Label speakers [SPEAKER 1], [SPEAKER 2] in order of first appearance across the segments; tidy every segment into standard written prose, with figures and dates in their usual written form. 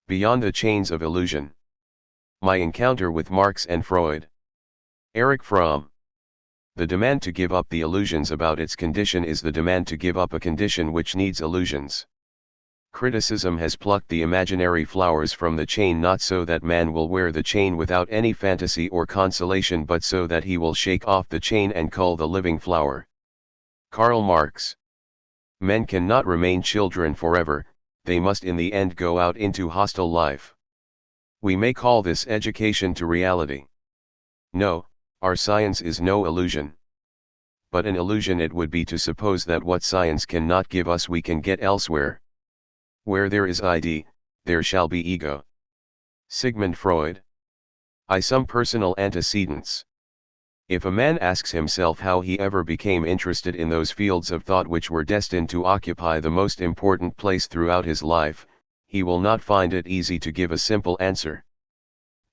[SPEAKER 1] Beyond the Chains of Illusion. My encounter with Marx and Freud. Erich Fromm. The demand to give up the illusions about its condition is the demand to give up a condition which needs illusions. Criticism has plucked the imaginary flowers from the chain not so that man will wear the chain without any fantasy or consolation but so that he will shake off the chain and cull the living flower. Karl Marx. Men cannot remain children forever, they must in the end go out into hostile life. We may call this education to reality. No, our science is no illusion. But an illusion it would be to suppose that what science cannot give us we can get elsewhere. Where there is ID, there shall be ego. Sigmund Freud. Some personal antecedents. If a man asks himself how he ever became interested in those fields of thought which were destined to occupy the most important place throughout his life, he will not find it easy to give a simple answer.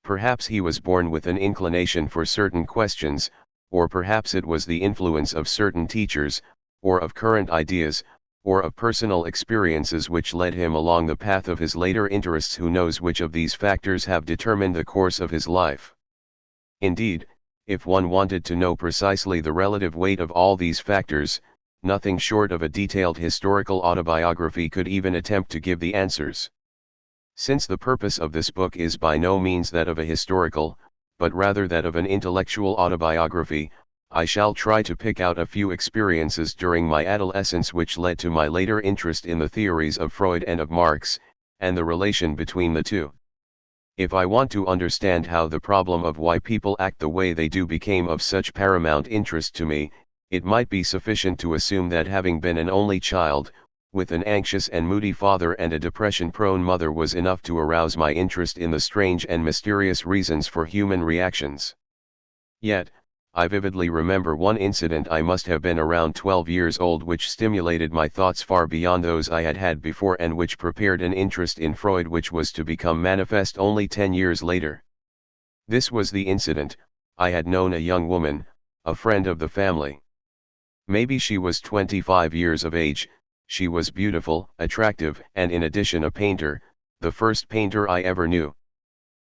[SPEAKER 1] Perhaps he was born with an inclination for certain questions, or perhaps it was the influence of certain teachers, or of current ideas, or of personal experiences which led him along the path of his later interests. Who knows which of these factors have determined the course of his life? Indeed, if one wanted to know precisely the relative weight of all these factors, nothing short of a detailed historical autobiography could even attempt to give the answers. Since the purpose of this book is by no means that of a historical, but rather that of an intellectual autobiography, I shall try to pick out a few experiences during my adolescence which led to my later interest in the theories of Freud and of Marx, and the relation between the two. If I want to understand how the problem of why people act the way they do became of such paramount interest to me, it might be sufficient to assume that having been an only child, with an anxious and moody father and a depression-prone mother was enough to arouse my interest in the strange and mysterious reasons for human reactions. Yet, I vividly remember one incident. I must have been around 12 years old, which stimulated my thoughts far beyond those I had had before and which prepared an interest in Freud which was to become manifest only 10 years later. This was the incident. I had known a young woman, a friend of the family. Maybe she was 25 years of age. She was beautiful, attractive, and in addition a painter, the first painter I ever knew.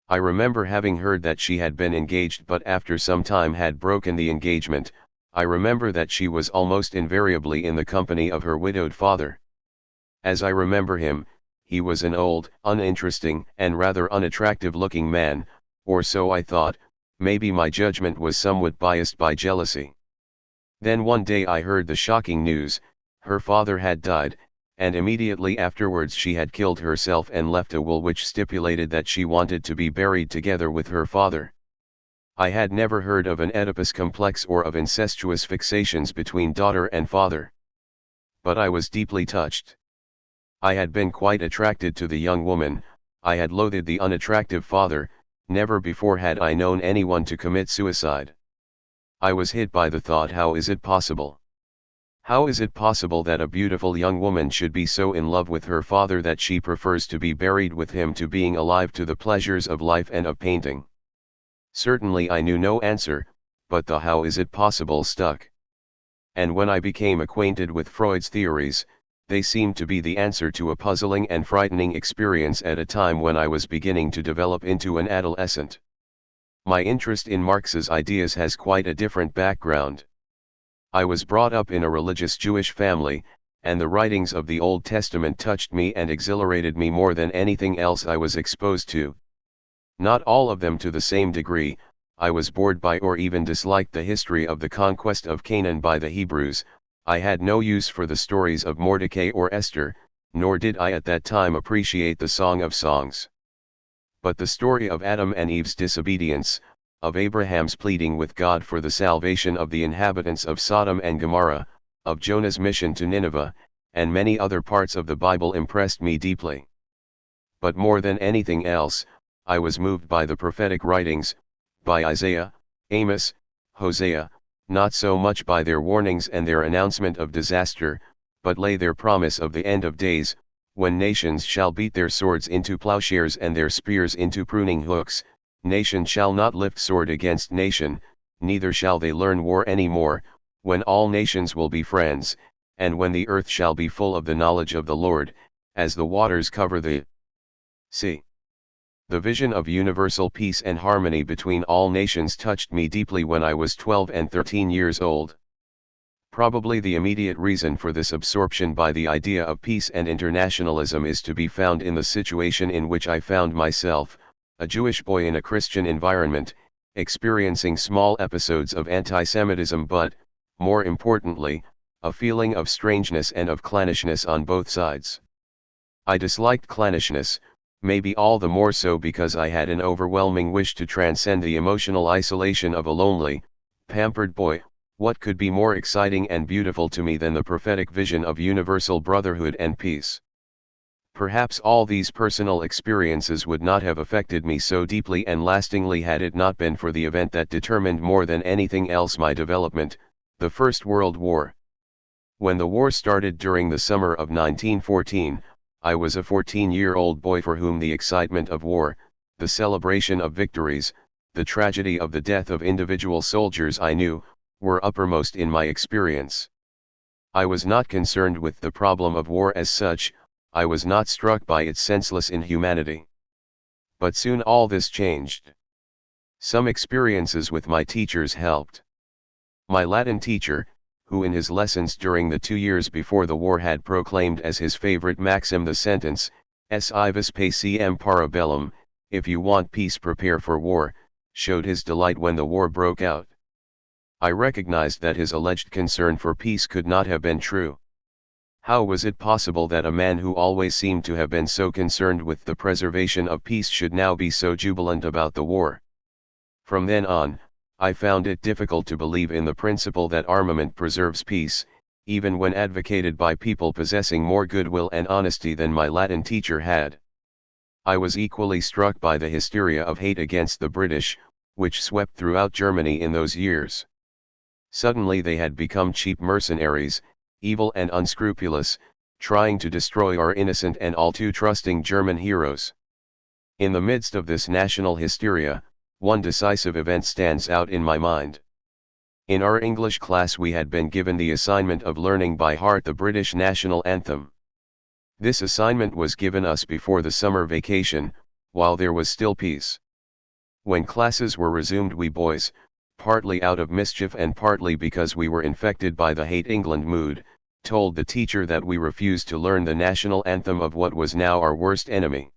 [SPEAKER 1] I remember having heard that she had been engaged but after some time had broken the engagement. I remember that she was almost invariably in the company of her widowed father. As I remember him, he was an old, uninteresting, and rather unattractive looking man, or so I thought. Maybe my judgment was somewhat biased by jealousy. Then one day I heard the shocking news: her father had died, and immediately afterwards she had killed herself and left a will which stipulated that she wanted to be buried together with her father. I had never heard of an Oedipus complex or of incestuous fixations between daughter and father. But I was deeply touched. I had been quite attracted to the young woman. I had loathed the unattractive father. Never before had I known anyone to commit suicide. I was hit by the thought, how is it possible? How is it possible that a beautiful young woman should be so in love with her father that she prefers to be buried with him to being alive, to the pleasures of life and of painting? Certainly I knew no answer, but the how is it possible stuck. And when I became acquainted with Freud's theories, they seemed to be the answer to a puzzling and frightening experience at a time when I was beginning to develop into an adolescent. My interest in Marx's ideas has quite a different background. I was brought up in a religious Jewish family, and the writings of the Old Testament touched me and exhilarated me more than anything else I was exposed to. Not all of them to the same degree. I was bored by or even disliked the history of the conquest of Canaan by the Hebrews. I had no use for the stories of Mordecai or Esther, nor did I at that time appreciate the Song of Songs. But the story of Adam and Eve's disobedience, of Abraham's pleading with God for the salvation of the inhabitants of Sodom and Gomorrah, of Jonah's mission to Nineveh, and many other parts of the Bible impressed me deeply. But more than anything else, I was moved by the prophetic writings, by Isaiah, Amos, Hosea, not so much by their warnings and their announcement of disaster, but their promise of the end of days, when nations shall beat their swords into plowshares and their spears into pruning hooks. Nation shall not lift sword against nation, neither shall they learn war any more, when all nations will be friends, and when the earth shall be full of the knowledge of the Lord, as the waters cover the sea. The vision of universal peace and harmony between all nations touched me deeply when I was 12 and 13 years old. Probably the immediate reason for this absorption by the idea of peace and internationalism is to be found in the situation in which I found myself, a Jewish boy in a Christian environment, experiencing small episodes of anti-Semitism but, more importantly, a feeling of strangeness and of clannishness on both sides. I disliked clannishness, maybe all the more so because I had an overwhelming wish to transcend the emotional isolation of a lonely, pampered boy. What could be more exciting and beautiful to me than the prophetic vision of universal brotherhood and peace? Perhaps all these personal experiences would not have affected me so deeply and lastingly had it not been for the event that determined more than anything else my development, the First World War. When the war started during the summer of 1914, I was a 14-year-old boy for whom the excitement of war, the celebration of victories, the tragedy of the death of individual soldiers I knew, were uppermost in my experience. I was not concerned with the problem of war as such, I was not struck by its senseless inhumanity. But soon all this changed. Some experiences with my teachers helped. My Latin teacher, who in his lessons during the 2 years before the war had proclaimed as his favorite maxim the sentence, "Si vis pacem para bellum," if you want peace prepare for war, showed his delight when the war broke out. I recognized that his alleged concern for peace could not have been true. How was it possible that a man who always seemed to have been so concerned with the preservation of peace should now be so jubilant about the war? From then on, I found it difficult to believe in the principle that armament preserves peace, even when advocated by people possessing more goodwill and honesty than my Latin teacher had. I was equally struck by the hysteria of hate against the British, which swept throughout Germany in those years. Suddenly they had become cheap mercenaries, evil and unscrupulous, trying to destroy our innocent and all too trusting German heroes. In the midst of this national hysteria, one decisive event stands out in my mind. In our English class we had been given the assignment of learning by heart the British national anthem. This assignment was given us before the summer vacation, while there was still peace. When classes were resumed we boys, partly out of mischief and partly because we were infected by the hate England mood, told the teacher that we refused to learn the national anthem of what was now our worst enemy.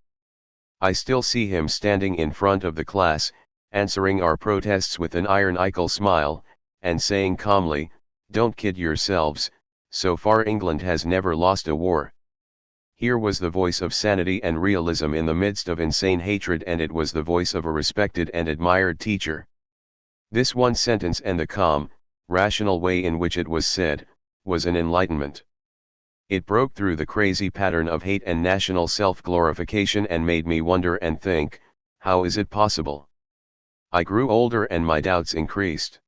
[SPEAKER 1] I still see him standing in front of the class, answering our protests with an ironical smile, and saying calmly, "Don't kid yourselves, so far England has never lost a war." Here was the voice of sanity and realism in the midst of insane hatred, and it was the voice of a respected and admired teacher. This one sentence and the calm, rational way in which it was said, was an enlightenment. It broke through the crazy pattern of hate and national self-glorification and made me wonder and think, how is it possible? I grew older and my doubts increased.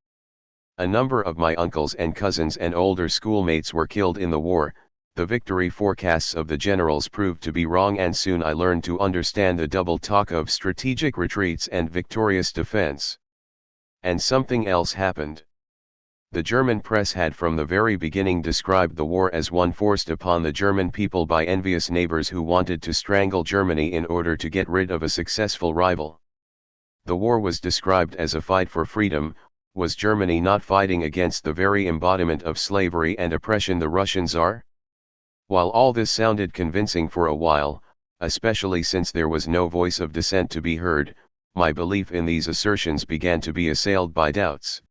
[SPEAKER 1] A number of my uncles and cousins and older schoolmates were killed in the war. The victory forecasts of the generals proved to be wrong, and soon I learned to understand the double talk of strategic retreats and victorious defense. And something else happened. The German press had from the very beginning described the war as one forced upon the German people by envious neighbors who wanted to strangle Germany in order to get rid of a successful rival. The war was described as a fight for freedom. Was Germany not fighting against the very embodiment of slavery and oppression the Russians are? While all this sounded convincing for a while, especially since there was no voice of dissent to be heard, my belief in these assertions began to be assailed by doubts.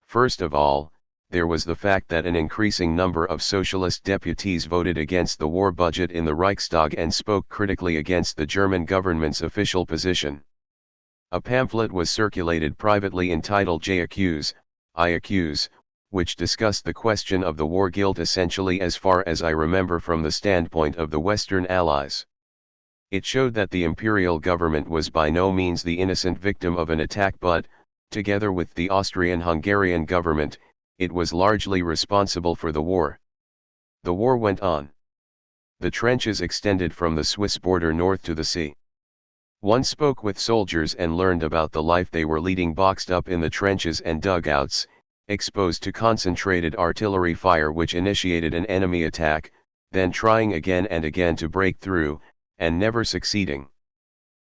[SPEAKER 1] First of all, there was the fact that an increasing number of socialist deputies voted against the war budget in the Reichstag and spoke critically against the German government's official position. A pamphlet was circulated privately entitled "J accuse, I accuse," which discussed the question of the war guilt essentially, as far as I remember, from the standpoint of the Western Allies. It showed that the imperial government was by no means the innocent victim of an attack but, together with the Austrian-Hungarian government, it was largely responsible for the war. The war went on. The trenches extended from the Swiss border north to the sea. One spoke with soldiers and learned about the life they were leading boxed up in the trenches and dugouts, exposed to concentrated artillery fire which initiated an enemy attack, then trying again and again to break through, and never succeeding.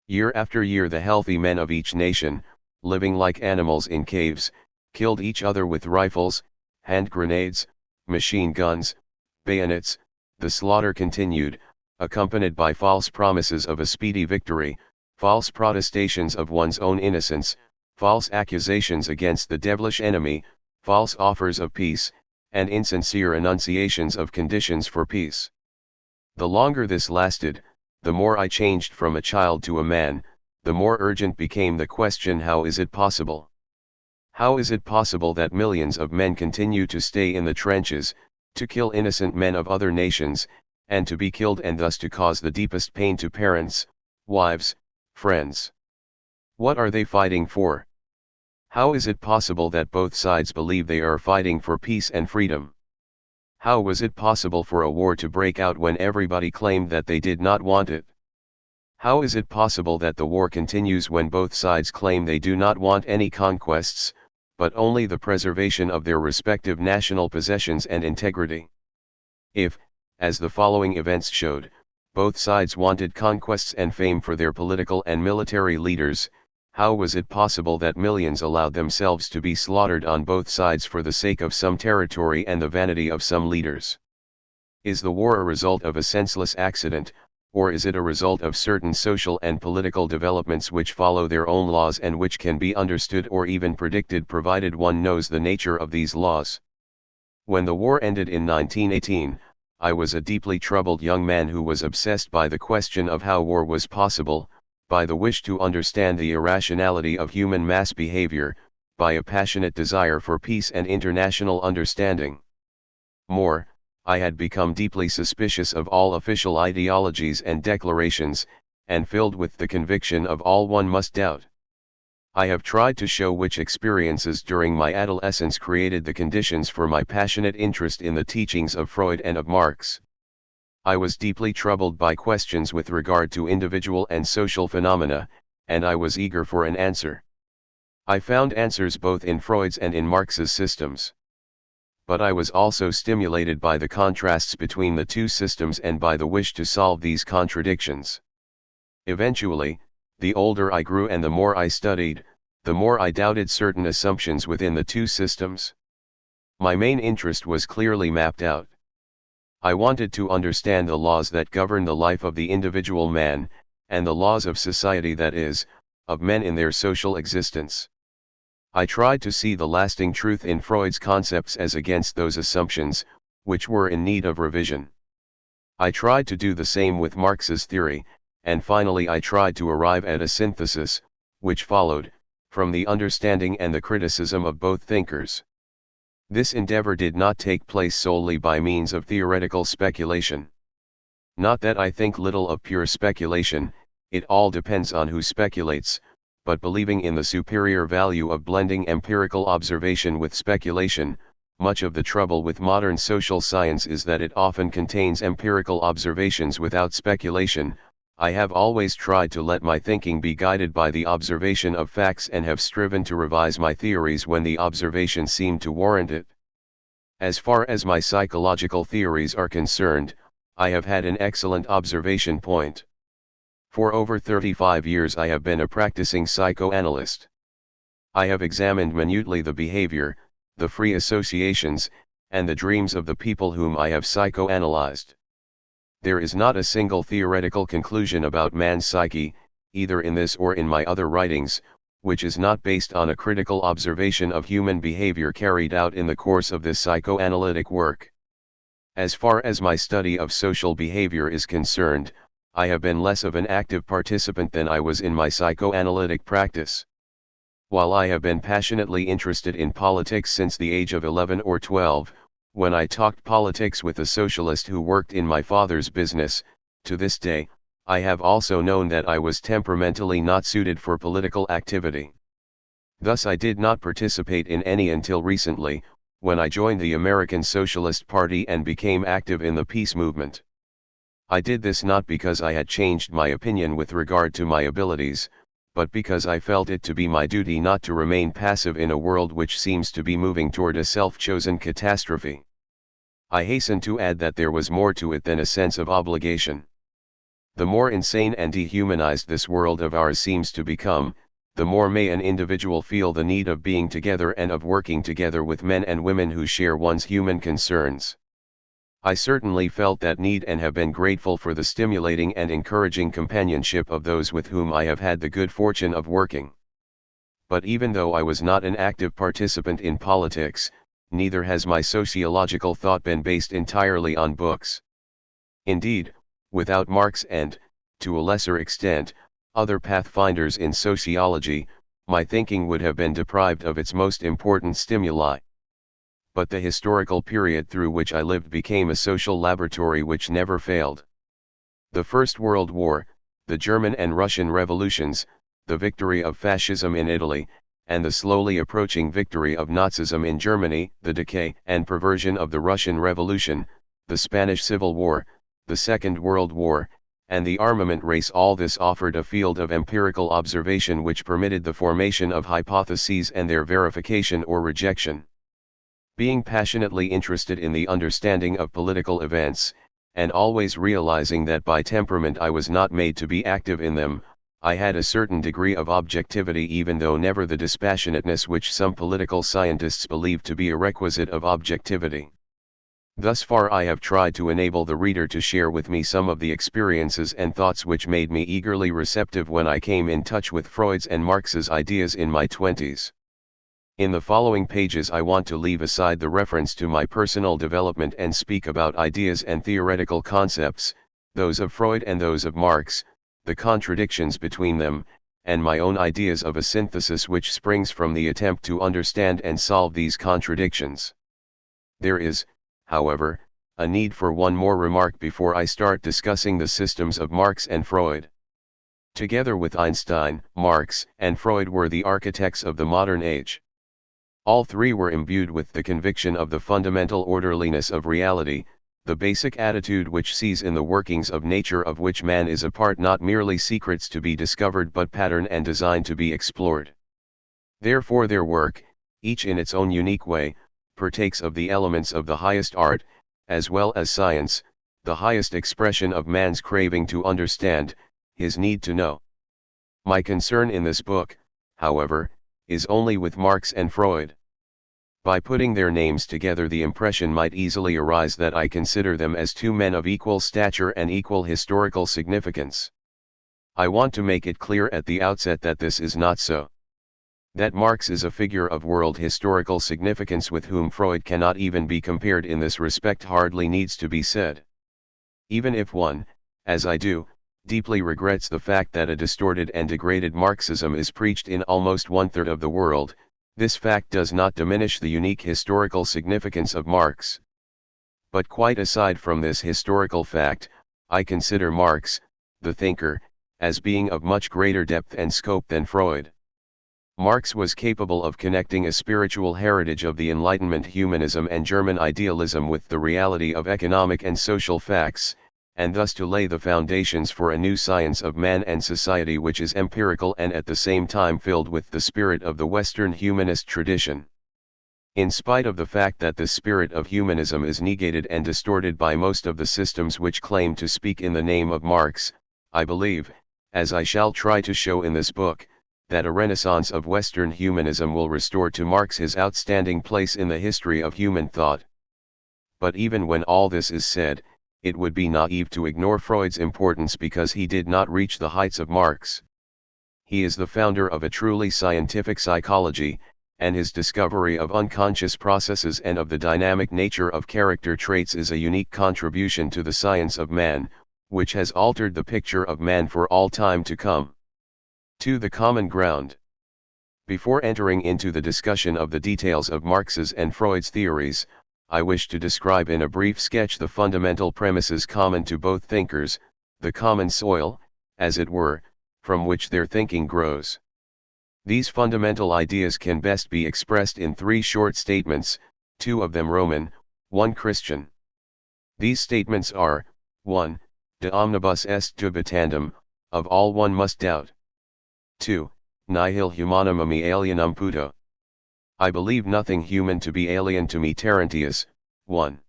[SPEAKER 1] Year after year the healthy men of each nation, living like animals in caves, killed each other with rifles, hand grenades, machine guns, bayonets. The slaughter continued, accompanied by false promises of a speedy victory, false protestations of one's own innocence, false accusations against the devilish enemy, false offers of peace, and insincere enunciations of conditions for peace. The longer this lasted, the more I changed from a child to a man, the more urgent became the question: how is it possible? How is it possible that millions of men continue to stay in the trenches, to kill innocent men of other nations, and to be killed, and thus to cause the deepest pain to parents, wives, friends? What are they fighting for? How is it possible that both sides believe they are fighting for peace and freedom? How was it possible for a war to break out when everybody claimed that they did not want it? How is it possible that the war continues when both sides claim they do not want any conquests, but only the preservation of their respective national possessions and integrity? If, as the following events showed, both sides wanted conquests and fame for their political and military leaders, how was it possible that millions allowed themselves to be slaughtered on both sides for the sake of some territory and the vanity of some leaders? Is the war a result of a senseless accident, or is it a result of certain social and political developments which follow their own laws and which can be understood or even predicted provided one knows the nature of these laws? When the war ended in 1918, I was a deeply troubled young man who was obsessed by the question of how war was possible, by the wish to understand the irrationality of human mass behavior, by a passionate desire for peace and international understanding. More, I had become deeply suspicious of all official ideologies and declarations, and filled with the conviction of all one must doubt. I have tried to show which experiences during my adolescence created the conditions for my passionate interest in the teachings of Freud and of Marx. I was deeply troubled by questions with regard to individual and social phenomena, and I was eager for an answer. I found answers both in Freud's and in Marx's systems. But I was also stimulated by the contrasts between the two systems and by the wish to solve these contradictions. Eventually, the older I grew and the more I studied, the more I doubted certain assumptions within the two systems. My main interest was clearly mapped out. I wanted to understand the laws that govern the life of the individual man, and the laws of society, that is, of men in their social existence. I tried to see the lasting truth in Freud's concepts as against those assumptions, which were in need of revision. I tried to do the same with Marx's theory, and finally I tried to arrive at a synthesis, which followed, from the understanding and the criticism of both thinkers. This endeavor did not take place solely by means of theoretical speculation. Not that I think little of pure speculation, it all depends on who speculates, but believing in the superior value of blending empirical observation with speculation. Much of the trouble with modern social science is that it often contains empirical observations without speculation. I have always tried to let my thinking be guided by the observation of facts and have striven to revise my theories when the observations seem to warrant it. As far as my psychological theories are concerned, I have had an excellent observation point. For over 35 years I have been a practicing psychoanalyst. I have examined minutely the behavior, the free associations, and the dreams of the people whom I have psychoanalyzed. There is not a single theoretical conclusion about man's psyche, either in this or in my other writings, which is not based on a critical observation of human behavior carried out in the course of this psychoanalytic work. As far as my study of social behavior is concerned, I have been less of an active participant than I was in my psychoanalytic practice. While I have been passionately interested in politics since the age of 11 or 12, when I talked politics with a socialist who worked in my father's business, to this day, I have also known that I was temperamentally not suited for political activity. Thus I did not participate in any until recently, when I joined the American Socialist Party and became active in the peace movement. I did this not because I had changed my opinion with regard to my abilities, but because I felt it to be my duty not to remain passive in a world which seems to be moving toward a self-chosen catastrophe. I hasten to add that there was more to it than a sense of obligation. The more insane and dehumanized this world of ours seems to become, the more may an individual feel the need of being together and of working together with men and women who share one's human concerns. I certainly felt that need and have been grateful for the stimulating and encouraging companionship of those with whom I have had the good fortune of working. But even though I was not an active participant in politics, neither has my sociological thought been based entirely on books. Indeed, without Marx and, to a lesser extent, other pathfinders in sociology, my thinking would have been deprived of its most important stimuli. But the historical period through which I lived became a social laboratory which never failed. The First World War, the German and Russian revolutions, the victory of fascism in Italy, and the slowly approaching victory of Nazism in Germany, the decay and perversion of the Russian Revolution, the Spanish Civil War, the Second World War, and the armament race, all this offered a field of empirical observation which permitted the formation of hypotheses and their verification or rejection. Being passionately interested in the understanding of political events, and always realizing that by temperament I was not made to be active in them, I had a certain degree of objectivity, even though never the dispassionateness which some political scientists believe to be a requisite of objectivity. Thus far I have tried to enable the reader to share with me some of the experiences and thoughts which made me eagerly receptive when I came in touch with Freud's and Marx's ideas in my 20s. In the following pages I want to leave aside the reference to my personal development and speak about ideas and theoretical concepts, those of Freud and those of Marx, the contradictions between them, and my own ideas of a synthesis which springs from the attempt to understand and solve these contradictions. There is, however, a need for one more remark before I start discussing the systems of Marx and Freud. Together with Einstein, Marx and Freud were the architects of the modern age. All three were imbued with the conviction of the fundamental orderliness of reality, the basic attitude which sees in the workings of nature of which man is a part not merely secrets to be discovered but pattern and design to be explored. Therefore their work, each in its own unique way, partakes of the elements of the highest art, as well as science, the highest expression of man's craving to understand, his need to know. My concern in this book, however, is only with Marx and Freud. By putting their names together the impression might easily arise that I consider them as two men of equal stature and equal historical significance. I want to make it clear at the outset that this is not so. That Marx is a figure of world historical significance with whom Freud cannot even be compared in this respect hardly needs to be said. Even if one, as I do, deeply regrets the fact that a distorted and degraded Marxism is preached in almost one-third of the world, this fact does not diminish the unique historical significance of Marx. But quite aside from this historical fact, I consider Marx, the thinker, as being of much greater depth and scope than Freud. Marx was capable of connecting a spiritual heritage of the Enlightenment humanism and German idealism with the reality of economic and social facts, and thus to lay the foundations for a new science of man and society which is empirical and at the same time filled with the spirit of the Western humanist tradition. In spite of the fact that the spirit of humanism is negated and distorted by most of the systems which claim to speak in the name of Marx, I believe, as I shall try to show in this book, that a renaissance of Western humanism will restore to Marx his outstanding place in the history of human thought. But even when all this is said, it would be naive to ignore Freud's importance because he did not reach the heights of Marx. He is the founder of a truly scientific psychology, and his discovery of unconscious processes and of the dynamic nature of character traits is a unique contribution to the science of man, which has altered the picture of man for all time to come. To the common ground. Before entering into the discussion of the details of Marx's and Freud's theories, I wish to describe in a brief sketch the fundamental premises common to both thinkers, the common soil, as it were, from which their thinking grows. These fundamental ideas can best be expressed in three short statements, two of them Roman, one Christian. These statements are, 1. De omnibus est dubitandum, of all one must doubt. 2. Nihil humanum me alienum puto. I believe nothing human to be alien to me Terentius, 1.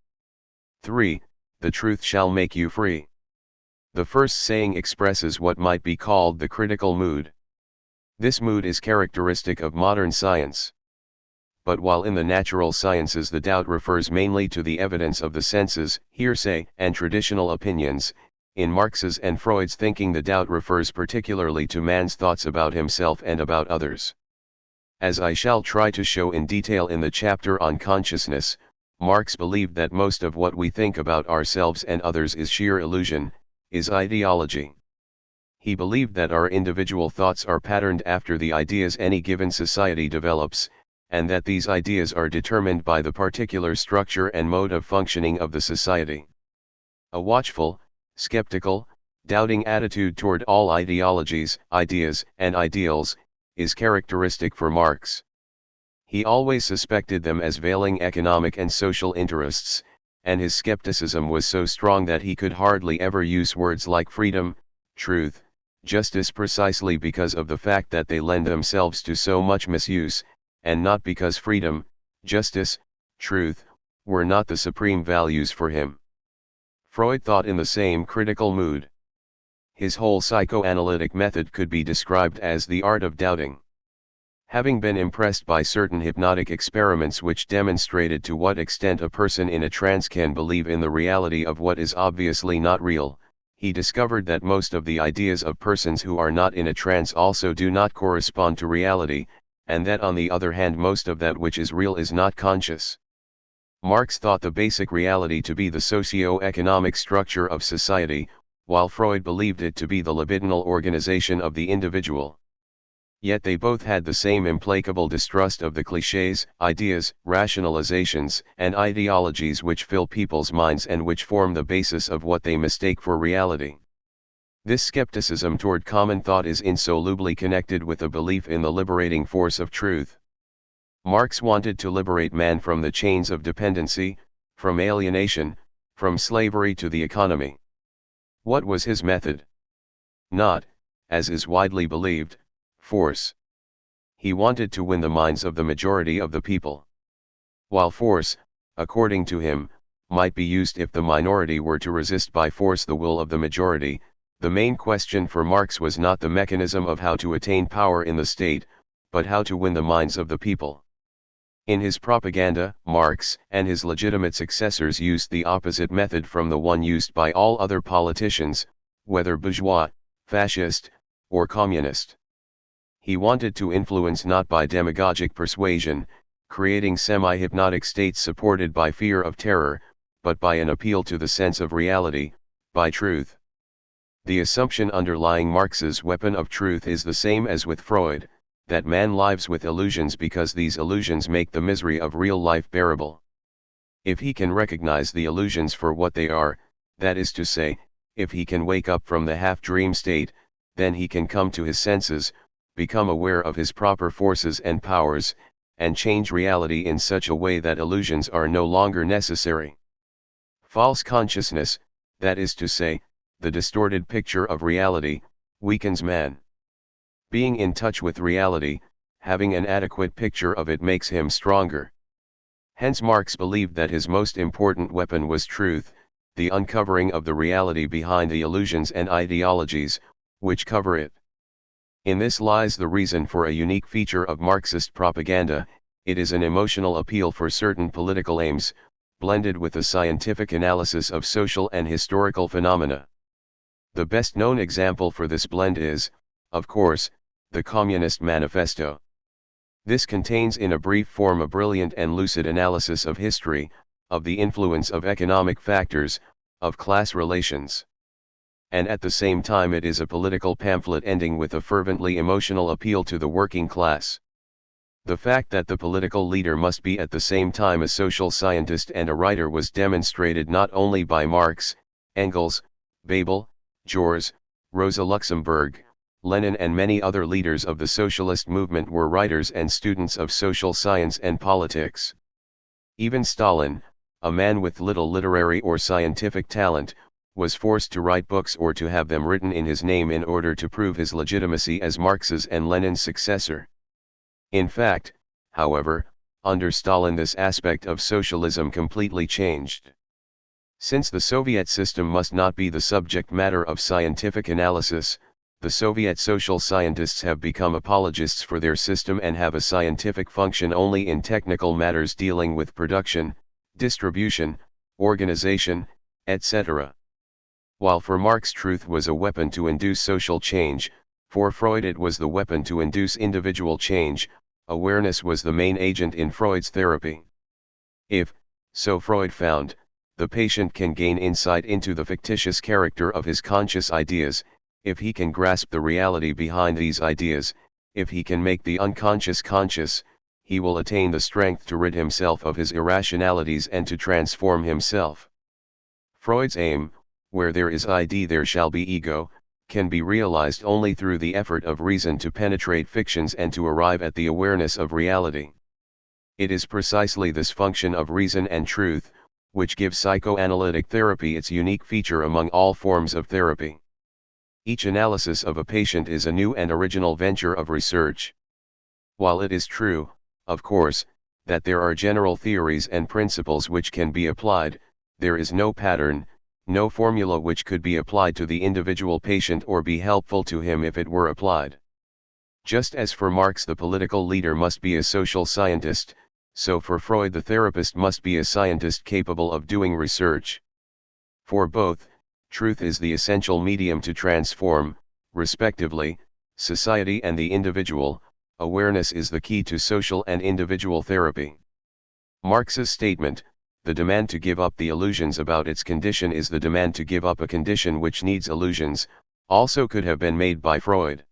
[SPEAKER 1] 3. The truth shall make you free. The first saying expresses what might be called the critical mood. This mood is characteristic of modern science. But while in the natural sciences the doubt refers mainly to the evidence of the senses, hearsay, and traditional opinions, in Marx's and Freud's thinking the doubt refers particularly to man's thoughts about himself and about others. As I shall try to show in detail in the chapter on consciousness, Marx believed that most of what we think about ourselves and others is sheer illusion, is ideology. He believed that our individual thoughts are patterned after the ideas any given society develops, and that these ideas are determined by the particular structure and mode of functioning of the society. A watchful, skeptical, doubting attitude toward all ideologies, ideas, and ideals, is characteristic for Marx. He always suspected them as veiling economic and social interests, and his skepticism was so strong that he could hardly ever use words like freedom, truth, justice precisely because of the fact that they lend themselves to so much misuse, and not because freedom, justice, truth, were not the supreme values for him. Freud thought in the same critical mood. His whole psychoanalytic method could be described as the art of doubting. Having been impressed by certain hypnotic experiments which demonstrated to what extent a person in a trance can believe in the reality of what is obviously not real, he discovered that most of the ideas of persons who are not in a trance also do not correspond to reality, and that on the other hand most of that which is real is not conscious. Marx thought the basic reality to be the socio-economic structure of society, while Freud believed it to be the libidinal organization of the individual. Yet they both had the same implacable distrust of the clichés, ideas, rationalizations, and ideologies which fill people's minds and which form the basis of what they mistake for reality. This skepticism toward common thought is insolubly connected with a belief in the liberating force of truth. Marx wanted to liberate man from the chains of dependency, from alienation, from slavery to the economy. What was his method? Not, as is widely believed, force. He wanted to win the minds of the majority of the people. While force, according to him, might be used if the minority were to resist by force the will of the majority, the main question for Marx was not the mechanism of how to attain power in the state, but how to win the minds of the people. In his propaganda, Marx and his legitimate successors used the opposite method from the one used by all other politicians, whether bourgeois, fascist, or communist. He wanted to influence not by demagogic persuasion, creating semi-hypnotic states supported by fear of terror, but by an appeal to the sense of reality, by truth. The assumption underlying Marx's weapon of truth is the same as with Freud, that man lives with illusions because these illusions make the misery of real life bearable. If he can recognize the illusions for what they are, that is to say, if he can wake up from the half-dream state, then he can come to his senses, become aware of his proper forces and powers, and change reality in such a way that illusions are no longer necessary. False consciousness, that is to say, the distorted picture of reality, weakens man. Being in touch with reality, having an adequate picture of it makes him stronger. Hence Marx believed that his most important weapon was truth, the uncovering of the reality behind the illusions and ideologies, which cover it. In this lies the reason for a unique feature of Marxist propaganda: it is an emotional appeal for certain political aims, blended with a scientific analysis of social and historical phenomena. The best known example for this blend is, of course, the Communist Manifesto. This contains in a brief form a brilliant and lucid analysis of history, of the influence of economic factors, of class relations. And at the same time it is a political pamphlet ending with a fervently emotional appeal to the working class. The fact that the political leader must be at the same time a social scientist and a writer was demonstrated not only by Marx, Engels, Bebel, Jors, Rosa Luxemburg, Lenin and many other leaders of the socialist movement were writers and students of social science and politics. Even Stalin, a man with little literary or scientific talent, was forced to write books or to have them written in his name in order to prove his legitimacy as Marx's and Lenin's successor. In fact, however, under Stalin this aspect of socialism completely changed. Since the Soviet system must not be the subject matter of scientific analysis, the Soviet social scientists have become apologists for their system and have a scientific function only in technical matters dealing with production, distribution, organization, etc. While for Marx truth was a weapon to induce social change, for Freud it was the weapon to induce individual change. Awareness was the main agent in Freud's therapy. If, so Freud found, the patient can gain insight into the fictitious character of his conscious ideas, if he can grasp the reality behind these ideas, if he can make the unconscious conscious, he will attain the strength to rid himself of his irrationalities and to transform himself. Freud's aim, where there is ID there shall be ego, can be realized only through the effort of reason to penetrate fictions and to arrive at the awareness of reality. It is precisely this function of reason and truth, which gives psychoanalytic therapy its unique feature among all forms of therapy. Each analysis of a patient is a new and original venture of research. While it is true, of course, that there are general theories and principles which can be applied, there is no pattern, no formula which could be applied to the individual patient or be helpful to him if it were applied. Just as for Marx the political leader must be a social scientist, so for Freud the therapist must be a scientist capable of doing research. For both, truth is the essential medium to transform, respectively, society and the individual. Awareness is the key to social and individual therapy. Marx's statement, the demand to give up the illusions about its condition is the demand to give up a condition which needs illusions, also could have been made by Freud.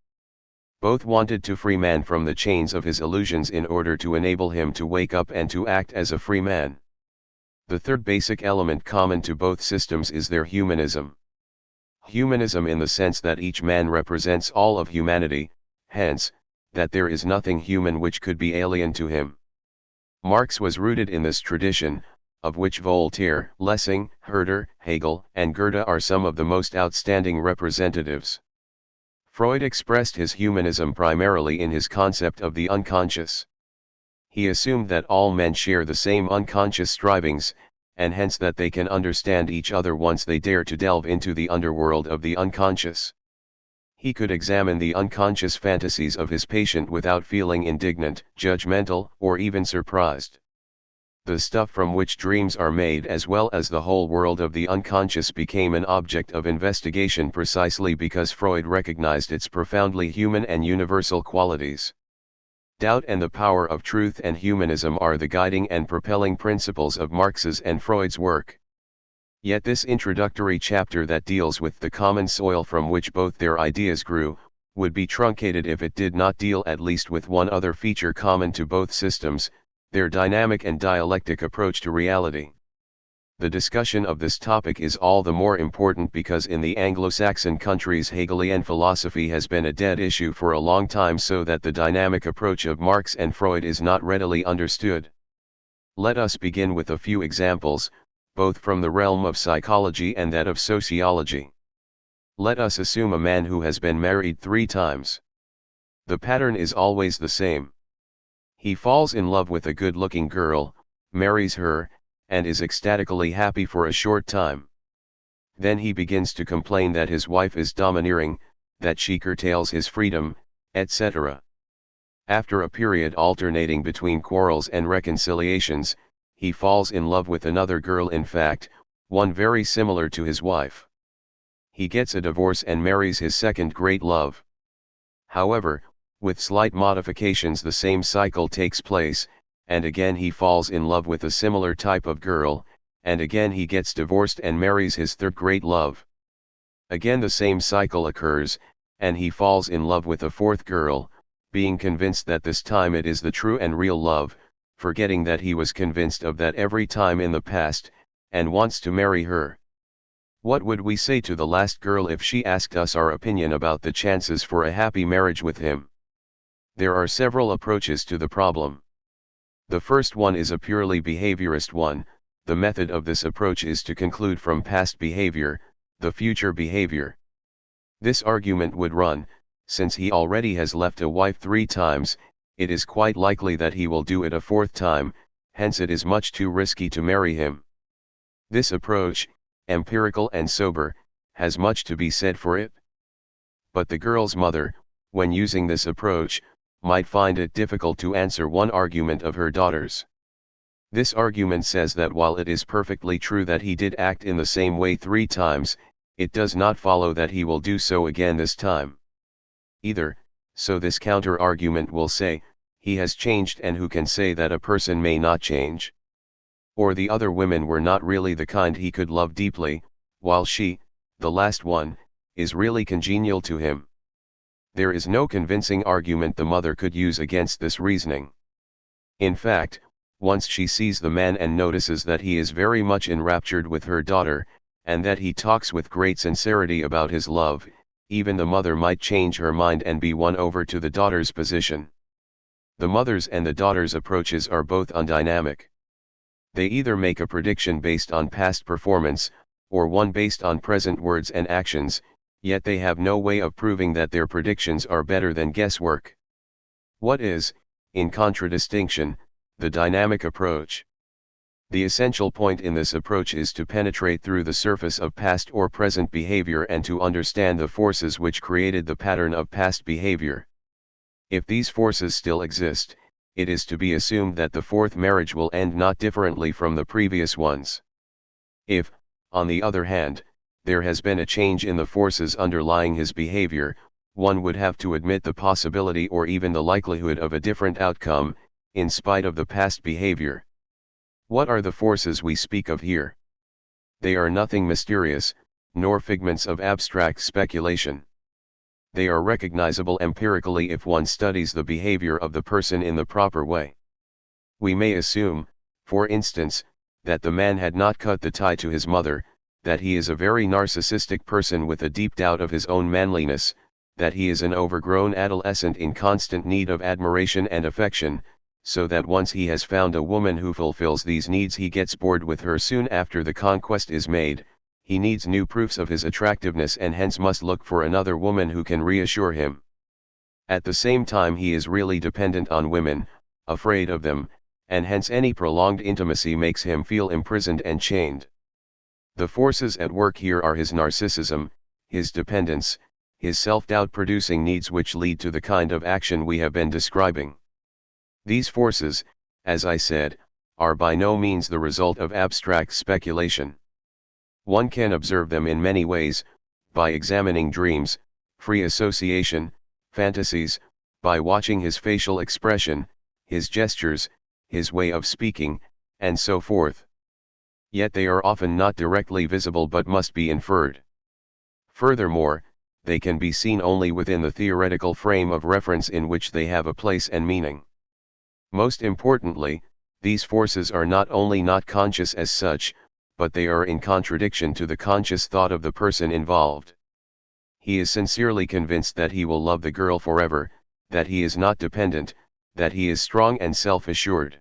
[SPEAKER 1] Both wanted to free man from the chains of his illusions in order to enable him to wake up and to act as a free man. The third basic element common to both systems is their humanism. Humanism in the sense that each man represents all of humanity, hence, that there is nothing human which could be alien to him. Marx was rooted in this tradition, of which Voltaire, Lessing, Herder, Hegel, and Goethe are some of the most outstanding representatives. Freud expressed his humanism primarily in his concept of the unconscious. He assumed that all men share the same unconscious strivings, and hence that they can understand each other once they dare to delve into the underworld of the unconscious. He could examine the unconscious fantasies of his patient without feeling indignant, judgmental, or even surprised. The stuff from which dreams are made as well as the whole world of the unconscious became an object of investigation precisely because Freud recognized its profoundly human and universal qualities. Doubt and the power of truth and humanism are the guiding and propelling principles of Marx's and Freud's work. Yet this introductory chapter that deals with the common soil from which both their ideas grew, would be truncated if it did not deal at least with one other feature common to both systems, their dynamic and dialectic approach to reality. The discussion of this topic is all the more important because in the Anglo-Saxon countries Hegelian philosophy has been a dead issue for a long time, so that the dynamic approach of Marx and Freud is not readily understood. Let us begin with a few examples, both from the realm of psychology and that of sociology. Let us assume a man who has been married 3 times. The pattern is always the same. He falls in love with a good-looking girl, marries her, and is ecstatically happy for a short time. Then he begins to complain that his wife is domineering, that she curtails his freedom, etc. After a period alternating between quarrels and reconciliations, he falls in love with another girl, in fact, one very similar to his wife. He gets a divorce and marries his second great love. However, with slight modifications the same cycle takes place, and again he falls in love with a similar type of girl, and again he gets divorced and marries his third great love. Again the same cycle occurs, and he falls in love with a fourth girl, being convinced that this time it is the true and real love, forgetting that he was convinced of that every time in the past, and wants to marry her. What would we say to the last girl if she asked us our opinion about the chances for a happy marriage with him? There are several approaches to the problem. The first one is a purely behaviorist one. The method of this approach is to conclude from past behavior, the future behavior. This argument would run, since he already has left a wife 3 times, it is quite likely that he will do it a 4th time, hence it is much too risky to marry him. This approach, empirical and sober, has much to be said for it. But the girl's mother, when using this approach, might find it difficult to answer one argument of her daughter's. This argument says that while it is perfectly true that he did act in the same way 3 times, it does not follow that he will do so again this time. Either, so this counter-argument will say, he has changed, and who can say that a person may not change? Or the other women were not really the kind he could love deeply, while she, the last one, is really congenial to him. There is no convincing argument the mother could use against this reasoning. In fact, once she sees the man and notices that he is very much enraptured with her daughter, and that he talks with great sincerity about his love, even the mother might change her mind and be won over to the daughter's position. The mother's and the daughter's approaches are both undynamic. They either make a prediction based on past performance, or one based on present words and actions, yet they have no way of proving that their predictions are better than guesswork. What is, in contradistinction, the dynamic approach? The essential point in this approach is to penetrate through the surface of past or present behavior and to understand the forces which created the pattern of past behavior. If these forces still exist, it is to be assumed that the fourth marriage will end not differently from the previous ones. If, on the other hand, there has been a change in the forces underlying his behavior, one would have to admit the possibility or even the likelihood of a different outcome, in spite of the past behavior. What are the forces we speak of here? They are nothing mysterious, nor figments of abstract speculation. They are recognizable empirically if one studies the behavior of the person in the proper way. We may assume, for instance, that the man had not cut the tie to his mother, that he is a very narcissistic person with a deep doubt of his own manliness, that he is an overgrown adolescent in constant need of admiration and affection, so that once he has found a woman who fulfills these needs he gets bored with her soon after the conquest is made. He needs new proofs of his attractiveness and hence must look for another woman who can reassure him. At the same time he is really dependent on women, afraid of them, and hence any prolonged intimacy makes him feel imprisoned and chained. The forces at work here are his narcissism, his dependence, his self-doubt producing needs which lead to the kind of action we have been describing. These forces, as I said, are by no means the result of abstract speculation. One can observe them in many ways, by examining dreams, free association, fantasies, by watching his facial expression, his gestures, his way of speaking, and so forth. Yet they are often not directly visible but must be inferred. Furthermore, they can be seen only within the theoretical frame of reference in which they have a place and meaning. Most importantly, these forces are not only not conscious as such, but they are in contradiction to the conscious thought of the person involved. He is sincerely convinced that he will love the girl forever, that he is not dependent, that he is strong and self-assured.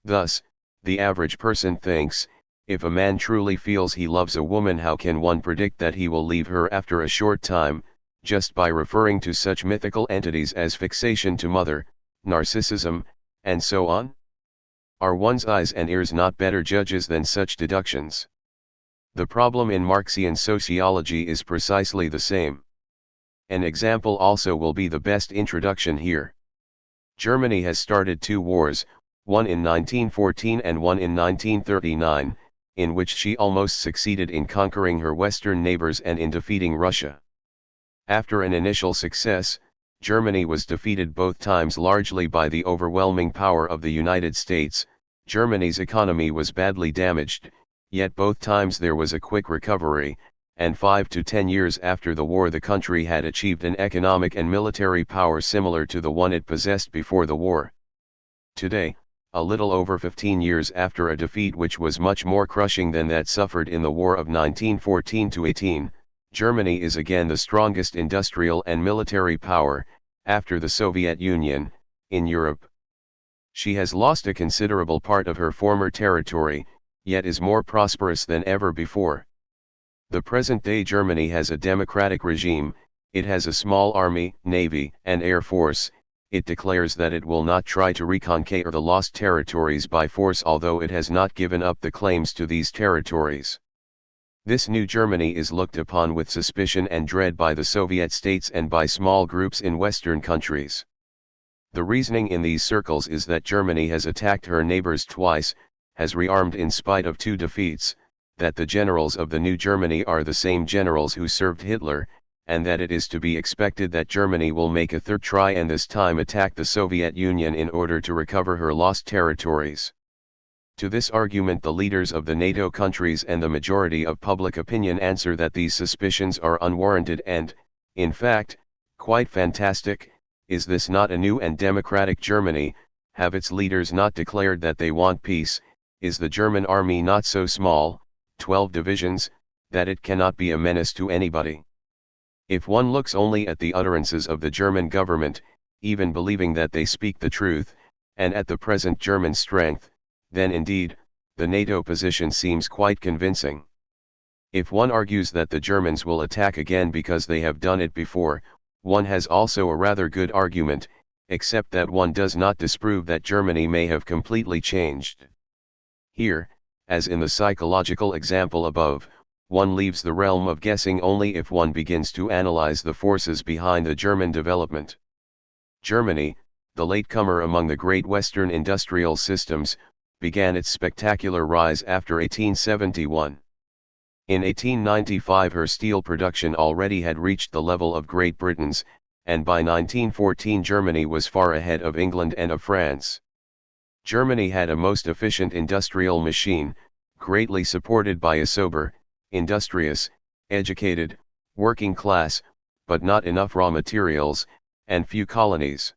[SPEAKER 1] Thus, the average person thinks, if a man truly feels he loves a woman, how can one predict that he will leave her after a short time, just by referring to such mythical entities as fixation to mother, narcissism, and so on? Are one's eyes and ears not better judges than such deductions? The problem in Marxian sociology is precisely the same. An example also will be the best introduction here. Germany has started 2 wars, one in 1914 and one in 1939, in which she almost succeeded in conquering her western neighbors and in defeating Russia. After an initial success, Germany was defeated both times largely by the overwhelming power of the United States. Germany's economy was badly damaged, yet both times there was a quick recovery, and 5 to 10 years after the war the country had achieved an economic and military power similar to the one it possessed before the war. Today, a little over 15 years after a defeat which was much more crushing than that suffered in the War of 1914-18, Germany is again the strongest industrial and military power, after the Soviet Union, in Europe. She has lost a considerable part of her former territory, yet is more prosperous than ever before. The present-day Germany has a democratic regime, it has a small army, navy, and air force, it declares that it will not try to reconquer the lost territories by force, although it has not given up the claims to these territories. This new Germany is looked upon with suspicion and dread by the Soviet states and by small groups in Western countries. The reasoning in these circles is that Germany has attacked her neighbors twice, has rearmed in spite of 2 defeats, that the generals of the new Germany are the same generals who served Hitler, and that it is to be expected that Germany will make a 3rd try and this time attack the Soviet Union in order to recover her lost territories. To this argument the leaders of the NATO countries and the majority of public opinion answer that these suspicions are unwarranted and, in fact, quite fantastic. Is this not a new and democratic Germany? Have its leaders not declared that they want peace? Is the German army not so small, 12 divisions, that it cannot be a menace to anybody? If one looks only at the utterances of the German government, even believing that they speak the truth, and at the present German strength, then indeed, the NATO position seems quite convincing. If one argues that the Germans will attack again because they have done it before, one has also a rather good argument, except that one does not disprove that Germany may have completely changed. Here, as in the psychological example above, one leaves the realm of guessing only if one begins to analyze the forces behind the German development. Germany, the latecomer among the great Western industrial systems, began its spectacular rise after 1871. In 1895 her steel production already had reached the level of Great Britain's, and by 1914 Germany was far ahead of England and of France. Germany had a most efficient industrial machine, greatly supported by a sober, industrious, educated, working class, but not enough raw materials, and few colonies.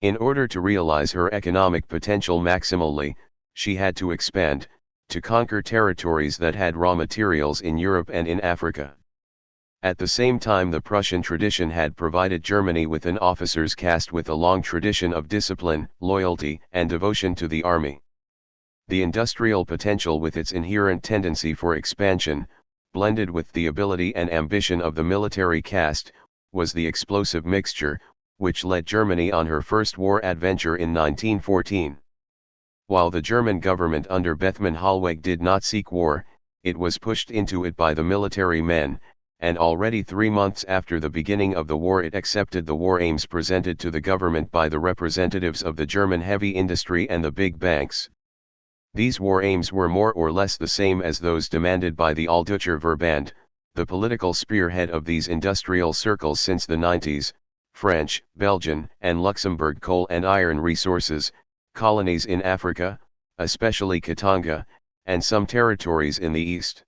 [SPEAKER 1] In order to realize her economic potential maximally, she had to expand, to conquer territories that had raw materials in Europe and in Africa. At the same time the Prussian tradition had provided Germany with an officers' caste with a long tradition of discipline, loyalty, and devotion to the army. The industrial potential with its inherent tendency for expansion, blended with the ability and ambition of the military caste, was the explosive mixture, which led Germany on her first war adventure in 1914. While the German government under Bethmann Hollweg did not seek war, it was pushed into it by the military men, and already 3 months after the beginning of the war it accepted the war aims presented to the government by the representatives of the German heavy industry and the big banks. These war aims were more or less the same as those demanded by the Alldeutscher Verband, the political spearhead of these industrial circles since the 90s, French, Belgian, and Luxembourg coal and iron resources, colonies in Africa, especially Katanga, and some territories in the east.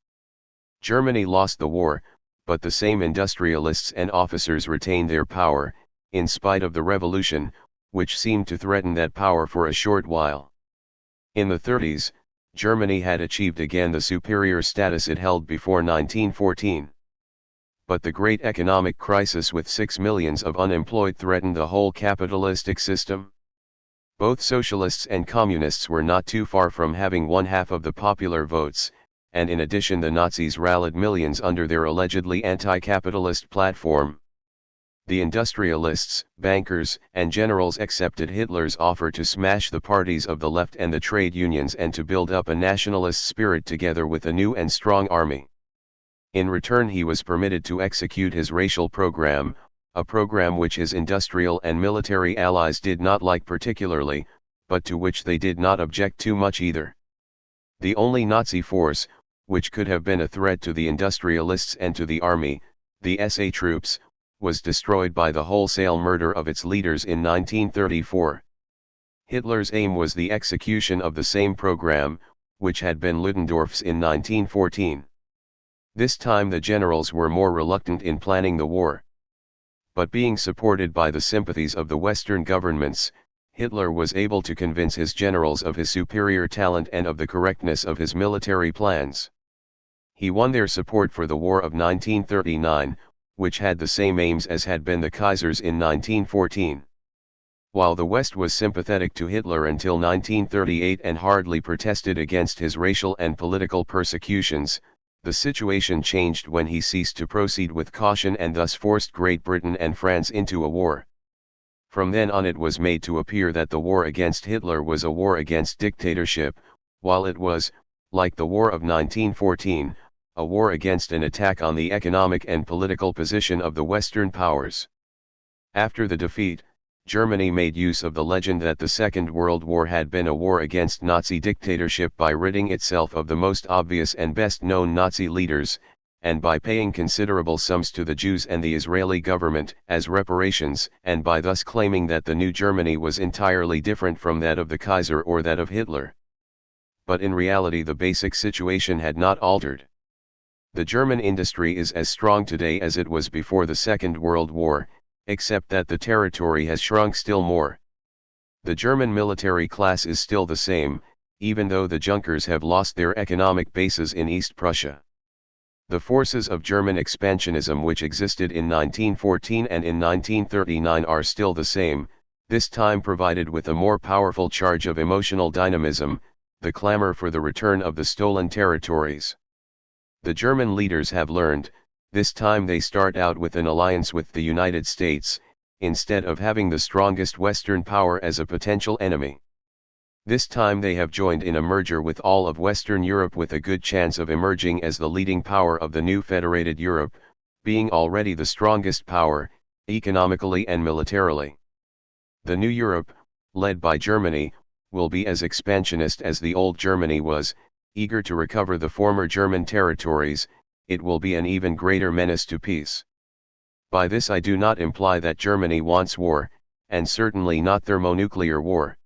[SPEAKER 1] Germany lost the war, but the same industrialists and officers retained their power, in spite of the revolution, which seemed to threaten that power for a short while. In the 30s, Germany had achieved again the superior status it held before 1914. But the great economic crisis with 6 millions of unemployed threatened the whole capitalistic system. Both socialists and communists were not too far from having 1/2 of the popular votes, and in addition the Nazis rallied millions under their allegedly anti-capitalist platform. The industrialists, bankers, and generals accepted Hitler's offer to smash the parties of the left and the trade unions and to build up a nationalist spirit together with a new and strong army. In return he was permitted to execute his racial program, a program which his industrial and military allies did not like particularly, but to which they did not object too much either. The only Nazi force, which could have been a threat to the industrialists and to the army, the SA troops, was destroyed by the wholesale murder of its leaders in 1934. Hitler's aim was the execution of the same program, which had been Ludendorff's in 1914. This time the generals were more reluctant in planning the war. But being supported by the sympathies of the Western governments, Hitler was able to convince his generals of his superior talent and of the correctness of his military plans. He won their support for the War of 1939, which had the same aims as had been the Kaiser's in 1914. While the West was sympathetic to Hitler until 1938 and hardly protested against his racial and political persecutions, the situation changed when he ceased to proceed with caution and thus forced Great Britain and France into a war. From then on it was made to appear that the war against Hitler was a war against dictatorship, while it was, like the War of 1914, a war against an attack on the economic and political position of the Western powers. After the defeat, Germany made use of the legend that the Second World War had been a war against Nazi dictatorship by ridding itself of the most obvious and best-known Nazi leaders, and by paying considerable sums to the Jews and the Israeli government as reparations, and by thus claiming that the new Germany was entirely different from that of the Kaiser or that of Hitler. But in reality the basic situation had not altered. The German industry is as strong today as it was before the Second World War, except that the territory has shrunk still more. The German military class is still the same, even though the Junkers have lost their economic bases in East Prussia. The forces of German expansionism which existed in 1914 and in 1939 are still the same, this time provided with a more powerful charge of emotional dynamism, the clamor for the return of the stolen territories. The German leaders have learned, this time they start out with an alliance with the United States, instead of having the strongest Western power as a potential enemy. This time they have joined in a merger with all of Western Europe with a good chance of emerging as the leading power of the new federated Europe, being already the strongest power, economically and militarily. The new Europe, led by Germany, will be as expansionist as the old Germany was, eager to recover the former German territories. It will be an even greater menace to peace. By this I do not imply that Germany wants war, and certainly not thermonuclear war.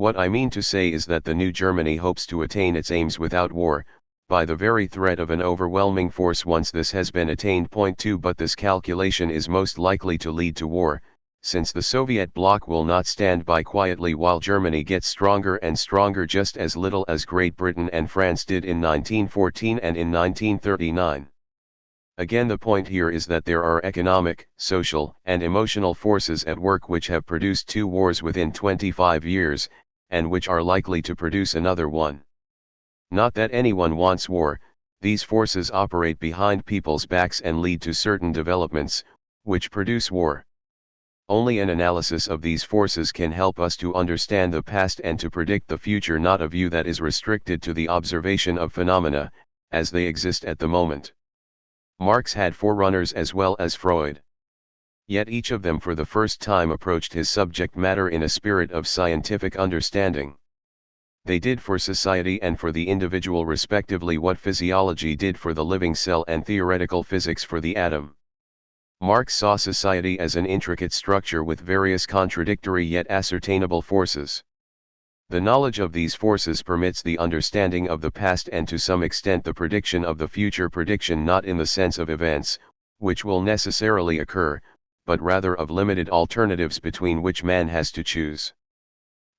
[SPEAKER 1] What I mean to say is that the new Germany hopes to attain its aims without war, by the very threat of an overwhelming force once this has been attained. Point 2 But this calculation is most likely to lead to war, since the Soviet bloc will not stand by quietly while Germany gets stronger and stronger, just as little as Great Britain and France did in 1914 and in 1939. Again, the point here is that there are economic, social, and emotional forces at work which have produced 2 wars within 25 years, and which are likely to produce another one. Not that anyone wants war, these forces operate behind people's backs and lead to certain developments, which produce war. Only an analysis of these forces can help us to understand the past and to predict the future, not a view that is restricted to the observation of phenomena, as they exist at the moment. Marx had forerunners as well as Freud. Yet each of them for the first time approached his subject matter in a spirit of scientific understanding. They did for society and for the individual respectively what physiology did for the living cell and theoretical physics for the atom. Marx saw society as an intricate structure with various contradictory yet ascertainable forces. The knowledge of these forces permits the understanding of the past and to some extent the prediction of the future, prediction not in the sense of events, which will necessarily occur, but rather of limited alternatives between which man has to choose.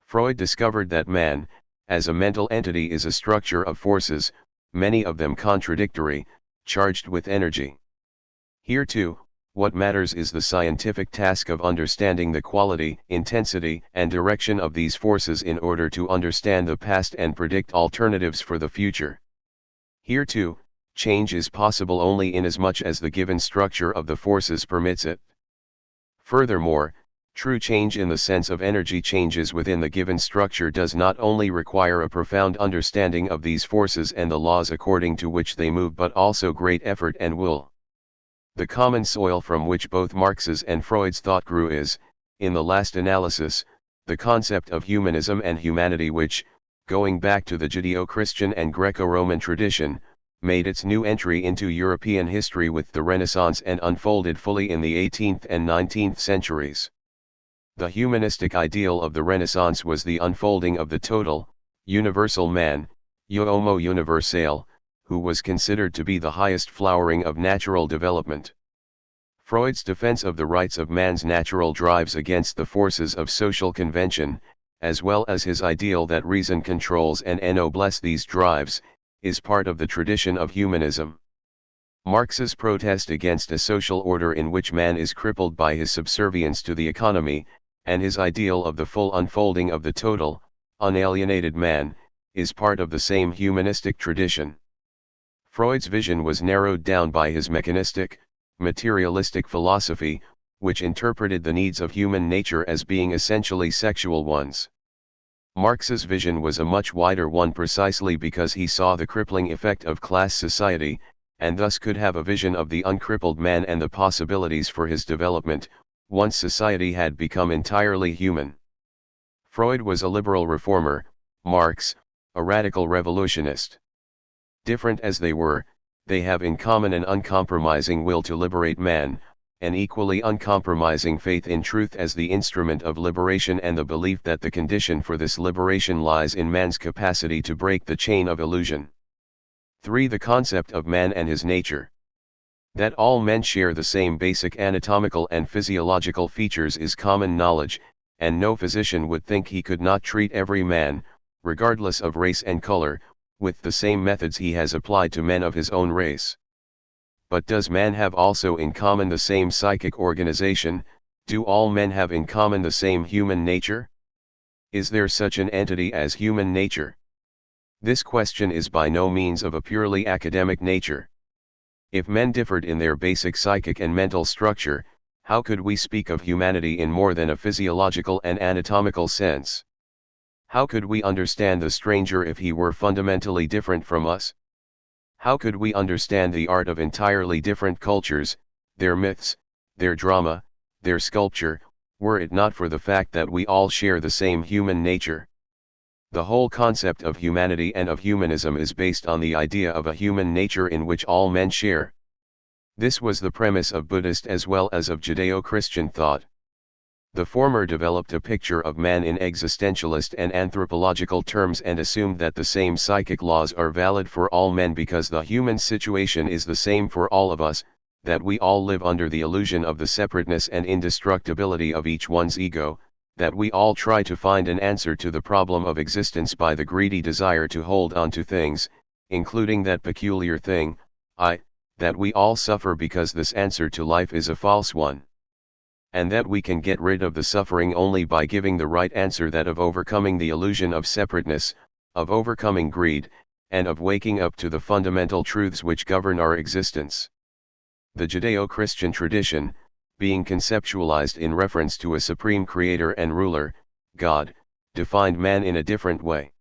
[SPEAKER 1] Freud discovered that man, as a mental entity, is a structure of forces, many of them contradictory, charged with energy. Here too, what matters is the scientific task of understanding the quality, intensity, and direction of these forces in order to understand the past and predict alternatives for the future. Here too, change is possible only inasmuch as the given structure of the forces permits it. Furthermore, true change in the sense of energy changes within the given structure does not only require a profound understanding of these forces and the laws according to which they move, but also great effort and will. The common soil from which both Marx's and Freud's thought grew is, in the last analysis, the concept of humanism and humanity which, going back to the Judeo-Christian and Greco-Roman tradition, made its new entry into European history with the Renaissance and unfolded fully in the 18th and 19th centuries. The humanistic ideal of the Renaissance was the unfolding of the total, universal man, homo universale, who was considered to be the highest flowering of natural development. Freud's defense of the rights of man's natural drives against the forces of social convention, as well as his ideal that reason controls and ennobles these drives, is part of the tradition of humanism. Marx's protest against a social order in which man is crippled by his subservience to the economy, and his ideal of the full unfolding of the total, unalienated man, is part of the same humanistic tradition. Freud's vision was narrowed down by his mechanistic, materialistic philosophy, which interpreted the needs of human nature as being essentially sexual ones. Marx's vision was a much wider one precisely because he saw the crippling effect of class society, and thus could have a vision of the uncrippled man and the possibilities for his development, once society had become entirely human. Freud was a liberal reformer, Marx, a radical revolutionist. Different as they were, they have in common an uncompromising will to liberate man, an equally uncompromising faith in truth as the instrument of liberation and the belief that the condition for this liberation lies in man's capacity to break the chain of illusion. 3. The concept of man and his nature. That all men share the same basic anatomical and physiological features is common knowledge, and no physician would think he could not treat every man, regardless of race and color, with the same methods he has applied to men of his own race. But does man have also in common the same psychic organization? Do all men have in common the same human nature? Is there such an entity as human nature? This question is by no means of a purely academic nature. If men differed in their basic psychic and mental structure, how could we speak of humanity in more than a physiological and anatomical sense? How could we understand the stranger if he were fundamentally different from us? How could we understand the art of entirely different cultures, their myths, their drama, their sculpture, were it not for the fact that we all share the same human nature? The whole concept of humanity and of humanism is based on the idea of a human nature in which all men share. This was the premise of Buddhist as well as of Judeo-Christian thought. The former developed a picture of man in existentialist and anthropological terms and assumed that the same psychic laws are valid for all men because the human situation is the same for all of us, that we all live under the illusion of the separateness and indestructibility of each one's ego, that we all try to find an answer to the problem of existence by the greedy desire to hold on to things, including that peculiar thing, that we all suffer because this answer to life is a false one. And that we can get rid of the suffering only by giving the right answer, that of overcoming the illusion of separateness, of overcoming greed, and of waking up to the fundamental truths which govern our existence. The Judeo-Christian tradition, being conceptualized in reference to a supreme creator and ruler, God, defined man in a different way.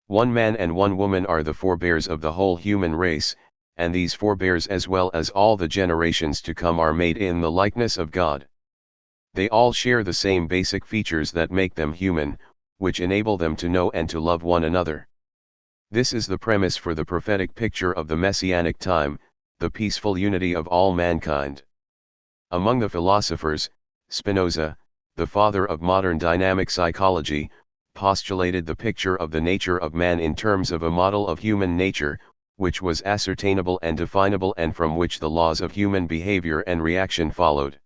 [SPEAKER 1] One man and one woman are the forebears of the whole human race, and these forebears as well as all the generations to come are made in the likeness of God. They all share the same basic features that make them human, which enable them to know and to love one another. This is the premise for the prophetic picture of the messianic time, the peaceful unity of all mankind. Among the philosophers, Spinoza, the father of modern dynamic psychology, postulated the picture of the nature of man in terms of a model of human nature, which was ascertainable and definable and from which the laws of human behavior and reaction followed.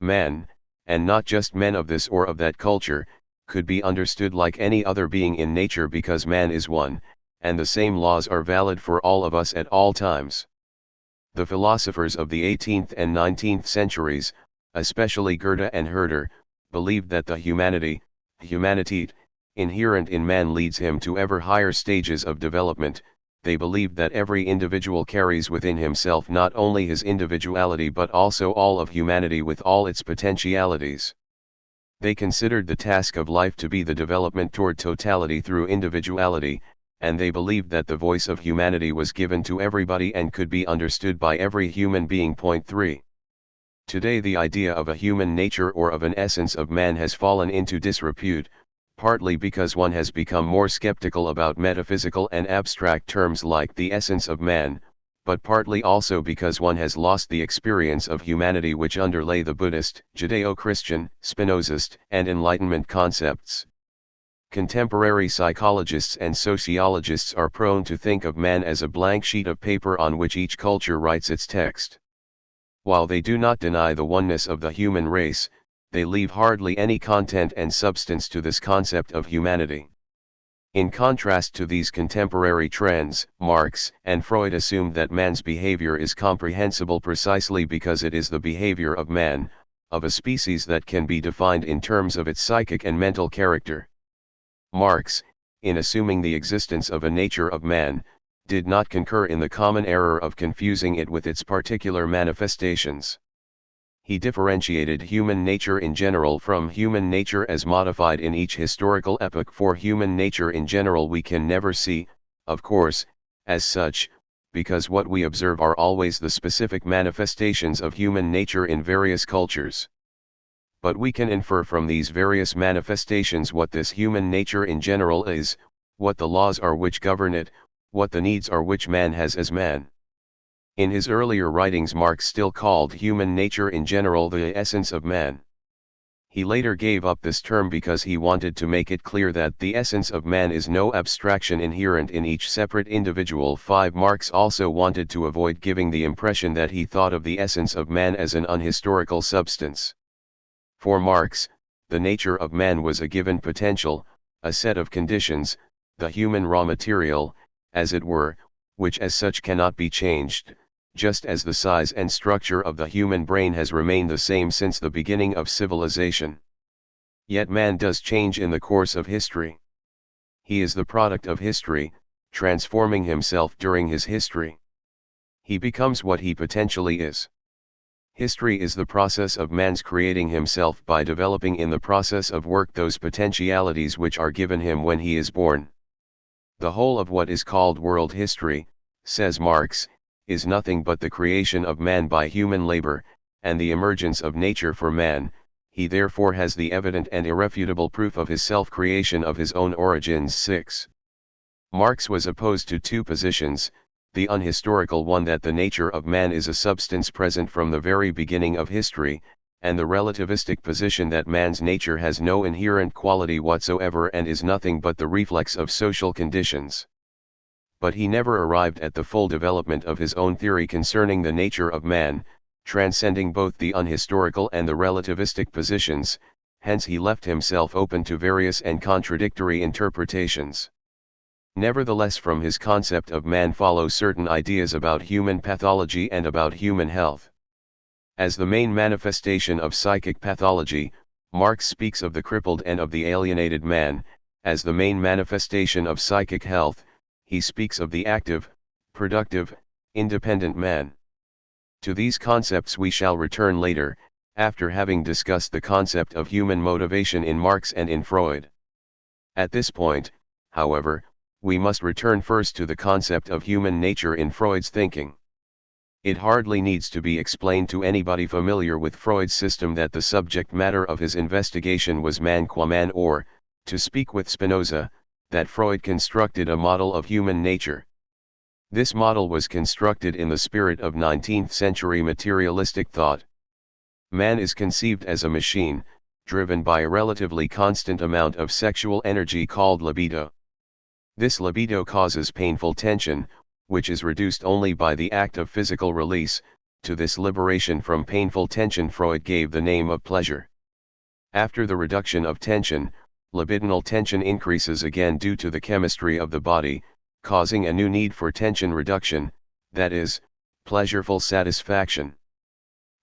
[SPEAKER 1] Man, and not just men of this or of that culture, could be understood like any other being in nature because man is one, and the same laws are valid for all of us at all times. The philosophers of the 18th and 19th centuries, especially Goethe and Herder, believed that the humanity, inherent in man leads him to ever higher stages of development. They believed that every individual carries within himself not only his individuality but also all of humanity with all its potentialities. They considered the task of life to be the development toward totality through individuality, and they believed that the voice of humanity was given to everybody and could be understood by every human being. 3. Today the idea of a human nature or of an essence of man has fallen into disrepute, partly because one has become more skeptical about metaphysical and abstract terms like the essence of man, but partly also because one has lost the experience of humanity which underlay the Buddhist, Judeo-Christian, Spinozist, and Enlightenment concepts. Contemporary psychologists and sociologists are prone to think of man as a blank sheet of paper on which each culture writes its text. While they do not deny the oneness of the human race, they leave hardly any content and substance to this concept of humanity. In contrast to these contemporary trends, Marx and Freud assumed that man's behavior is comprehensible precisely because it is the behavior of man, of a species that can be defined in terms of its psychic and mental character. Marx, in assuming the existence of a nature of man, did not concur in the common error of confusing it with its particular manifestations. He differentiated human nature in general from human nature as modified in each historical epoch. For human nature in general we can never see, of course, as such, because what we observe are always the specific manifestations of human nature in various cultures. But we can infer from these various manifestations what this human nature in general is, what the laws are which govern it, what the needs are which man has as man. In his earlier writings Marx still called human nature in general the essence of man. He later gave up this term because he wanted to make it clear that the essence of man is no abstraction inherent in each separate individual. 5. Marx also wanted to avoid giving the impression that he thought of the essence of man as an unhistorical substance. For Marx, the nature of man was a given potential, a set of conditions, the human raw material, as it were, which as such cannot be changed, just as the size and structure of the human brain has remained the same since the beginning of civilization. Yet man does change in the course of history. He is the product of history, transforming himself during his history. He becomes what he potentially is. History is the process of man's creating himself by developing in the process of work those potentialities which are given him when he is born. The whole of what is called world history, says Marx, is nothing but the creation of man by human labor, and the emergence of nature for man. He therefore has the evident and irrefutable proof of his self-creation of his own origins. 6. Marx was opposed to two positions, the unhistorical one that the nature of man is a substance present from the very beginning of history, and the relativistic position that man's nature has no inherent quality whatsoever and is nothing but the reflex of social conditions. But he never arrived at the full development of his own theory concerning the nature of man, transcending both the unhistorical and the relativistic positions, hence he left himself open to various and contradictory interpretations. Nevertheless, from his concept of man follow certain ideas about human pathology and about human health. As the main manifestation of psychic pathology, Marx speaks of the crippled and of the alienated man. As the main manifestation of psychic health, he speaks of the active, productive, independent man. To these concepts we shall return later, after having discussed the concept of human motivation in Marx and in Freud. At this point, however, we must return first to the concept of human nature in Freud's thinking. It hardly needs to be explained to anybody familiar with Freud's system that the subject matter of his investigation was man qua man, or, to speak with Spinoza, that Freud constructed a model of human nature. This model was constructed in the spirit of 19th-century materialistic thought. Man is conceived as a machine, driven by a relatively constant amount of sexual energy called libido. This libido causes painful tension, which is reduced only by the act of physical release. To this liberation from painful tension Freud gave the name of pleasure. After the reduction of tension, libidinal tension increases again due to the chemistry of the body, causing a new need for tension reduction, that is, pleasureful satisfaction.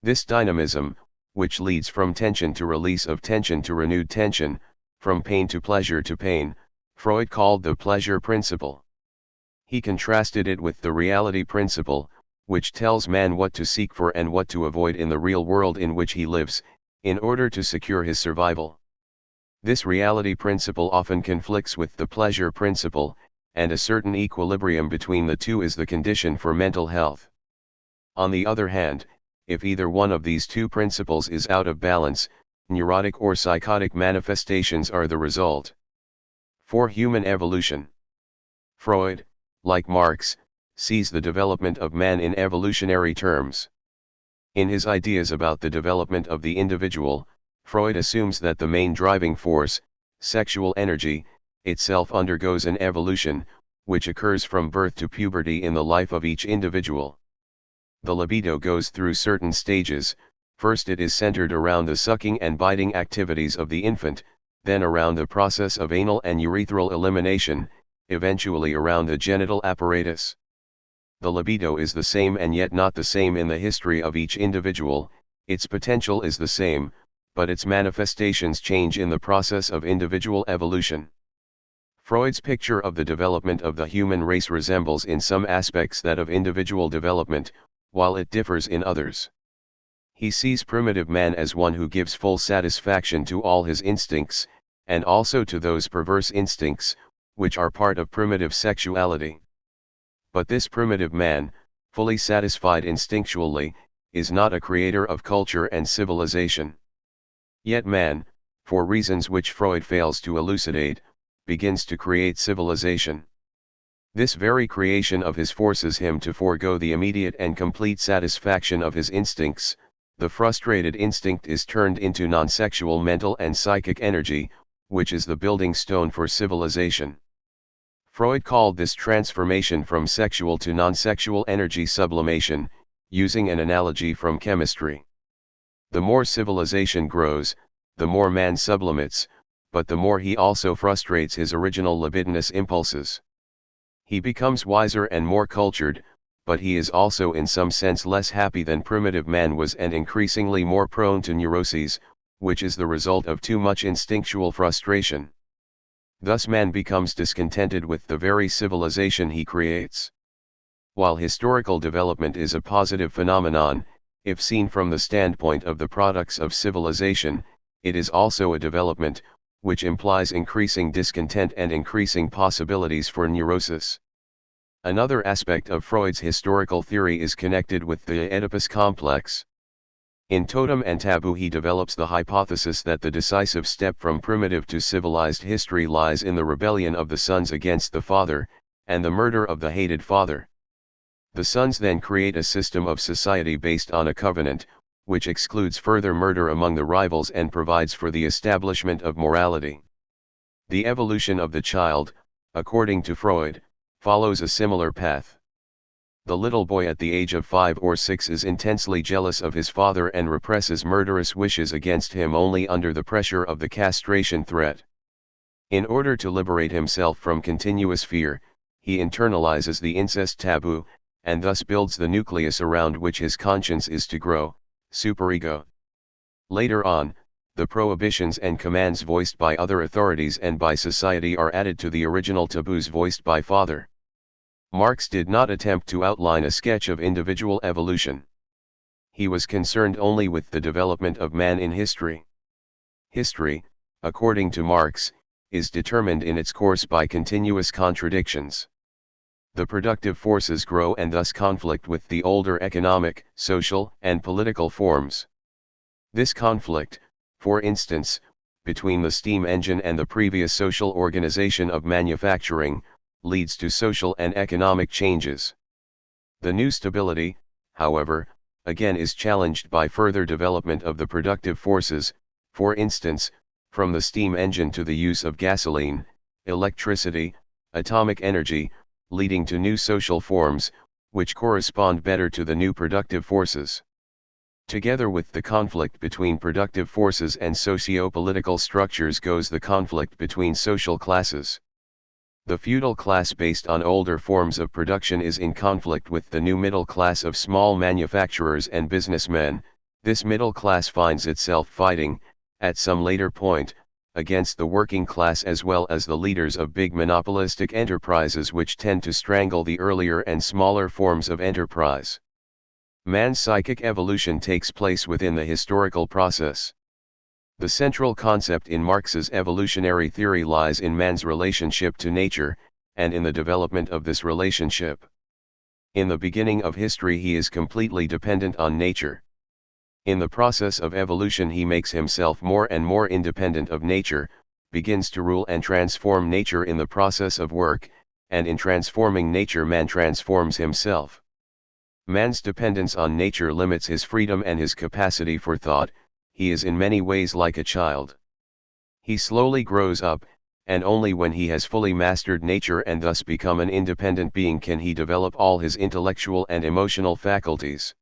[SPEAKER 1] This dynamism, which leads from tension to release of tension to renewed tension, from pain to pleasure to pain, Freud called the pleasure principle. He contrasted it with the reality principle, which tells man what to seek for and what to avoid in the real world in which he lives, in order to secure his survival. This reality principle often conflicts with the pleasure principle, and a certain equilibrium between the two is the condition for mental health. On the other hand, if either one of these two principles is out of balance, neurotic or psychotic manifestations are the result. For human evolution, Freud, like Marx, sees the development of man in evolutionary terms. In his ideas about the development of the individual, Freud assumes that the main driving force, sexual energy, itself undergoes an evolution, which occurs from birth to puberty in the life of each individual. The libido goes through certain stages. First it is centered around the sucking and biting activities of the infant, then around the process of anal and urethral elimination, eventually around the genital apparatus. The libido is the same and yet not the same in the history of each individual. Its potential is the same, but its manifestations change in the process of individual evolution. Freud's picture of the development of the human race resembles in some aspects that of individual development, while it differs in others. He sees primitive man as one who gives full satisfaction to all his instincts, and also to those perverse instincts, which are part of primitive sexuality. But this primitive man, fully satisfied instinctually, is not a creator of culture and civilization. Yet man, for reasons which Freud fails to elucidate, begins to create civilization. This very creation of his forces him to forego the immediate and complete satisfaction of his instincts. The frustrated instinct is turned into non-sexual mental and psychic energy, which is the building stone for civilization. Freud called this transformation from sexual to non-sexual energy sublimation, using an analogy from chemistry. The more civilization grows, the more man sublimates, but the more he also frustrates his original libidinous impulses. He becomes wiser and more cultured, but he is also in some sense less happy than primitive man was and increasingly more prone to neuroses, which is the result of too much instinctual frustration. Thus man becomes discontented with the very civilization he creates. While historical development is a positive phenomenon, if seen from the standpoint of the products of civilization, it is also a development, which implies increasing discontent and increasing possibilities for neurosis. Another aspect of Freud's historical theory is connected with the Oedipus complex. In Totem and Taboo he develops the hypothesis that the decisive step from primitive to civilized history lies in the rebellion of the sons against the father, and the murder of the hated father. The sons then create a system of society based on a covenant, which excludes further murder among the rivals and provides for the establishment of morality. The evolution of the child, according to Freud, follows a similar path. The little boy at the age of 5 or 6 is intensely jealous of his father and represses murderous wishes against him only under the pressure of the castration threat. In order to liberate himself from continuous fear, he internalizes the incest taboo, and thus builds the nucleus around which his conscience is to grow, superego. Later on, the prohibitions and commands voiced by other authorities and by society are added to the original taboos voiced by father. Marx did not attempt to outline a sketch of individual evolution. He was concerned only with the development of man in history. History, according to Marx, is determined in its course by continuous contradictions. The productive forces grow and thus conflict with the older economic, social, and political forms. This conflict, for instance, between the steam engine and the previous social organization of manufacturing, leads to social and economic changes. The new stability, however, again is challenged by further development of the productive forces, for instance, from the steam engine to the use of gasoline, electricity, atomic energy, leading to new social forms, which correspond better to the new productive forces. Together with the conflict between productive forces and socio-political structures goes the conflict between social classes. The feudal class based on older forms of production is in conflict with the new middle class of small manufacturers and businessmen. This middle class finds itself fighting, at some later point, against the working class as well as the leaders of big monopolistic enterprises which tend to strangle the earlier and smaller forms of enterprise. Man's psychic evolution takes place within the historical process. The central concept in Marx's evolutionary theory lies in man's relationship to nature, and in the development of this relationship. In the beginning of history he is completely dependent on nature. In the process of evolution he makes himself more and more independent of nature, begins to rule and transform nature in the process of work, and in transforming nature man transforms himself. Man's dependence on nature limits his freedom and his capacity for thought. He is in many ways like a child. He slowly grows up, and only when he has fully mastered nature and thus become an independent being can he develop all his intellectual and emotional faculties.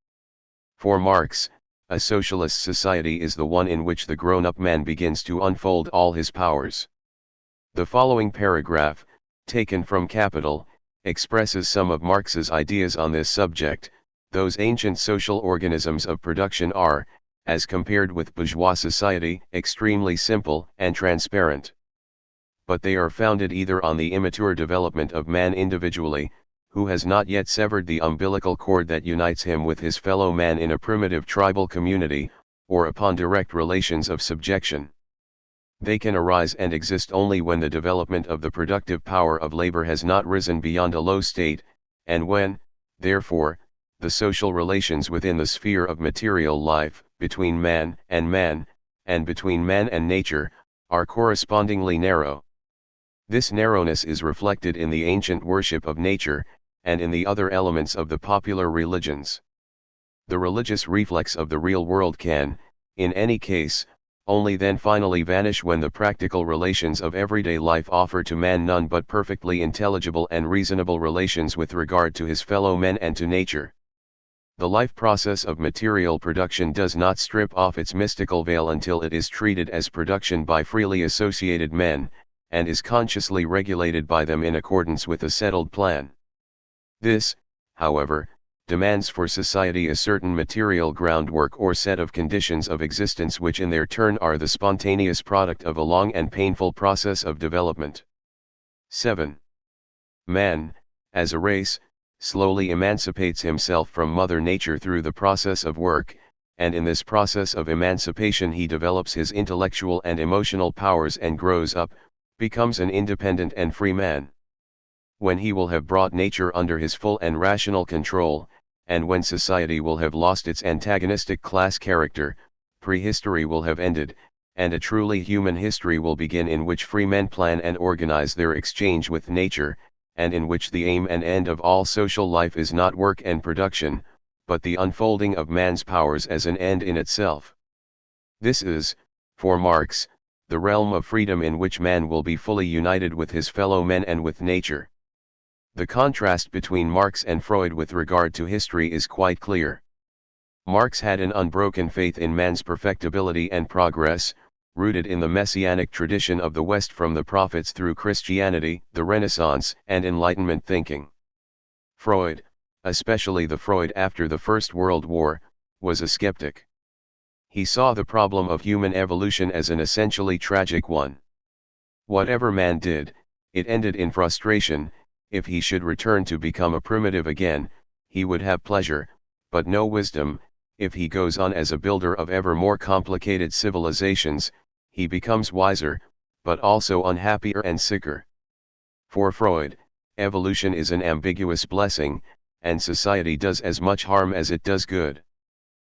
[SPEAKER 1] For Marx, a socialist society is the one in which the grown-up man begins to unfold all his powers. The following paragraph, taken from Capital, expresses some of Marx's ideas on this subject. Those ancient social organisms of production are, as compared with bourgeois society, extremely simple and transparent. But they are founded either on the immature development of man individually, who has not yet severed the umbilical cord that unites him with his fellow man in a primitive tribal community, or upon direct relations of subjection. They can arise and exist only when the development of the productive power of labor has not risen beyond a low state, and when, therefore, the social relations within the sphere of material life, between man, and between man and nature, are correspondingly narrow. This narrowness is reflected in the ancient worship of nature, and in the other elements of the popular religions. The religious reflex of the real world can, in any case, only then finally vanish when the practical relations of everyday life offer to man none but perfectly intelligible and reasonable relations with regard to his fellow men and to nature. The life process of material production does not strip off its mystical veil until it is treated as production by freely associated men, and is consciously regulated by them in accordance with a settled plan. This, however, demands for society a certain material groundwork or set of conditions of existence which in their turn are the spontaneous product of a long and painful process of development. 7. Man, as a race, slowly emancipates himself from Mother Nature through the process of work, and in this process of emancipation he develops his intellectual and emotional powers and grows up, becomes an independent and free man. When he will have brought nature under his full and rational control, and when society will have lost its antagonistic class character, prehistory will have ended, and a truly human history will begin in which free men plan and organize their exchange with nature, and in which the aim and end of all social life is not work and production, but the unfolding of man's powers as an end in itself. This is, for Marx, the realm of freedom in which man will be fully united with his fellow men and with nature. The contrast between Marx and Freud with regard to history is quite clear. Marx had an unbroken faith in man's perfectibility and progress, rooted in the messianic tradition of the West from the prophets through Christianity, the Renaissance, and Enlightenment thinking. Freud, especially the Freud after the First World War, was a skeptic. He saw the problem of human evolution as an essentially tragic one. Whatever man did, it ended in frustration. If he should return to become a primitive again, he would have pleasure, but no wisdom. If he goes on as a builder of ever more complicated civilizations, he becomes wiser, but also unhappier and sicker. For Freud, evolution is an ambiguous blessing, and society does as much harm as it does good.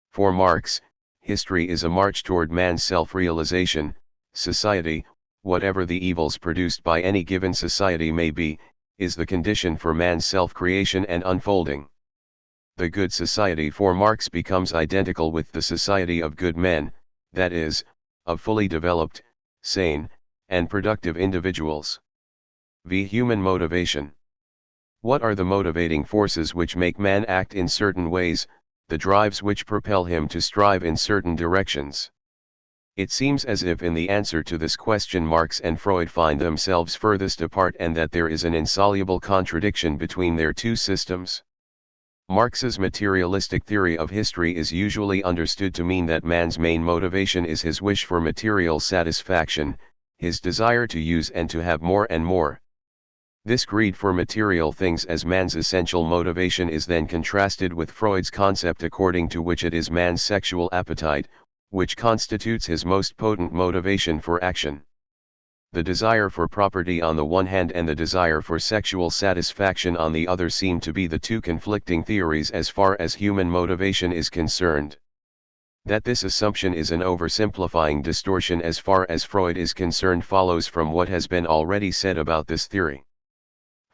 [SPEAKER 1] For Marx, history is a march toward man's self-realization. Society, whatever the evils produced by any given society may be, is the condition for man's self-creation and unfolding. The good society for Marx becomes identical with the society of good men, that is, of fully developed, sane, and productive individuals. V. Human motivation. What are the motivating forces which make man act in certain ways, the drives which propel him to strive in certain directions? It seems as if in the answer to this question Marx and Freud find themselves furthest apart and that there is an insoluble contradiction between their two systems. Marx's materialistic theory of history is usually understood to mean that man's main motivation is his wish for material satisfaction, his desire to use and to have more and more. This greed for material things as man's essential motivation is then contrasted with Freud's concept according to which it is man's sexual appetite, which constitutes his most potent motivation for action. The desire for property on the one hand and the desire for sexual satisfaction on the other seem to be the two conflicting theories as far as human motivation is concerned. That this assumption is an oversimplifying distortion as far as Freud is concerned follows from what has been already said about this theory.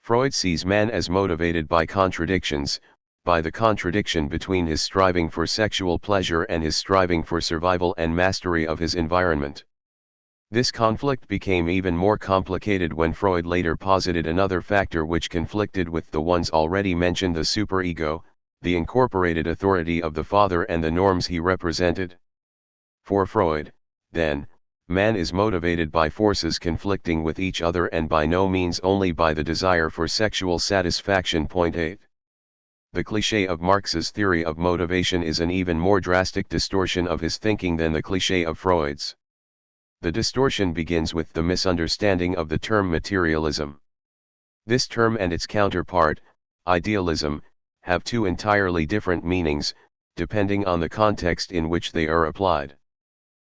[SPEAKER 1] Freud sees man as motivated by contradictions, by the contradiction between his striving for sexual pleasure and his striving for survival and mastery of his environment. This conflict became even more complicated when Freud later posited another factor which conflicted with the ones already mentioned: the superego, the incorporated authority of the father and the norms he represented. For Freud, then, man is motivated by forces conflicting with each other and by no means only by the desire for sexual satisfaction. 8. The cliché of Marx's theory of motivation is an even more drastic distortion of his thinking than the cliché of Freud's. The distortion begins with the misunderstanding of the term materialism. This term and its counterpart, idealism, have two entirely different meanings, depending on the context in which they are applied.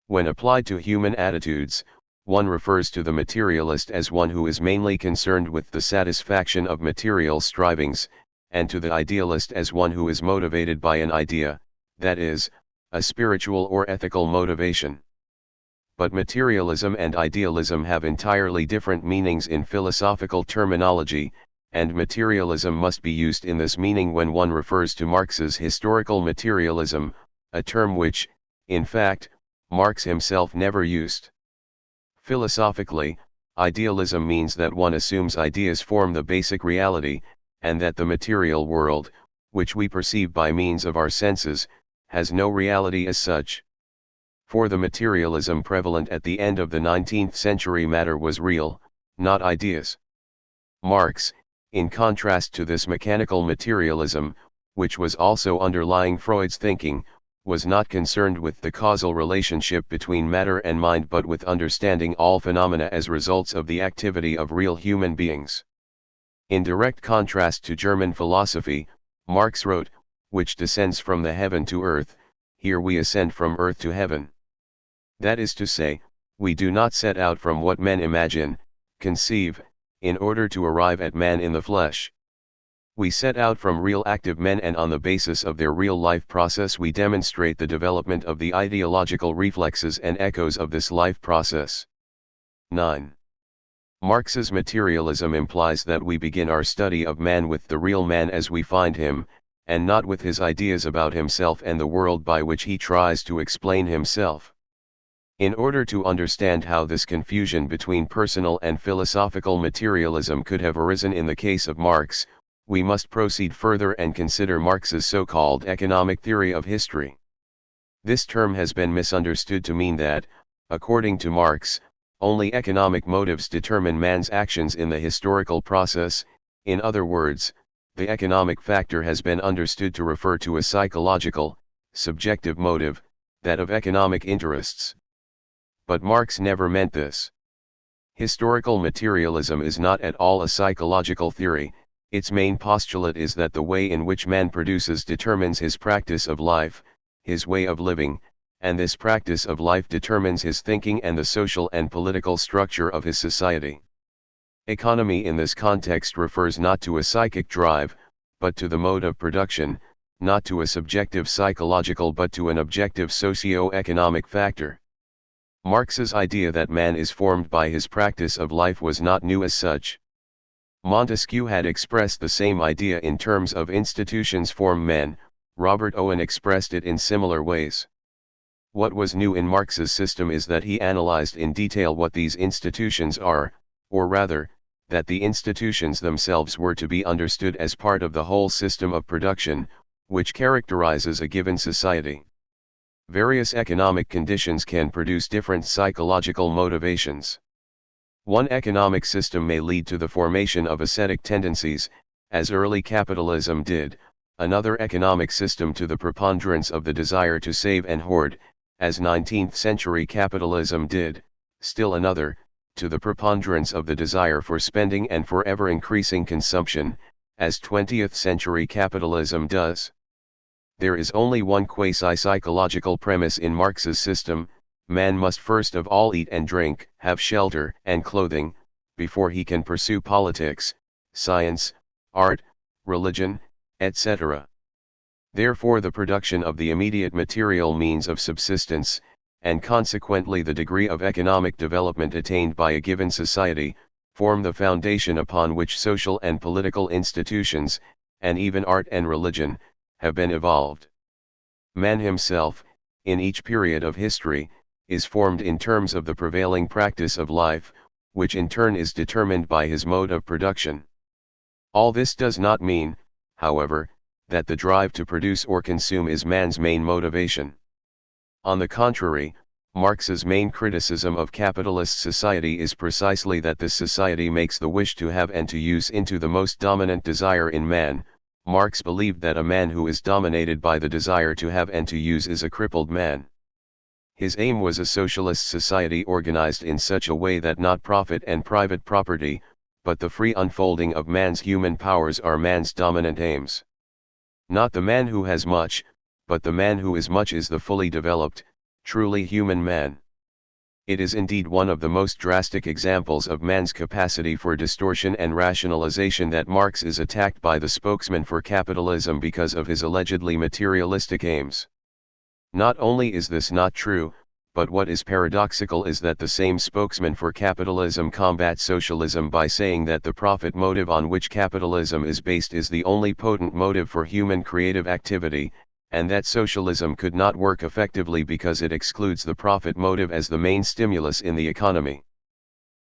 [SPEAKER 1] When applied to human attitudes, one refers to the materialist as one who is mainly concerned with the satisfaction of material strivings, and to the idealist as one who is motivated by an idea, that is, a spiritual or ethical motivation. But materialism and idealism have entirely different meanings in philosophical terminology, and materialism must be used in this meaning when one refers to Marx's historical materialism, a term which, in fact, Marx himself never used. Philosophically, idealism means that one assumes ideas form the basic reality, and that the material world, which we perceive by means of our senses, has no reality as such. For the materialism prevalent at the end of the 19th century, matter was real, not ideas. Marx, in contrast to this mechanical materialism, which was also underlying Freud's thinking, was not concerned with the causal relationship between matter and mind but with understanding all phenomena as results of the activity of real human beings. In direct contrast to German philosophy, Marx wrote, "Which descends from the heaven to earth, here we ascend from earth to heaven." That is to say, we do not set out from what men imagine, conceive, in order to arrive at man in the flesh. We set out from real active men, and on the basis of their real life process we demonstrate the development of the ideological reflexes and echoes of this life process. 9. Marx's materialism implies that we begin our study of man with the real man as we find him, and not with his ideas about himself and the world by which he tries to explain himself. In order to understand how this confusion between personal and philosophical materialism could have arisen in the case of Marx, we must proceed further and consider Marx's so-called economic theory of history. This term has been misunderstood to mean that, according to Marx, only economic motives determine man's actions in the historical process. In other words, the economic factor has been understood to refer to a psychological, subjective motive, that of economic interests. But Marx never meant this. Historical materialism is not at all a psychological theory. Its main postulate is that the way in which man produces determines his practice of life, his way of living, and this practice of life determines his thinking and the social and political structure of his society. Economy in this context refers not to a psychic drive, but to the mode of production, not to a subjective psychological but to an objective socio-economic factor. Marx's idea that man is formed by his practice of life was not new as such. Montesquieu had expressed the same idea in terms of institutions form men. Robert Owen expressed it in similar ways. What was new in Marx's system is that he analyzed in detail what these institutions are, or rather, that the institutions themselves were to be understood as part of the whole system of production, which characterizes a given society. Various economic conditions can produce different psychological motivations. One economic system may lead to the formation of ascetic tendencies, as early capitalism did, another economic system to the preponderance of the desire to save and hoard, as 19th century capitalism did, still another, to the preponderance of the desire for spending and for ever increasing consumption, as 20th century capitalism does. There is only one quasi-psychological premise in Marx's system: man must first of all eat and drink, have shelter and clothing, before he can pursue politics, science, art, religion, etc. Therefore the production of the immediate material means of subsistence, and consequently the degree of economic development attained by a given society, form the foundation upon which social and political institutions, and even art and religion, have been evolved. Man himself, in each period of history, is formed in terms of the prevailing practice of life, which in turn is determined by his mode of production. All this does not mean, however, that the drive to produce or consume is man's main motivation. On the contrary, Marx's main criticism of capitalist society is precisely that this society makes the wish to have and to use into the most dominant desire in man. Marx believed that a man who is dominated by the desire to have and to use is a crippled man. His aim was a socialist society organized in such a way that not profit and private property, but the free unfolding of man's human powers are man's dominant aims. Not the man who has much, but the man who is much is the fully developed, truly human man. It is indeed one of the most drastic examples of man's capacity for distortion and rationalization that Marx is attacked by the spokesman for capitalism because of his allegedly materialistic aims. Not only is this not true, but what is paradoxical is that the same spokesman for capitalism combats socialism by saying that the profit motive on which capitalism is based is the only potent motive for human creative activity, and that socialism could not work effectively because it excludes the profit motive as the main stimulus in the economy.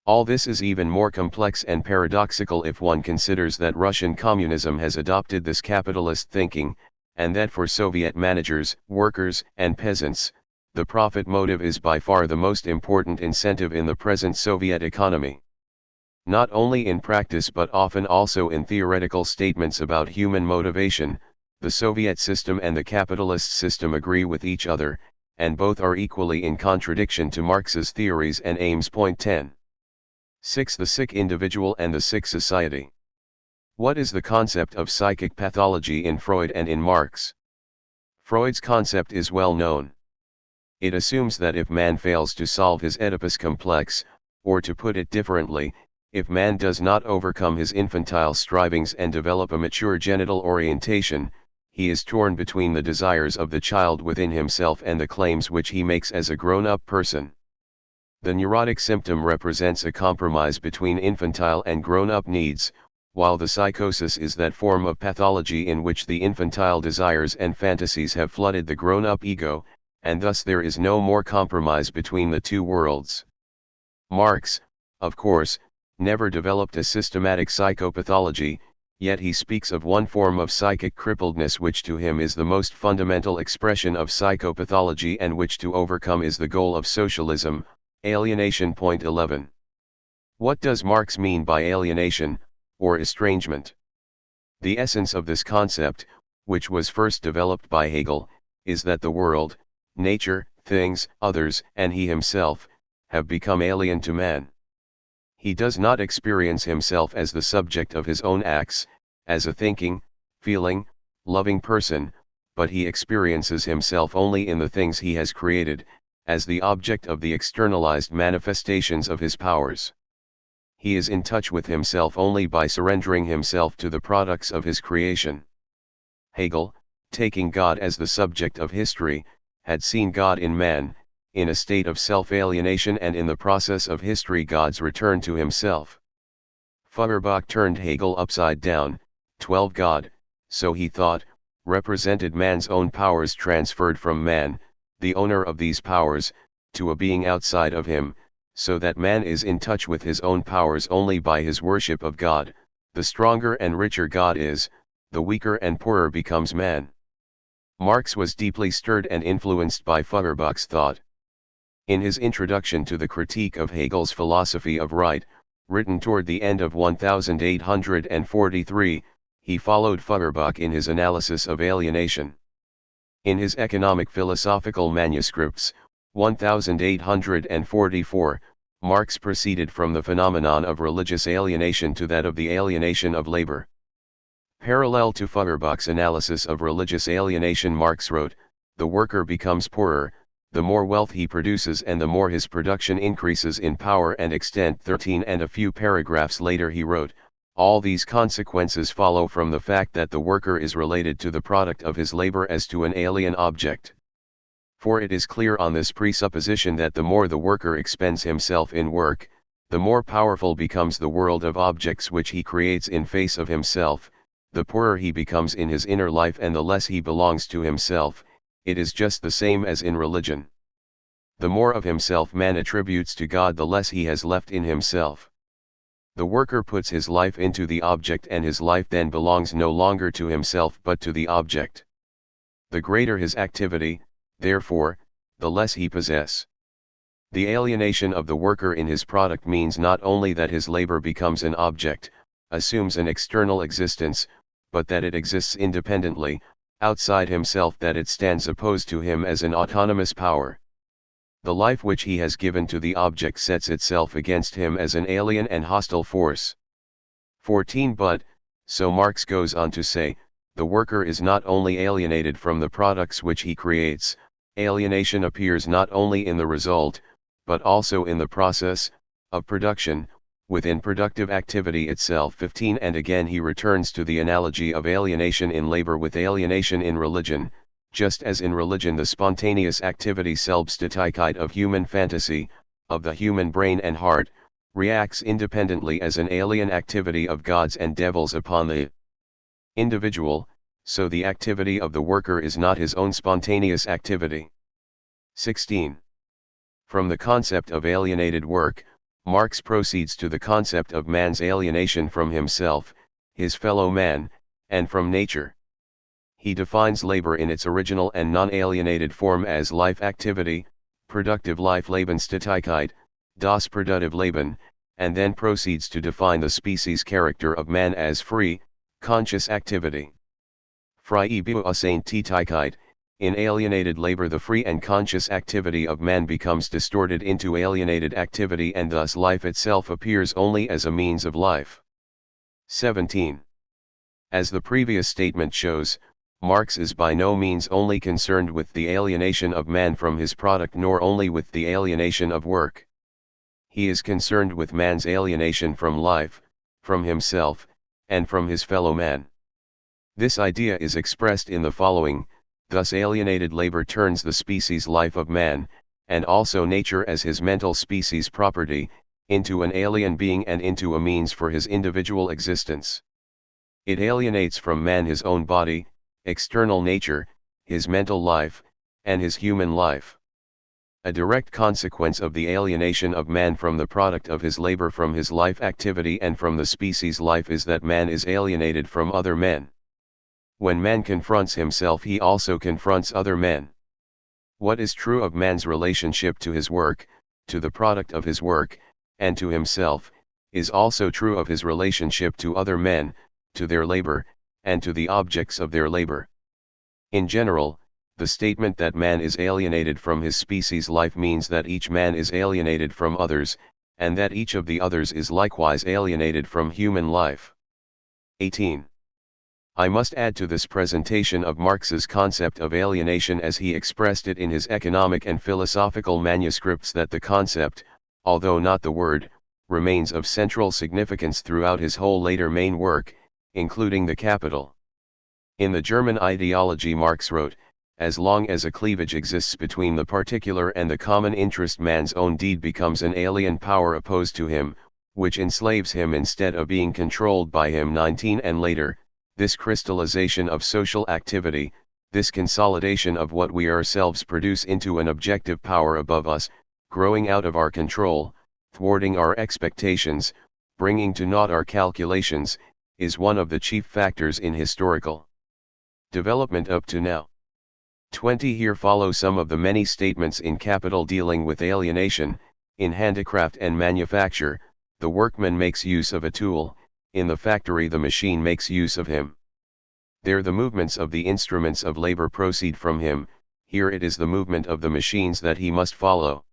[SPEAKER 1] All this is even more complex and paradoxical if one considers that Russian communism has adopted this capitalist thinking, and that for Soviet managers, workers, and peasants, the profit motive is by far the most important incentive in the present Soviet economy. Not only in practice but often also in theoretical statements about human motivation, the Soviet system and the capitalist system agree with each other, and both are equally in contradiction to Marx's theories and aims. Point 10. 6. The sick individual and the sick society. What is the concept of psychic pathology in Freud and in Marx? Freud's concept is well known. It assumes that if man fails to solve his Oedipus complex, or to put it differently, if man does not overcome his infantile strivings and develop a mature genital orientation, he is torn between the desires of the child within himself and the claims which he makes as a grown-up person. The neurotic symptom represents a compromise between infantile and grown-up needs, while the psychosis is that form of pathology in which the infantile desires and fantasies have flooded the grown-up ego, and thus there is no more compromise between the two worlds. Marx, of course, never developed a systematic psychopathology, yet he speaks of one form of psychic crippledness which to him is the most fundamental expression of psychopathology and which to overcome is the goal of socialism, alienation. Point 11. What does Marx mean by alienation, or estrangement? The essence of this concept, which was first developed by Hegel, is that the world, nature, things, others, and he himself, have become alien to man. He does not experience himself as the subject of his own acts, as a thinking, feeling, loving person, but he experiences himself only in the things he has created, as the object of the externalized manifestations of his powers. He is in touch with himself only by surrendering himself to the products of his creation. Hegel, taking God as the subject of history, had seen God in man, in a state of self-alienation, and in the process of history God's return to himself. Feuerbach turned Hegel upside down. 12. God, so he thought, represented man's own powers transferred from man, the owner of these powers, to a being outside of him, so that man is in touch with his own powers only by his worship of God. The stronger and richer God is, the weaker and poorer becomes man. Marx was deeply stirred and influenced by Feuerbach's thought. In his introduction to the critique of Hegel's philosophy of right, written toward the end of 1843, he followed Feuerbach in his analysis of alienation. In his economic philosophical manuscripts, 1844, Marx proceeded from the phenomenon of religious alienation to that of the alienation of labor. Parallel to Feuerbach's analysis of religious alienation, Marx wrote, "The worker becomes poorer, the more wealth he produces and the more his production increases in power and extent." 13. And a few paragraphs later he wrote, "All these consequences follow from the fact that the worker is related to the product of his labor as to an alien object. For it is clear on this presupposition that the more the worker expends himself in work, the more powerful becomes the world of objects which he creates in face of himself, the poorer he becomes in his inner life and the less he belongs to himself. It is just the same as in religion. The more of himself man attributes to God, the less he has left in himself. The worker puts his life into the object, and his life then belongs no longer to himself but to the object. The greater his activity, therefore, the less he possesses. The alienation of the worker in his product means not only that his labor becomes an object, assumes an external existence, but that it exists independently, outside himself, that it stands opposed to him as an autonomous power. The life which he has given to the object sets itself against him as an alien and hostile force. 14. But, so Marx goes on to say, the worker is not only alienated from the products which he creates, alienation appears not only in the result, but also in the process, of production, within productive activity itself. 15. And again he returns to the analogy of alienation in labor with alienation in religion, just as in religion the spontaneous activity Selbsttätigkeit of human fantasy, of the human brain and heart, reacts independently as an alien activity of gods and devils upon the individual, so the activity of the worker is not his own spontaneous activity. 16. From the concept of alienated work, Marx proceeds to the concept of man's alienation from himself, his fellow man, and from nature. He defines labor in its original and non-alienated form as life activity, productive life Lebenstätigkeit, das produktive Leben, and then proceeds to define the species character of man as free, conscious activity. Freie Bewusstseinstätigkeit. In alienated labor the free and conscious activity of man becomes distorted into alienated activity, and thus life itself appears only as a means of life. 17. As the previous statement shows, Marx is by no means only concerned with the alienation of man from his product nor only with the alienation of work. He is concerned with man's alienation from life, from himself, and from his fellow man. This idea is expressed in the following: thus alienated labor turns the species life of man, and also nature as his mental species property, into an alien being and into a means for his individual existence. It alienates from man his own body, external nature, his mental life, and his human life. A direct consequence of the alienation of man from the product of his labor, from his life activity and from the species life, is that man is alienated from other men. When man confronts himself, he also confronts other men. What is true of man's relationship to his work, to the product of his work, and to himself, is also true of his relationship to other men, to their labor, and to the objects of their labor. In general, the statement that man is alienated from his species life means that each man is alienated from others, and that each of the others is likewise alienated from human life. 18. I must add to this presentation of Marx's concept of alienation as he expressed it in his economic and philosophical manuscripts that the concept, although not the word, remains of central significance throughout his whole later main work, including the Capital. In the German ideology Marx wrote, as long as a cleavage exists between the particular and the common interest, man's own deed becomes an alien power opposed to him, which enslaves him instead of being controlled by him. 19. And later, this crystallization of social activity, this consolidation of what we ourselves produce into an objective power above us, growing out of our control, thwarting our expectations, bringing to naught our calculations, is one of the chief factors in historical development up to now. 20. Here follow some of the many statements in Capital dealing with alienation. In handicraft and manufacture, the workman makes use of a tool, in the factory the machine makes use of him. There the movements of the instruments of labor proceed from him, here it is the movement of the machines that he must follow.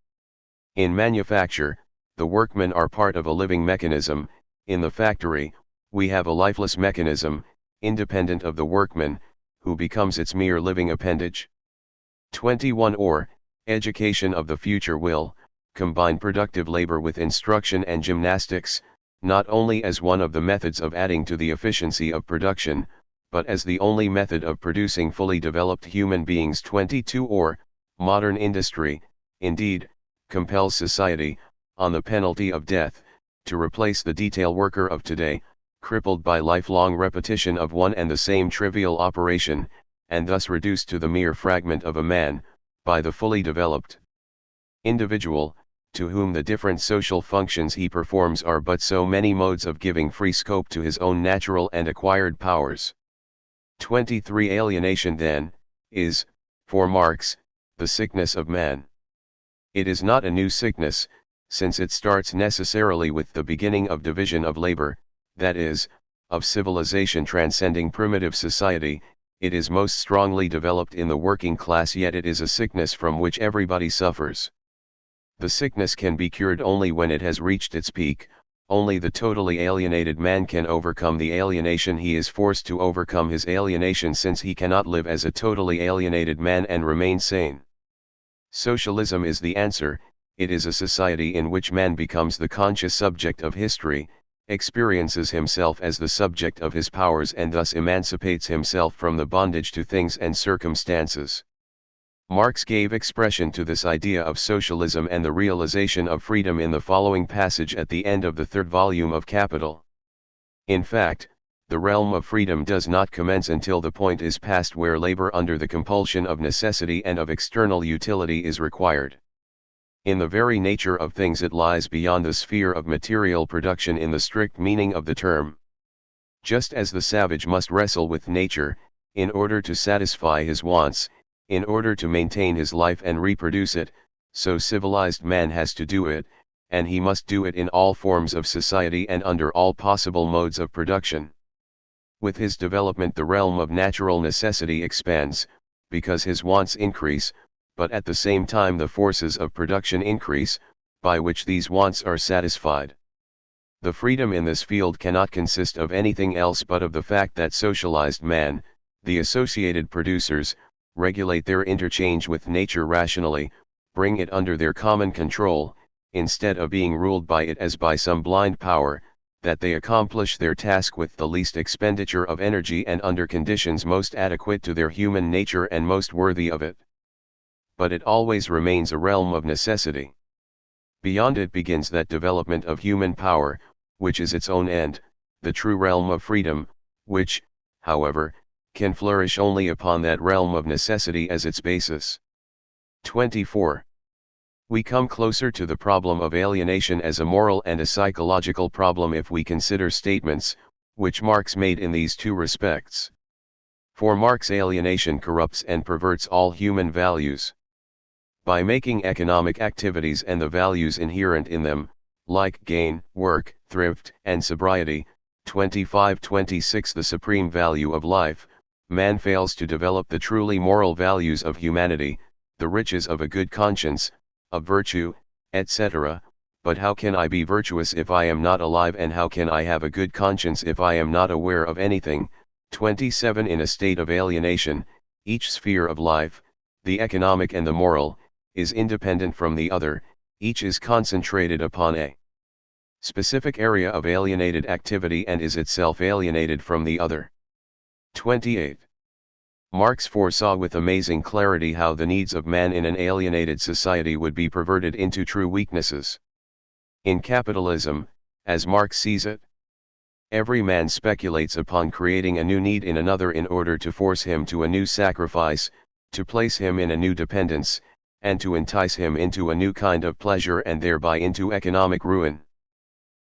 [SPEAKER 1] In manufacture, the workmen are part of a living mechanism, in the factory, we have a lifeless mechanism, independent of the workman, who becomes its mere living appendage. 21. Or, education of the future will combine productive labor with instruction and gymnastics, not only as one of the methods of adding to the efficiency of production, but as the only method of producing fully developed human beings. 22. Or, modern industry, indeed, compels society, on the penalty of death, to replace the detail worker of today, crippled by lifelong repetition of one and the same trivial operation, and thus reduced to the mere fragment of a man, by the fully developed individual, to whom the different social functions he performs are but so many modes of giving free scope to his own natural and acquired powers. 23. Alienation then, is, for Marx, the sickness of man. It is not a new sickness, since it starts necessarily with the beginning of division of labor, that is, of civilization transcending primitive society. It is most strongly developed in the working class, yet it is a sickness from which everybody suffers. The sickness can be cured only when it has reached its peak, only the totally alienated man can overcome the alienation. He is forced to overcome his alienation since he cannot live as a totally alienated man and remain sane. Socialism is the answer. It is a society in which man becomes the conscious subject of history, experiences himself as the subject of his powers and thus emancipates himself from the bondage to things and circumstances. Marx gave expression to this idea of socialism and the realization of freedom in the following passage at the end of the third volume of Capital. In fact, the realm of freedom does not commence until the point is passed where labor under the compulsion of necessity and of external utility is required. In the very nature of things it lies beyond the sphere of material production in the strict meaning of the term. Just as the savage must wrestle with nature, in order to satisfy his wants, in order to maintain his life and reproduce it, so civilized man has to do it, and he must do it in all forms of society and under all possible modes of production. With his development the realm of natural necessity expands, because his wants increase, but at the same time the forces of production increase, by which these wants are satisfied. The freedom in this field cannot consist of anything else but of the fact that socialized man, the associated producers, regulate their interchange with nature rationally, bring it under their common control, instead of being ruled by it as by some blind power, that they accomplish their task with the least expenditure of energy and under conditions most adequate to their human nature and most worthy of it. But it always remains a realm of necessity. Beyond it begins that development of human power, which is its own end, the true realm of freedom, which, however, can flourish only upon that realm of necessity as its basis. 24. We come closer to the problem of alienation as a moral and a psychological problem if we consider statements, which Marx made in these two respects. For Marx, alienation corrupts and perverts all human values. By making economic activities and the values inherent in them, like gain, work, thrift, and sobriety, 25-26 the supreme value of life, man fails to develop the truly moral values of humanity, the riches of a good conscience, of virtue, etc. But how can I be virtuous if I am not alive, and how can I have a good conscience if I am not aware of anything? 27 In a state of alienation, each sphere of life, the economic and the moral, is independent from the other, each is concentrated upon a specific area of alienated activity and is itself alienated from the other. 28. Marx foresaw with amazing clarity how the needs of man in an alienated society would be perverted into true weaknesses. In capitalism, as Marx sees it, every man speculates upon creating a new need in another in order to force him to a new sacrifice, to place him in a new dependence, and to entice him into a new kind of pleasure and thereby into economic ruin.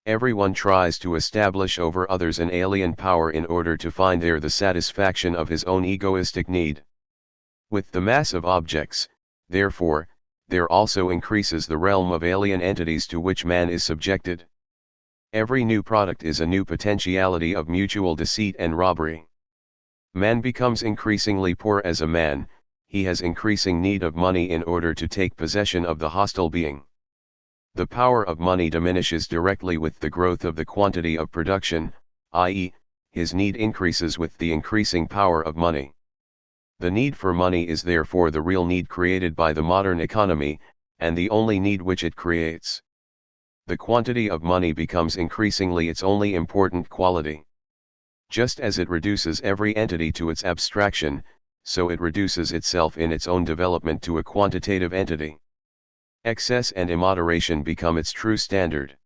[SPEAKER 1] Everyone tries to establish over others an alien power in order to find there the satisfaction of his own egoistic need. With the mass of objects, therefore, there also increases the realm of alien entities to which man is subjected. Every new product is a new potentiality of mutual deceit and robbery. Man becomes increasingly poor as a man, he has increasing need of money in order to take possession of the hostile being. The power of money diminishes directly with the growth of the quantity of production, i.e., his need increases with the increasing power of money. The need for money is therefore the real need created by the modern economy, and the only need which it creates. The quantity of money becomes increasingly its only important quality. Just as it reduces every entity to its abstraction, so it reduces itself in its own development to a quantitative entity. Excess and immoderation become its true standard.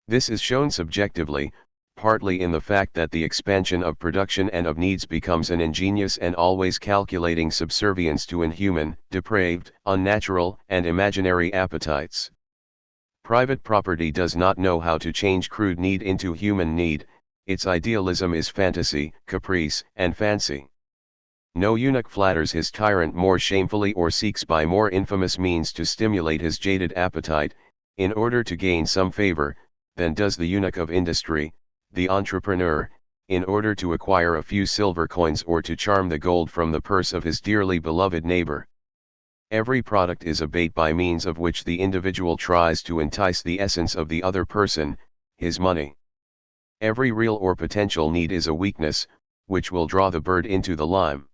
[SPEAKER 1] This is shown subjectively, partly in the fact that the expansion of production and of needs becomes an ingenious and always calculating subservience to inhuman, depraved, unnatural, and imaginary appetites. Private property does not know how to change crude need into human need, its idealism is fantasy, caprice, and fancy. No eunuch flatters his tyrant more shamefully or seeks by more infamous means to stimulate his jaded appetite, in order to gain some favor, than does the eunuch of industry, the entrepreneur, in order to acquire a few silver coins or to charm the gold from the purse of his dearly beloved neighbor. Every product is a bait by means of which the individual tries to entice the essence of the other person, his money. Every real or potential need is a weakness, which will draw the bird into the lime.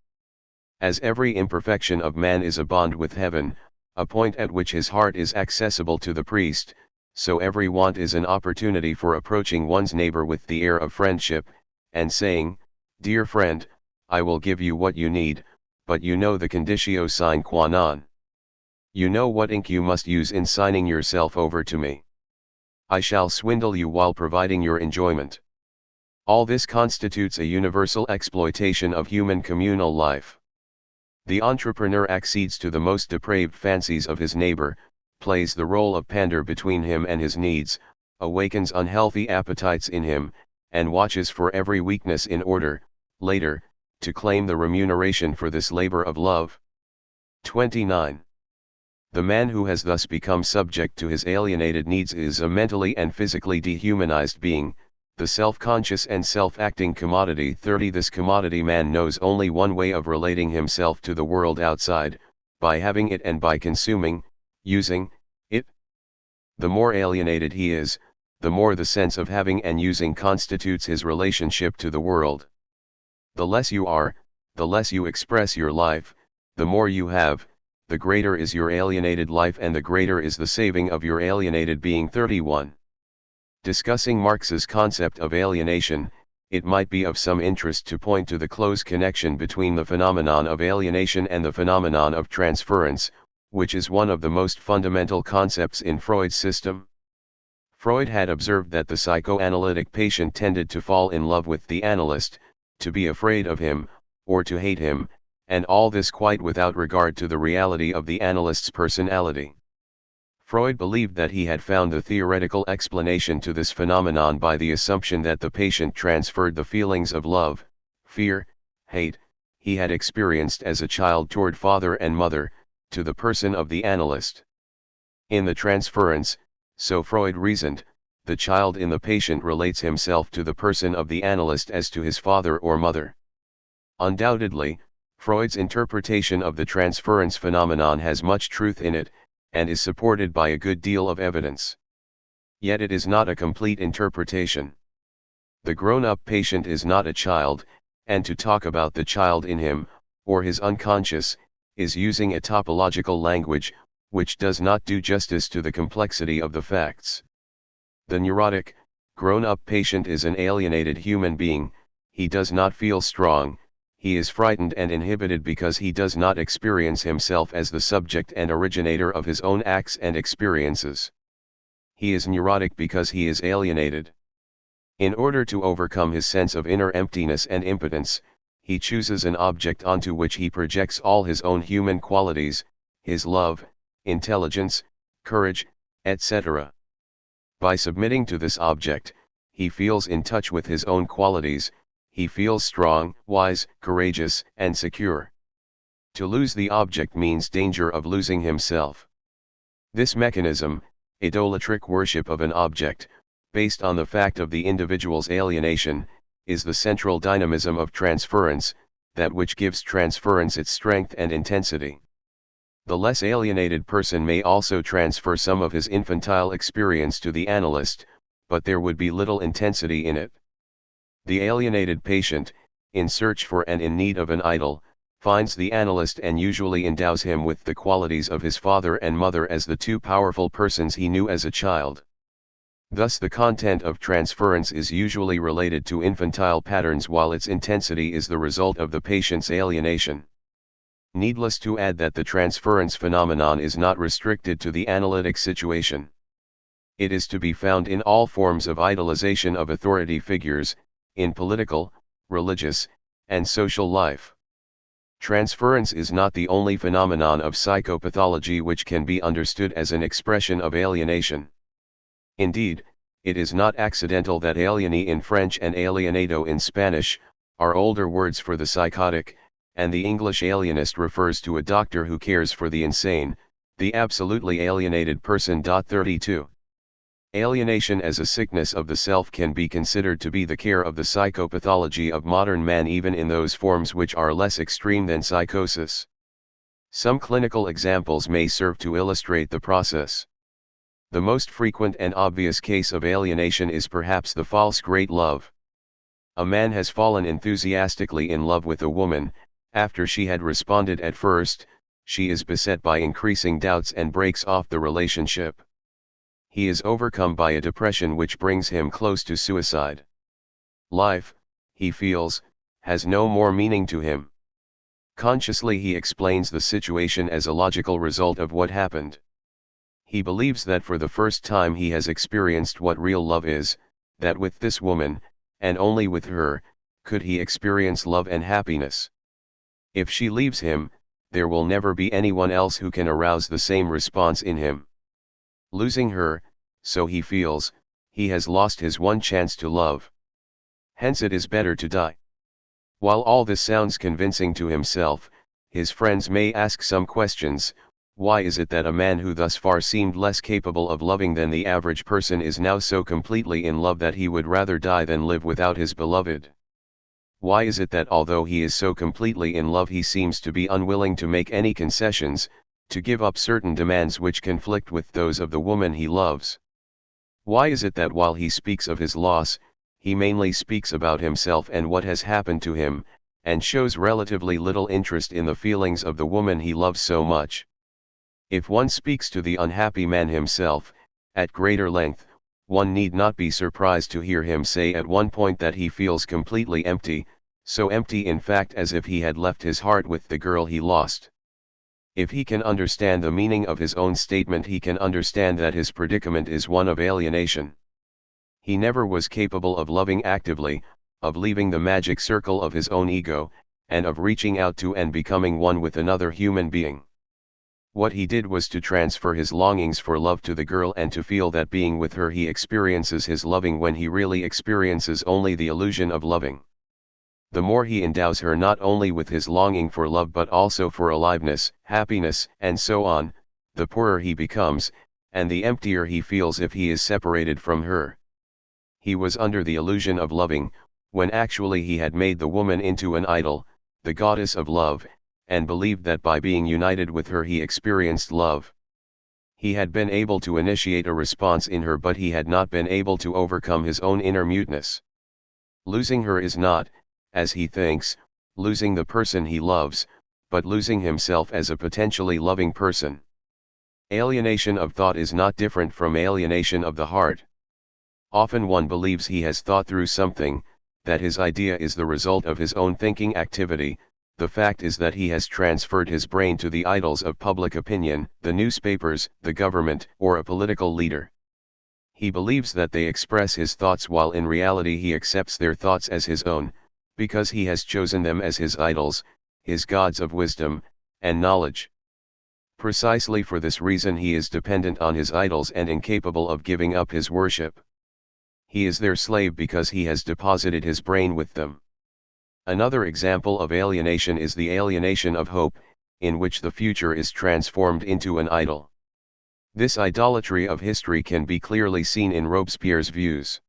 [SPEAKER 1] As every imperfection of man is a bond with heaven, a point at which his heart is accessible to the priest, so every want is an opportunity for approaching one's neighbor with the air of friendship, and saying, "Dear friend, I will give you what you need, but you know the conditio sine qua non. You know what ink you must use in signing yourself over to me. I shall swindle you while providing your enjoyment." All this constitutes a universal exploitation of human communal life. The entrepreneur accedes to the most depraved fancies of his neighbor, plays the role of pander between him and his needs, awakens unhealthy appetites in him, and watches for every weakness in order, later, to claim the remuneration for this labor of love. 29. The man who has thus become subject to his alienated needs is a mentally and physically dehumanized being, the self-conscious and self-acting commodity. 30. This commodity man knows only one way of relating himself to the world outside, by having it and by consuming, using, it. The more alienated he is, the more the sense of having and using constitutes his relationship to the world. The less you are, the less you express your life, the more you have, the greater is your alienated life and the greater is the saving of your alienated being. 31. Discussing Marx's concept of alienation, it might be of some interest to point to the close connection between the phenomenon of alienation and the phenomenon of transference, which is one of the most fundamental concepts in Freud's system. Freud had observed that the psychoanalytic patient tended to fall in love with the analyst, to be afraid of him, or to hate him, and all this quite without regard to the reality of the analyst's personality. Freud believed that he had found the theoretical explanation to this phenomenon by the assumption that the patient transferred the feelings of love, fear, hate, he had experienced as a child toward father and mother, to the person of the analyst. In the transference, so Freud reasoned, the child in the patient relates himself to the person of the analyst as to his father or mother. Undoubtedly, Freud's interpretation of the transference phenomenon has much truth in it, and is supported by a good deal of evidence. Yet it is not a complete interpretation. The grown-up patient is not a child, and to talk about the child in him, or his unconscious, is using a topological language, which does not do justice to the complexity of the facts. The neurotic, grown-up patient is an alienated human being. He does not feel strong, he is frightened and inhibited because he does not experience himself as the subject and originator of his own acts and experiences. He is neurotic because he is alienated. In order to overcome his sense of inner emptiness and impotence, he chooses an object onto which he projects all his own human qualities, his love, intelligence, courage, etc. By submitting to this object, he feels in touch with his own qualities. He feels strong, wise, courageous, and secure. To lose the object means danger of losing himself. This mechanism, idolatric worship of an object, based on the fact of the individual's alienation, is the central dynamism of transference, that which gives transference its strength and intensity. The less alienated person may also transfer some of his infantile experience to the analyst, but there would be little intensity in it. The alienated patient, in search for and in need of an idol, finds the analyst and usually endows him with the qualities of his father and mother as the two powerful persons he knew as a child. Thus the content of transference is usually related to infantile patterns while its intensity is the result of the patient's alienation. Needless to add that the transference phenomenon is not restricted to the analytic situation. It is to be found in all forms of idolization of authority figures, in political, religious, and social life. Transference is not the only phenomenon of psychopathology which can be understood as an expression of alienation. Indeed, it is not accidental that alienee in French and alienado in Spanish are older words for the psychotic, and the English alienist refers to a doctor who cares for the insane, the absolutely alienated person. 32. Alienation as a sickness of the self can be considered to be the care of the psychopathology of modern man even in those forms which are less extreme than psychosis. Some clinical examples may serve to illustrate the process. The most frequent and obvious case of alienation is perhaps the false great love. A man has fallen enthusiastically in love with a woman. After she had responded at first, she is beset by increasing doubts and breaks off the relationship. He is overcome by a depression which brings him close to suicide. Life, he feels, has no more meaning to him. Consciously he explains the situation as a logical result of what happened. He believes that for the first time he has experienced what real love is, that with this woman, and only with her, could he experience love and happiness. If she leaves him, there will never be anyone else who can arouse the same response in him. Losing her, so he feels, he has lost his one chance to love. Hence it is better to die. While all this sounds convincing to himself, his friends may ask some questions. Why is it that a man who thus far seemed less capable of loving than the average person is now so completely in love that he would rather die than live without his beloved? Why is it that although he is so completely in love he seems to be unwilling to make any concessions, to give up certain demands which conflict with those of the woman he loves? Why is it that while he speaks of his loss, he mainly speaks about himself and what has happened to him, and shows relatively little interest in the feelings of the woman he loves so much? If one speaks to the unhappy man himself, at greater length, one need not be surprised to hear him say at one point that he feels completely empty, so empty in fact as if he had left his heart with the girl he lost. If he can understand the meaning of his own statement, he can understand that his predicament is one of alienation. He never was capable of loving actively, of leaving the magic circle of his own ego, and of reaching out to and becoming one with another human being. What he did was to transfer his longings for love to the girl and to feel that being with her he experiences his loving when he really experiences only the illusion of loving. The more he endows her not only with his longing for love but also for aliveness, happiness, and so on, the poorer he becomes, and the emptier he feels if he is separated from her. He was under the illusion of loving, when actually he had made the woman into an idol, the goddess of love, and believed that by being united with her he experienced love. He had been able to initiate a response in her, but he had not been able to overcome his own inner muteness. Losing her is not, as he thinks, losing the person he loves, but losing himself as a potentially loving person. Alienation of thought is not different from alienation of the heart. Often one believes he has thought through something, that his idea is the result of his own thinking activity. The fact is that he has transferred his brain to the idols of public opinion, the newspapers, the government, or a political leader. He believes that they express his thoughts while in reality he accepts their thoughts as his own, because he has chosen them as his idols, his gods of wisdom and knowledge. Precisely for this reason he is dependent on his idols and incapable of giving up his worship. He is their slave because he has deposited his brain with them. Another example of alienation is the alienation of hope, in which the future is transformed into an idol. This idolatry of history can be clearly seen in Robespierre's views.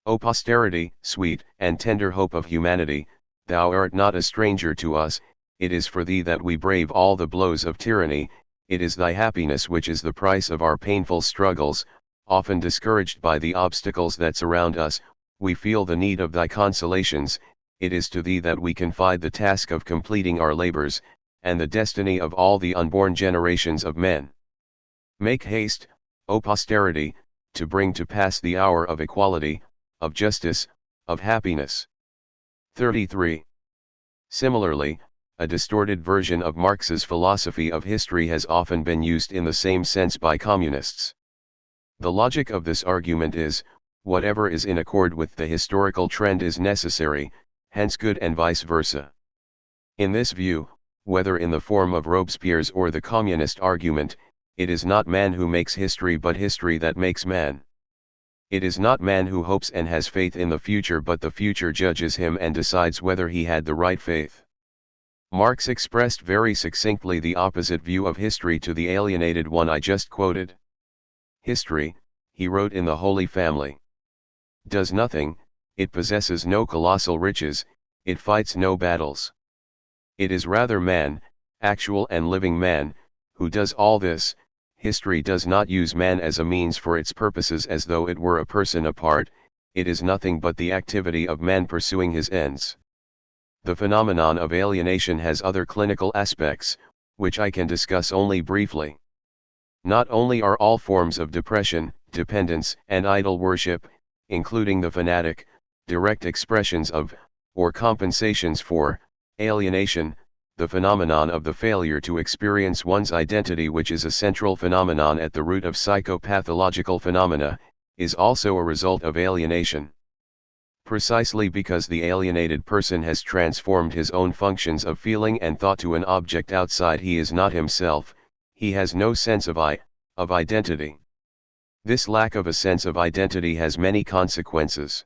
[SPEAKER 1] O posterity, sweet and tender hope of humanity, thou art not a stranger to us, it is for thee that we brave all the blows of tyranny, it is thy happiness which is the price of our painful struggles. Often discouraged by the obstacles that surround us, we feel the need of thy consolations. It is to thee that we confide the task of completing our labors, and the destiny of all the unborn generations of men. Make haste, O posterity, to bring to pass the hour of equality, of justice, of happiness. 33. Similarly, a distorted version of Marx's philosophy of history has often been used in the same sense by communists. The logic of this argument is, whatever is in accord with the historical trend is necessary, hence good, and vice versa. In this view, whether in the form of Robespierre's or the communist argument, it is not man who makes history but history that makes man. It is not man who hopes and has faith in the future but the future judges him and decides whether he had the right faith. Marx expressed very succinctly the opposite view of history to the alienated one I just quoted. History, he wrote in the Holy Family, does nothing, it possesses no colossal riches, it fights no battles. It is rather man, actual and living man, who does all this, history does not use man as a means for its purposes as though it were a person apart, it is nothing but the activity of man pursuing his ends. The phenomenon of alienation has other clinical aspects, which I can discuss only briefly. Not only are all forms of depression, dependence, and idol worship, including the fanatic, direct expressions of, or compensations for, alienation, the phenomenon of the failure to experience one's identity, which is a central phenomenon at the root of psychopathological phenomena, is also a result of alienation. Precisely because the alienated person has transformed his own functions of feeling and thought to an object outside he is not himself, he has no sense of identity. This lack of a sense of identity has many consequences.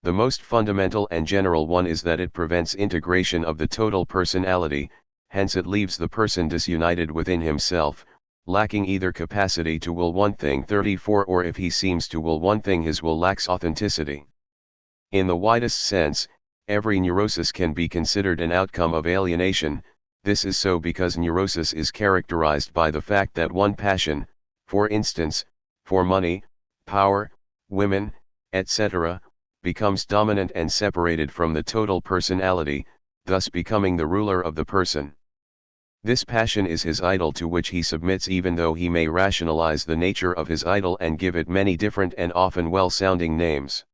[SPEAKER 1] The most fundamental and general one is that it prevents integration of the total personality, hence it leaves the person disunited within himself, lacking either capacity to will one thing 34 or if he seems to will one thing his will lacks authenticity. In the widest sense, every neurosis can be considered an outcome of alienation. This is so because neurosis is characterized by the fact that one passion, for instance, for money, power, women, etc., becomes dominant and separated from the total personality, thus becoming the ruler of the person. This passion is his idol to which he submits, even though he may rationalize the nature of his idol and give it many different and often well-sounding names.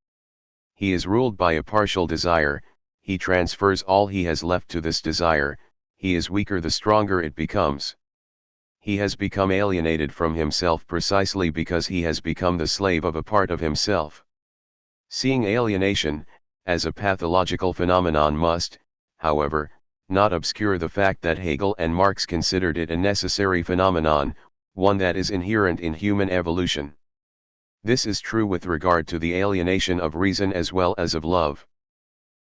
[SPEAKER 1] He is ruled by a partial desire, he transfers all he has left to this desire, he is weaker the stronger it becomes. He has become alienated from himself precisely because he has become the slave of a part of himself. Seeing alienation, as a pathological phenomenon must, however, not obscure the fact that Hegel and Marx considered it a necessary phenomenon, one that is inherent in human evolution. This is true with regard to the alienation of reason as well as of love.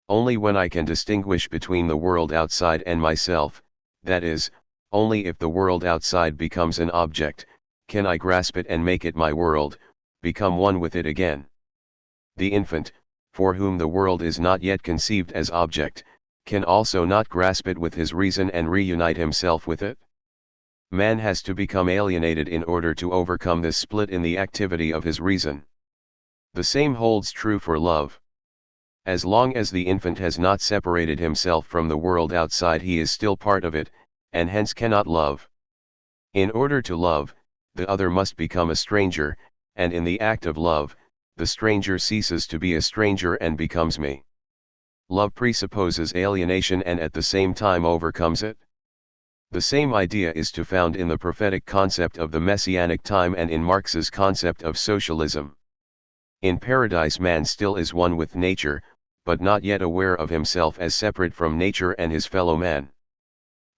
[SPEAKER 1] Only when I can distinguish between the world outside and myself, that is, only if the world outside becomes an object, can I grasp it and make it my world, become one with it again. The infant, for whom the world is not yet conceived as object, can also not grasp it with his reason and reunite himself with it. Man has to become alienated in order to overcome this split in the activity of his reason. The same holds true for love. As long as the infant has not separated himself from the world outside, he is still part of it, and hence cannot love. In order to love, the other must become a stranger, and in the act of love, the stranger ceases to be a stranger and becomes me. Love presupposes alienation and at the same time overcomes it. The same idea is to be found in the prophetic concept of the messianic time and in Marx's concept of socialism. In paradise man still is one with nature, but not yet aware of himself as separate from nature and his fellow man.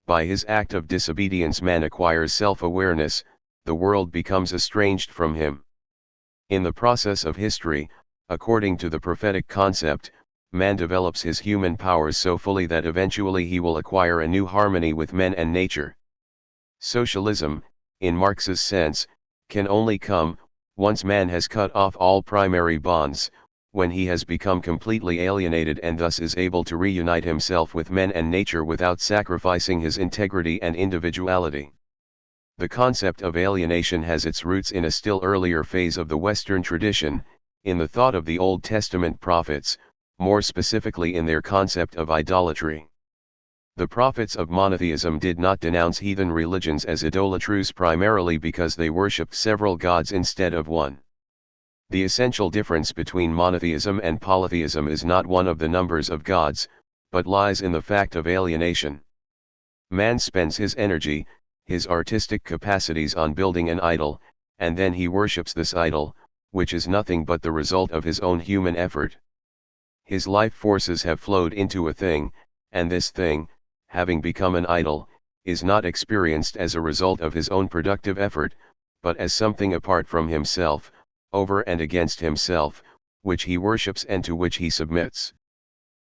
[SPEAKER 1] By his act of disobedience man acquires self-awareness, the world becomes estranged from him. In the process of history, according to the prophetic concept, man develops his human powers so fully that eventually he will acquire a new harmony with men and nature. Socialism, in Marx's sense, can only come, once man has cut off all primary bonds, when he has become completely alienated and thus is able to reunite himself with men and nature without sacrificing his integrity and individuality. The concept of alienation has its roots in a still earlier phase of the Western tradition, in the thought of the Old Testament prophets, more specifically in their concept of idolatry. The prophets of monotheism did not denounce heathen religions as idolatrous primarily because they worshipped several gods instead of one. The essential difference between monotheism and polytheism is not one of the numbers of gods, but lies in the fact of alienation. Man spends his energy, his artistic capacities on building an idol, and then he worships this idol, which is nothing but the result of his own human effort. His life forces have flowed into a thing, and this thing, having become an idol, is not experienced as a result of his own productive effort, but as something apart from himself, over and against himself, which he worships and to which he submits.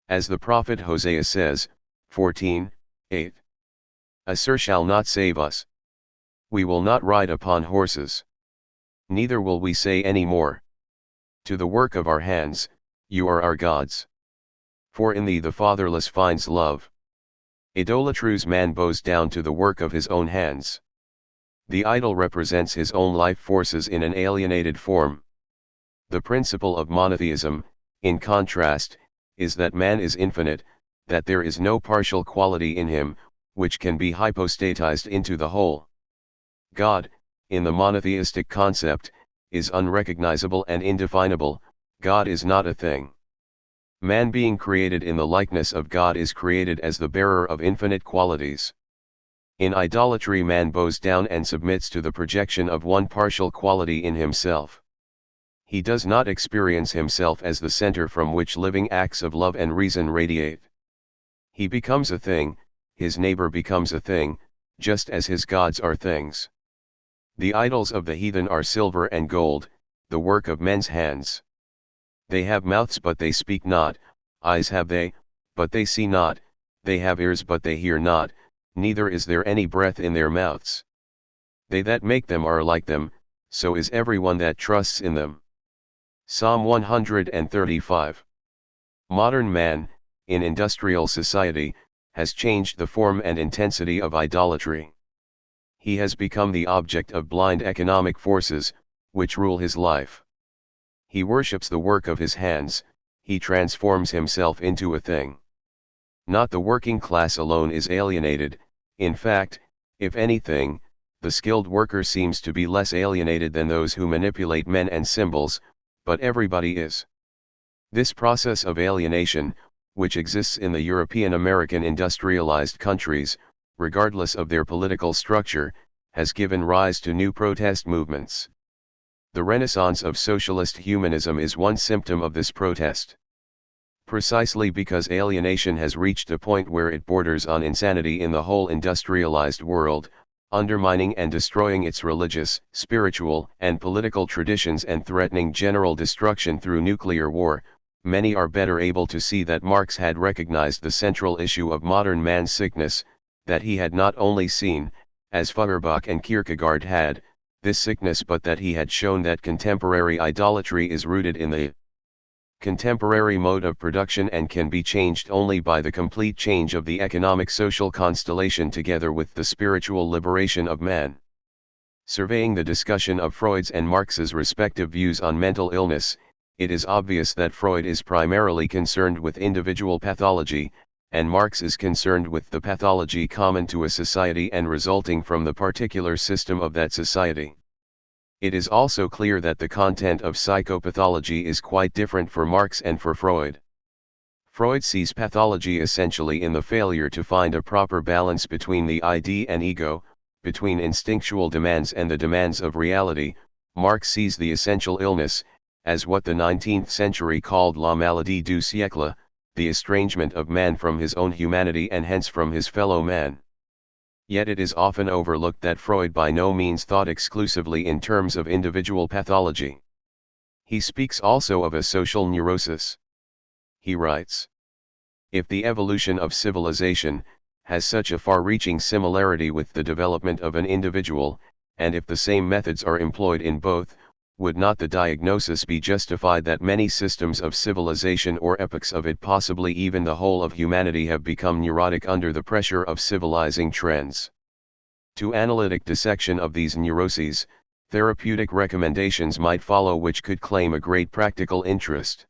[SPEAKER 1] As the prophet Hosea says, 14:8. Assur shall not save us. We will not ride upon horses. Neither will we say any more. To the work of our hands, you are our gods. For in thee the fatherless finds love. Idolatrous man bows down to the work of his own hands. The idol represents his own life forces in an alienated form. The principle of monotheism, in contrast, is that man is infinite, that there is no partial quality in him, which can be hypostatized into the whole. God, in the monotheistic concept, is unrecognizable and indefinable. God is not a thing. Man being created in the likeness of God is created as the bearer of infinite qualities. In idolatry man bows down and submits to the projection of one partial quality in himself. He does not experience himself as the center from which living acts of love and reason radiate. He becomes a thing, his neighbor becomes a thing, just as his gods are things. The idols of the heathen are silver and gold, the work of men's hands. They have mouths but they speak not, eyes have they, but they see not, they have ears but they hear not, neither is there any breath in their mouths. They that make them are like them, so is everyone that trusts in them. Psalm 135. Modern man, in industrial society, has changed the form and intensity of idolatry. He has become the object of blind economic forces, which rule his life. He worships the work of his hands, he transforms himself into a thing. Not the working class alone is alienated, in fact, if anything, the skilled worker seems to be less alienated than those who manipulate men and symbols, but everybody is. This process of alienation, which exists in the European American industrialized countries, regardless of their political structure, has given rise to new protest movements. The renaissance of socialist humanism is one symptom of this protest. Precisely because alienation has reached a point where it borders on insanity in the whole industrialized world, undermining and destroying its religious, spiritual, and political traditions and threatening general destruction through nuclear war, many are better able to see that Marx had recognized the central issue of modern man's sickness, that he had not only seen, as Feuerbach and Kierkegaard had, this sickness but that he had shown that contemporary idolatry is rooted in the contemporary mode of production and can be changed only by the complete change of the economic social constellation together with the spiritual liberation of man. Surveying the discussion of Freud's and Marx's respective views on mental illness, it is obvious that Freud is primarily concerned with individual pathology, and Marx is concerned with the pathology common to a society and resulting from the particular system of that society. It is also clear that the content of psychopathology is quite different for Marx and for Freud. Freud sees pathology essentially in the failure to find a proper balance between the id and ego, between instinctual demands and the demands of reality. Marx sees the essential illness, as what the 19th century called la maladie du siècle, the estrangement of man from his own humanity and hence from his fellow man. Yet it is often overlooked that Freud by no means thought exclusively in terms of individual pathology. He speaks also of a social neurosis. He writes, "If the evolution of civilization has such a far-reaching similarity with the development of an individual, and if the same methods are employed in both, would not the diagnosis be justified that many systems of civilization or epochs of it, possibly even the whole of humanity, have become neurotic under the pressure of civilizing trends? To analytic dissection of these neuroses, therapeutic recommendations might follow which could claim a great practical interest.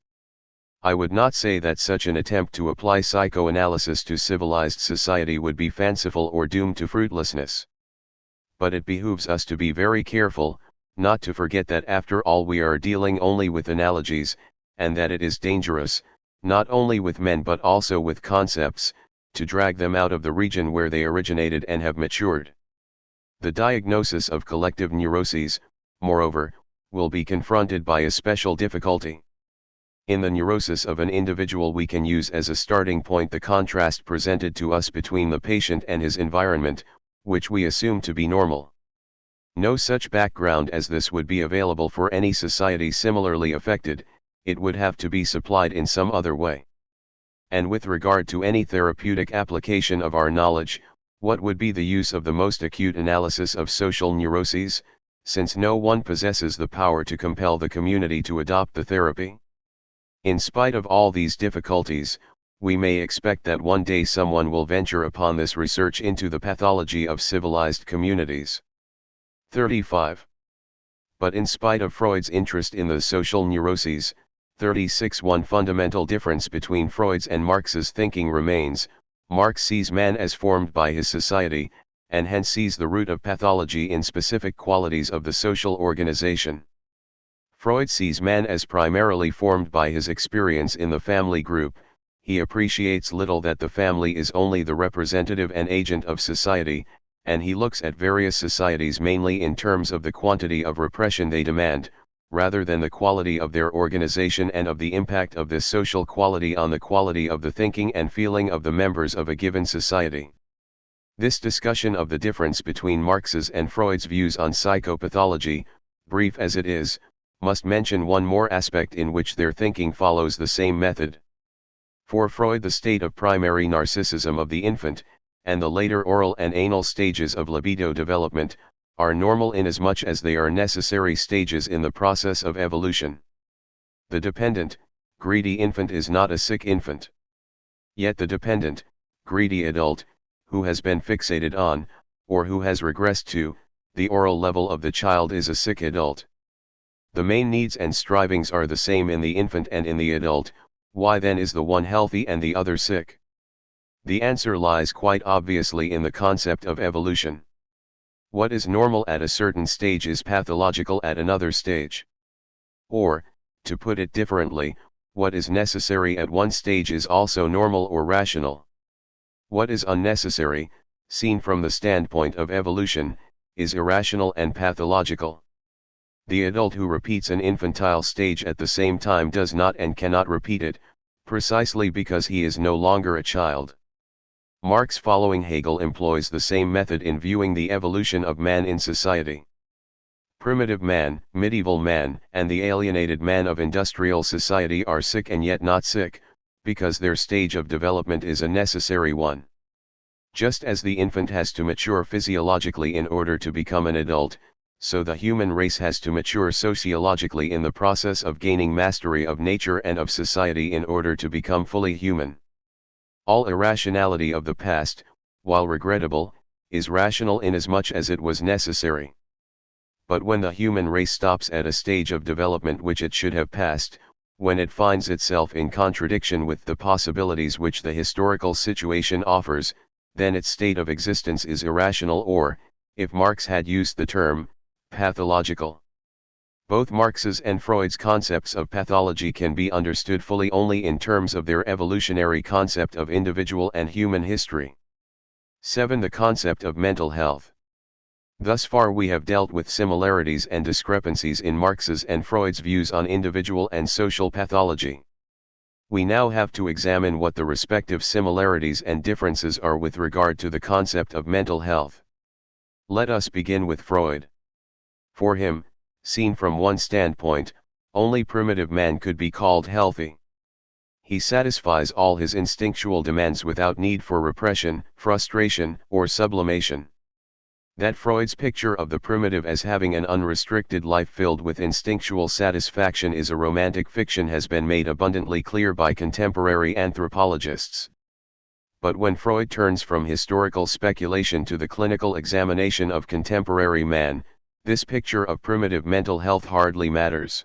[SPEAKER 1] I would not say that such an attempt to apply psychoanalysis to civilized society would be fanciful or doomed to fruitlessness. But it behooves us to be very careful, not to forget that after all we are dealing only with analogies, and that it is dangerous, not only with men but also with concepts, to drag them out of the region where they originated and have matured. The diagnosis of collective neuroses, moreover, will be confronted by a special difficulty. In the neurosis of an individual we can use as a starting point the contrast presented to us between the patient and his environment, which we assume to be normal. No such background as this would be available for any society similarly affected, it would have to be supplied in some other way. And with regard to any therapeutic application of our knowledge, what would be the use of the most acute analysis of social neuroses, since no one possesses the power to compel the community to adopt the therapy? In spite of all these difficulties, we may expect that one day someone will venture upon this research into the pathology of civilized communities. 35. But in spite of Freud's interest in the social neuroses, 36. One fundamental difference between Freud's and Marx's thinking remains: Marx sees man as formed by his society, and hence sees the root of pathology in specific qualities of the social organization. Freud sees man as primarily formed by his experience in the family group. He appreciates little that the family is only the representative and agent of society, and he looks at various societies mainly in terms of the quantity of repression they demand, rather than the quality of their organization and of the impact of this social quality on the quality of the thinking and feeling of the members of a given society. This discussion of the difference between Marx's and Freud's views on psychopathology, brief as it is, must mention one more aspect in which their thinking follows the same method. For Freud, the state of primary narcissism of the infant, and the later oral and anal stages of libido development, are normal inasmuch as they are necessary stages in the process of evolution. The dependent, greedy infant is not a sick infant. Yet the dependent, greedy adult, who has been fixated on, or who has regressed to, the oral level of the child is a sick adult. The main needs and strivings are the same in the infant and in the adult. Why then is the one healthy and the other sick? The answer lies quite obviously in the concept of evolution. What is normal at a certain stage is pathological at another stage. Or, to put it differently, what is necessary at one stage is also normal or rational. What is unnecessary, seen from the standpoint of evolution, is irrational and pathological. The adult who repeats an infantile stage at the same time does not and cannot repeat it, precisely because he is no longer a child. Marx, following Hegel, employs the same method in viewing the evolution of man in society. Primitive man, medieval man, and the alienated man of industrial society are sick and yet not sick, because their stage of development is a necessary one. Just as the infant has to mature physiologically in order to become an adult, so the human race has to mature sociologically in the process of gaining mastery of nature and of society in order to become fully human. All irrationality of the past, while regrettable, is rational inasmuch as it was necessary. But when the human race stops at a stage of development which it should have passed, when it finds itself in contradiction with the possibilities which the historical situation offers, then its state of existence is irrational or, if Marx had used the term, pathological. Both Marx's and Freud's concepts of pathology can be understood fully only in terms of their evolutionary concept of individual and human history. 7. The concept of mental health. Thus far we have dealt with similarities and discrepancies in Marx's and Freud's views on individual and social pathology. We now have to examine what the respective similarities and differences are with regard to the concept of mental health. Let us begin with Freud. For him, seen from one standpoint, only primitive man could be called healthy. He satisfies all his instinctual demands without need for repression, frustration, or sublimation. That Freud's picture of the primitive as having an unrestricted life filled with instinctual satisfaction is a romantic fiction has been made abundantly clear by contemporary anthropologists. But when Freud turns from historical speculation to the clinical examination of contemporary man, this picture of primitive mental health hardly matters.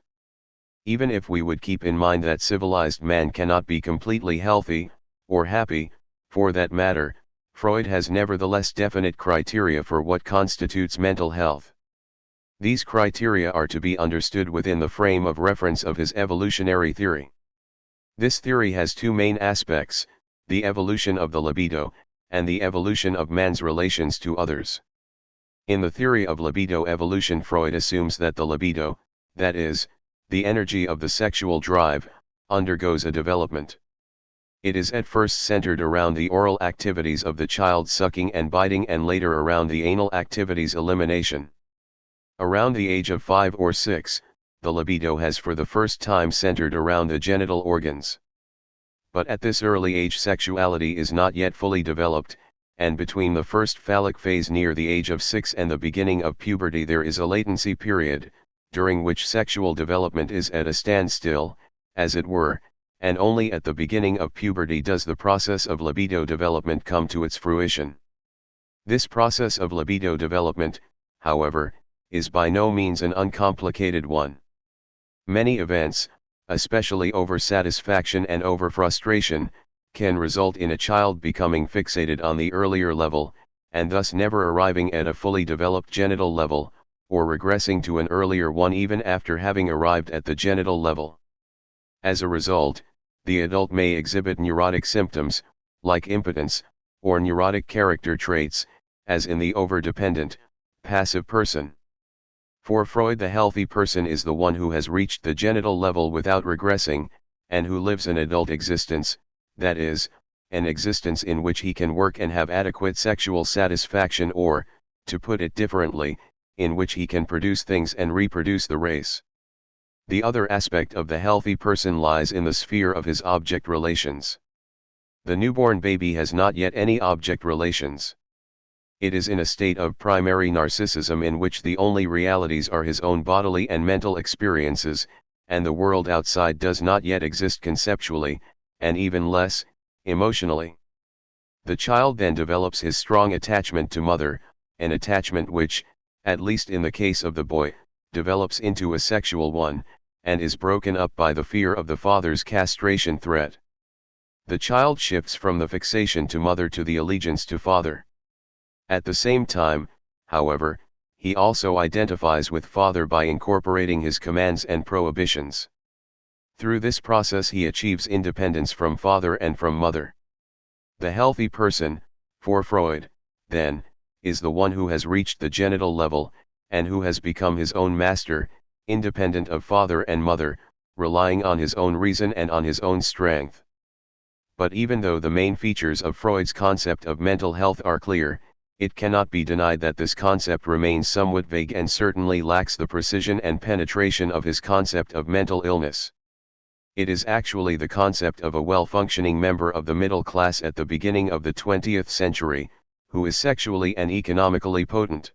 [SPEAKER 1] Even if we would keep in mind that civilized man cannot be completely healthy, or happy, for that matter, Freud has nevertheless definite criteria for what constitutes mental health. These criteria are to be understood within the frame of reference of his evolutionary theory. This theory has two main aspects: the evolution of the libido, and the evolution of man's relations to others. In the theory of libido evolution, Freud assumes that the libido, that is, the energy of the sexual drive, undergoes a development. It is at first centered around the oral activities of the child sucking and biting, and later around the anal activities elimination. Around the age of 5 or 6, the libido has for the first time centered around the genital organs. But at this early age sexuality is not yet fully developed, and between the first phallic phase near the age of 6 and the beginning of puberty there is a latency period, during which sexual development is at a standstill, as it were, and only at the beginning of puberty does the process of libido development come to its fruition. This process of libido development, however, is by no means an uncomplicated one. Many events, especially oversatisfaction and overfrustration, can result in a child becoming fixated on the earlier level, and thus never arriving at a fully developed genital level, or regressing to an earlier one even after having arrived at the genital level. As a result, the adult may exhibit neurotic symptoms, like impotence, or neurotic character traits, as in the overdependent, passive person. For Freud, the healthy person is the one who has reached the genital level without regressing, and who lives an adult existence, that is, an existence in which he can work and have adequate sexual satisfaction, or, to put it differently, in which he can produce things and reproduce the race. The other aspect of the healthy person lies in the sphere of his object relations. The newborn baby has not yet any object relations. It is in a state of primary narcissism in which the only realities are his own bodily and mental experiences, and the world outside does not yet exist conceptually, and even less, emotionally. The child then develops his strong attachment to mother, an attachment which, at least in the case of the boy, develops into a sexual one, and is broken up by the fear of the father's castration threat. The child shifts from the fixation to mother to the allegiance to father. At the same time, however, he also identifies with father by incorporating his commands and prohibitions. Through this process he achieves independence from father and from mother. The healthy person, for Freud, then, is the one who has reached the genital level, and who has become his own master, independent of father and mother, relying on his own reason and on his own strength. But even though the main features of Freud's concept of mental health are clear, it cannot be denied that this concept remains somewhat vague and certainly lacks the precision and penetration of his concept of mental illness. It is actually the concept of a well-functioning member of the middle class at the beginning of the 20th century, who is sexually and economically potent.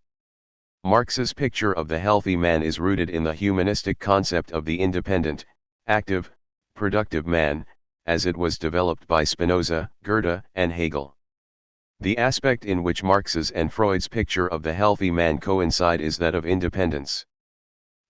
[SPEAKER 1] Marx's picture of the healthy man is rooted in the humanistic concept of the independent, active, productive man, as it was developed by Spinoza, Goethe, and Hegel. The aspect in which Marx's and Freud's picture of the healthy man coincide is that of independence.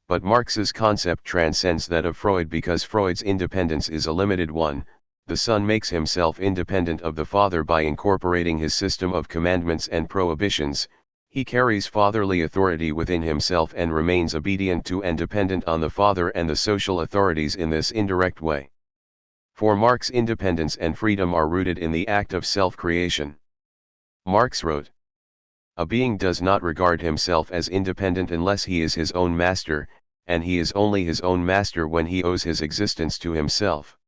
[SPEAKER 1] But Marx's concept transcends that of Freud because Freud's independence is a limited one. The son makes himself independent of the father by incorporating his system of commandments and prohibitions. He carries fatherly authority within himself and remains obedient to and dependent on the father and the social authorities in this indirect way. For Marx, independence and freedom are rooted in the act of self-creation. Marx wrote, "A being does not regard himself as independent unless he is his own master, and he is only his own master when he owes his existence to himself.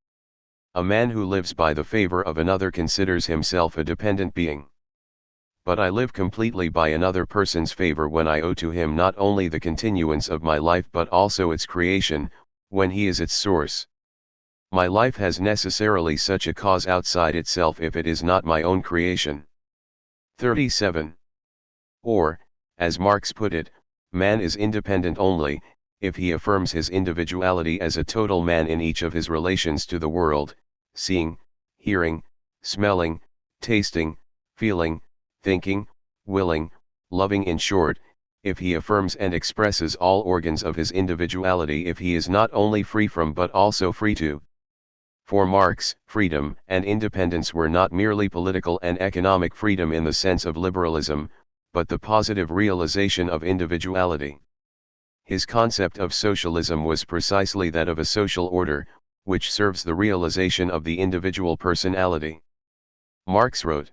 [SPEAKER 1] A man who lives by the favor of another considers himself a dependent being. But I live completely by another person's favor when I owe to him not only the continuance of my life but also its creation, when he is its source. My life has necessarily such a cause outside itself if it is not my own creation." 37. Or, as Marx put it, man is independent only, if he affirms his individuality as a total man in each of his relations to the world, seeing, hearing, smelling, tasting, feeling, thinking, willing, loving, in short, if he affirms and expresses all organs of his individuality, if he is not only free from but also free to. For Marx, freedom and independence were not merely political and economic freedom in the sense of liberalism, but the positive realization of individuality. His concept of socialism was precisely that of a social order, which serves the realization of the individual personality. Marx wrote,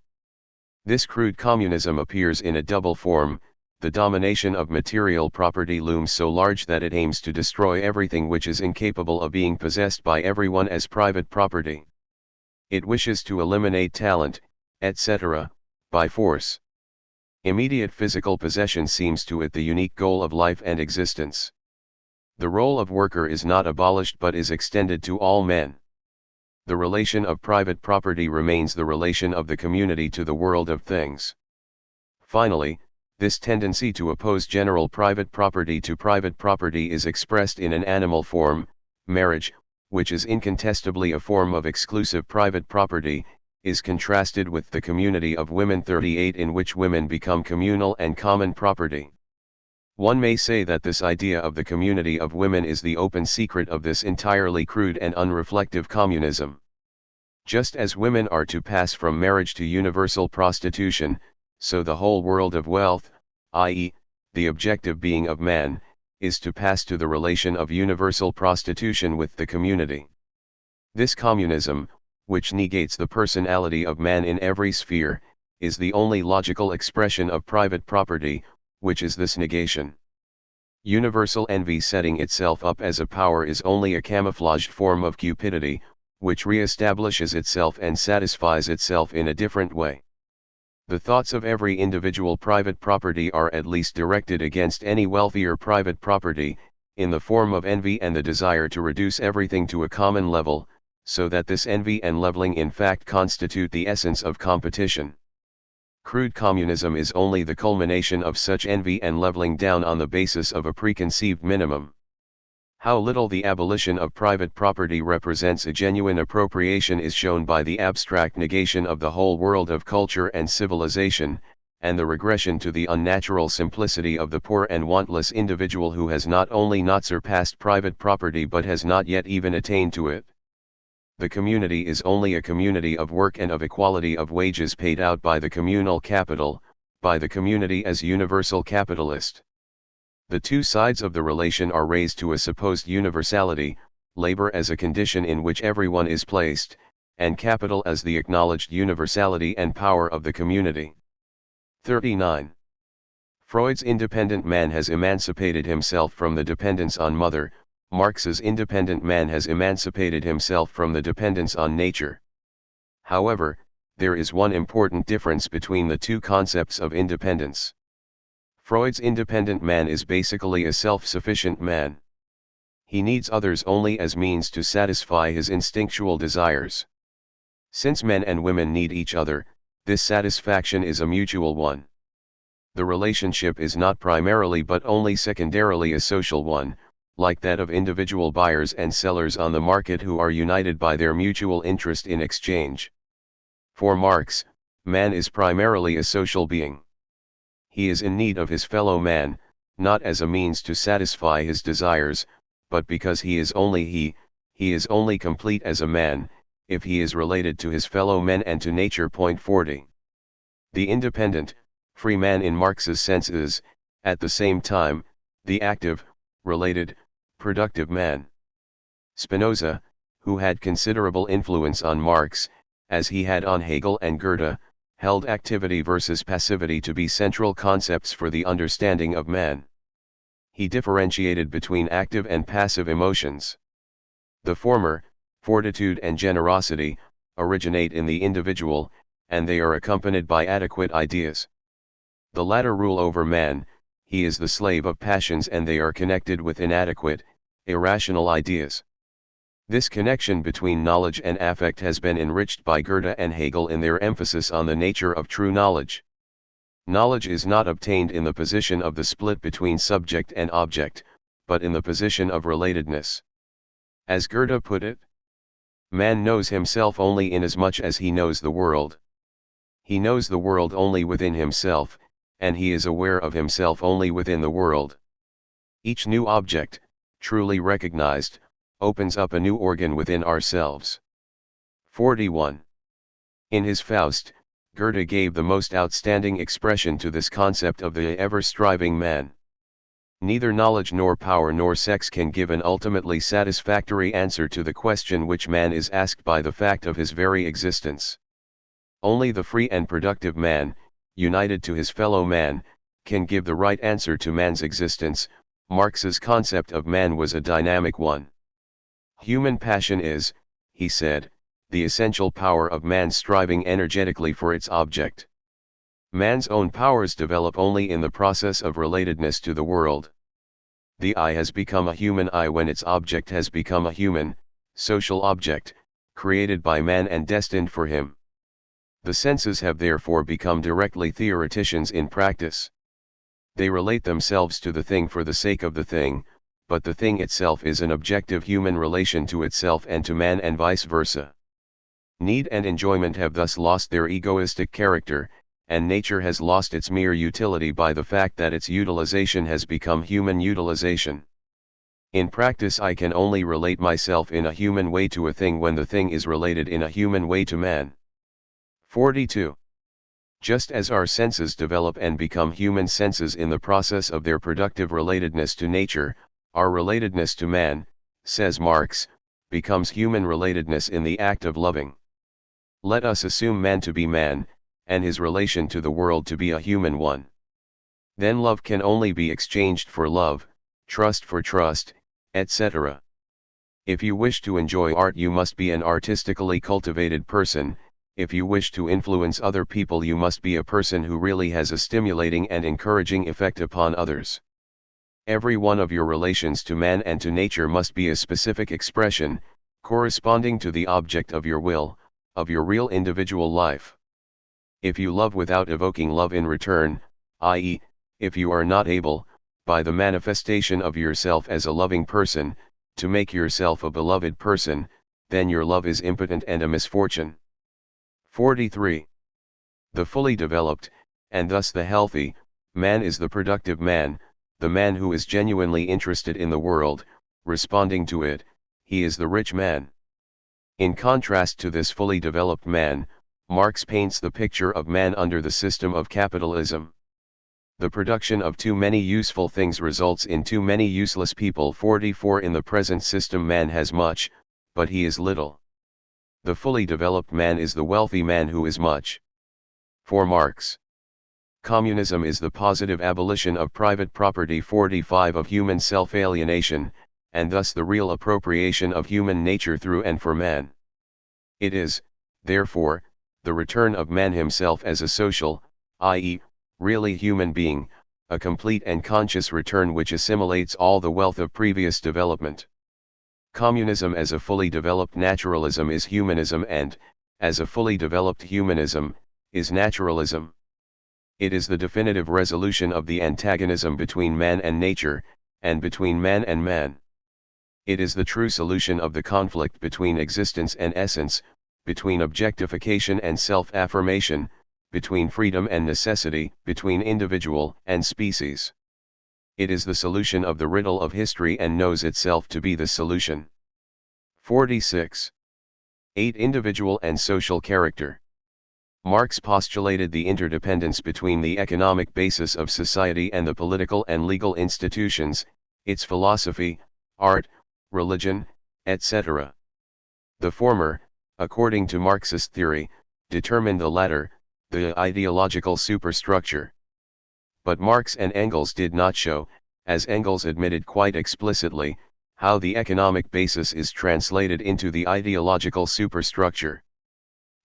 [SPEAKER 1] "This crude communism appears in a double form. The domination of material property looms so large that it aims to destroy everything which is incapable of being possessed by everyone as private property. It wishes to eliminate talent, etc., by force. Immediate physical possession seems to it the unique goal of life and existence. The role of worker is not abolished but is extended to all men. The relation of private property remains the relation of the community to the world of things. Finally, this tendency to oppose general private property to private property is expressed in an animal form, marriage, which is incontestably a form of exclusive private property, is contrasted with the community of women 38 in which women become communal and common property. One may say that this idea of the community of women is the open secret of this entirely crude and unreflective communism. Just as women are to pass from marriage to universal prostitution, so the whole world of wealth, i.e., the objective being of man, is to pass to the relation of universal prostitution with the community. This communism, which negates the personality of man in every sphere, is the only logical expression of private property, which is this negation. Universal envy setting itself up as a power is only a camouflaged form of cupidity, which re-establishes itself and satisfies itself in a different way. The thoughts of every individual private property are at least directed against any wealthier private property, in the form of envy and the desire to reduce everything to a common level, so that this envy and leveling in fact constitute the essence of competition. Crude communism is only the culmination of such envy and leveling down on the basis of a preconceived minimum. How little the abolition of private property represents a genuine appropriation is shown by the abstract negation of the whole world of culture and civilization, and the regression to the unnatural simplicity of the poor and wantless individual who has not only not surpassed private property but has not yet even attained to it. The community is only a community of work and of equality of wages paid out by the communal capital, by the community as universal capitalist. The two sides of the relation are raised to a supposed universality, labor as a condition in which everyone is placed, and capital as the acknowledged universality and power of the community. 39. Freud's independent man has emancipated himself from the dependence on mother, Marx's independent man has emancipated himself from the dependence on nature. However, there is one important difference between the two concepts of independence. Freud's independent man is basically a self-sufficient man. He needs others only as means to satisfy his instinctual desires. Since men and women need each other, this satisfaction is a mutual one. The relationship is not primarily but only secondarily a social one, like that of individual buyers and sellers on the market who are united by their mutual interest in exchange. For Marx, man is primarily a social being. He is in need of his fellow man, not as a means to satisfy his desires, but because he is only complete as a man, if he is related to his fellow men and to nature. 40. The independent, free man in Marx's sense is, at the same time, the active, related, productive man. Spinoza, who had considerable influence on Marx, as he had on Hegel and Goethe, held activity versus passivity to be central concepts for the understanding of man. He differentiated between active and passive emotions. The former, fortitude and generosity, originate in the individual, and they are accompanied by adequate ideas. The latter rule over man, he is the slave of passions and they are connected with inadequate, irrational ideas. This connection between knowledge and affect has been enriched by Goethe and Hegel in their emphasis on the nature of true knowledge. Knowledge is not obtained in the position of the split between subject and object, but in the position of relatedness. As Goethe put it, man knows himself only inasmuch as he knows the world. He knows the world only within himself, and he is aware of himself only within the world. Each new object, truly recognized, opens up a new organ within ourselves. 41. In his Faust, Goethe gave the most outstanding expression to this concept of the ever-striving man. Neither knowledge nor power nor sex can give an ultimately satisfactory answer to the question which man is asked by the fact of his very existence. Only the free and productive man, united to his fellow man, can give the right answer to man's existence. Marx's concept of man was a dynamic one. Human passion is, he said, the essential power of man striving energetically for its object. Man's own powers develop only in the process of relatedness to the world. The I has become a human I when its object has become a human, social object, created by man and destined for him. The senses have therefore become directly theoreticians in practice. They relate themselves to the thing for the sake of the thing, but the thing itself is an objective human relation to itself and to man and vice versa. Need and enjoyment have thus lost their egoistic character, and nature has lost its mere utility by the fact that its utilization has become human utilization. In practice, I can only relate myself in a human way to a thing when the thing is related in a human way to man. 42. Just as our senses develop and become human senses in the process of their productive relatedness to nature, our relatedness to man, says Marx, becomes human relatedness in the act of loving. Let us assume man to be man, and his relation to the world to be a human one. Then love can only be exchanged for love, trust for trust, etc. If you wish to enjoy art, you must be an artistically cultivated person. If you wish to influence other people, you must be a person who really has a stimulating and encouraging effect upon others. Every one of your relations to man and to nature must be a specific expression, corresponding to the object of your will, of your real individual life. If you love without evoking love in return, i.e., if you are not able, by the manifestation of yourself as a loving person, to make yourself a beloved person, then your love is impotent and a misfortune. 43. The fully developed, and thus the healthy, man is the productive man, the man who is genuinely interested in the world, responding to it. He is the rich man. In contrast to this fully developed man, Marx paints the picture of man under the system of capitalism. The production of too many useful things results in too many useless people. 44. In the present system, man has much, but he is little. The fully developed man is the wealthy man who is much. For Marx, communism is the positive abolition of private property. 45. Of human self-alienation, and thus the real appropriation of human nature through and for man. It is, therefore, the return of man himself as a social, i.e., really human being, a complete and conscious return which assimilates all the wealth of previous development. Communism as a fully developed naturalism is humanism, and, as a fully developed humanism, is naturalism. It is the definitive resolution of the antagonism between man and nature, and between man and man. It is the true solution of the conflict between existence and essence, between objectification and self-affirmation, between freedom and necessity, between individual and species. It is the solution of the riddle of history and knows itself to be the solution. 46. 8. Individual and social character. Marx postulated the interdependence between the economic basis of society and the political and legal institutions, its philosophy, art, religion, etc. The former, according to Marxist theory, determined the latter, the ideological superstructure. But Marx and Engels did not show, as Engels admitted quite explicitly, how the economic basis is translated into the ideological superstructure.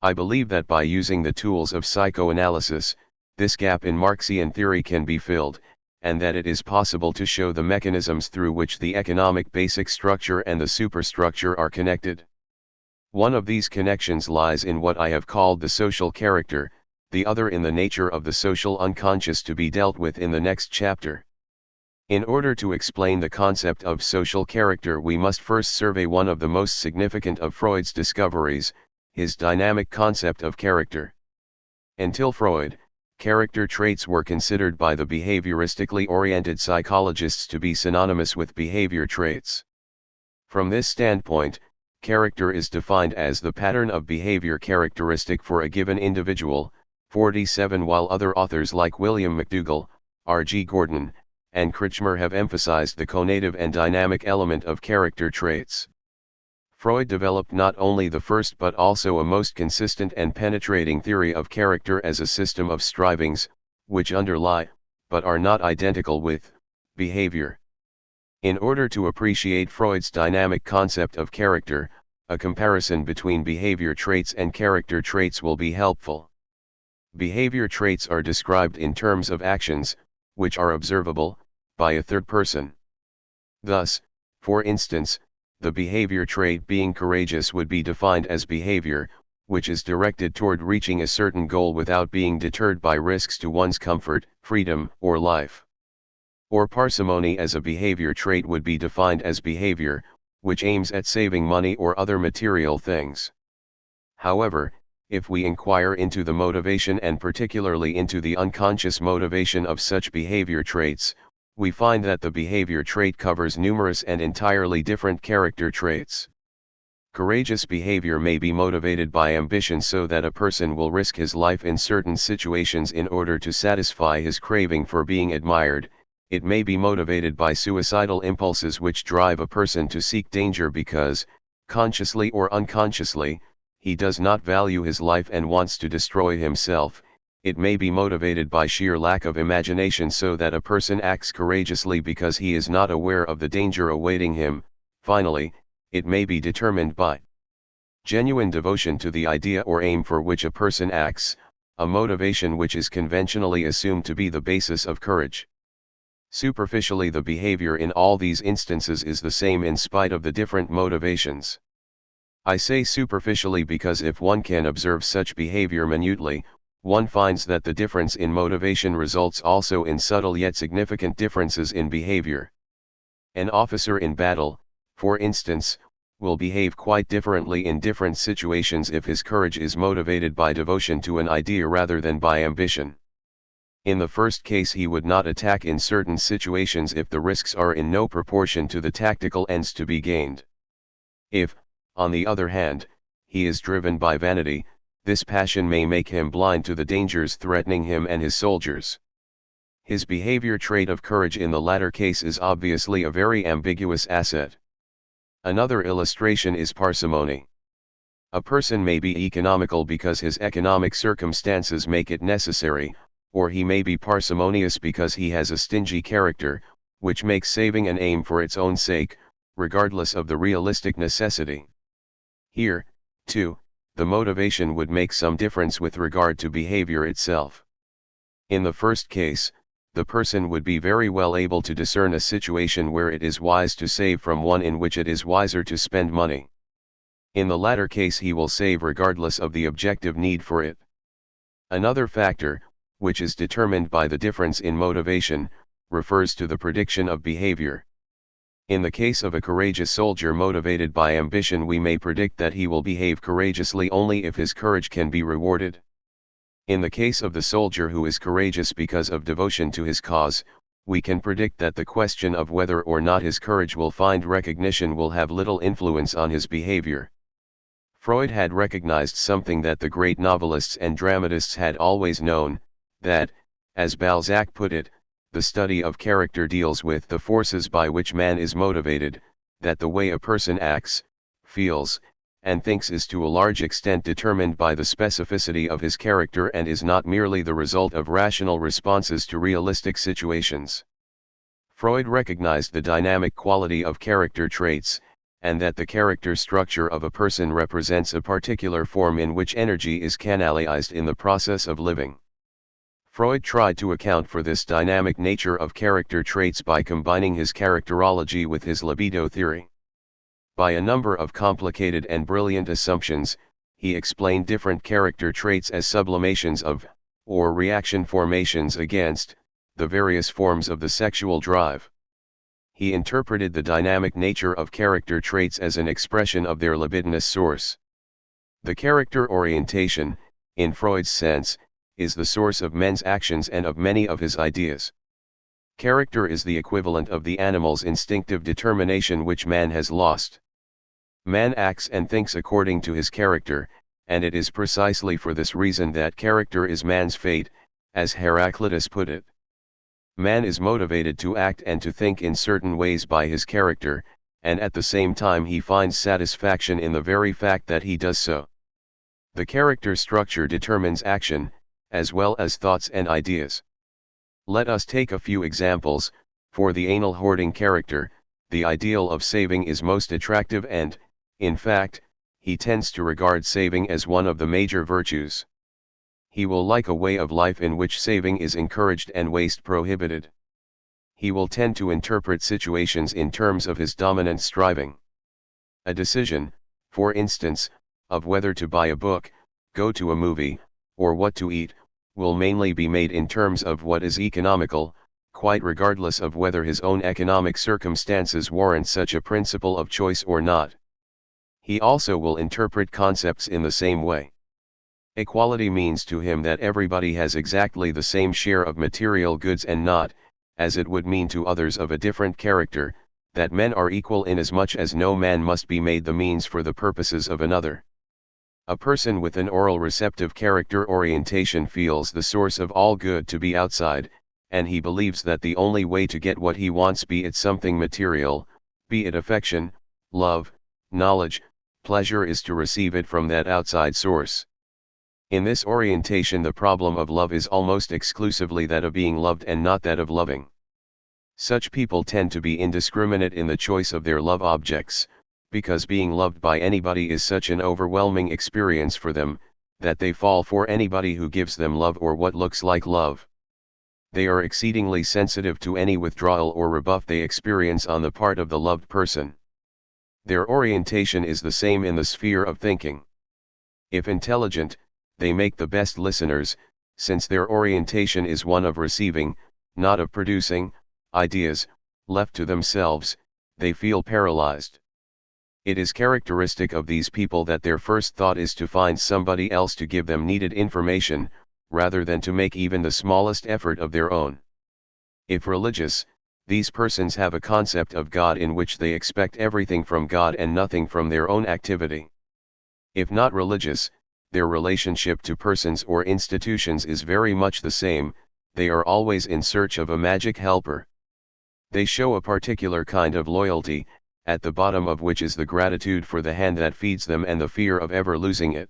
[SPEAKER 1] I believe that by using the tools of psychoanalysis, this gap in Marxian theory can be filled, and that it is possible to show the mechanisms through which the economic basic structure and the superstructure are connected. One of these connections lies in what I have called the social character, the other in the nature of the social unconscious, to be dealt with in the next chapter. In order to explain the concept of social character, we must first survey one of the most significant of Freud's discoveries, his dynamic concept of character. Until Freud, character traits were considered by the behavioristically oriented psychologists to be synonymous with behavior traits. From this standpoint, character is defined as the pattern of behavior characteristic for a given individual. 47. While other authors like William McDougall, R.G. Gordon, and Kretschmer have emphasized the conative and dynamic element of character traits, Freud developed not only the first but also a most consistent and penetrating theory of character as a system of strivings, which underlie, but are not identical with, behavior. In order to appreciate Freud's dynamic concept of character, a comparison between behavior traits and character traits will be helpful. Behavior traits are described in terms of actions, which are observable, by a third person. Thus, for instance, the behavior trait being courageous would be defined as behavior, which is directed toward reaching a certain goal without being deterred by risks to one's comfort, freedom, or life. Or parsimony as a behavior trait would be defined as behavior, which aims at saving money or other material things. However, if we inquire into the motivation and particularly into the unconscious motivation of such behavior traits, we find that the behavior trait covers numerous and entirely different character traits. Courageous behavior may be motivated by ambition, so that a person will risk his life in certain situations in order to satisfy his craving for being admired. It may be motivated by suicidal impulses which drive a person to seek danger because, consciously or unconsciously, he does not value his life and wants to destroy himself. It may be motivated by sheer lack of imagination, so that a person acts courageously because he is not aware of the danger awaiting him. Finally, it may be determined by genuine devotion to the idea or aim for which a person acts, a motivation which is conventionally assumed to be the basis of courage. Superficially, the behavior in all these instances is the same in spite of the different motivations. I say superficially because if one can observe such behavior minutely, one finds that the difference in motivation results also in subtle yet significant differences in behavior. An officer in battle, for instance, will behave quite differently in different situations if his courage is motivated by devotion to an idea rather than by ambition. In the first case, he would not attack in certain situations if the risks are in no proportion to the tactical ends to be gained. If, on the other hand, he is driven by vanity, this passion may make him blind to the dangers threatening him and his soldiers. His behavior trait of courage in the latter case is obviously a very ambiguous asset. Another illustration is parsimony. A person may be economical because his economic circumstances make it necessary, or he may be parsimonious because he has a stingy character, which makes saving an aim for its own sake, regardless of the realistic necessity. Here, too, the motivation would make some difference with regard to behavior itself. In the first case, the person would be very well able to discern a situation where it is wise to save from one in which it is wiser to spend money. In the latter case, he will save regardless of the objective need for it. Another factor, which is determined by the difference in motivation, refers to the prediction of behavior. In the case of a courageous soldier motivated by ambition, we may predict that he will behave courageously only if his courage can be rewarded. In the case of the soldier who is courageous because of devotion to his cause, we can predict that the question of whether or not his courage will find recognition will have little influence on his behavior. Freud had recognized something that the great novelists and dramatists had always known, that, as Balzac put it, the study of character deals with the forces by which man is motivated, that the way a person acts, feels, and thinks is to a large extent determined by the specificity of his character and is not merely the result of rational responses to realistic situations. Freud recognized the dynamic quality of character traits, and that the character structure of a person represents a particular form in which energy is canalized in the process of living. Freud tried to account for this dynamic nature of character traits by combining his characterology with his libido theory. By a number of complicated and brilliant assumptions, he explained different character traits as sublimations of, or reaction formations against, the various forms of the sexual drive. He interpreted the dynamic nature of character traits as an expression of their libidinous source. The character orientation, in Freud's sense, is the source of men's actions and of many of his ideas. Character is the equivalent of the animal's instinctive determination which man has lost. Man acts and thinks according to his character, and it is precisely for this reason that character is man's fate, as Heraclitus put it. Man is motivated to act and to think in certain ways by his character, and at the same time he finds satisfaction in the very fact that he does so. The character structure determines action, as well as thoughts and ideas. Let us take a few examples. For the anal hoarding character, the ideal of saving is most attractive and, in fact, he tends to regard saving as one of the major virtues. He will like a way of life in which saving is encouraged and waste prohibited. He will tend to interpret situations in terms of his dominant striving. A decision, for instance, of whether to buy a book, go to a movie, or what to eat, will mainly be made in terms of what is economical, quite regardless of whether his own economic circumstances warrant such a principle of choice or not. He also will interpret concepts in the same way. Equality means to him that everybody has exactly the same share of material goods and not, as it would mean to others of a different character, that men are equal inasmuch as no man must be made the means for the purposes of another. A person with an oral receptive character orientation feels the source of all good to be outside, and he believes that the only way to get what he wants, be it something material, be it affection, love, knowledge, pleasure, is to receive it from that outside source. In this orientation the problem of love is almost exclusively that of being loved and not that of loving. Such people tend to be indiscriminate in the choice of their love objects, because being loved by anybody is such an overwhelming experience for them, that they fall for anybody who gives them love or what looks like love. They are exceedingly sensitive to any withdrawal or rebuff they experience on the part of the loved person. Their orientation is the same in the sphere of thinking. If intelligent, they make the best listeners, since their orientation is one of receiving, not of producing, ideas. Left to themselves, they feel paralyzed. It is characteristic of these people that their first thought is to find somebody else to give them needed information, rather than to make even the smallest effort of their own. If religious, these persons have a concept of God in which they expect everything from God and nothing from their own activity. If not religious, their relationship to persons or institutions is very much the same. They are always in search of a magic helper. They show a particular kind of loyalty, at the bottom of which is the gratitude for the hand that feeds them and the fear of ever losing it.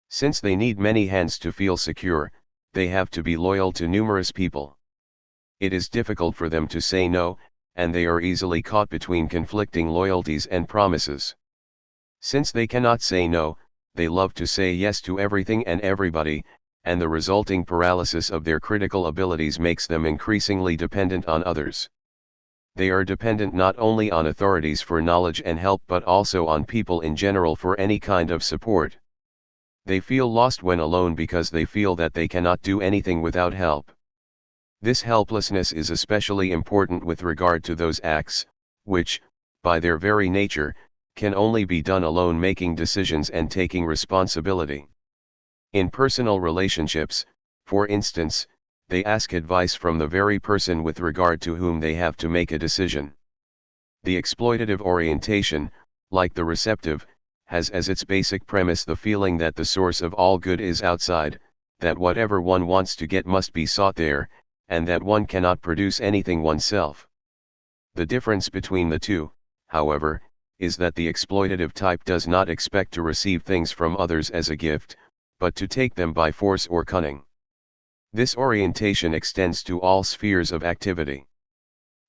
[SPEAKER 1] Since they need many hands to feel secure, they have to be loyal to numerous people. It is difficult for them to say no, and they are easily caught between conflicting loyalties and promises. Since they cannot say no, they love to say yes to everything and everybody, and the resulting paralysis of their critical abilities makes them increasingly dependent on others. They are dependent not only on authorities for knowledge and help but also on people in general for any kind of support. They feel lost when alone because they feel that they cannot do anything without help. This helplessness is especially important with regard to those acts, which, by their very nature, can only be done alone, making decisions and taking responsibility. In personal relationships, for instance, they ask advice from the very person with regard to whom they have to make a decision. The exploitative orientation, like the receptive, has as its basic premise the feeling that the source of all good is outside, that whatever one wants to get must be sought there, and that one cannot produce anything oneself. The difference between the two, however, is that the exploitative type does not expect to receive things from others as a gift, but to take them by force or cunning. This orientation extends to all spheres of activity.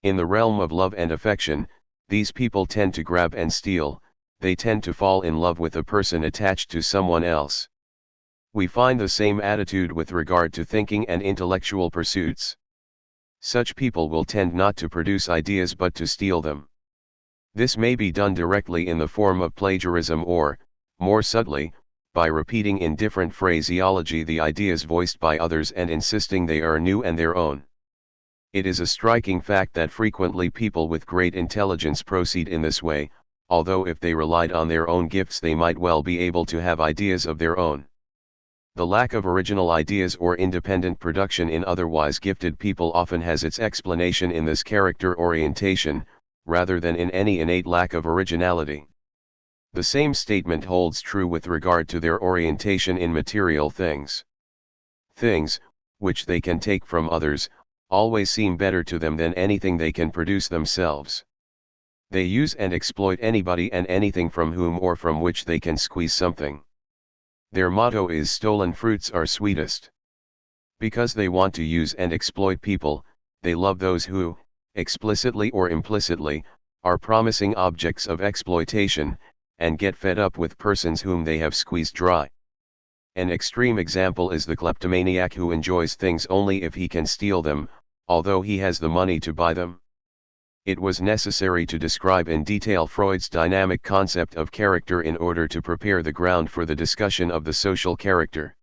[SPEAKER 1] In the realm of love and affection, these people tend to grab and steal. They tend to fall in love with a person attached to someone else. We find the same attitude with regard to thinking and intellectual pursuits. Such people will tend not to produce ideas but to steal them. This may be done directly in the form of plagiarism or, more subtly, by repeating in different phraseology the ideas voiced by others and insisting they are new and their own. It is a striking fact that frequently people with great intelligence proceed in this way, although if they relied on their own gifts they might well be able to have ideas of their own. The lack of original ideas or independent production in otherwise gifted people often has its explanation in this character orientation, rather than in any innate lack of originality. The same statement holds true with regard to their orientation in material things. Things, which they can take from others, always seem better to them than anything they can produce themselves. They use and exploit anybody and anything from whom or from which they can squeeze something. Their motto is "Stolen fruits are sweetest." Because they want to use and exploit people, they love those who, explicitly or implicitly, are promising objects of exploitation, and get fed up with persons whom they have squeezed dry. An extreme example is the kleptomaniac who enjoys things only if he can steal them, although he has the money to buy them. It was necessary to describe in detail Freud's dynamic concept of character in order to prepare the ground for the discussion of the social character.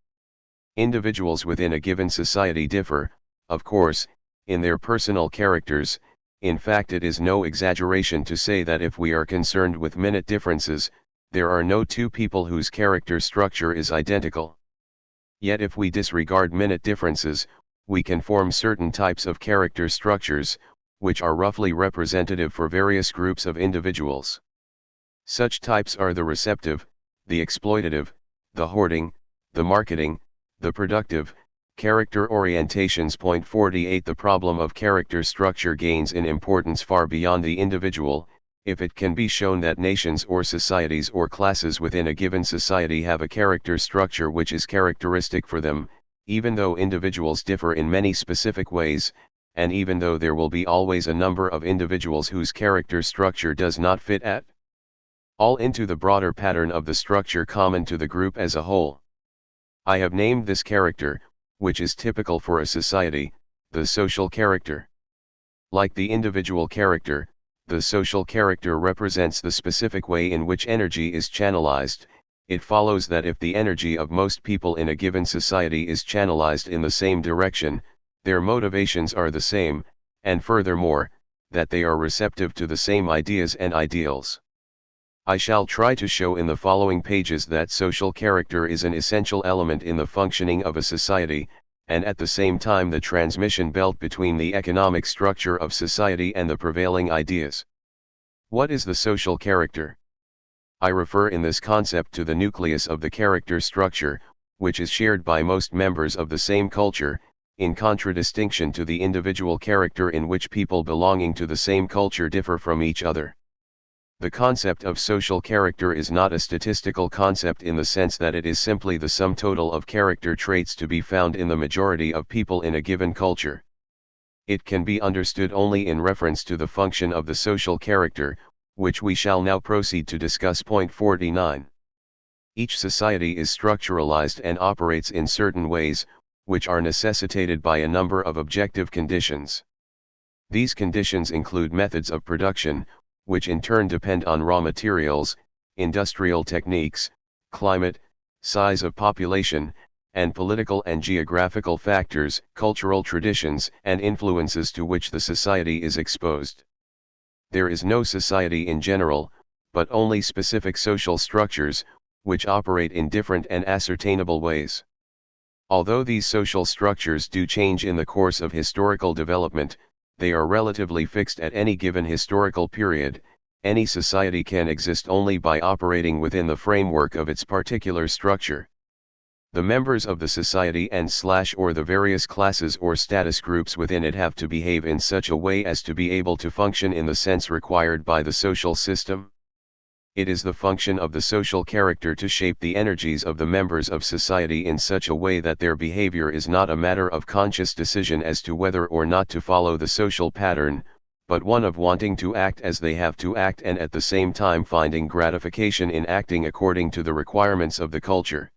[SPEAKER 1] Individuals within a given society differ, of course, in their personal characters. In fact, it is no exaggeration to say that if we are concerned with minute differences, there are no two people whose character structure is identical. Yet if we disregard minute differences, we can form certain types of character structures, which are roughly representative for various groups of individuals. Such types are the receptive, the exploitative, the hoarding, the marketing, the productive, character orientations. Point 48 The problem of character structure gains in importance far beyond the individual, if it can be shown that nations or societies or classes within a given society have a character structure which is characteristic for them, even though individuals differ in many specific ways, and even though there will be always a number of individuals whose character structure does not fit at all into the broader pattern of the structure common to the group as a whole. I have named this character, which is typical for a society, the social character. Like the individual character, the social character represents the specific way in which energy is channelized. It follows that if the energy of most people in a given society is channelized in the same direction, their motivations are the same, and furthermore, that they are receptive to the same ideas and ideals. I shall try to show in the following pages that social character is an essential element in the functioning of a society, and at the same time the transmission belt between the economic structure of society and the prevailing ideas. What is the social character? I refer in this concept to the nucleus of the character structure, which is shared by most members of the same culture, in contradistinction to the individual character in which people belonging to the same culture differ from each other. The concept of social character is not a statistical concept in the sense that it is simply the sum total of character traits to be found in the majority of people in a given culture. It can be understood only in reference to the function of the social character, which we shall now proceed to discuss. Point 49. Each society is structuralized and operates in certain ways, which are necessitated by a number of objective conditions. These conditions include methods of production, which in turn depend on raw materials, industrial techniques, climate, size of population, and political and geographical factors, cultural traditions and influences to which the society is exposed. There is no society in general, but only specific social structures, which operate in different and ascertainable ways. Although these social structures do change in the course of historical development, they are relatively fixed at any given historical period. Any society can exist only by operating within the framework of its particular structure. The members of the society and/or the various classes or status groups within it have to behave in such a way as to be able to function in the sense required by the social system. It is the function of the social character to shape the energies of the members of society in such a way that their behavior is not a matter of conscious decision as to whether or not to follow the social pattern, but one of wanting to act as they have to act and at the same time finding gratification in acting according to the requirements of the culture.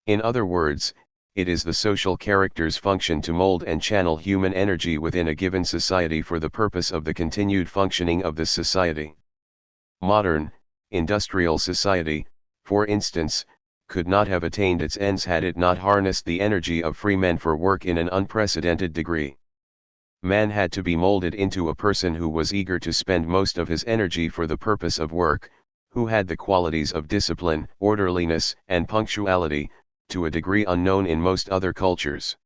[SPEAKER 1] In other words, it is the social character's function to mold and channel human energy within a given society for the purpose of the continued functioning of this society. Modern, industrial society, for instance, could not have attained its ends had it not harnessed the energy of free men for work in an unprecedented degree. Man had to be molded into a person who was eager to spend most of his energy for the purpose of work, who had the qualities of discipline, orderliness, and punctuality, to a degree unknown in most other cultures.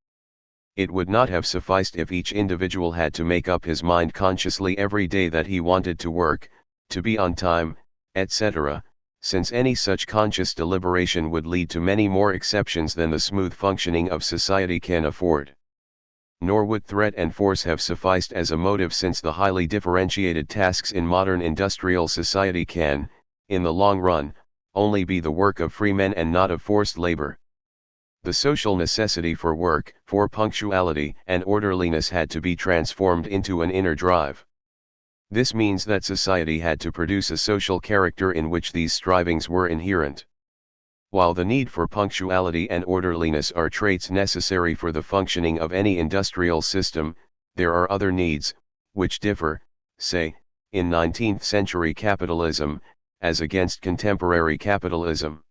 [SPEAKER 1] It would not have sufficed if each individual had to make up his mind consciously every day that he wanted to work, to be on time, etc., since any such conscious deliberation would lead to many more exceptions than the smooth functioning of society can afford. Nor would threat and force have sufficed as a motive, since the highly differentiated tasks in modern industrial society can, in the long run, only be the work of free men and not of forced labor. The social necessity for work, for punctuality and orderliness had to be transformed into an inner drive. This means that society had to produce a social character in which these strivings were inherent. While the need for punctuality and orderliness are traits necessary for the functioning of any industrial system, there are other needs, which differ, say, in 19th century capitalism, as against contemporary capitalism.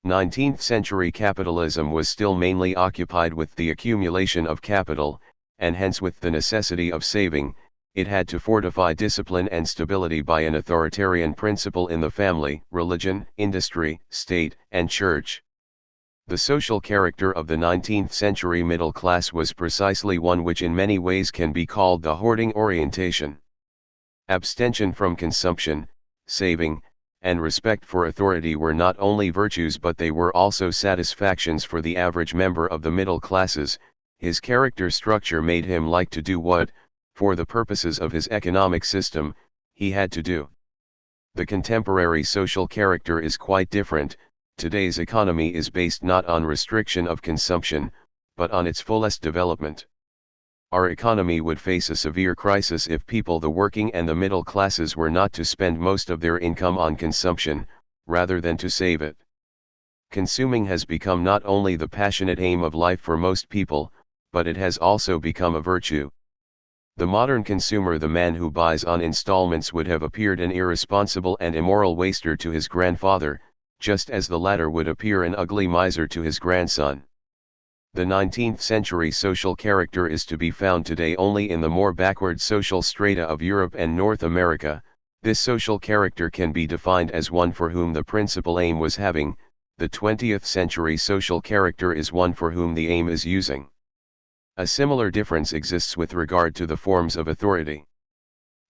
[SPEAKER 1] 19th century capitalism was still mainly occupied with the accumulation of capital, and hence with the necessity of saving. It had to fortify discipline and stability by an authoritarian principle in the family, religion, industry, state, and church. The social character of the 19th century middle class was precisely one which in many ways can be called the hoarding orientation. Abstention from consumption, saving, and respect for authority were not only virtues but they were also satisfactions for the average member of the middle classes. His character structure made him like to do what, for the purposes of his economic system, he had to do. The contemporary social character is quite different. Today's economy is based not on restriction of consumption, but on its fullest development. Our economy would face a severe crisis if people, the working and the middle classes, were not to spend most of their income on consumption, rather than to save it. Consuming has become not only the passionate aim of life for most people, but it has also become a virtue. The modern consumer, the man who buys on installments, would have appeared an irresponsible and immoral waster to his grandfather, just as the latter would appear an ugly miser to his grandson. The 19th century social character is to be found today only in the more backward social strata of Europe and North America. This social character can be defined as one for whom the principal aim was having. The 20th century social character is one for whom the aim is using. A similar difference exists with regard to the forms of authority.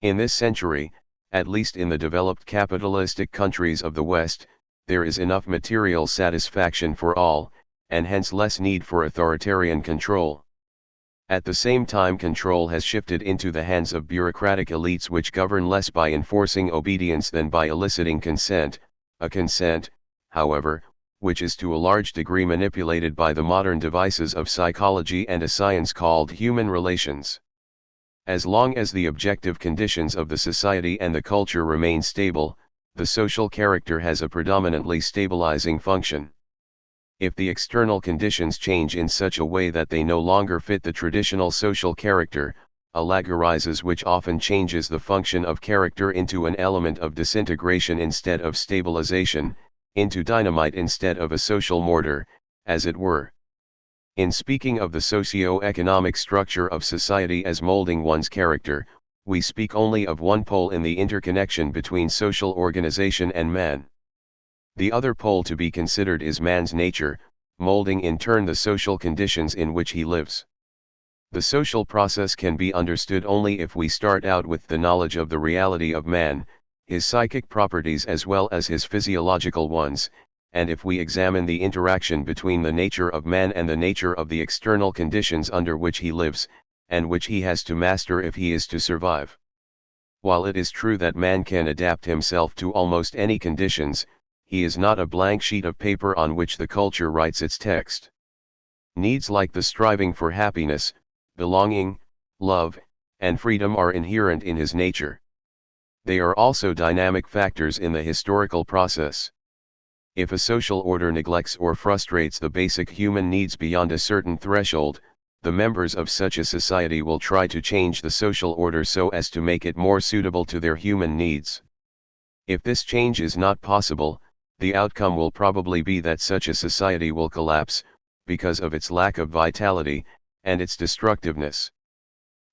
[SPEAKER 1] In this century, at least in the developed capitalistic countries of the West, there is enough material satisfaction for all, and hence less need for authoritarian control. At the same time, control has shifted into the hands of bureaucratic elites which govern less by enforcing obedience than by eliciting consent, a consent, however, which is to a large degree manipulated by the modern devices of psychology and a science called human relations. As long as the objective conditions of the society and the culture remain stable, the social character has a predominantly stabilizing function. If the external conditions change in such a way that they no longer fit the traditional social character, a lag arises which often changes the function of character into an element of disintegration instead of stabilization, into dynamite instead of a social mortar, as it were. In speaking of the socio-economic structure of society as molding one's character, we speak only of one pole in the interconnection between social organization and man. The other pole to be considered is man's nature, molding in turn the social conditions in which he lives. The social process can be understood only if we start out with the knowledge of the reality of man, his psychic properties as well as his physiological ones, and if we examine the interaction between the nature of man and the nature of the external conditions under which he lives, and which he has to master if he is to survive. While it is true that man can adapt himself to almost any conditions, he is not a blank sheet of paper on which the culture writes its text. Needs like the striving for happiness, belonging, love, and freedom are inherent in his nature. They are also dynamic factors in the historical process. If a social order neglects or frustrates the basic human needs beyond a certain threshold, the members of such a society will try to change the social order so as to make it more suitable to their human needs. If this change is not possible, the outcome will probably be that such a society will collapse, because of its lack of vitality, and its destructiveness.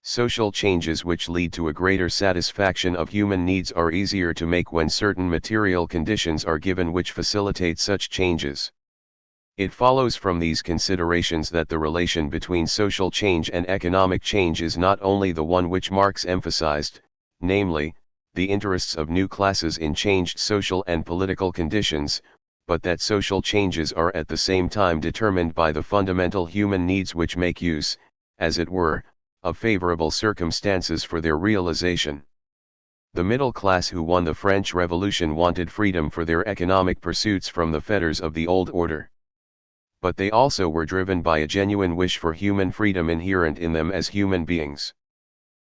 [SPEAKER 1] Social changes which lead to a greater satisfaction of human needs are easier to make when certain material conditions are given which facilitate such changes. It follows from these considerations that the relation between social change and economic change is not only the one which Marx emphasized, namely, the interests of new classes in changed social and political conditions, but that social changes are at the same time determined by the fundamental human needs which make use, as it were, of favorable circumstances for their realization. The middle class who won the French Revolution wanted freedom for their economic pursuits from the fetters of the old order. But they also were driven by a genuine wish for human freedom inherent in them as human beings.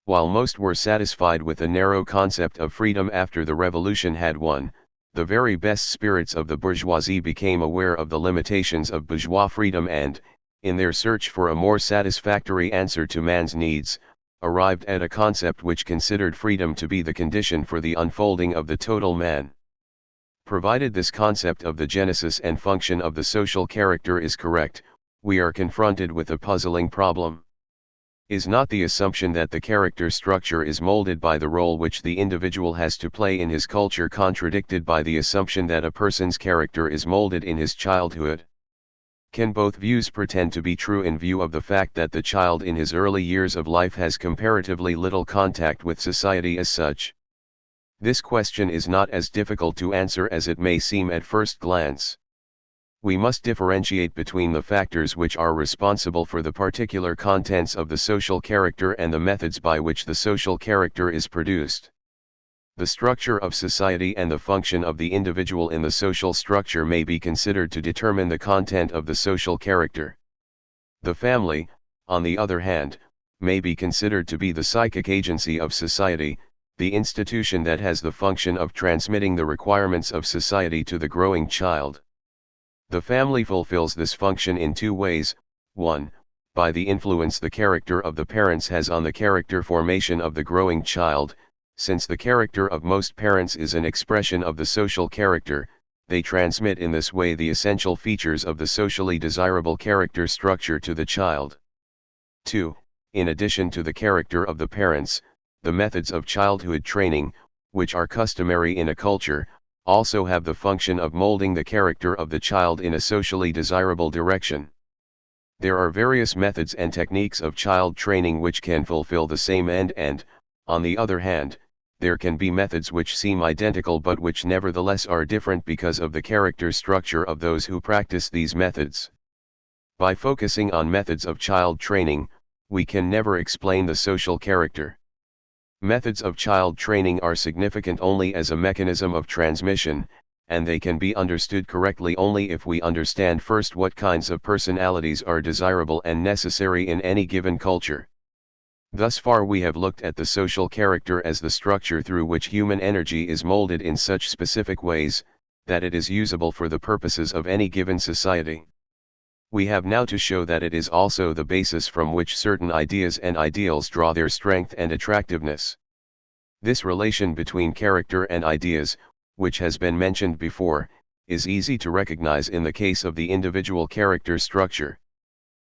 [SPEAKER 1] While most were satisfied with a narrow concept of freedom after the revolution had won, the very best spirits of the bourgeoisie became aware of the limitations of bourgeois freedom and, in their search for a more satisfactory answer to man's needs, arrived at a concept which considered freedom to be the condition for the unfolding of the total man. Provided this concept of the genesis and function of the social character is correct, we are confronted with a puzzling problem. Is not the assumption that the character structure is molded by the role which the individual has to play in his culture contradicted by the assumption that a person's character is molded in his childhood? Can both views pretend to be true in view of the fact that the child in his early years of life has comparatively little contact with society as such? This question is not as difficult to answer as it may seem at first glance. We must differentiate between the factors which are responsible for the particular contents of the social character and the methods by which the social character is produced. The structure of society and the function of the individual in the social structure may be considered to determine the content of the social character. The family, on the other hand, may be considered to be the psychic agency of society, the institution that has the function of transmitting the requirements of society to the growing child. The family fulfills this function in two ways: 1, by the influence the character of the parents has on the character formation of the growing child. Since the character of most parents is an expression of the social character, they transmit in this way the essential features of the socially desirable character structure to the child. 2, in addition to the character of the parents, the methods of childhood training, which are customary in a culture, also have the function of molding the character of the child in a socially desirable direction. There are various methods and techniques of child training which can fulfill the same end and, on the other hand, there can be methods which seem identical but which nevertheless are different because of the character structure of those who practice these methods. By focusing on methods of child training, we can never explain the social character. Methods of child training are significant only as a mechanism of transmission, and they can be understood correctly only if we understand first what kinds of personalities are desirable and necessary in any given culture. Thus far we have looked at the social character as the structure through which human energy is molded in such specific ways, that it is usable for the purposes of any given society. We have now to show that it is also the basis from which certain ideas and ideals draw their strength and attractiveness. This relation between character and ideas, which has been mentioned before, is easy to recognize in the case of the individual character structure.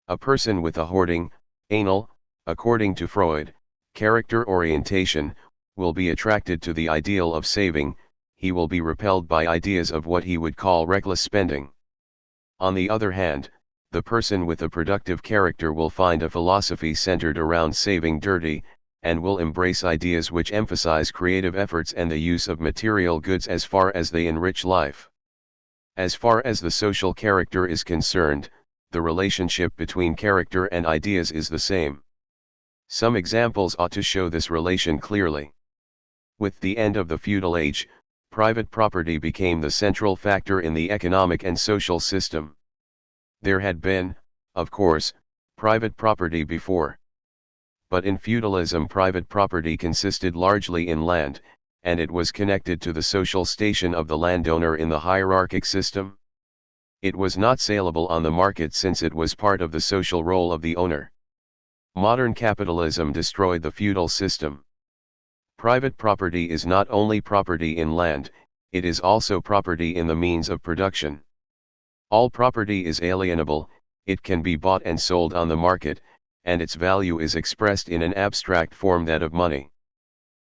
[SPEAKER 1] A person with a hoarding, anal, according to Freud, character orientation, will be attracted to the ideal of saving. He will be repelled by ideas of what he would call reckless spending. On the other hand, the person with a productive character will find a philosophy centered around saving dirty, and will embrace ideas which emphasize creative efforts and the use of material goods as far as they enrich life. As far as the social character is concerned, the relationship between character and ideas is the same. Some examples ought to show this relation clearly. With the end of the feudal age, private property became the central factor in the economic and social system. There had been, of course, private property before. But in feudalism private property consisted largely in land, and it was connected to the social station of the landowner in the hierarchic system. It was not saleable on the market since it was part of the social role of the owner. Modern capitalism destroyed the feudal system. Private property is not only property in land, it is also property in the means of production. All property is alienable, it can be bought and sold on the market, and its value is expressed in an abstract form, that of money.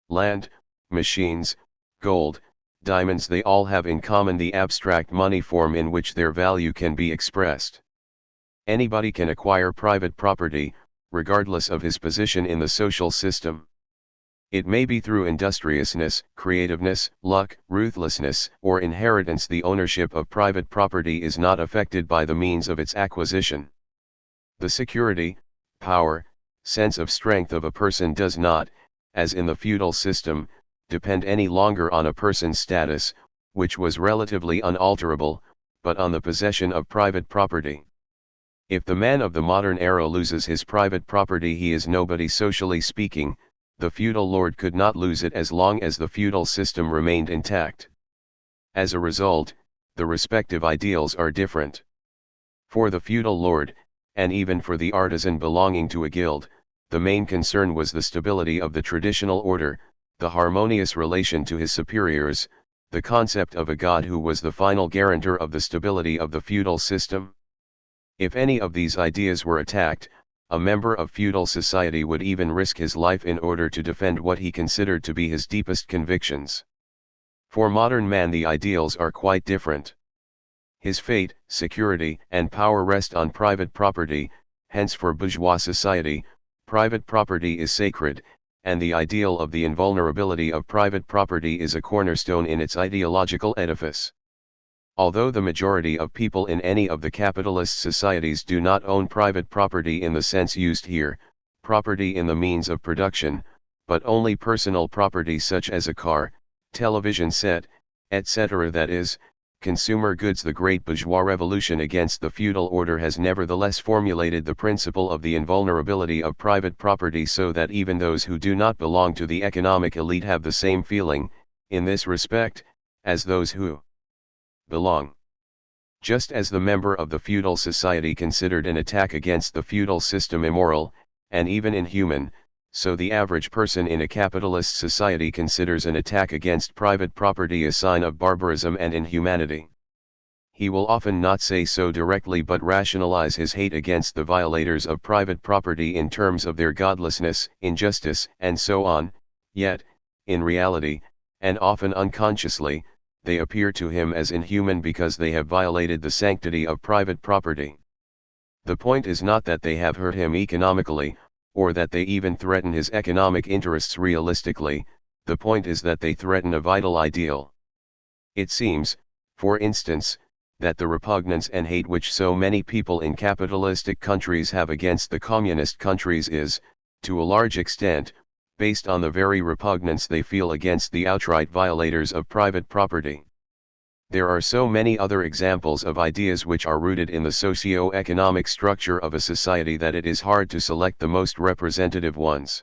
[SPEAKER 1] Land, machines, gold, diamonds, they all have in common the abstract money form in which their value can be expressed. Anybody can acquire private property, regardless of his position in the social system. It may be through industriousness, creativeness, luck, ruthlessness, or inheritance. The ownership of private property is not affected by the means of its acquisition. The security, power, sense of strength of a person does not, as in the feudal system, depend any longer on a person's status, which was relatively unalterable, but on the possession of private property. If the man of the modern era loses his private property, he is nobody socially speaking. The feudal lord could not lose it as long as the feudal system remained intact. As a result, the respective ideals are different. For the feudal lord, and even for the artisan belonging to a guild, the main concern was the stability of the traditional order, the harmonious relation to his superiors, the concept of a god who was the final guarantor of the stability of the feudal system. If any of these ideas were attacked, a member of feudal society would even risk his life in order to defend what he considered to be his deepest convictions. For modern man the ideals are quite different. His fate, security, and power rest on private property, hence for bourgeois society, private property is sacred, and the ideal of the invulnerability of private property is a cornerstone in its ideological edifice. Although the majority of people in any of the capitalist societies do not own private property in the sense used here, property in the means of production, but only personal property such as a car, television set, etc., that is, consumer goods. The great bourgeois revolution against the feudal order has nevertheless formulated the principle of the invulnerability of private property so that even those who do not belong to the economic elite have the same feeling, in this respect, as those who belong. Just as the member of the feudal society considered an attack against the feudal system immoral, and even inhuman, so the average person in a capitalist society considers an attack against private property a sign of barbarism and inhumanity. He will often not say so directly but rationalize his hate against the violators of private property in terms of their godlessness, injustice, and so on, yet, in reality, and often unconsciously, they appear to him as inhuman because they have violated the sanctity of private property. The point is not that they have hurt him economically, or that they even threaten his economic interests realistically, the point is that they threaten a vital ideal. It seems, for instance, that the repugnance and hate which so many people in capitalistic countries have against the communist countries is, to a large extent, based on the very repugnance they feel against the outright violators of private property. There are so many other examples of ideas which are rooted in the socio-economic structure of a society that it is hard to select the most representative ones.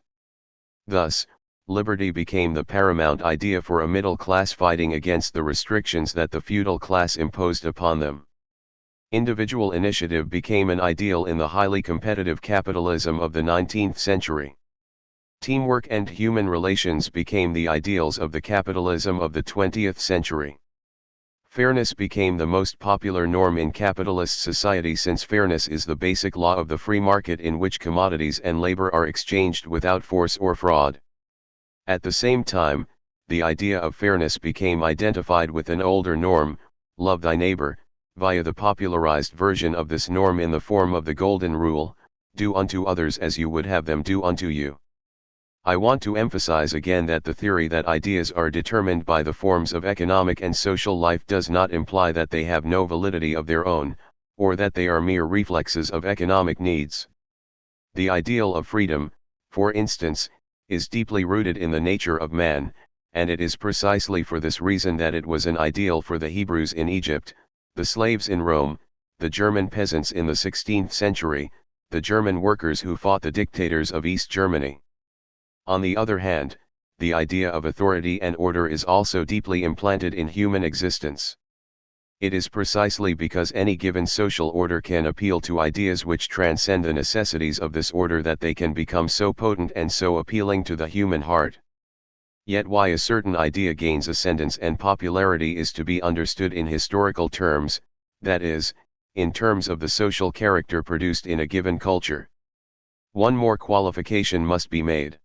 [SPEAKER 1] Thus, liberty became the paramount idea for a middle class fighting against the restrictions that the feudal class imposed upon them. Individual initiative became an ideal in the highly competitive capitalism of the 19th century. Teamwork and human relations became the ideals of the capitalism of the 20th century. Fairness became the most popular norm in capitalist society since fairness is the basic law of the free market in which commodities and labor are exchanged without force or fraud. At the same time, the idea of fairness became identified with an older norm, love thy neighbor, via the popularized version of this norm in the form of the Golden Rule, do unto others as you would have them do unto you. I want to emphasize again that the theory that ideas are determined by the forms of economic and social life does not imply that they have no validity of their own, or that they are mere reflexes of economic needs. The ideal of freedom, for instance, is deeply rooted in the nature of man, and it is precisely for this reason that it was an ideal for the Hebrews in Egypt, the slaves in Rome, the German peasants in the 16th century, the German workers who fought the dictators of East Germany. On the other hand, the idea of authority and order is also deeply implanted in human existence. It is precisely because any given social order can appeal to ideas which transcend the necessities of this order that they can become so potent and so appealing to the human heart. Yet why a certain idea gains ascendance and popularity is to be understood in historical terms, that is, in terms of the social character produced in a given culture. One more qualification must be made.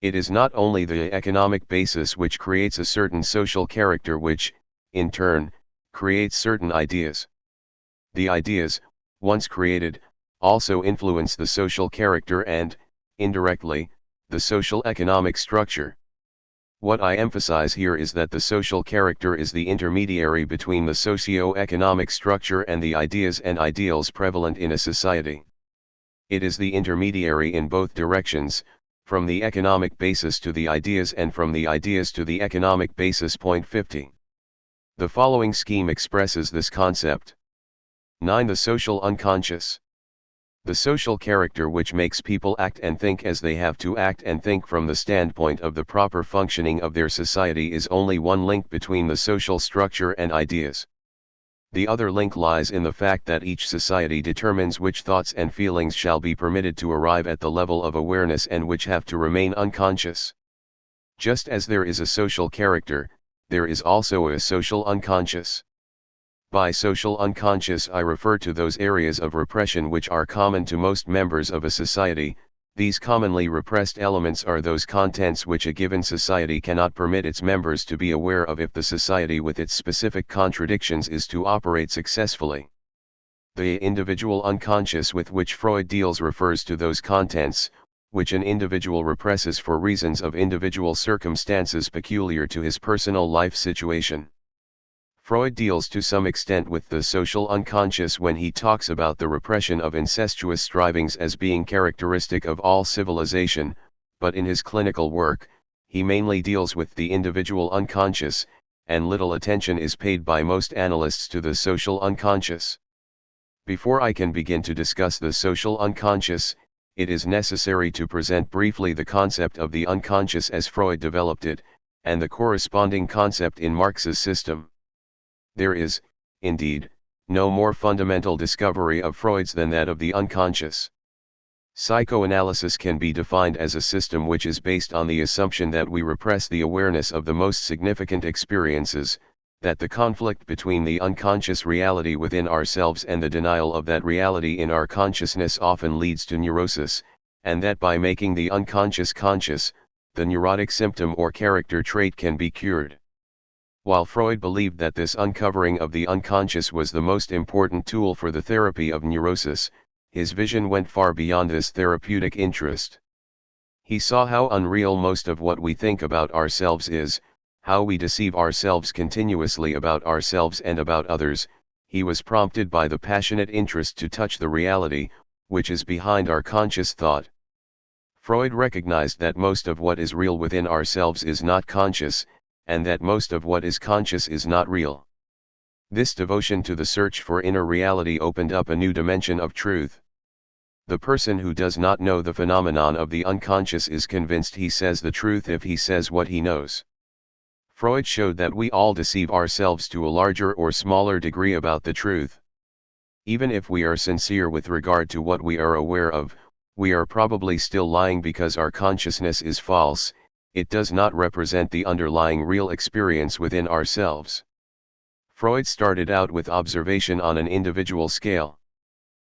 [SPEAKER 1] It is not only the economic basis which creates a certain social character which, in turn, creates certain ideas. The ideas, once created, also influence the social character and, indirectly, the social economic structure. What I emphasize here is that the social character is the intermediary between the socio-economic structure and the ideas and ideals prevalent in a society. It is the intermediary in both directions, from the economic basis to the ideas and from the ideas to the economic basis. Point 50. The following scheme expresses this concept. 9. The social unconscious. The social character which makes people act and think as they have to act and think from the standpoint of the proper functioning of their society is only one link between the social structure and ideas. The other link lies in the fact that each society determines which thoughts and feelings shall be permitted to arrive at the level of awareness and which have to remain unconscious. Just as there is a social character, there is also a social unconscious. By social unconscious I refer to those areas of repression which are common to most members of a society, These commonly repressed elements are those contents which a given society cannot permit its members to be aware of if the society with its specific contradictions is to operate successfully. The individual unconscious with which Freud deals refers to those contents, which an individual represses for reasons of individual circumstances peculiar to his personal life situation. Freud deals to some extent with the social unconscious when he talks about the repression of incestuous strivings as being characteristic of all civilization, but in his clinical work, he mainly deals with the individual unconscious, and little attention is paid by most analysts to the social unconscious. Before I can begin to discuss the social unconscious, it is necessary to present briefly the concept of the unconscious as Freud developed it, and the corresponding concept in Marx's system. There is, indeed, no more fundamental discovery of Freud's than that of the unconscious. Psychoanalysis can be defined as a system which is based on the assumption that we repress the awareness of the most significant experiences, that the conflict between the unconscious reality within ourselves and the denial of that reality in our consciousness often leads to neurosis, and that by making the unconscious conscious, the neurotic symptom or character trait can be cured. While Freud believed that this uncovering of the unconscious was the most important tool for the therapy of neurosis, his vision went far beyond this therapeutic interest. He saw how unreal most of what we think about ourselves is, how we deceive ourselves continuously about ourselves and about others. He was prompted by the passionate interest to touch the reality, which is behind our conscious thought. Freud recognized that most of what is real within ourselves is not conscious, and that most of what is conscious is not real. This devotion to the search for inner reality opened up a new dimension of truth. The person who does not know the phenomenon of the unconscious is convinced he says the truth if he says what he knows. Freud showed that we all deceive ourselves to a larger or smaller degree about the truth. Even if we are sincere with regard to what we are aware of, we are probably still lying because our consciousness is false. It does not represent the underlying real experience within ourselves. Freud started out with observation on an individual scale.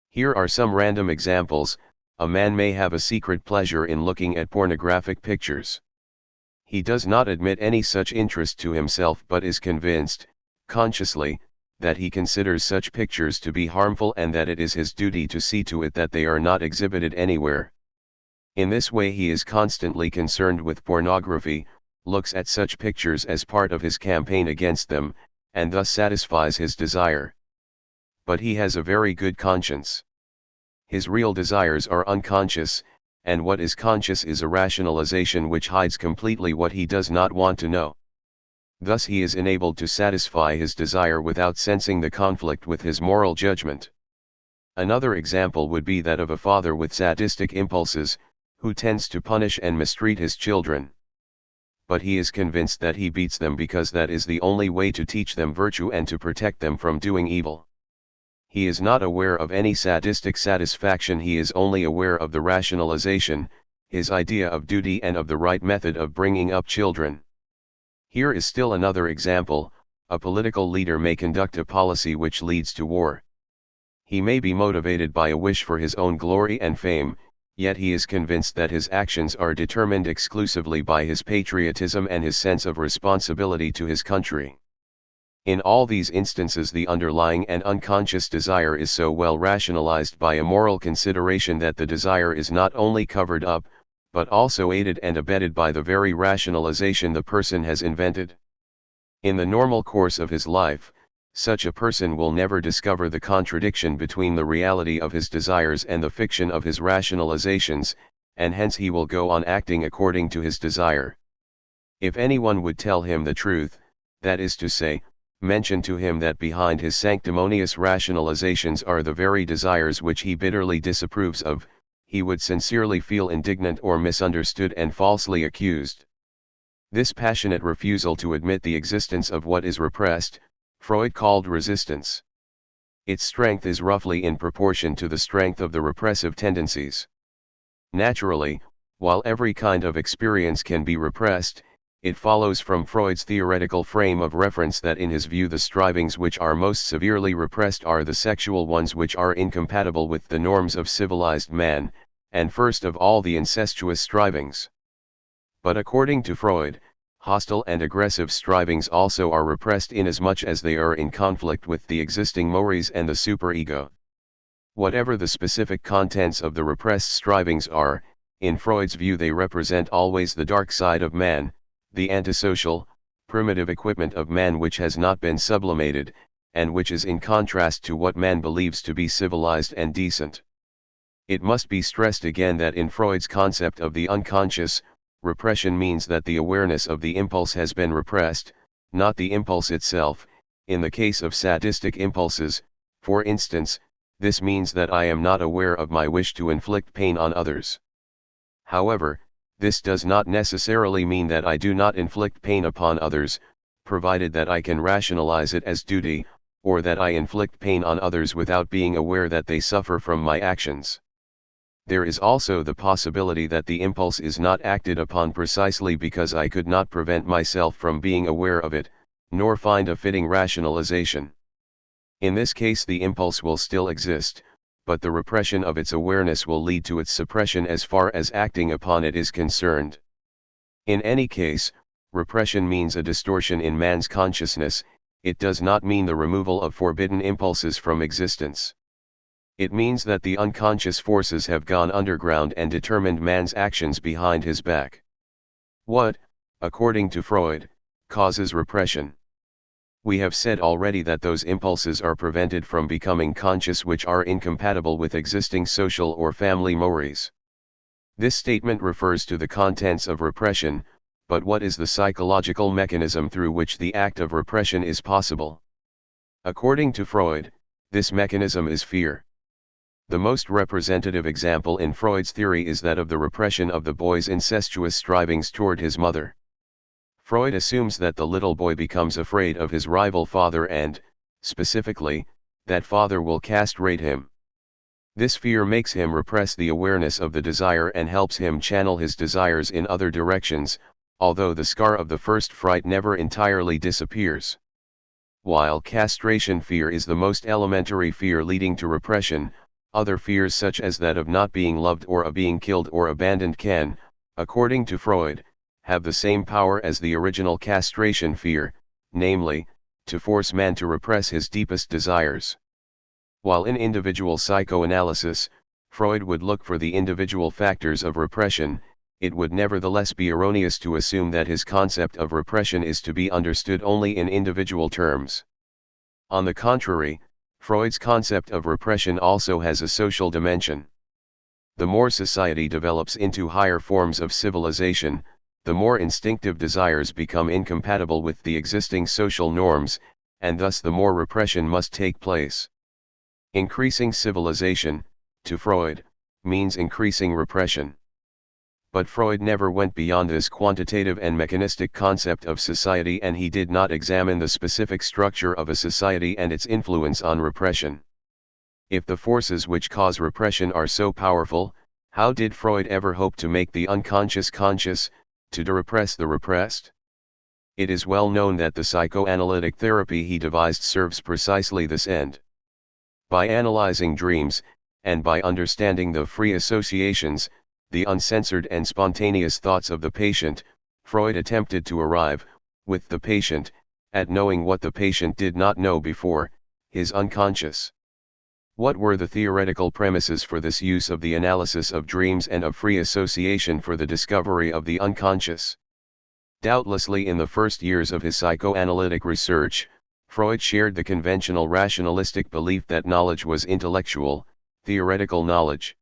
[SPEAKER 1] Here are some random examples. A man may have a secret pleasure in looking at pornographic pictures. He does not admit any such interest to himself but is convinced, consciously, that he considers such pictures to be harmful and that it is his duty to see to it that they are not exhibited anywhere. In this way he is constantly concerned with pornography, looks at such pictures as part of his campaign against them, and thus satisfies his desire. But he has a very good conscience. His real desires are unconscious, and what is conscious is a rationalization which hides completely what he does not want to know. Thus he is enabled to satisfy his desire without sensing the conflict with his moral judgment. Another example would be that of a father with sadistic impulses, who tends to punish and mistreat his children. But he is convinced that he beats them because that is the only way to teach them virtue and to protect them from doing evil. He is not aware of any sadistic satisfaction, he is only aware of the rationalization, his idea of duty and of the right method of bringing up children. Here is still another example. A political leader may conduct a policy which leads to war. He may be motivated by a wish for his own glory and fame, yet he is convinced that his actions are determined exclusively by his patriotism and his sense of responsibility to his country. In all these instances the underlying and unconscious desire is so well rationalized by a moral consideration that the desire is not only covered up, but also aided and abetted by the very rationalization the person has invented. In the normal course of his life, such a person will never discover the contradiction between the reality of his desires and the fiction of his rationalizations, and hence he will go on acting according to his desire. If anyone would tell him the truth, that is to say, mention to him that behind his sanctimonious rationalizations are the very desires which he bitterly disapproves of, he would sincerely feel indignant or misunderstood and falsely accused. This passionate refusal to admit the existence of what is repressed, Freud called resistance. Its strength is roughly in proportion to the strength of the repressive tendencies. Naturally, while every kind of experience can be repressed, it follows from Freud's theoretical frame of reference that in his view the strivings which are most severely repressed are the sexual ones which are incompatible with the norms of civilized man, and first of all the incestuous strivings. But according to Freud, hostile and aggressive strivings also are repressed inasmuch as they are in conflict with the existing mores and the superego. Whatever the specific contents of the repressed strivings are, in Freud's view they represent always the dark side of man, the antisocial, primitive equipment of man which has not been sublimated, and which is in contrast to what man believes to be civilized and decent. It must be stressed again that in Freud's concept of the unconscious, repression means that the awareness of the impulse has been repressed, not the impulse itself. In the case of sadistic impulses, for instance, this means that I am not aware of my wish to inflict pain on others. However, this does not necessarily mean that I do not inflict pain upon others, provided that I can rationalize it as duty, or that I inflict pain on others without being aware that they suffer from my actions. There is also the possibility that the impulse is not acted upon precisely because I could not prevent myself from being aware of it, nor find a fitting rationalization. In this case the impulse will still exist, but the repression of its awareness will lead to its suppression as far as acting upon it is concerned. In any case, repression means a distortion in man's consciousness. It does not mean the removal of forbidden impulses from existence. It means that the unconscious forces have gone underground and determined man's actions behind his back. What, according to Freud, causes repression? We have said already that those impulses are prevented from becoming conscious which are incompatible with existing social or family mores. This statement refers to the contents of repression, but what is the psychological mechanism through which the act of repression is possible? According to Freud, this mechanism is fear. The most representative example in Freud's theory is that of the repression of the boy's incestuous strivings toward his mother. Freud assumes that the little boy becomes afraid of his rival father and, specifically, that father will castrate him. This fear makes him repress the awareness of the desire and helps him channel his desires in other directions, although the scar of the first fright never entirely disappears. While castration fear is the most elementary fear leading to repression, other fears such as that of not being loved or of being killed or abandoned can, according to Freud, have the same power as the original castration fear, namely, to force man to repress his deepest desires. While in individual psychoanalysis, Freud would look for the individual factors of repression, it would nevertheless be erroneous to assume that his concept of repression is to be understood only in individual terms. On the contrary, Freud's concept of repression also has a social dimension. The more society develops into higher forms of civilization, the more instinctive desires become incompatible with the existing social norms, and thus the more repression must take place. Increasing civilization, to Freud, means increasing repression. But Freud never went beyond this quantitative and mechanistic concept of society, and he did not examine the specific structure of a society and its influence on repression. If the forces which cause repression are so powerful, how did Freud ever hope to make the unconscious conscious, to repress the repressed? It is well known that the psychoanalytic therapy he devised serves precisely this end. By analyzing dreams, and by understanding the free associations, the uncensored and spontaneous thoughts of the patient, Freud attempted to arrive, with the patient, at knowing what the patient did not know before, his unconscious. What were the theoretical premises for this use of the analysis of dreams and of free association for the discovery of the unconscious? Doubtlessly in the first years of his psychoanalytic research, Freud shared the conventional rationalistic belief that knowledge was intellectual, theoretical knowledge.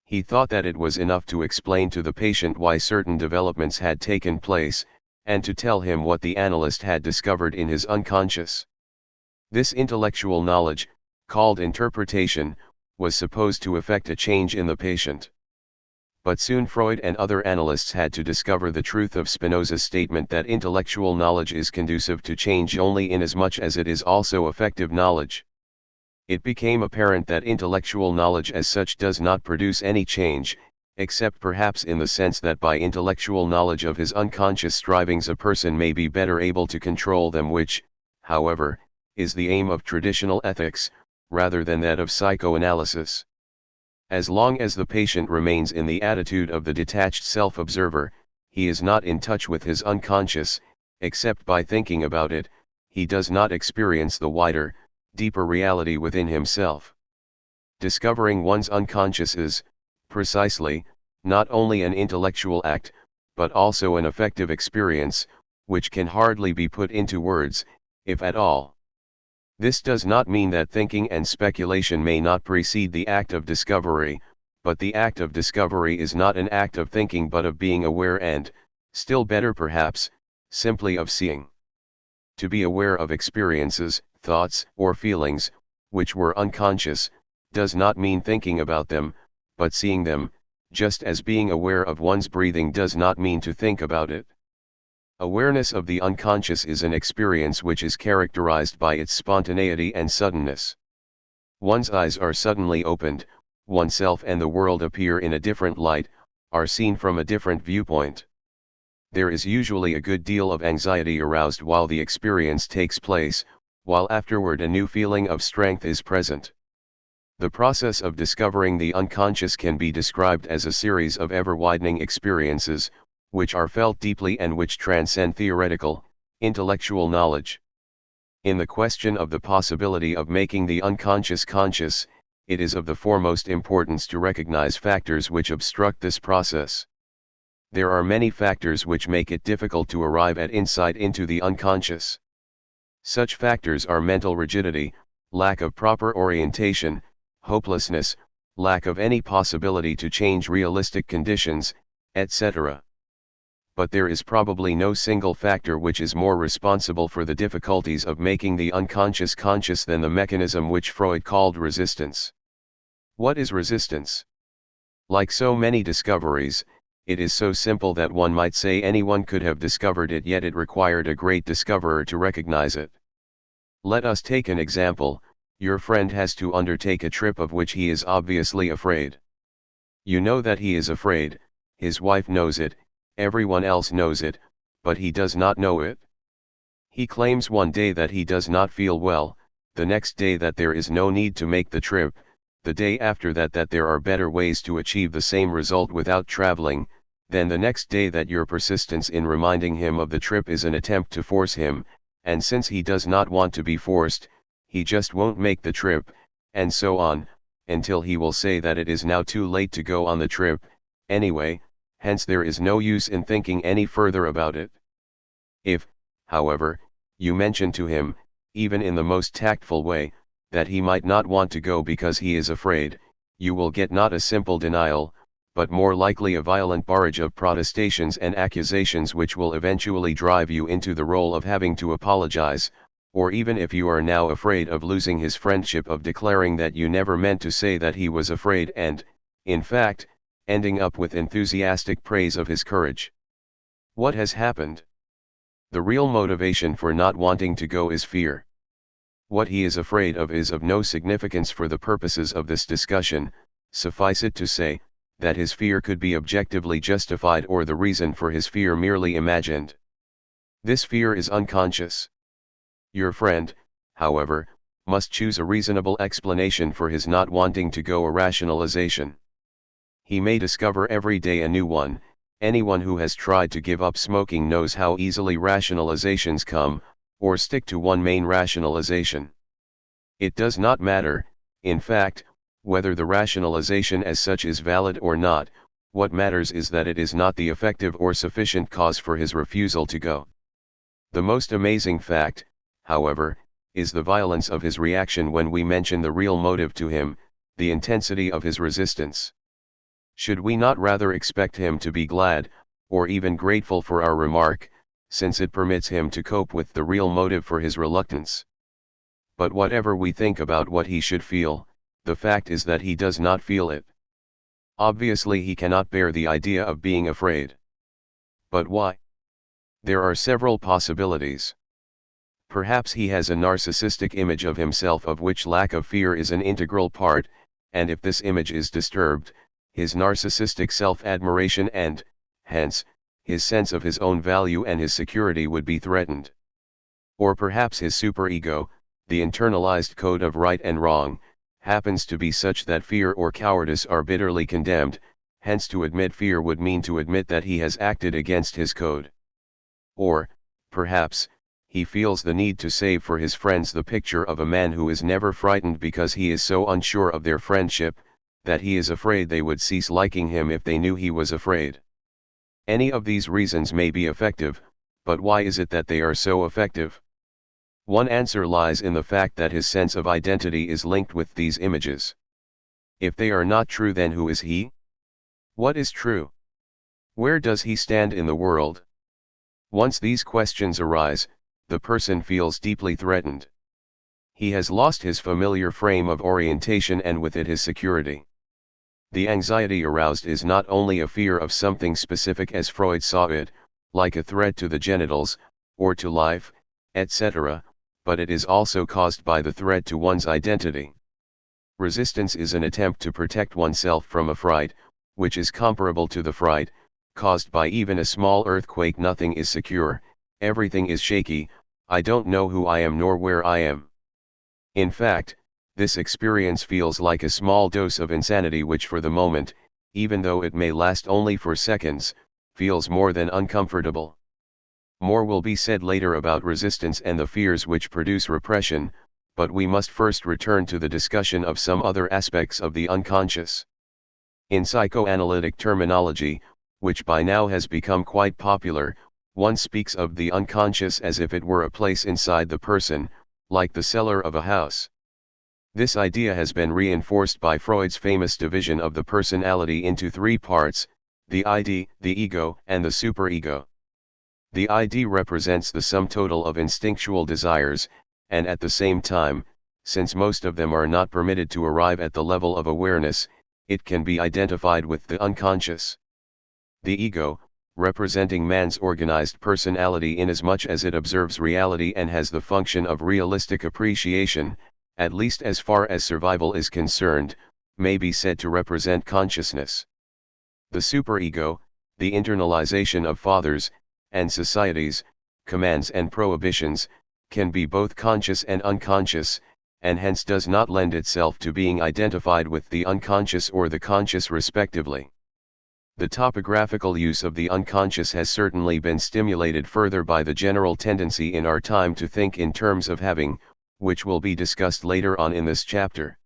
[SPEAKER 1] He thought that it was enough to explain to the patient why certain developments had taken place, and to tell him what the analyst had discovered in his unconscious. This intellectual knowledge, called interpretation, was supposed to effect a change in the patient. But soon Freud and other analysts had to discover the truth of Spinoza's statement that intellectual knowledge is conducive to change only inasmuch as it is also effective knowledge. It became apparent that intellectual knowledge as such does not produce any change, except perhaps in the sense that by intellectual knowledge of his unconscious strivings a person may be better able to control them, which, however, is the aim of traditional ethics, rather than that of psychoanalysis. As long as the patient remains in the attitude of the detached self-observer, he is not in touch with his unconscious, except by thinking about it, he does not experience the wider, deeper reality within himself. Discovering one's unconscious is, precisely, not only an intellectual act, but also an affective experience, which can hardly be put into words, if at all. This does not mean that thinking and speculation may not precede the act of discovery, but the act of discovery is not an act of thinking but of being aware and, still better perhaps, simply of seeing. To be aware of experiences, thoughts, or feelings, which were unconscious, does not mean thinking about them, but seeing them, just as being aware of one's breathing does not mean to think about it. Awareness of the unconscious is an experience which is characterized by its spontaneity and suddenness. One's eyes are suddenly opened, oneself and the world appear in a different light, are seen from a different viewpoint. There is usually a good deal of anxiety aroused while the experience takes place, while afterward a new feeling of strength is present. The process of discovering the unconscious can be described as a series of ever-widening experiences, which are felt deeply and which transcend theoretical, intellectual knowledge. In the question of the possibility of making the unconscious conscious, it is of the foremost importance to recognize factors which obstruct this process. There are many factors which make it difficult to arrive at insight into the unconscious. Such factors are mental rigidity, lack of proper orientation, hopelessness, lack of any possibility to change realistic conditions, etc. But there is probably no single factor which is more responsible for the difficulties of making the unconscious conscious than the mechanism which Freud called resistance. What is resistance? Like so many discoveries, it is so simple that one might say anyone could have discovered it, yet it required a great discoverer to recognize it. Let us take an example. Your friend has to undertake a trip of which he is obviously afraid. You know that he is afraid, his wife knows it, everyone else knows it, but he does not know it. He claims one day that he does not feel well, the next day that there is no need to make the trip, the day after that there are better ways to achieve the same result without traveling, then the next day that your persistence in reminding him of the trip is an attempt to force him, and since he does not want to be forced, he just won't make the trip, and so on, until he will say that it is now too late to go on the trip, anyway, hence there is no use in thinking any further about it. If, however, you mention to him, even in the most tactful way, that he might not want to go because he is afraid, you will get not a simple denial, but more likely a violent barrage of protestations and accusations which will eventually drive you into the role of having to apologize, or even if you are now afraid of losing his friendship, of declaring that you never meant to say that he was afraid and, in fact, ending up with enthusiastic praise of his courage. What has happened? The real motivation for not wanting to go is fear. What he is afraid of is of no significance for the purposes of this discussion. Suffice it to say, that his fear could be objectively justified or the reason for his fear merely imagined. This fear is unconscious. Your friend, however, must choose a reasonable explanation for his not wanting to go, a rationalization. He may discover every day a new one. Anyone who has tried to give up smoking knows how easily rationalizations come, or stick to one main rationalization. It does not matter, in fact, whether the rationalization as such is valid or not. What matters is that it is not the effective or sufficient cause for his refusal to go. The most amazing fact, however, is the violence of his reaction when we mention the real motive to him, the intensity of his resistance. Should we not rather expect him to be glad, or even grateful for our remark, since it permits him to cope with the real motive for his reluctance? But whatever we think about what he should feel, the fact is that he does not feel it. Obviously he cannot bear the idea of being afraid. But why? There are several possibilities. Perhaps he has a narcissistic image of himself of which lack of fear is an integral part, and if this image is disturbed, his narcissistic self-admiration and, hence, his sense of his own value and his security would be threatened. Or perhaps his superego, the internalized code of right and wrong, happens to be such that fear or cowardice are bitterly condemned, hence to admit fear would mean to admit that he has acted against his code. Or, perhaps, he feels the need to save for his friends the picture of a man who is never frightened because he is so unsure of their friendship, that he is afraid they would cease liking him if they knew he was afraid. Any of these reasons may be effective, but why is it that they are so effective? One answer lies in the fact that his sense of identity is linked with these images. If they are not true, then who is he? What is true? Where does he stand in the world? Once these questions arise, the person feels deeply threatened. He has lost his familiar frame of orientation and with it his security. The anxiety aroused is not only a fear of something specific as Freud saw it, like a threat to the genitals, or to life, etc., but it is also caused by the threat to one's identity. Resistance is an attempt to protect oneself from a fright, which is comparable to the fright caused by even a small earthquake. Nothing is secure, everything is shaky, I don't know who I am nor where I am. In fact, this experience feels like a small dose of insanity which for the moment, even though it may last only for seconds, feels more than uncomfortable. More will be said later about resistance and the fears which produce repression, but we must first return to the discussion of some other aspects of the unconscious. In psychoanalytic terminology, which by now has become quite popular, one speaks of the unconscious as if it were a place inside the person, like the cellar of a house. This idea has been reinforced by Freud's famous division of the personality into three parts: the ID, the ego, and the superego. The ID represents the sum total of instinctual desires, and at the same time, since most of them are not permitted to arrive at the level of awareness, it can be identified with the unconscious. The ego, representing man's organized personality inasmuch as it observes reality and has the function of realistic appreciation, at least as far as survival is concerned, may be said to represent consciousness. The superego, the internalization of fathers and societies, commands and prohibitions, can be both conscious and unconscious, and hence does not lend itself to being identified with the unconscious or the conscious respectively. The topographical use of the unconscious has certainly been stimulated further by the general tendency in our time to think in terms of having, which will be discussed later on in this chapter.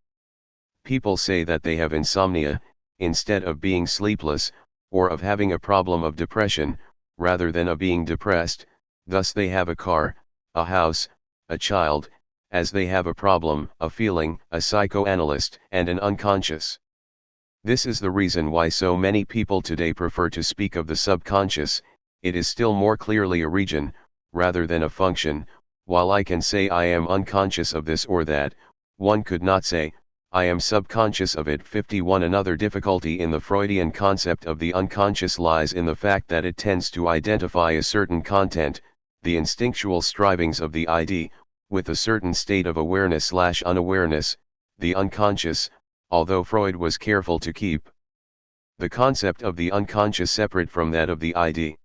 [SPEAKER 1] People say that they have insomnia, instead of being sleepless, or of having a problem of depression, rather than of being depressed, thus they have a car, a house, a child, as they have a problem, a feeling, a psychoanalyst, and an unconscious. This is the reason why so many people today prefer to speak of the subconscious. It is still more clearly a region, rather than a function. While I can say I am unconscious of this or that, one could not say, I am subconscious of it. 51 Another difficulty in the Freudian concept of the unconscious lies in the fact that it tends to identify a certain content, the instinctual strivings of the ID, with a certain state of awareness/unawareness, the unconscious, although Freud was careful to keep the concept of the unconscious separate from that of the ID.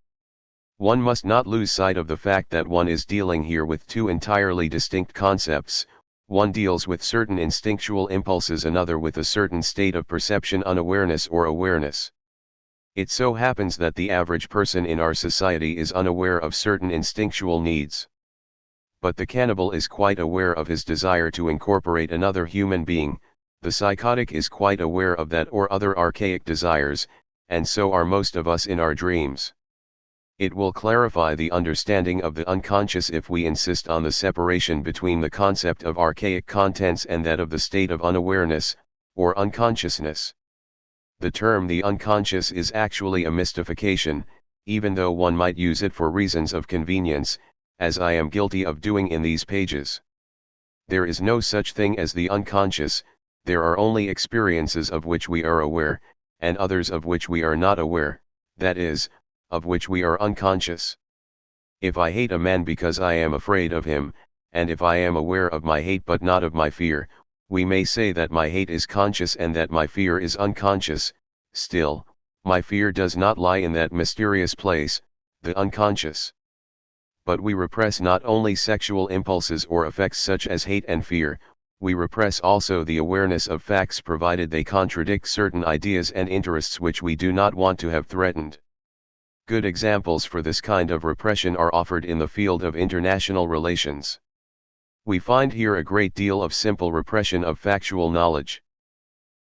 [SPEAKER 1] One must not lose sight of the fact that one is dealing here with two entirely distinct concepts. One deals with certain instinctual impulses, another with a certain state of perception, unawareness or awareness. It so happens that the average person in our society is unaware of certain instinctual needs. But the cannibal is quite aware of his desire to incorporate another human being, the psychotic is quite aware of that or other archaic desires, and so are most of us in our dreams. It will clarify the understanding of the unconscious if we insist on the separation between the concept of archaic contents and that of the state of unawareness, or unconsciousness. The term the unconscious is actually a mystification, even though one might use it for reasons of convenience, as I am guilty of doing in these pages. There is no such thing as the unconscious, there are only experiences of which we are aware, and others of which we are not aware, that is, of which we are unconscious. If I hate a man because I am afraid of him, and if I am aware of my hate but not of my fear, we may say that my hate is conscious and that my fear is unconscious. Still, my fear does not lie in that mysterious place, the unconscious. But we repress not only sexual impulses or affects such as hate and fear, we repress also the awareness of facts provided they contradict certain ideas and interests which we do not want to have threatened. Good examples for this kind of repression are offered in the field of international relations. We find here a great deal of simple repression of factual knowledge.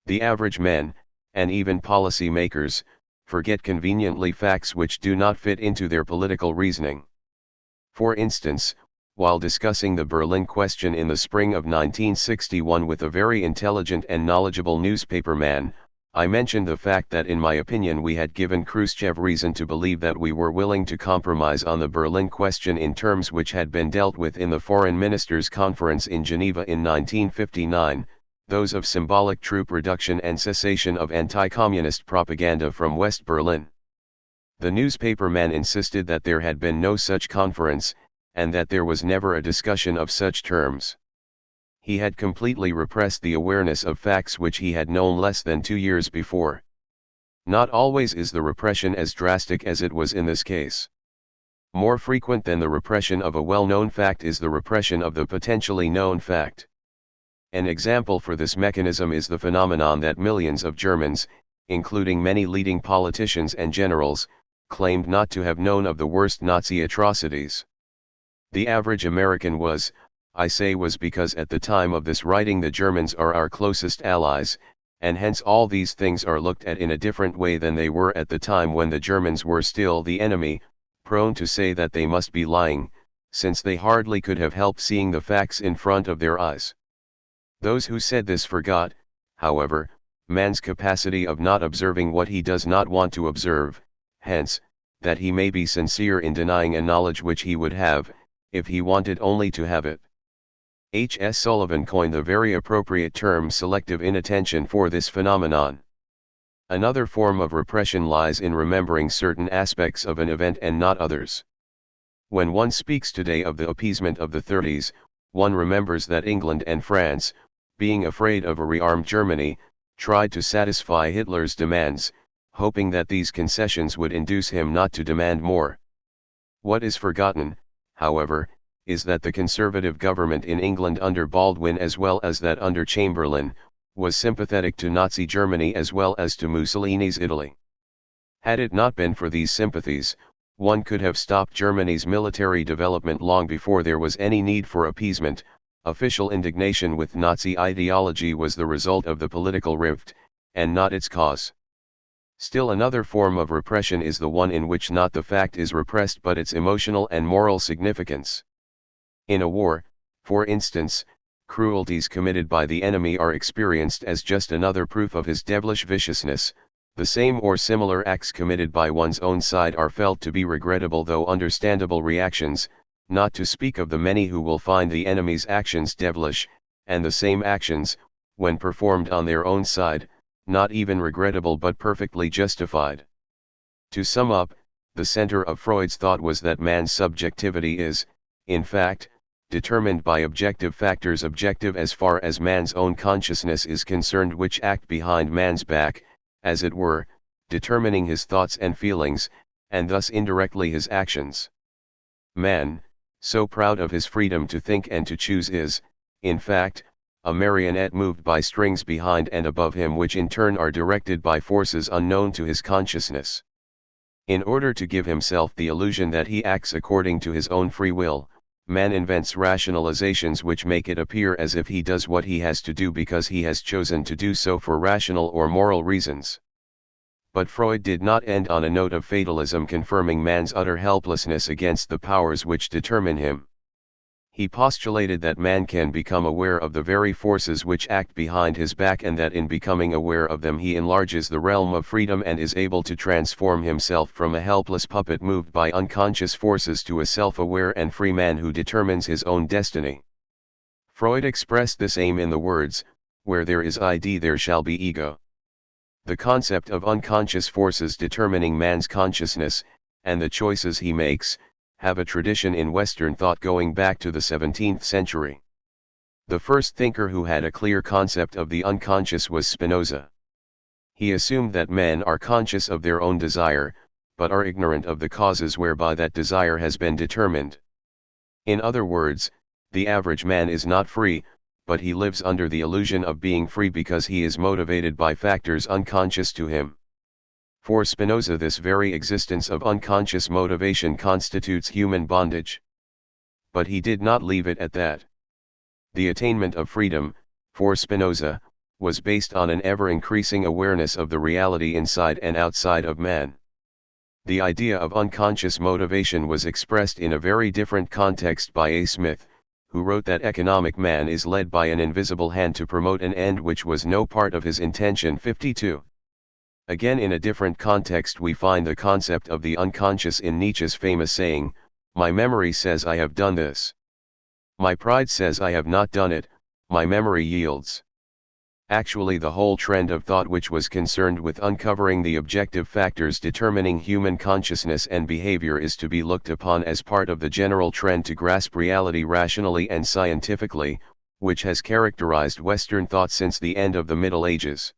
[SPEAKER 1] The average men, and even policy makers, forget conveniently facts which do not fit into their political reasoning. For instance, while discussing the Berlin question in the spring of 1961 with a very intelligent and knowledgeable newspaperman, I mentioned the fact that in my opinion we had given Khrushchev reason to believe that we were willing to compromise on the Berlin question in terms which had been dealt with in the Foreign Ministers' Conference in Geneva in 1959, those of symbolic troop reduction and cessation of anti-communist propaganda from West Berlin. The newspaperman insisted that there had been no such conference, and that there was never a discussion of such terms. He had completely repressed the awareness of facts which he had known less than 2 years before. Not always is the repression as drastic as it was in this case. More frequent than the repression of a well-known fact is the repression of the potentially known fact. An example for this mechanism is the phenomenon that millions of Germans, including many leading politicians and generals, claimed not to have known of the worst Nazi atrocities. The average American was because at the time of this writing the Germans are our closest allies, and hence all these things are looked at in a different way than they were at the time when the Germans were still the enemy, prone to say that they must be lying, since they hardly could have helped seeing the facts in front of their eyes. Those who said this forgot, however, man's capacity of not observing what he does not want to observe, hence, that he may be sincere in denying a knowledge which he would have, if he wanted only to have it. H. S. Sullivan coined the very appropriate term selective inattention for this phenomenon. Another form of repression lies in remembering certain aspects of an event and not others. When one speaks today of the appeasement of the 30s, one remembers that England and France, being afraid of a rearmed Germany, tried to satisfy Hitler's demands, hoping that these concessions would induce him not to demand more. What is forgotten, however, is that the conservative government in England under Baldwin as well as that under Chamberlain, was sympathetic to Nazi Germany as well as to Mussolini's Italy. Had it not been for these sympathies, one could have stopped Germany's military development long before there was any need for appeasement. Official indignation with Nazi ideology was the result of the political rift, and not its cause. Still another form of repression is the one in which not the fact is repressed but its emotional and moral significance. In a war, for instance, cruelties committed by the enemy are experienced as just another proof of his devilish viciousness. The same or similar acts committed by one's own side are felt to be regrettable though understandable reactions, not to speak of the many who will find the enemy's actions devilish, and the same actions, when performed on their own side, not even regrettable but perfectly justified. To sum up, the center of Freud's thought was that man's subjectivity is, in fact, determined by objective factors objective as far as man's own consciousness is concerned which act behind man's back, as it were, determining his thoughts and feelings, and thus indirectly his actions. Man, so proud of his freedom to think and to choose is, in fact, a marionette moved by strings behind and above him which in turn are directed by forces unknown to his consciousness. In order to give himself the illusion that he acts according to his own free will, man invents rationalizations which make it appear as if he does what he has to do because he has chosen to do so for rational or moral reasons. But Freud did not end on a note of fatalism confirming man's utter helplessness against the powers which determine him. He postulated that man can become aware of the very forces which act behind his back and that in becoming aware of them he enlarges the realm of freedom and is able to transform himself from a helpless puppet moved by unconscious forces to a self-aware and free man who determines his own destiny. Freud expressed this aim in the words, "Where there is ID there shall be ego." The concept of unconscious forces determining man's consciousness, and the choices he makes, have a tradition in Western thought going back to the 17th century. The first thinker who had a clear concept of the unconscious was Spinoza. He assumed that men are conscious of their own desire, but are ignorant of the causes whereby that desire has been determined. In other words, the average man is not free, but he lives under the illusion of being free because he is motivated by factors unconscious to him. For Spinoza, this very existence of unconscious motivation constitutes human bondage. But he did not leave it at that. The attainment of freedom, for Spinoza, was based on an ever-increasing awareness of the reality inside and outside of man. The idea of unconscious motivation was expressed in a very different context by A. Smith, who wrote that economic man is led by an invisible hand to promote an end which was no part of his intention. 52. Again, in a different context we find the concept of the unconscious in Nietzsche's famous saying, "My memory says I have done this. My pride says I have not done it, my memory yields." Actually, the whole trend of thought which was concerned with uncovering the objective factors determining human consciousness and behavior is to be looked upon as part of the general trend to grasp reality rationally and scientifically, which has characterized Western thought since the end of the Middle Ages.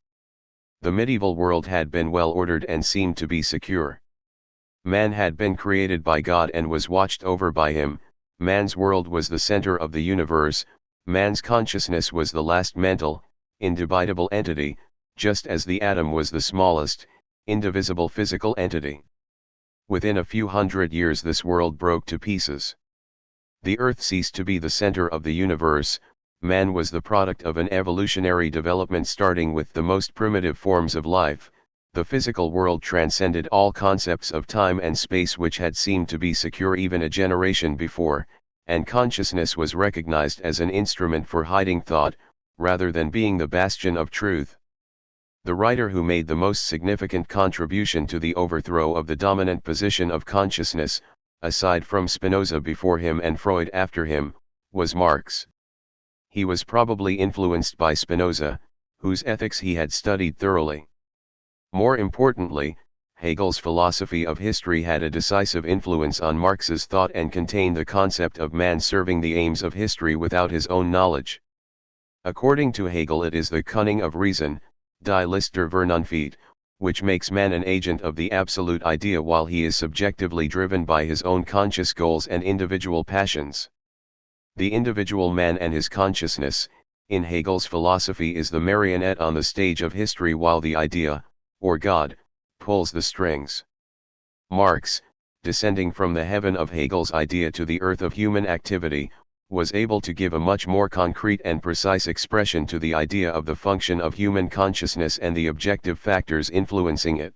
[SPEAKER 1] The medieval world had been well ordered and seemed to be secure. Man had been created by God and was watched over by him. Man's world was the center of the universe. Man's consciousness was the last mental, indivisible entity, just as the atom was the smallest, indivisible physical entity. Within a few hundred years this world broke to pieces. The earth ceased to be the center of the universe. Man was the product of an evolutionary development starting with the most primitive forms of life. The physical world transcended all concepts of time and space which had seemed to be secure even a generation before, and consciousness was recognized as an instrument for hiding thought, rather than being the bastion of truth. The writer who made the most significant contribution to the overthrow of the dominant position of consciousness, aside from Spinoza before him and Freud after him, was Marx. He was probably influenced by Spinoza, whose ethics he had studied thoroughly. More importantly, Hegel's philosophy of history had a decisive influence on Marx's thought and contained the concept of man serving the aims of history without his own knowledge. According to Hegel, it is the cunning of reason, die List der Vernunft, which makes man an agent of the absolute idea while he is subjectively driven by his own conscious goals and individual passions. The individual man and his consciousness, in Hegel's philosophy, is the marionette on the stage of history while the idea, or God, pulls the strings. Marx, descending from the heaven of Hegel's idea to the earth of human activity, was able to give a much more concrete and precise expression to the idea of the function of human consciousness and the objective factors influencing it.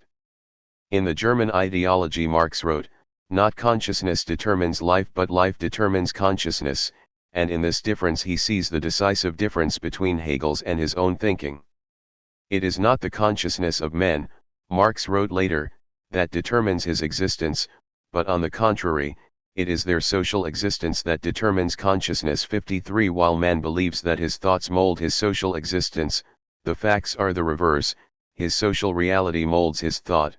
[SPEAKER 1] In the German ideology, Marx wrote, "Not consciousness determines life but life determines consciousness," and in this difference he sees the decisive difference between Hegel's and his own thinking. "It is not the consciousness of men," Marx wrote later, "that determines his existence, but on the contrary, it is their social existence that determines consciousness." 53. While man believes that his thoughts mold his social existence, the facts are the reverse. His social reality molds his thought.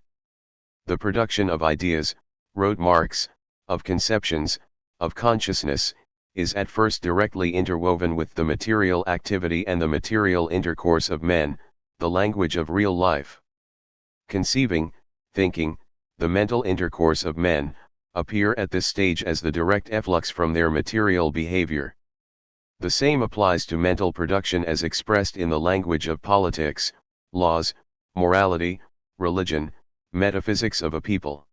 [SPEAKER 1] "The production of ideas," wrote Marx, "of conceptions, of consciousness, is at first directly interwoven with the material activity and the material intercourse of men, the language of real life. Conceiving, thinking, the mental intercourse of men, appear at this stage as the direct efflux from their material behavior. The same applies to mental production as expressed in the language of politics, laws, morality, religion, metaphysics of a people.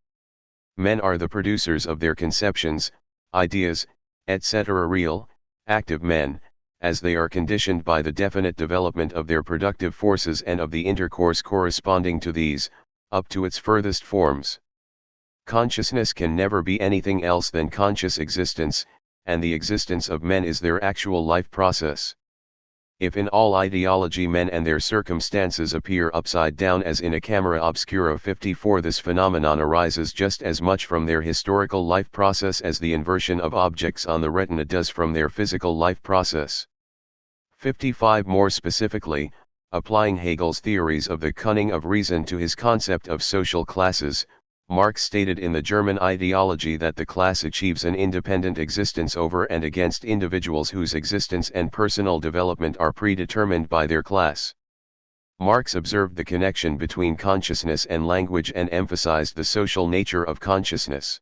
[SPEAKER 1] Men are the producers of their conceptions, ideas, etc. Real, active men, as they are conditioned by the definite development of their productive forces and of the intercourse corresponding to these, up to its furthest forms. Consciousness can never be anything else than conscious existence, and the existence of men is their actual life process. If in all ideology men and their circumstances appear upside down as in a camera obscura 54, this phenomenon arises just as much from their historical life process as the inversion of objects on the retina does from their physical life process. 55. More specifically, applying Hegel's theories of the cunning of reason to his concept of social classes, Marx stated in the German ideology that the class achieves an independent existence over and against individuals whose existence and personal development are predetermined by their class. Marx observed the connection between consciousness and language and emphasized the social nature of consciousness.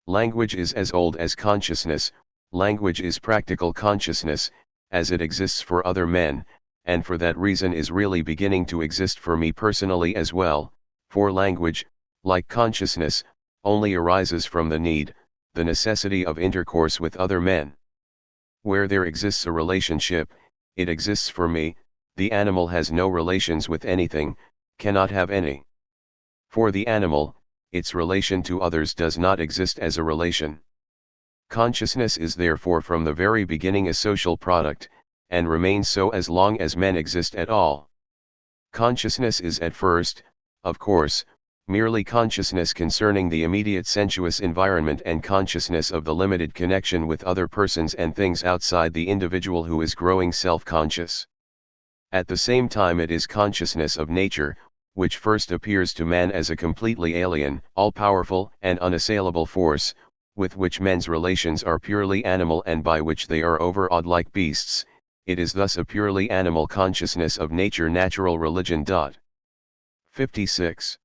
[SPEAKER 1] Language is as old as consciousness, language is practical consciousness, as it exists for other men, and for that reason is really beginning to exist for me personally as well, for language, like consciousness, only arises from the need, the necessity of intercourse with other men. Where there exists a relationship, it exists for me. The animal has no relations with anything, cannot have any. For the animal, its relation to others does not exist as a relation. Consciousness is therefore from the very beginning a social product, and remains so as long as men exist at all. Consciousness is at first, of course, merely consciousness concerning the immediate sensuous environment and consciousness of the limited connection with other persons and things outside the individual who is growing self-conscious. At the same time it is consciousness of nature, which first appears to man as a completely alien, all-powerful and unassailable force, with which men's relations are purely animal and by which they are overawed like beasts. It is thus a purely animal consciousness of nature, natural religion. 56.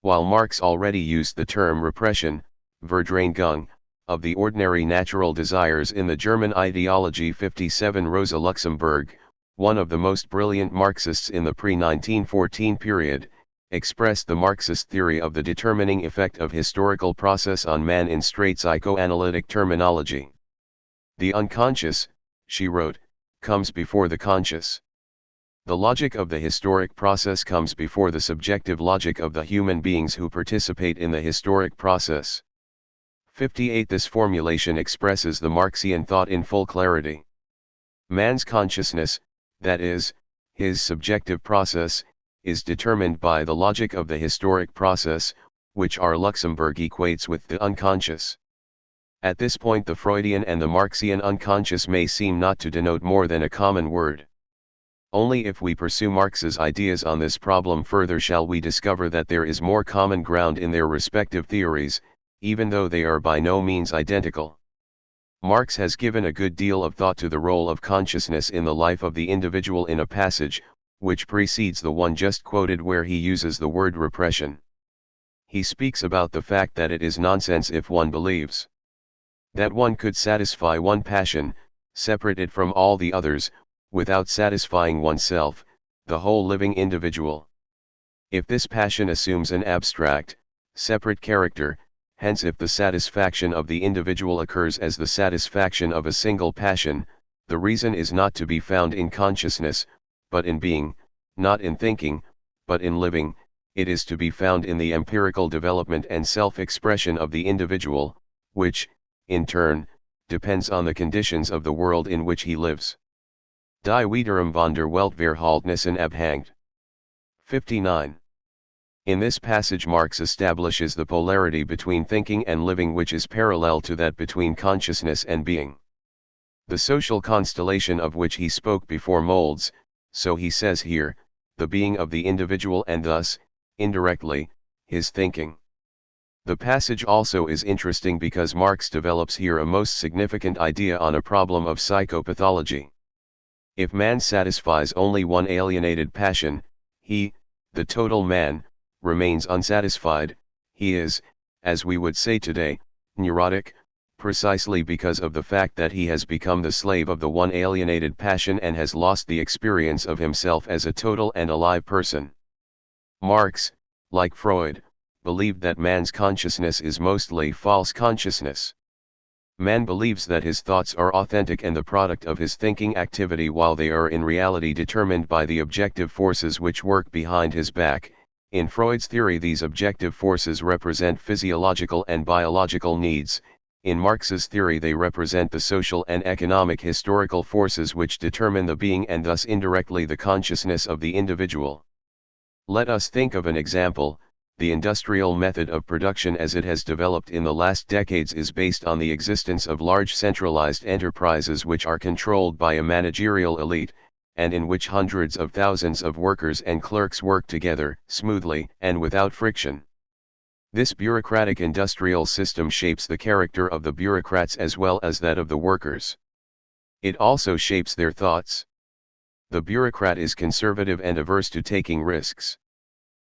[SPEAKER 1] While Marx already used the term repression, Verdrängung, of the ordinary natural desires in the German ideology 57, Rosa Luxemburg, one of the most brilliant Marxists in the pre-1914 period, expressed the Marxist theory of the determining effect of historical process on man in straight psychoanalytic terminology. The unconscious, she wrote, comes before the conscious. The logic of the historic process comes before the subjective logic of the human beings who participate in the historic process. 58. This formulation expresses the Marxian thought in full clarity. Man's consciousness, that is, his subjective process, is determined by the logic of the historic process, which R. Luxemburg equates with the unconscious. At this point the Freudian and the Marxian unconscious may seem not to denote more than a common word. Only if we pursue Marx's ideas on this problem further shall we discover that there is more common ground in their respective theories, even though they are by no means identical. Marx has given a good deal of thought to the role of consciousness in the life of the individual in a passage, which precedes the one just quoted where he uses the word repression. He speaks about the fact that it is nonsense if one believes that one could satisfy one passion, separated from all the others, without satisfying oneself, the whole living individual. If this passion assumes an abstract, separate character, hence if the satisfaction of the individual occurs as the satisfaction of a single passion, the reason is not to be found in consciousness, but in being, not in thinking, but in living. It is to be found in the empirical development and self-expression of the individual, which, in turn, depends on the conditions of the world in which he lives. Die Wiederum von der Weltverhältnissen abhängt. 59. In this passage Marx establishes the polarity between thinking and living which is parallel to that between consciousness and being. The social constellation of which he spoke before molds, so he says here, the being of the individual and thus, indirectly, his thinking. The passage also is interesting because Marx develops here a most significant idea on a problem of psychopathology. If man satisfies only one alienated passion, he, the total man, remains unsatisfied. He is, as we would say today, neurotic, precisely because of the fact that he has become the slave of the one alienated passion and has lost the experience of himself as a total and alive person. Marx, like Freud, believed that man's consciousness is mostly false consciousness. Man believes that his thoughts are authentic and the product of his thinking activity while they are in reality determined by the objective forces which work behind his back. In Freud's theory these objective forces represent physiological and biological needs. In Marx's theory they represent the social and economic historical forces which determine the being and thus indirectly the consciousness of the individual. Let us think of an example. The industrial method of production as it has developed in the last decades is based on the existence of large centralized enterprises which are controlled by a managerial elite, and in which hundreds of thousands of workers and clerks work together, smoothly, and without friction. This bureaucratic industrial system shapes the character of the bureaucrats as well as that of the workers. It also shapes their thoughts. The bureaucrat is conservative and averse to taking risks.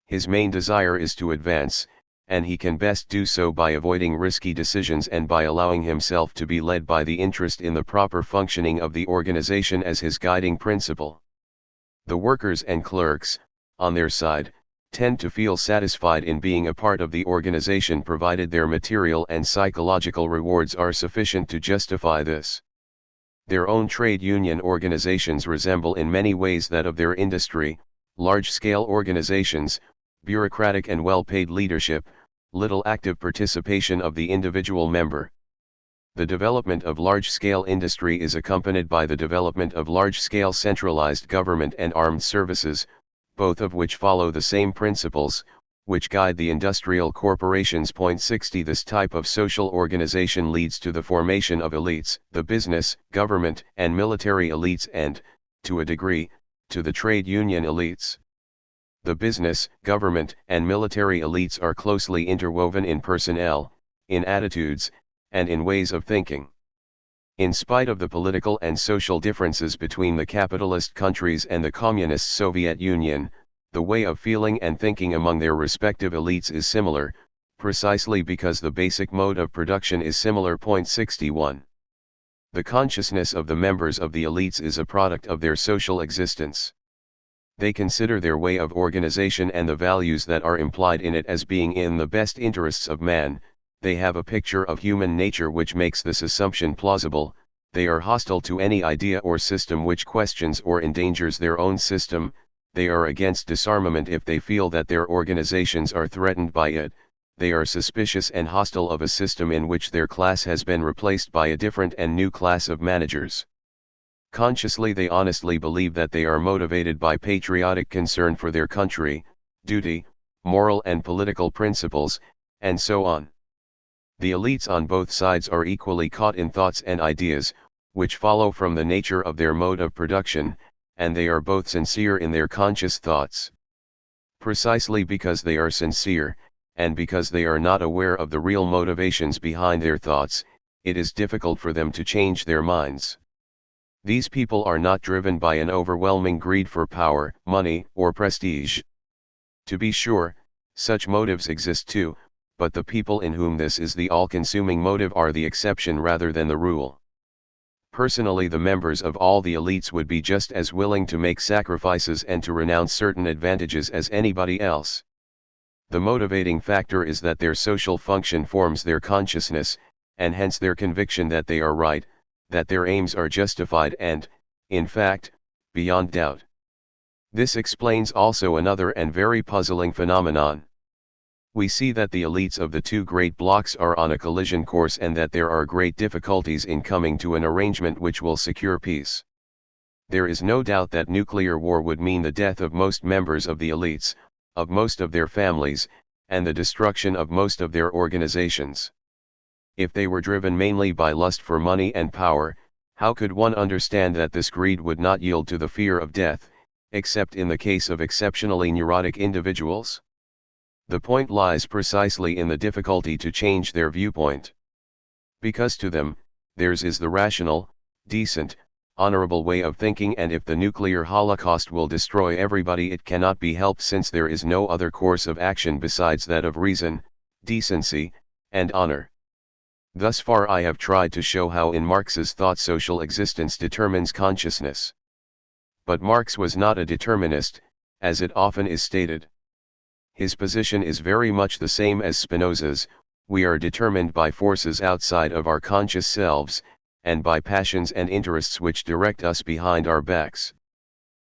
[SPEAKER 1] His main desire is to advance, and he can best do so by avoiding risky decisions and by allowing himself to be led by the interest in the proper functioning of the organization as his guiding principle. The workers and clerks, on their side, tend to feel satisfied in being a part of the organization provided their material and psychological rewards are sufficient to justify this. Their own trade union organizations resemble in many ways that of their industry, large-scale organizations, bureaucratic and well-paid leadership, little active participation of the individual member. The development of large-scale industry is accompanied by the development of large-scale centralized government and armed services, both of which follow the same principles, which guide the industrial corporations. 60 This type of social organization leads to the formation of elites, the business, government, and military elites and, to a degree, to the trade union elites. The business, government, and military elites are closely interwoven in personnel, in attitudes, and in ways of thinking. In spite of the political and social differences between the capitalist countries and the Communist Soviet Union, the way of feeling and thinking among their respective elites is similar, precisely because the basic mode of production is similar. 61. The consciousness of the members of the elites is a product of their social existence. They consider their way of organization and the values that are implied in it as being in the best interests of man. They have a picture of human nature which makes this assumption plausible. They are hostile to any idea or system which questions or endangers their own system. They are against disarmament if they feel that their organizations are threatened by it. They are suspicious and hostile of a system in which their class has been replaced by a different and new class of managers. Consciously they honestly believe that they are motivated by patriotic concern for their country, duty, moral and political principles, and so on. The elites on both sides are equally caught in thoughts and ideas, which follow from the nature of their mode of production, and they are both sincere in their conscious thoughts. Precisely because they are sincere, and because they are not aware of the real motivations behind their thoughts, it is difficult for them to change their minds. These people are not driven by an overwhelming greed for power, money, or prestige. To be sure, such motives exist too, but the people in whom this is the all-consuming motive are the exception rather than the rule. Personally, the members of all the elites would be just as willing to make sacrifices and to renounce certain advantages as anybody else. The motivating factor is that their social function forms their consciousness, and hence their conviction that they are right, that their aims are justified and, in fact, beyond doubt. This explains also another and very puzzling phenomenon. We see that the elites of the two great blocs are on a collision course and that there are great difficulties in coming to an arrangement which will secure peace. There is no doubt that nuclear war would mean the death of most members of the elites, of most of their families, and the destruction of most of their organizations. If they were driven mainly by lust for money and power, how could one understand that this greed would not yield to the fear of death, except in the case of exceptionally neurotic individuals? The point lies precisely in the difficulty to change their viewpoint. Because to them, theirs is the rational, decent, honorable way of thinking, and if the nuclear holocaust will destroy everybody, it cannot be helped, since there is no other course of action besides that of reason, decency, and honor. Thus far I have tried to show how in Marx's thought social existence determines consciousness. But Marx was not a determinist, as it often is stated. His position is very much the same as Spinoza's. We are determined by forces outside of our conscious selves, and by passions and interests which direct us behind our backs.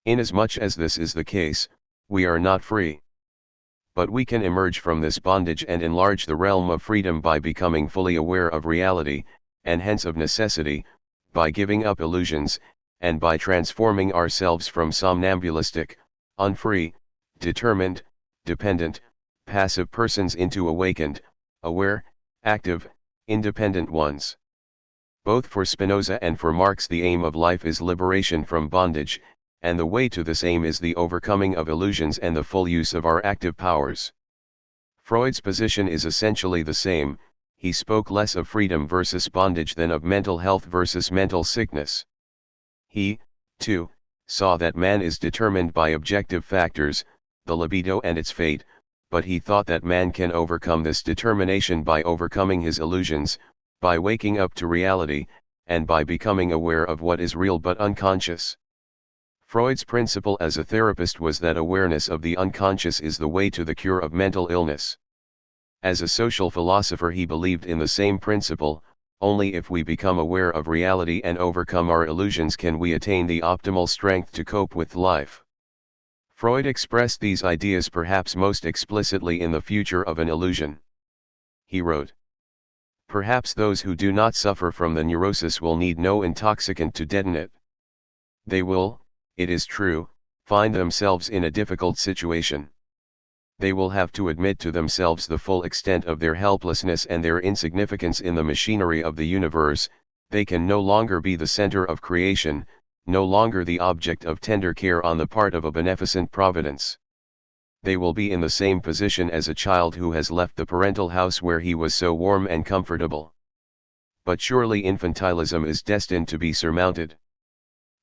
[SPEAKER 1] Inasmuch as this is the case, we are not free. But we can emerge from this bondage and enlarge the realm of freedom by becoming fully aware of reality, and hence of necessity, by giving up illusions, and by transforming ourselves from somnambulistic, unfree, determined, dependent, passive persons into awakened, aware, active, independent ones. Both for Spinoza and for Marx the aim of life is liberation from bondage, and the way to this aim is the overcoming of illusions and the full use of our active powers. Freud's position is essentially the same. He spoke less of freedom versus bondage than of mental health versus mental sickness. He, too, saw that man is determined by objective factors, the libido and its fate, but he thought that man can overcome this determination by overcoming his illusions, by waking up to reality, and by becoming aware of what is real but unconscious. Freud's principle as a therapist was that awareness of the unconscious is the way to the cure of mental illness. As a social philosopher, he believed in the same principle: only if we become aware of reality and overcome our illusions can we attain the optimal strength to cope with life. Freud expressed these ideas perhaps most explicitly in The Future of an Illusion. He wrote, "Perhaps those who do not suffer from the neurosis will need no intoxicant to deaden it. They will, it is true, find themselves in a difficult situation. They will have to admit to themselves the full extent of their helplessness and their insignificance in the machinery of the universe. They can no longer be the center of creation, no longer the object of tender care on the part of a beneficent providence. They will be in the same position as a child who has left the parental house where he was so warm and comfortable. But surely infantilism is destined to be surmounted.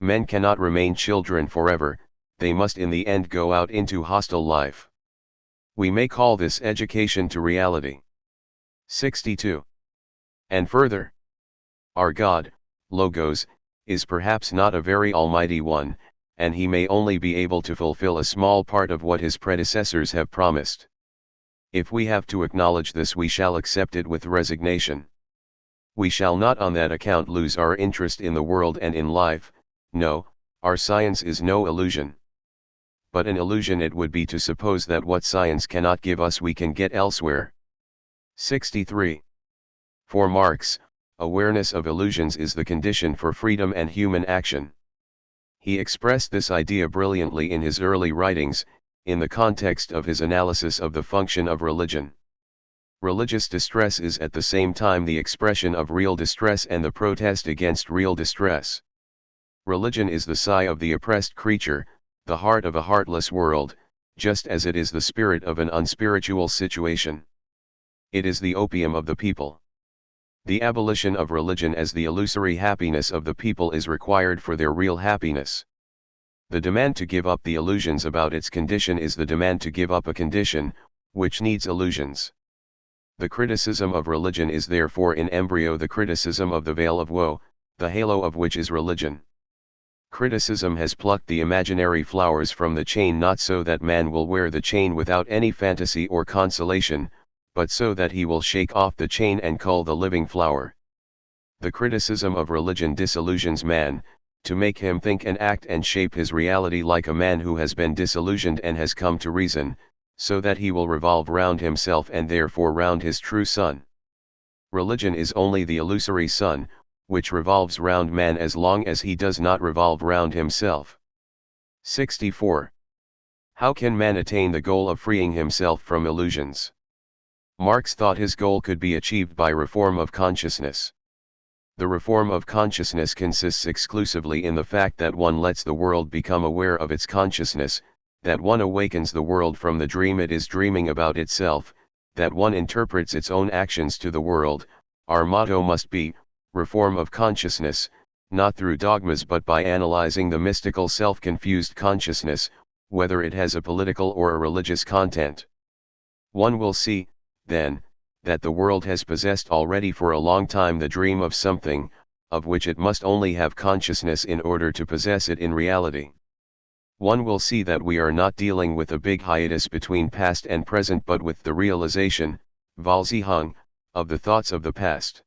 [SPEAKER 1] Men cannot remain children forever, they must in the end go out into hostile life. We may call this education to reality." 62. And further, our God, Logos, is perhaps not a very almighty one, and he may only be able to fulfill a small part of what his predecessors have promised. If we have to acknowledge this, we shall accept it with resignation. We shall not on that account lose our interest in the world and in life. No, our science is no illusion. But an illusion it would be to suppose that what science cannot give us we can get elsewhere. 63. For Marx, awareness of illusions is the condition for freedom and human action. He expressed this idea brilliantly in his early writings, in the context of his analysis of the function of religion. Religious distress is at the same time the expression of real distress and the protest against real distress. Religion is the sigh of the oppressed creature, the heart of a heartless world, just as it is the spirit of an unspiritual situation. It is the opium of the people. The abolition of religion as the illusory happiness of the people is required for their real happiness. The demand to give up the illusions about its condition is the demand to give up a condition, which needs illusions. The criticism of religion is therefore in embryo the criticism of the veil of woe, the halo of which is religion. Criticism has plucked the imaginary flowers from the chain not so that man will wear the chain without any fantasy or consolation, but so that he will shake off the chain and cull the living flower. The criticism of religion disillusions man, to make him think and act and shape his reality like a man who has been disillusioned and has come to reason, so that he will revolve round himself and therefore round his true sun. Religion is only the illusory sun, which revolves round man as long as he does not revolve round himself. 64. How can man attain the goal of freeing himself from illusions? Marx thought his goal could be achieved by reform of consciousness. The reform of consciousness consists exclusively in the fact that one lets the world become aware of its consciousness, that one awakens the world from the dream it is dreaming about itself, that one interprets its own actions to the world. Our motto must be, reform of consciousness, not through dogmas but by analyzing the mystical self-confused consciousness, whether it has a political or a religious content. One will see, then, that the world has possessed already for a long time the dream of something, of which it must only have consciousness in order to possess it in reality. One will see that we are not dealing with a big hiatus between past and present but with the realization, Vollziehung, of the thoughts of the past.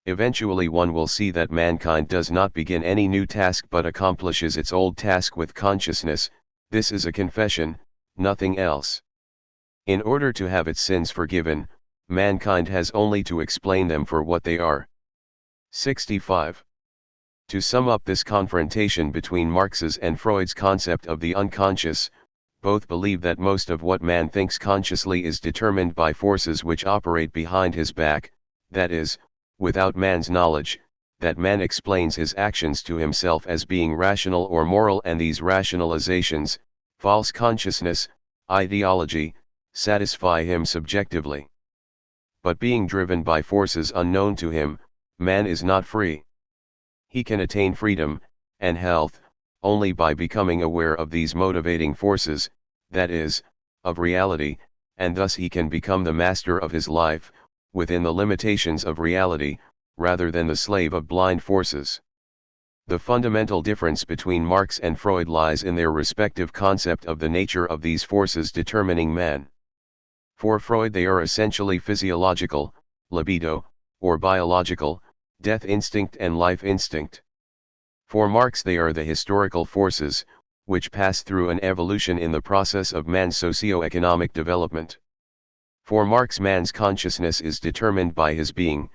[SPEAKER 1] Eventually one will see that mankind does not begin any new task but accomplishes its old task with consciousness. This is a confession, nothing else. In order to have its sins forgiven, mankind has only to explain them for what they are. 65. To sum up this confrontation between Marx's and Freud's concept of the unconscious, both believe that most of what man thinks consciously is determined by forces which operate behind his back, that is, without man's knowledge, that man explains his actions to himself as being rational or moral, and these rationalizations, false consciousness, ideology, satisfy him subjectively. But being driven by forces unknown to him, man is not free. He can attain freedom, and health, only by becoming aware of these motivating forces, that is, of reality, and thus he can become the master of his life, within the limitations of reality, rather than the slave of blind forces. The fundamental difference between Marx and Freud lies in their respective concept of the nature of these forces determining man. For Freud they are essentially physiological, libido, or biological, death instinct and life instinct. For Marx they are the historical forces, which pass through an evolution in the process of man's socio-economic development. For Marx man's consciousness is determined by his being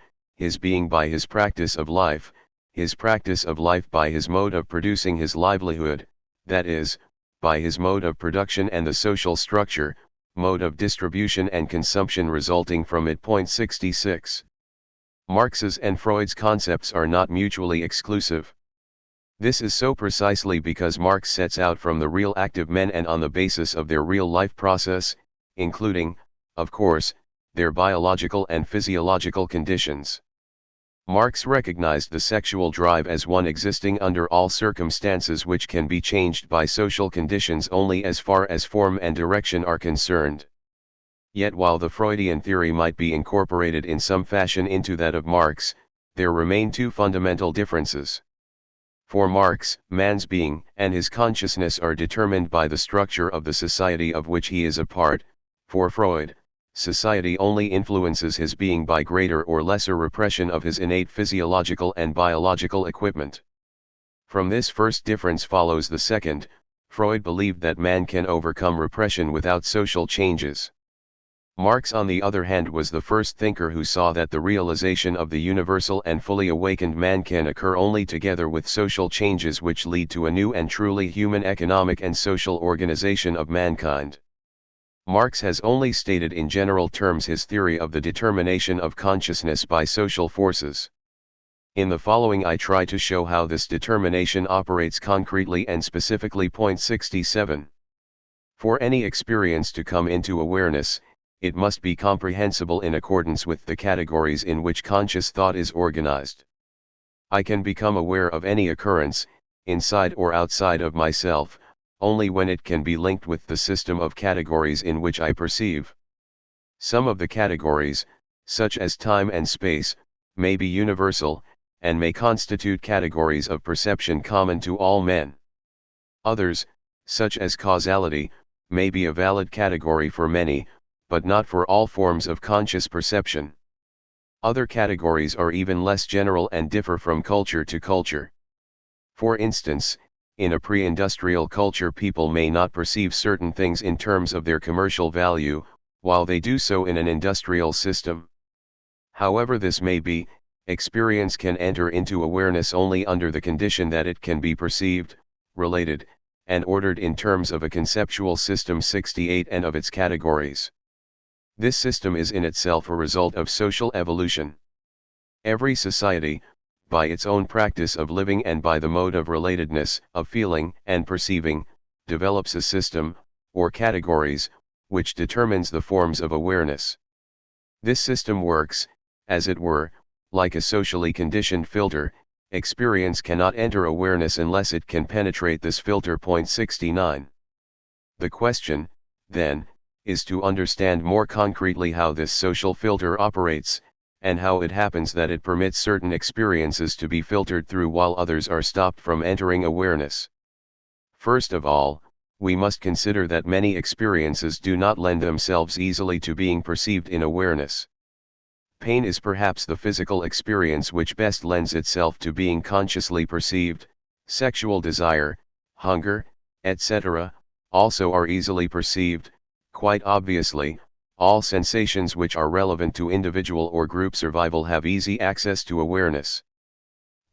[SPEAKER 1] by his practice of life by his mode of producing his livelihood, that is, by his mode of production and the social structure, mode of distribution and consumption resulting from it. 66. Marx's and Freud's concepts are not mutually exclusive. This is so precisely because Marx sets out from the real active men and on the basis of their real life process, including, of course, their biological and physiological conditions. Marx recognized the sexual drive as one existing under all circumstances which can be changed by social conditions only as far as form and direction are concerned. Yet while the Freudian theory might be incorporated in some fashion into that of Marx, there remain two fundamental differences. For Marx, man's being and his consciousness are determined by the structure of the society of which he is a part. For Freud, society only influences his being by greater or lesser repression of his innate physiological and biological equipment. From this first difference follows the second. Freud believed that man can overcome repression without social changes. Marx on the other hand was the first thinker who saw that the realization of the universal and fully awakened man can occur only together with social changes which lead to a new and truly human economic and social organization of mankind. Marx has only stated in general terms his theory of the determination of consciousness by social forces. In the following I try to show how this determination operates concretely and specifically. 67. For any experience to come into awareness, it must be comprehensible in accordance with the categories in which conscious thought is organized. I can become aware of any occurrence, inside or outside of myself, only when it can be linked with the system of categories in which I perceive. Some of the categories, such as time and space, may be universal, and may constitute categories of perception common to all men. Others, such as causality, may be a valid category for many, but not for all forms of conscious perception. Other categories are even less general and differ from culture to culture. For instance, in a pre-industrial culture people may not perceive certain things in terms of their commercial value, while they do so in an industrial system. However this may be, experience can enter into awareness only under the condition that it can be perceived, related, and ordered in terms of a conceptual system. 68 and of its categories. This system is in itself a result of social evolution. Every society, by its own practice of living and by the mode of relatedness, of feeling and perceiving, develops a system, or categories, which determines the forms of awareness. This system works, as it were, like a socially conditioned filter. Experience cannot enter awareness unless it can penetrate this filter. 69. The question, then, is to understand more concretely how this social filter operates, and how it happens that it permits certain experiences to be filtered through while others are stopped from entering awareness. First of all, we must consider that many experiences do not lend themselves easily to being perceived in awareness. Pain is perhaps the physical experience which best lends itself to being consciously perceived. Sexual desire, hunger, etc., also are easily perceived. Quite obviously, all sensations which are relevant to individual or group survival have easy access to awareness.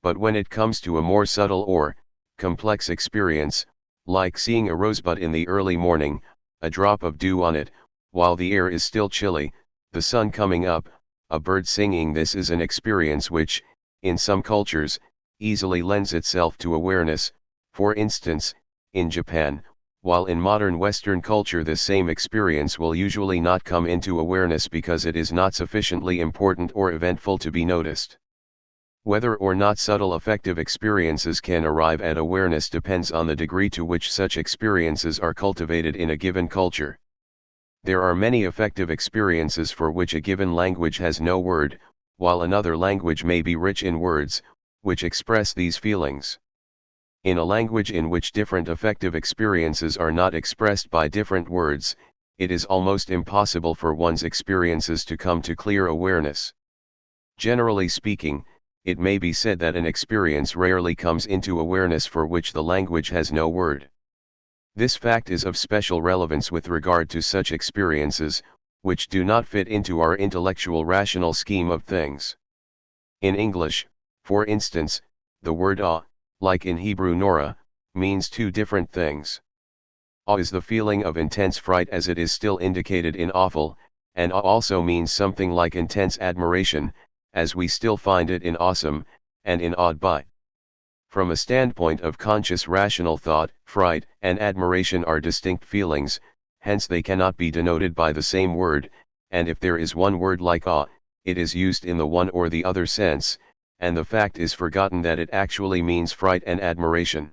[SPEAKER 1] But when it comes to a more subtle or complex experience, like seeing a rosebud in the early morning, a drop of dew on it, while the air is still chilly, the sun coming up, a bird singing, this is an experience which, in some cultures, easily lends itself to awareness. For instance, in Japan, while in modern Western culture this same experience will usually not come into awareness because it is not sufficiently important or eventful to be noticed. Whether or not subtle affective experiences can arrive at awareness depends on the degree to which such experiences are cultivated in a given culture. There are many affective experiences for which a given language has no word, while another language may be rich in words, which express these feelings. In a language in which different affective experiences are not expressed by different words, it is almost impossible for one's experiences to come to clear awareness. Generally speaking, it may be said that an experience rarely comes into awareness for which the language has no word. This fact is of special relevance with regard to such experiences, which do not fit into our intellectual rational scheme of things. In English, for instance, the word awe, like in Hebrew nora, means two different things. Awe is the feeling of intense fright as it is still indicated in awful, and awe also means something like intense admiration, as we still find it in awesome, and in awed by. From a standpoint of conscious rational thought, fright and admiration are distinct feelings, hence they cannot be denoted by the same word, and if there is one word like awe, it is used in the one or the other sense, and the fact is forgotten that it actually means fright and admiration.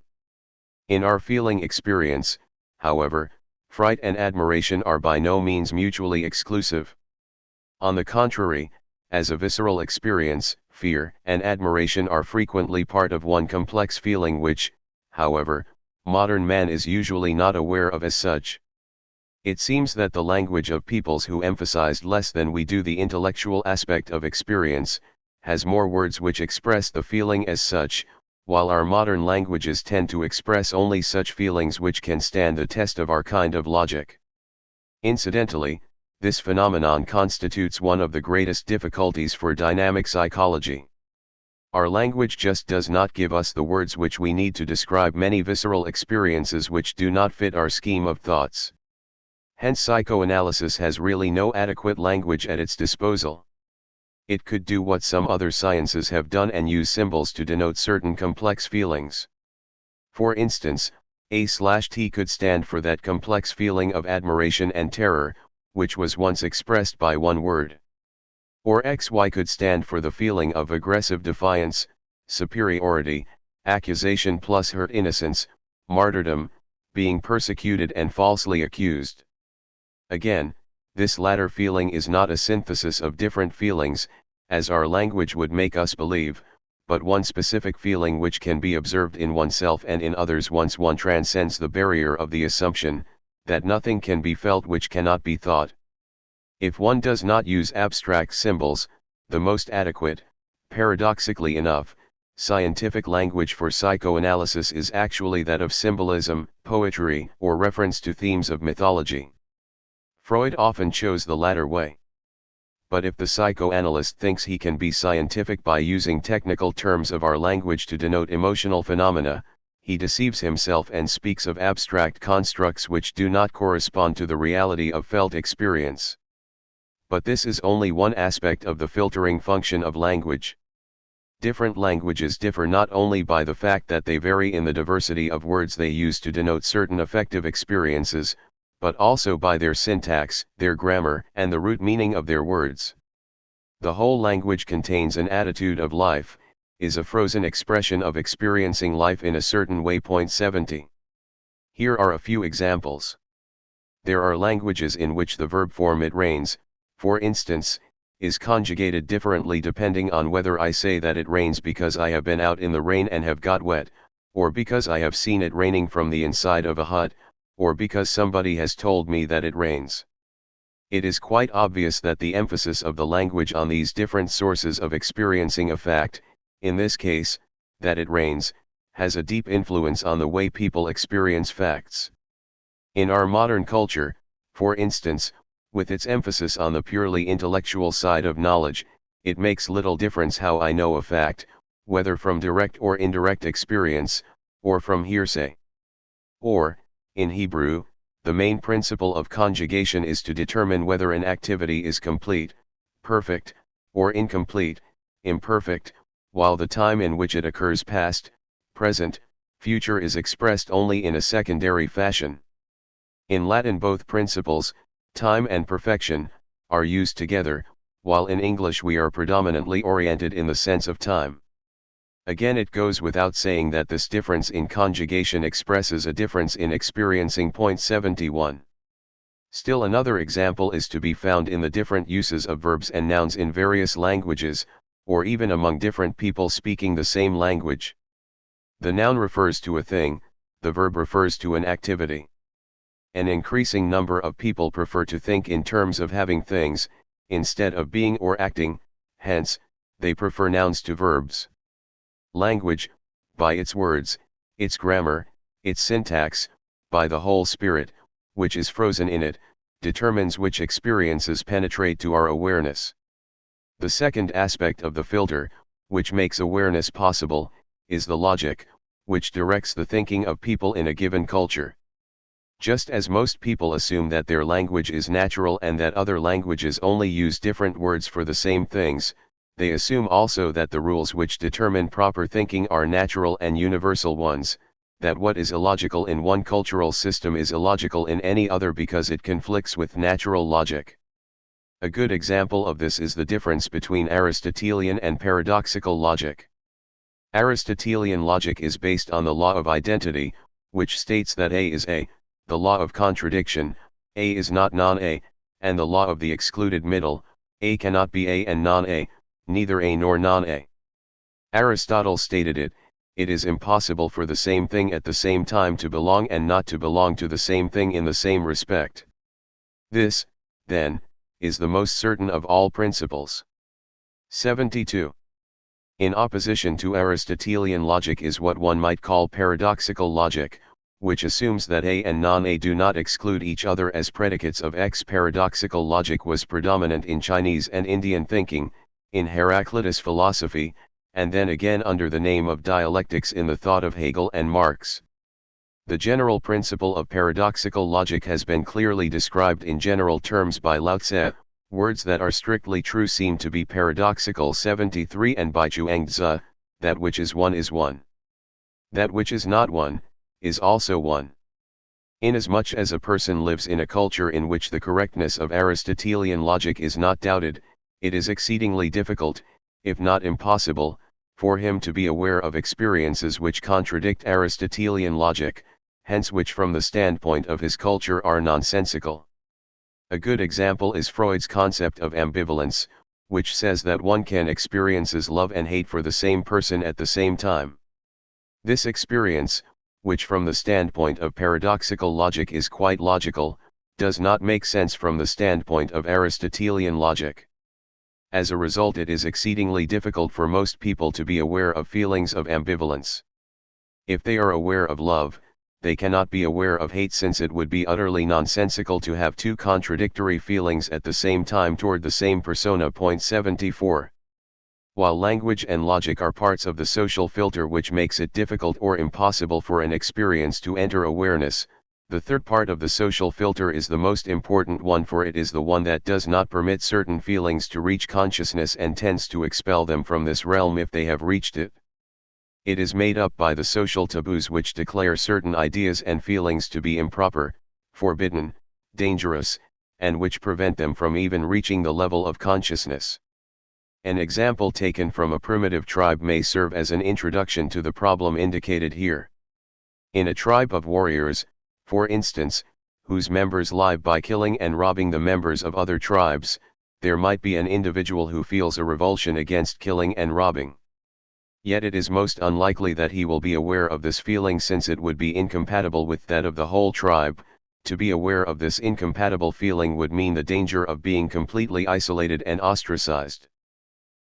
[SPEAKER 1] In our feeling experience, however, fright and admiration are by no means mutually exclusive. On the contrary, as a visceral experience, fear and admiration are frequently part of one complex feeling which, however, modern man is usually not aware of as such. It seems that the language of peoples who emphasized less than we do the intellectual aspect of experience, has more words which express the feeling as such, while our modern languages tend to express only such feelings which can stand the test of our kind of logic. Incidentally, this phenomenon constitutes one of the greatest difficulties for dynamic psychology. Our language just does not give us the words which we need to describe many visceral experiences which do not fit our scheme of thoughts. Hence psychoanalysis has really no adequate language at its disposal. It could do what some other sciences have done and use symbols to denote certain complex feelings. For instance, A/T could stand for that complex feeling of admiration and terror, which was once expressed by one word. Or XY could stand for the feeling of aggressive defiance, superiority, accusation plus hurt innocence, martyrdom, being persecuted and falsely accused. Again, this latter feeling is not a synthesis of different feelings, as our language would make us believe, but one specific feeling which can be observed in oneself and in others once one transcends the barrier of the assumption that nothing can be felt which cannot be thought. If one does not use abstract symbols, the most adequate, paradoxically enough, scientific language for psychoanalysis is actually that of symbolism, poetry, or reference to themes of mythology. Freud often chose the latter way. But if the psychoanalyst thinks he can be scientific by using technical terms of our language to denote emotional phenomena, he deceives himself and speaks of abstract constructs which do not correspond to the reality of felt experience. But this is only one aspect of the filtering function of language. Different languages differ not only by the fact that they vary in the diversity of words they use to denote certain affective experiences, but also by their syntax, their grammar, and the root meaning of their words. The whole language contains an attitude of life, is a frozen expression of experiencing life in a certain way. 70. Here are a few examples. There are languages in which the verb form it rains, for instance, is conjugated differently depending on whether I say that it rains because I have been out in the rain and have got wet, or because I have seen it raining from the inside of a hut, or because somebody has told me that it rains. It is quite obvious that the emphasis of the language on these different sources of experiencing a fact, in this case, that it rains, has a deep influence on the way people experience facts. In our modern culture, for instance, with its emphasis on the purely intellectual side of knowledge, it makes little difference how I know a fact, whether from direct or indirect experience, or from hearsay. Or, in Hebrew, the main principle of conjugation is to determine whether an activity is complete, perfect, or incomplete, imperfect, while the time in which it occurs past, present, future is expressed only in a secondary fashion. In Latin both principles, time and perfection, are used together, while in English we are predominantly oriented in the sense of time. Again, it goes without saying that this difference in conjugation expresses a difference in experiencing. 71. Still another example is to be found in the different uses of verbs and nouns in various languages, or even among different people speaking the same language. The noun refers to a thing, the verb refers to an activity. An increasing number of people prefer to think in terms of having things, instead of being or acting, hence, they prefer nouns to verbs. Language, by its words, its grammar, its syntax, by the whole spirit, which is frozen in it, determines which experiences penetrate to our awareness. The second aspect of the filter, which makes awareness possible, is the logic, which directs the thinking of people in a given culture. Just as most people assume that their language is natural and that other languages only use different words for the same things, they assume also that the rules which determine proper thinking are natural and universal ones, that what is illogical in one cultural system is illogical in any other because it conflicts with natural logic. A good example of this is the difference between Aristotelian and paradoxical logic. Aristotelian logic is based on the law of identity, which states that A is A, the law of contradiction, A is not non-A, and the law of the excluded middle, A cannot be A and non-A, neither A nor non-A. Aristotle stated it is impossible for the same thing at the same time to belong and not to belong to the same thing in the same respect. This, then, is the most certain of all principles. 72. In opposition to Aristotelian logic is what one might call paradoxical logic, which assumes that A and non-A do not exclude each other as predicates of X. Paradoxical logic was predominant in Chinese and Indian thinking, in Heraclitus philosophy, and then again under the name of dialectics in the thought of Hegel and Marx. The general principle of paradoxical logic has been clearly described in general terms by Lao Tse. Words that are strictly true seem to be paradoxical. 73. And by Zhuangzi, that which is one is one. That which is not one, is also one. Inasmuch as a person lives in a culture in which the correctness of Aristotelian logic is not doubted, it is exceedingly difficult, if not impossible, for him to be aware of experiences which contradict Aristotelian logic, hence which from the standpoint of his culture are nonsensical. A good example is Freud's concept of ambivalence, which says that one can experiences love and hate for the same person at the same time. This experience, which from the standpoint of paradoxical logic is quite logical, does not make sense from the standpoint of Aristotelian logic. As a result, it is exceedingly difficult for most people to be aware of feelings of ambivalence. If they are aware of love, they cannot be aware of hate, since it would be utterly nonsensical to have two contradictory feelings at the same time toward the same persona. 74. While language and logic are parts of the social filter which makes it difficult or impossible for an experience to enter awareness, the third part of the social filter is the most important one, for it is the one that does not permit certain feelings to reach consciousness and tends to expel them from this realm if they have reached it. It is made up by the social taboos which declare certain ideas and feelings to be improper, forbidden, dangerous, and which prevent them from even reaching the level of consciousness. An example taken from a primitive tribe may serve as an introduction to the problem indicated here. In a tribe of warriors, for instance, whose members live by killing and robbing the members of other tribes, there might be an individual who feels a revulsion against killing and robbing. Yet it is most unlikely that he will be aware of this feeling, since it would be incompatible with that of the whole tribe. To be aware of this incompatible feeling would mean the danger of being completely isolated and ostracized.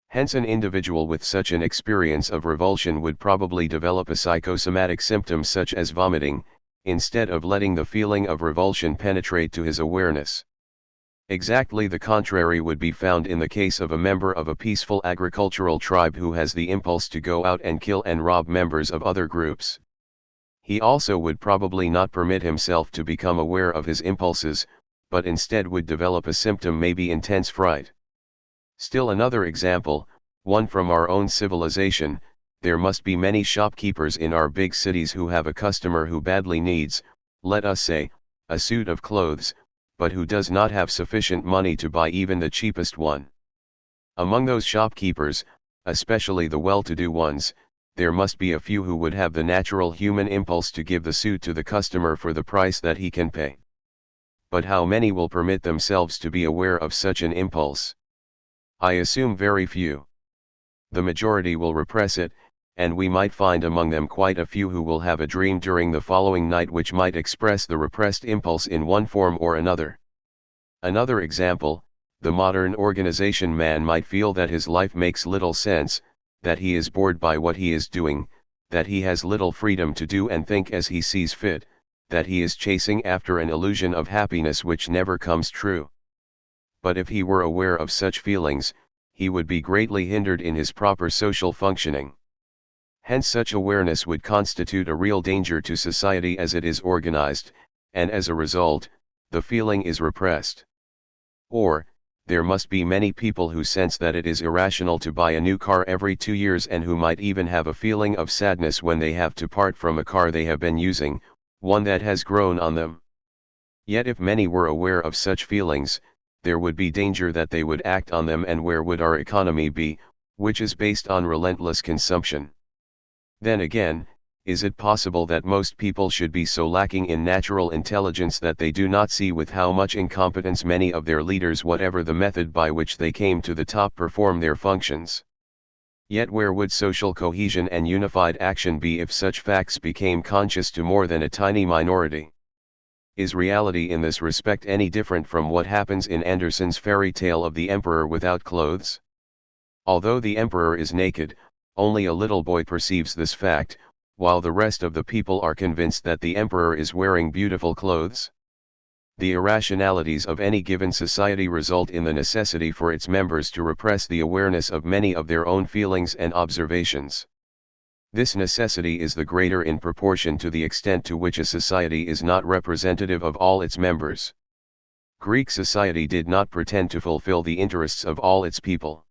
[SPEAKER 1] Hence, an individual with such an experience of revulsion would probably develop a psychosomatic symptom such as vomiting, instead of letting the feeling of revulsion penetrate to his awareness. Exactly the contrary would be found in the case of a member of a peaceful agricultural tribe who has the impulse to go out and kill and rob members of other groups. He also would probably not permit himself to become aware of his impulses, but instead would develop a symptom, maybe intense fright. Still another example, one from our own civilization: there must be many shopkeepers in our big cities who have a customer who badly needs, let us say, a suit of clothes, but who does not have sufficient money to buy even the cheapest one. Among those shopkeepers, especially the well-to-do ones, there must be a few who would have the natural human impulse to give the suit to the customer for the price that he can pay. but how many will permit themselves to be aware of such an impulse? I assume very few. The majority will repress it, and we might find among them quite a few who will have a dream during the following night which might express the repressed impulse in one form or another. Another example, the modern organization man might feel that his life makes little sense, that he is bored by what he is doing, that he has little freedom to do and think as he sees fit, that he is chasing after an illusion of happiness which never comes true. But if he were aware of such feelings, he would be greatly hindered in his proper social functioning. Hence such awareness would constitute a real danger to society as it is organized, and as a result, the feeling is repressed. Or, there must be many people who sense that it is irrational to buy a new car every 2 years and who might even have a feeling of sadness when they have to part from a car they have been using, one that has grown on them. Yet if many were aware of such feelings, there would be danger that they would act on them, and where would our economy be, which is based on relentless consumption? Then again, is it possible that most people should be so lacking in natural intelligence that they do not see with how much incompetence many of their leaders, whatever the method by which they came to the top, perform their functions? Yet where would social cohesion and unified action be if such facts became conscious to more than a tiny minority? Is reality in this respect any different from what happens in Andersen's fairy tale of the emperor without clothes? Although the emperor is naked, only a little boy perceives this fact, while the rest of the people are convinced that the emperor is wearing beautiful clothes. The irrationalities of any given society result in the necessity for its members to repress the awareness of many of their own feelings and observations. This necessity is the greater in proportion to the extent to which a society is not representative of all its members. Greek society did not pretend to fulfill the interests of all its people.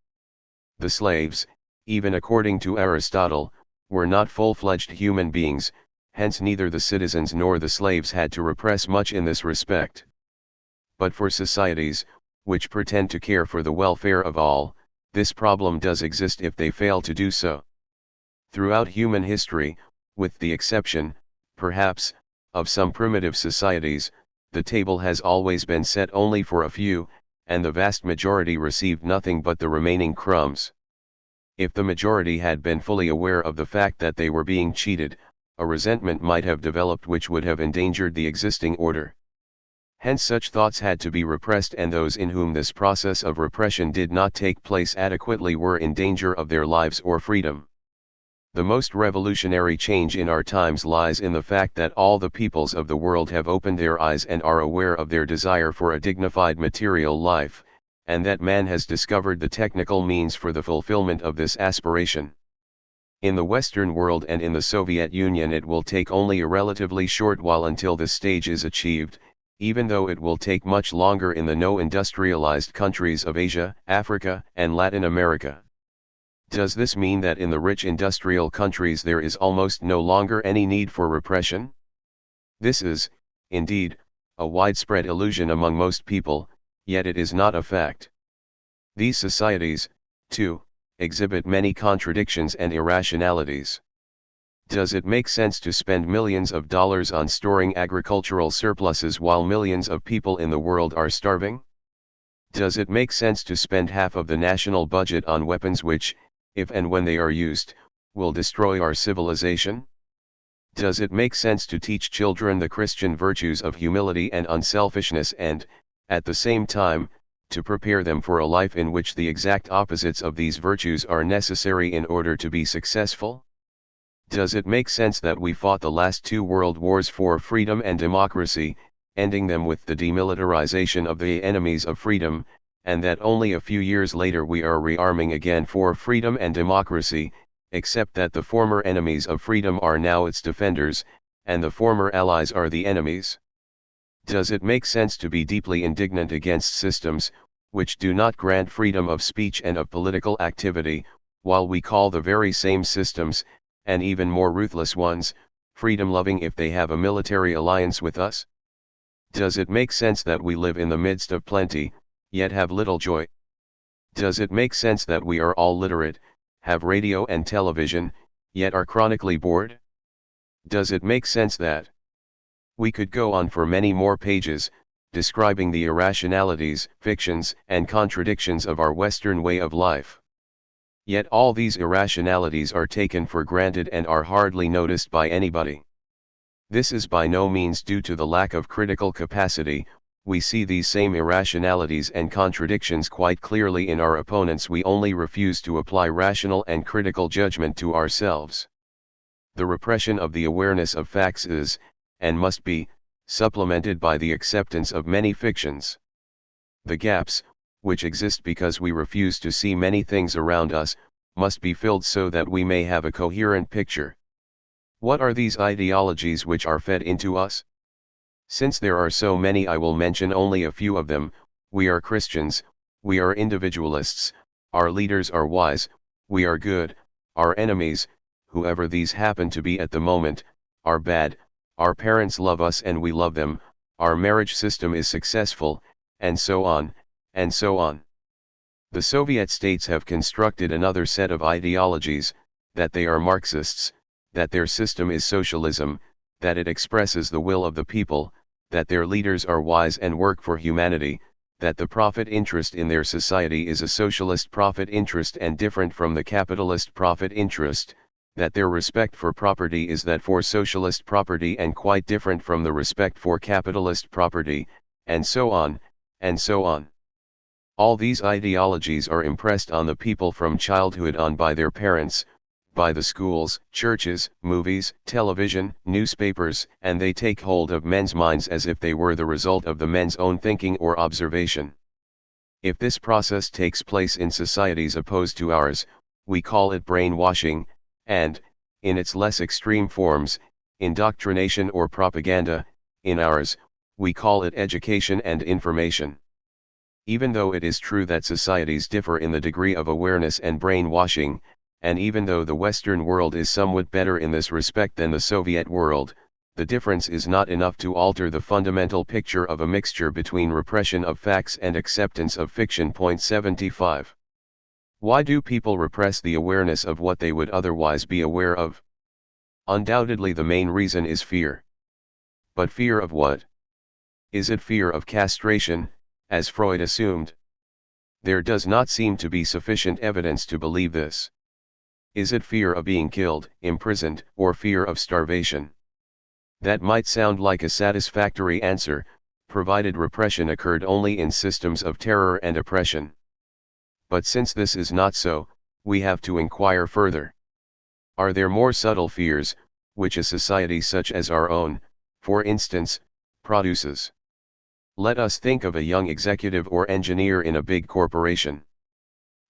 [SPEAKER 1] The slaves, even according to Aristotle, were not full-fledged human beings, hence neither the citizens nor the slaves had to repress much in this respect. But for societies, which pretend to care for the welfare of all, this problem does exist if they fail to do so. Throughout human history, with the exception, perhaps, of some primitive societies, the table has always been set only for a few, and the vast majority received nothing but the remaining crumbs. If the majority had been fully aware of the fact that they were being cheated, a resentment might have developed which would have endangered the existing order. Hence such thoughts had to be repressed, and those in whom this process of repression did not take place adequately were in danger of their lives or freedom. The most revolutionary change in our times lies in the fact that all the peoples of the world have opened their eyes and are aware of their desire for a dignified material life, and that man has discovered the technical means for the fulfillment of this aspiration. In the Western world and in the Soviet Union it will take only a relatively short while until this stage is achieved, even though it will take much longer in the no-industrialized countries of Asia, Africa, and Latin America. Does this mean that in the rich industrial countries there is almost no longer any need for repression? This is, indeed, a widespread illusion among most people, yet it is not a fact. These societies, too, exhibit many contradictions and irrationalities. Does it make sense to spend millions of dollars on storing agricultural surpluses while millions of people in the world are starving? Does it make sense to spend half of the national budget on weapons which, if and when they are used, will destroy our civilization? Does it make sense to teach children the Christian virtues of humility and unselfishness and, at the same time, to prepare them for a life in which the exact opposites of these virtues are necessary in order to be successful? Does it make sense that we fought the last 2 world wars for freedom and democracy, ending them with the demilitarization of the enemies of freedom, and that only a few years later we are rearming again for freedom and democracy, except that the former enemies of freedom are now its defenders, and the former allies are the enemies? Does it make sense to be deeply indignant against systems, which do not grant freedom of speech and of political activity, while we call the very same systems, and even more ruthless ones, freedom-loving if they have a military alliance with us? Does it make sense that we live in the midst of plenty, yet have little joy? Does it make sense that we are all literate, have radio and television, yet are chronically bored? Does it make sense that? We could go on for many more pages, describing the irrationalities, fictions, and contradictions of our Western way of life. Yet all these irrationalities are taken for granted and are hardly noticed by anybody. This is by no means due to the lack of critical capacity. We see these same irrationalities and contradictions quite clearly in our opponents. We only refuse to apply rational and critical judgment to ourselves. The repression of the awareness of facts is, and must be, supplemented by the acceptance of many fictions. The gaps, which exist because we refuse to see many things around us, must be filled so that we may have a coherent picture. What are these ideologies which are fed into us? Since there are so many, I will mention only a few of them. We are Christians, we are individualists, our leaders are wise, we are good, our enemies, whoever these happen to be at the moment, are bad, our parents love us and we love them, our marriage system is successful, and so on, and so on. The Soviet states have constructed another set of ideologies, that they are Marxists, that their system is socialism, that it expresses the will of the people, that their leaders are wise and work for humanity, that the profit interest in their society is a socialist profit interest and different from the capitalist profit interest, that their respect for property is that for socialist property and quite different from the respect for capitalist property, and so on, and so on. All these ideologies are impressed on the people from childhood on by their parents, by the schools, churches, movies, television, newspapers, and they take hold of men's minds as if they were the result of the men's own thinking or observation. If this process takes place in societies opposed to ours, we call it brainwashing, and, in its less extreme forms, indoctrination or propaganda. In ours, we call it education and information. Even though it is true that societies differ in the degree of awareness and brainwashing, and even though the Western world is somewhat better in this respect than the Soviet world, the difference is not enough to alter the fundamental picture of a mixture between repression of facts and acceptance of fiction. 75. Why do people repress the awareness of what they would otherwise be aware of? Undoubtedly the main reason is fear. But fear of what? Is it fear of castration, as Freud assumed? There does not seem to be sufficient evidence to believe this. Is it fear of being killed, imprisoned, or fear of starvation? That might sound like a satisfactory answer, provided repression occurred only in systems of terror and oppression. But since this is not so, we have to inquire further. Are there more subtle fears, which a society such as our own, for instance, produces? Let us think of a young executive or engineer in a big corporation.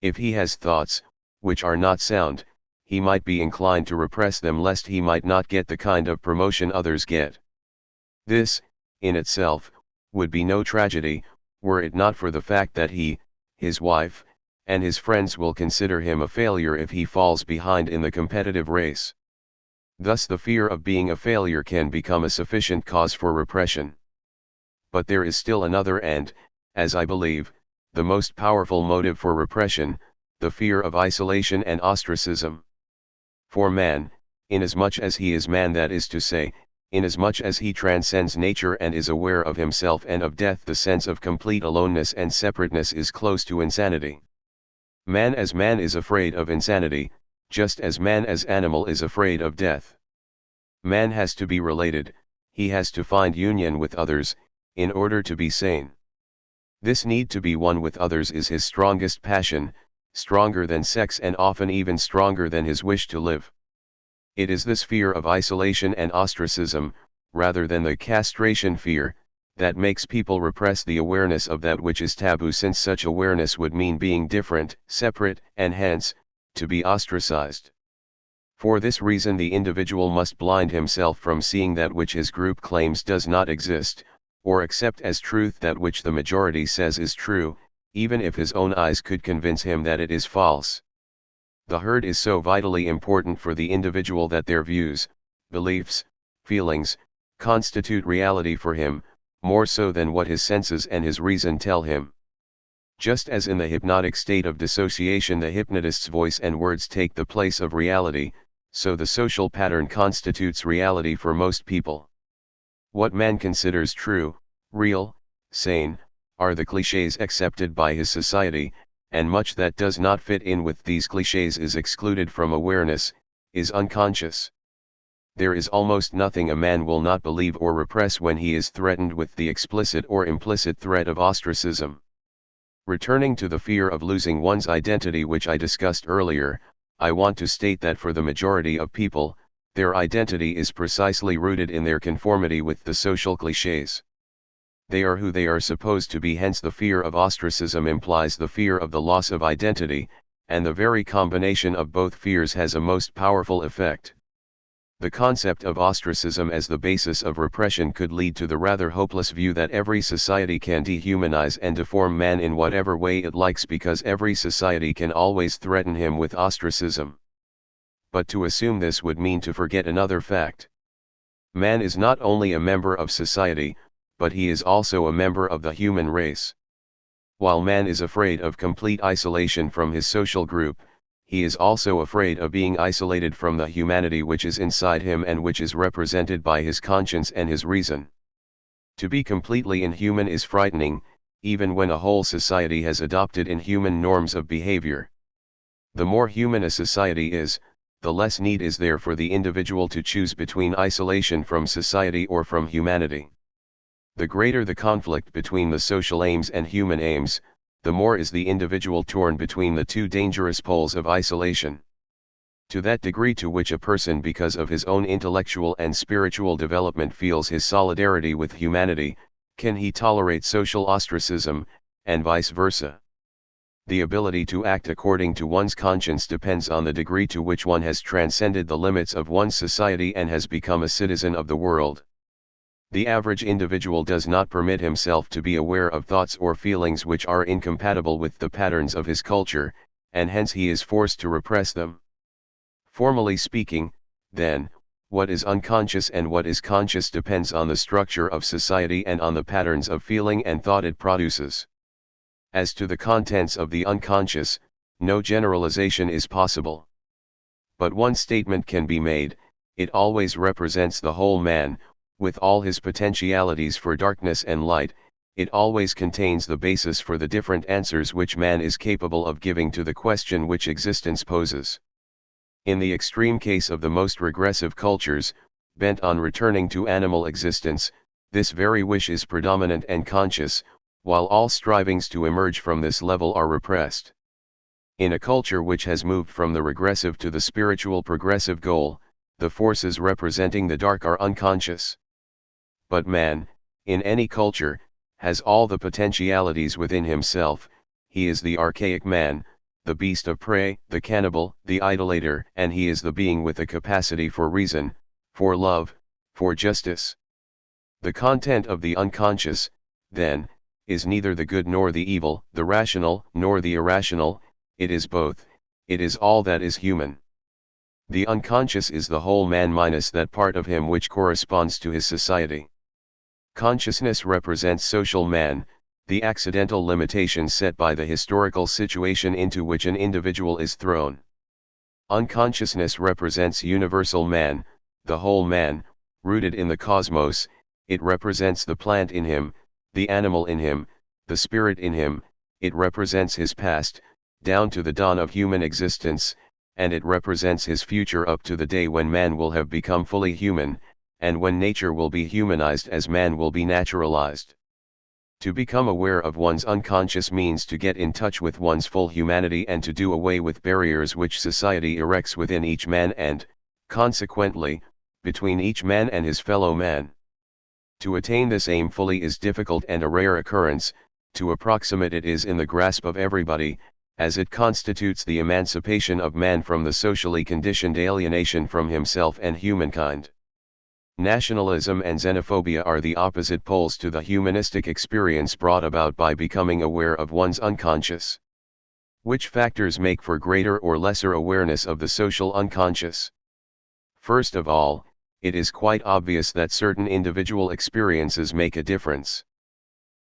[SPEAKER 1] If he has thoughts, which are not sound, he might be inclined to repress them lest he might not get the kind of promotion others get. This, in itself, would be no tragedy, were it not for the fact that he, his wife, and his friends will consider him a failure if he falls behind in the competitive race. Thus the fear of being a failure can become a sufficient cause for repression. But there is still another and, as I believe, the most powerful motive for repression, the fear of isolation and ostracism. For man, inasmuch as he is man, that is to say, inasmuch as he transcends nature and is aware of himself and of death, the sense of complete aloneness and separateness is close to insanity. Man as man is afraid of insanity, just as man as animal is afraid of death. Man has to be related, he has to find union with others, in order to be sane. This need to be one with others is his strongest passion, stronger than sex and often even stronger than his wish to live. It is this fear of isolation and ostracism, rather than the castration fear, that makes people repress the awareness of that which is taboo, since such awareness would mean being different, separate, and hence, to be ostracized. For this reason the individual must blind himself from seeing that which his group claims does not exist, or accept as truth that which the majority says is true, even if his own eyes could convince him that it is false. The herd is so vitally important for the individual that their views, beliefs, feelings, constitute reality for him, more so than what his senses and his reason tell him. Just as in the hypnotic state of dissociation the hypnotist's voice and words take the place of reality, so the social pattern constitutes reality for most people. What man considers true, real, sane, are the clichés accepted by his society, and much that does not fit in with these clichés is excluded from awareness, is unconscious. There is almost nothing a man will not believe or repress when he is threatened with the explicit or implicit threat of ostracism. Returning to the fear of losing one's identity which I discussed earlier, I want to state that for the majority of people, their identity is precisely rooted in their conformity with the social clichés. They are who they are supposed to be, hence the fear of ostracism implies the fear of the loss of identity, and the very combination of both fears has a most powerful effect. The concept of ostracism as the basis of repression could lead to the rather hopeless view that every society can dehumanize and deform man in whatever way it likes because every society can always threaten him with ostracism. But to assume this would mean to forget another fact. Man is not only a member of society, but he is also a member of the human race. While man is afraid of complete isolation from his social group, he is also afraid of being isolated from the humanity which is inside him and which is represented by his conscience and his reason. To be completely inhuman is frightening, even when a whole society has adopted inhuman norms of behavior. The more human a society is, the less need is there for the individual to choose between isolation from society or from humanity. The greater the conflict between the social aims and human aims, the more is the individual torn between the two dangerous poles of isolation. To that degree to which a person because of his own intellectual and spiritual development feels his solidarity with humanity, can he tolerate social ostracism, and vice versa. The ability to act according to one's conscience depends on the degree to which one has transcended the limits of one's society and has become a citizen of the world. The average individual does not permit himself to be aware of thoughts or feelings which are incompatible with the patterns of his culture, and hence he is forced to repress them. Formally speaking, then, what is unconscious and what is conscious depends on the structure of society and on the patterns of feeling and thought it produces. As to the contents of the unconscious, no generalization is possible. But one statement can be made: it always represents the whole man, with all his potentialities for darkness and light. It always contains the basis for the different answers which man is capable of giving to the question which existence poses. In the extreme case of the most regressive cultures, bent on returning to animal existence, this very wish is predominant and conscious, while all strivings to emerge from this level are repressed. In a culture which has moved from the regressive to the spiritual progressive goal, the forces representing the dark are unconscious. But man, in any culture, has all the potentialities within himself. He is the archaic man, the beast of prey, the cannibal, the idolater, and he is the being with a capacity for reason, for love, for justice. The content of the unconscious, then, is neither the good nor the evil, the rational nor the irrational, it is both, it is all that is human. The unconscious is the whole man minus that part of him which corresponds to his society. Consciousness represents social man, the accidental limitation set by the historical situation into which an individual is thrown. Unconsciousness represents universal man, the whole man, rooted in the cosmos. It represents the plant in him, the animal in him, the spirit in him. It represents his past, down to the dawn of human existence, and it represents his future up to the day when man will have become fully human, and when nature will be humanized as man will be naturalized. To become aware of one's unconscious means to get in touch with one's full humanity and to do away with barriers which society erects within each man and, consequently, between each man and his fellow man. To attain this aim fully is difficult and a rare occurrence. To approximate it is in the grasp of everybody, as it constitutes the emancipation of man from the socially conditioned alienation from himself and humankind. Nationalism and xenophobia are the opposite poles to the humanistic experience brought about by becoming aware of one's unconscious. Which factors make for greater or lesser awareness of the social unconscious? First of all, it is quite obvious that certain individual experiences make a difference.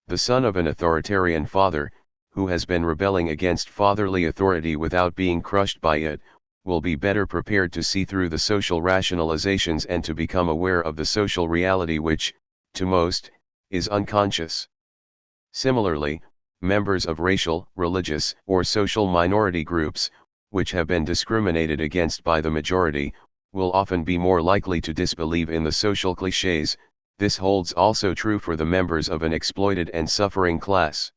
[SPEAKER 1] The son of an authoritarian father, who has been rebelling against fatherly authority without being crushed by it, will be better prepared to see through the social rationalizations and to become aware of the social reality which, to most, is unconscious. Similarly, members of racial, religious, or social minority groups, which have been discriminated against by the majority, will often be more likely to disbelieve in the social clichés. This holds also true for the members of an exploited and suffering class.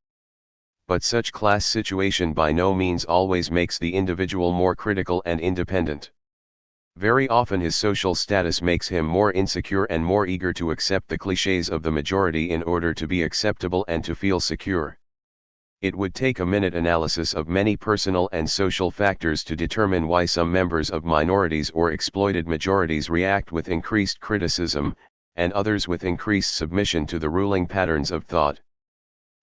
[SPEAKER 1] But such class situation by no means always makes the individual more critical and independent. Very often his social status makes him more insecure and more eager to accept the clichés of the majority in order to be acceptable and to feel secure. It would take a minute analysis of many personal and social factors to determine why some members of minorities or exploited majorities react with increased criticism, and others with increased submission to the ruling patterns of thought.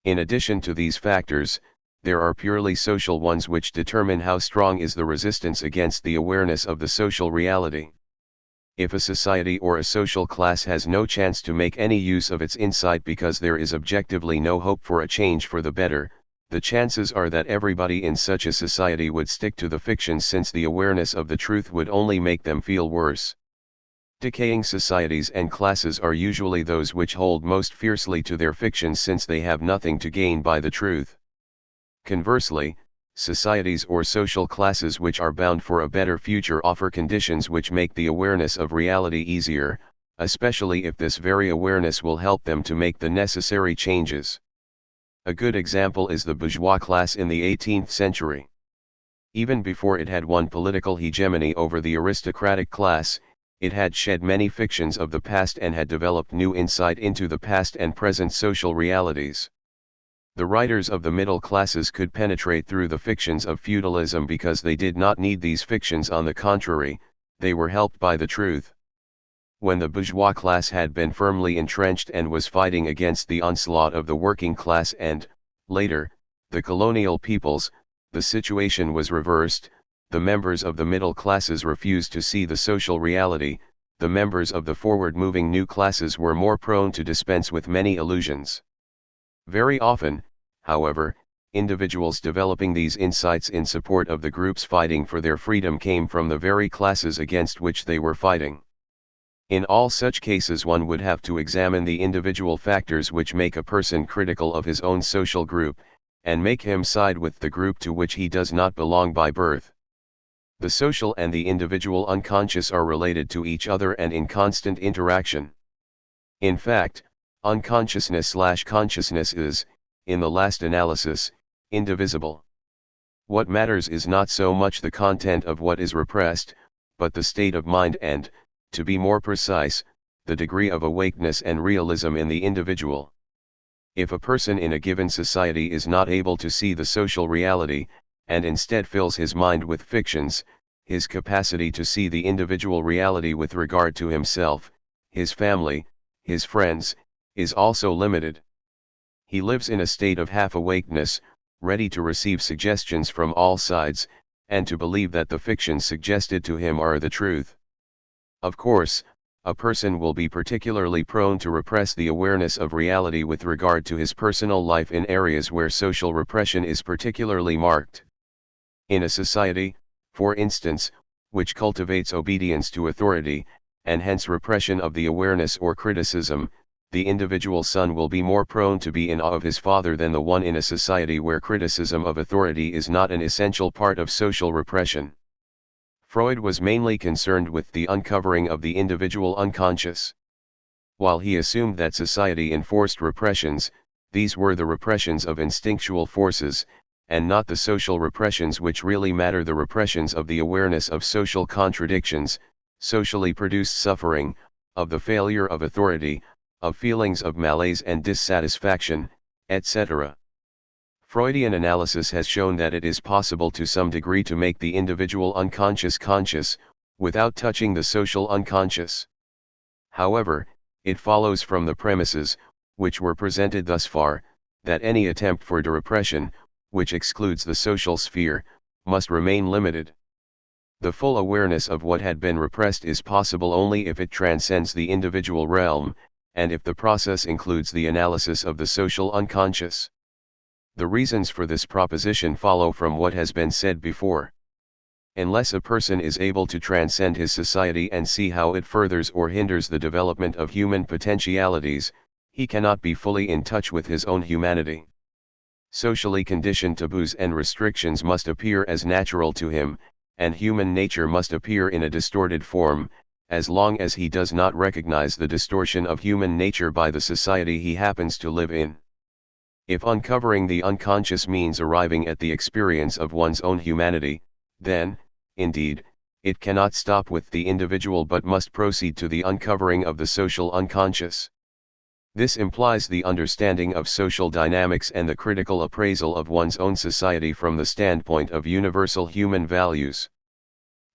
[SPEAKER 1] In addition to these factors, there are purely social ones which determine how strong is the resistance against the awareness of the social reality. If a society or a social class has no chance to make any use of its insight because there is objectively no hope for a change for the better, the chances are that everybody in such a society would stick to the fictions, since the awareness of the truth would only make them feel worse. Decaying societies and classes are usually those which hold most fiercely to their fictions, since they have nothing to gain by the truth. Conversely, societies or social classes which are bound for a better future offer conditions which make the awareness of reality easier, especially if this very awareness will help them to make the necessary changes. A good example is the bourgeois class in the 18th century. Even before it had won political hegemony over the aristocratic class, it had shed many fictions of the past and had developed new insight into the past and present social realities. The writers of the middle classes could penetrate through the fictions of feudalism because they did not need these fictions. On the contrary, they were helped by the truth. When the bourgeois class had been firmly entrenched and was fighting against the onslaught of the working class and, later, the colonial peoples, the situation was reversed. The members of the middle classes refused to see the social reality. The members of the forward-moving new classes were more prone to dispense with many illusions. Very often, however, individuals developing these insights in support of the groups fighting for their freedom came from the very classes against which they were fighting. In all such cases, one would have to examine the individual factors which make a person critical of his own social group, and make him side with the group to which he does not belong by birth. The social and the individual unconscious are related to each other and in constant interaction. In fact, unconsciousness/consciousness is, in the last analysis, indivisible. What matters is not so much the content of what is repressed, but the state of mind and, to be more precise, the degree of awakeness and realism in the individual. If a person in a given society is not able to see the social reality, and instead fills his mind with fictions, his capacity to see the individual reality with regard to himself, his family, his friends, is also limited. He lives in a state of half-awakeness, ready to receive suggestions from all sides, and to believe that the fictions suggested to him are the truth. Of course, a person will be particularly prone to repress the awareness of reality with regard to his personal life in areas where social repression is particularly marked. In a society, for instance, which cultivates obedience to authority, and hence repression of the awareness or criticism, the individual son will be more prone to be in awe of his father than the one in a society where criticism of authority is not an essential part of social repression. Freud was mainly concerned with the uncovering of the individual unconscious. While he assumed that society enforced repressions, these were the repressions of instinctual forces, and not the social repressions which really matter, the repressions of the awareness of social contradictions, socially produced suffering, of the failure of authority, of feelings of malaise and dissatisfaction, etc. Freudian analysis has shown that it is possible to some degree to make the individual unconscious conscious, without touching the social unconscious. However, it follows from the premises, which were presented thus far, that any attempt for repression, which excludes the social sphere, must remain limited. The full awareness of what had been repressed is possible only if it transcends the individual realm, and if the process includes the analysis of the social unconscious. The reasons for this proposition follow from what has been said before. Unless a person is able to transcend his society and see how it furthers or hinders the development of human potentialities, he cannot be fully in touch with his own humanity. Socially conditioned taboos and restrictions must appear as natural to him, and human nature must appear in a distorted form, as long as he does not recognize the distortion of human nature by the society he happens to live in. If uncovering the unconscious means arriving at the experience of one's own humanity, then, indeed, it cannot stop with the individual but must proceed to the uncovering of the social unconscious. This implies the understanding of social dynamics and the critical appraisal of one's own society from the standpoint of universal human values.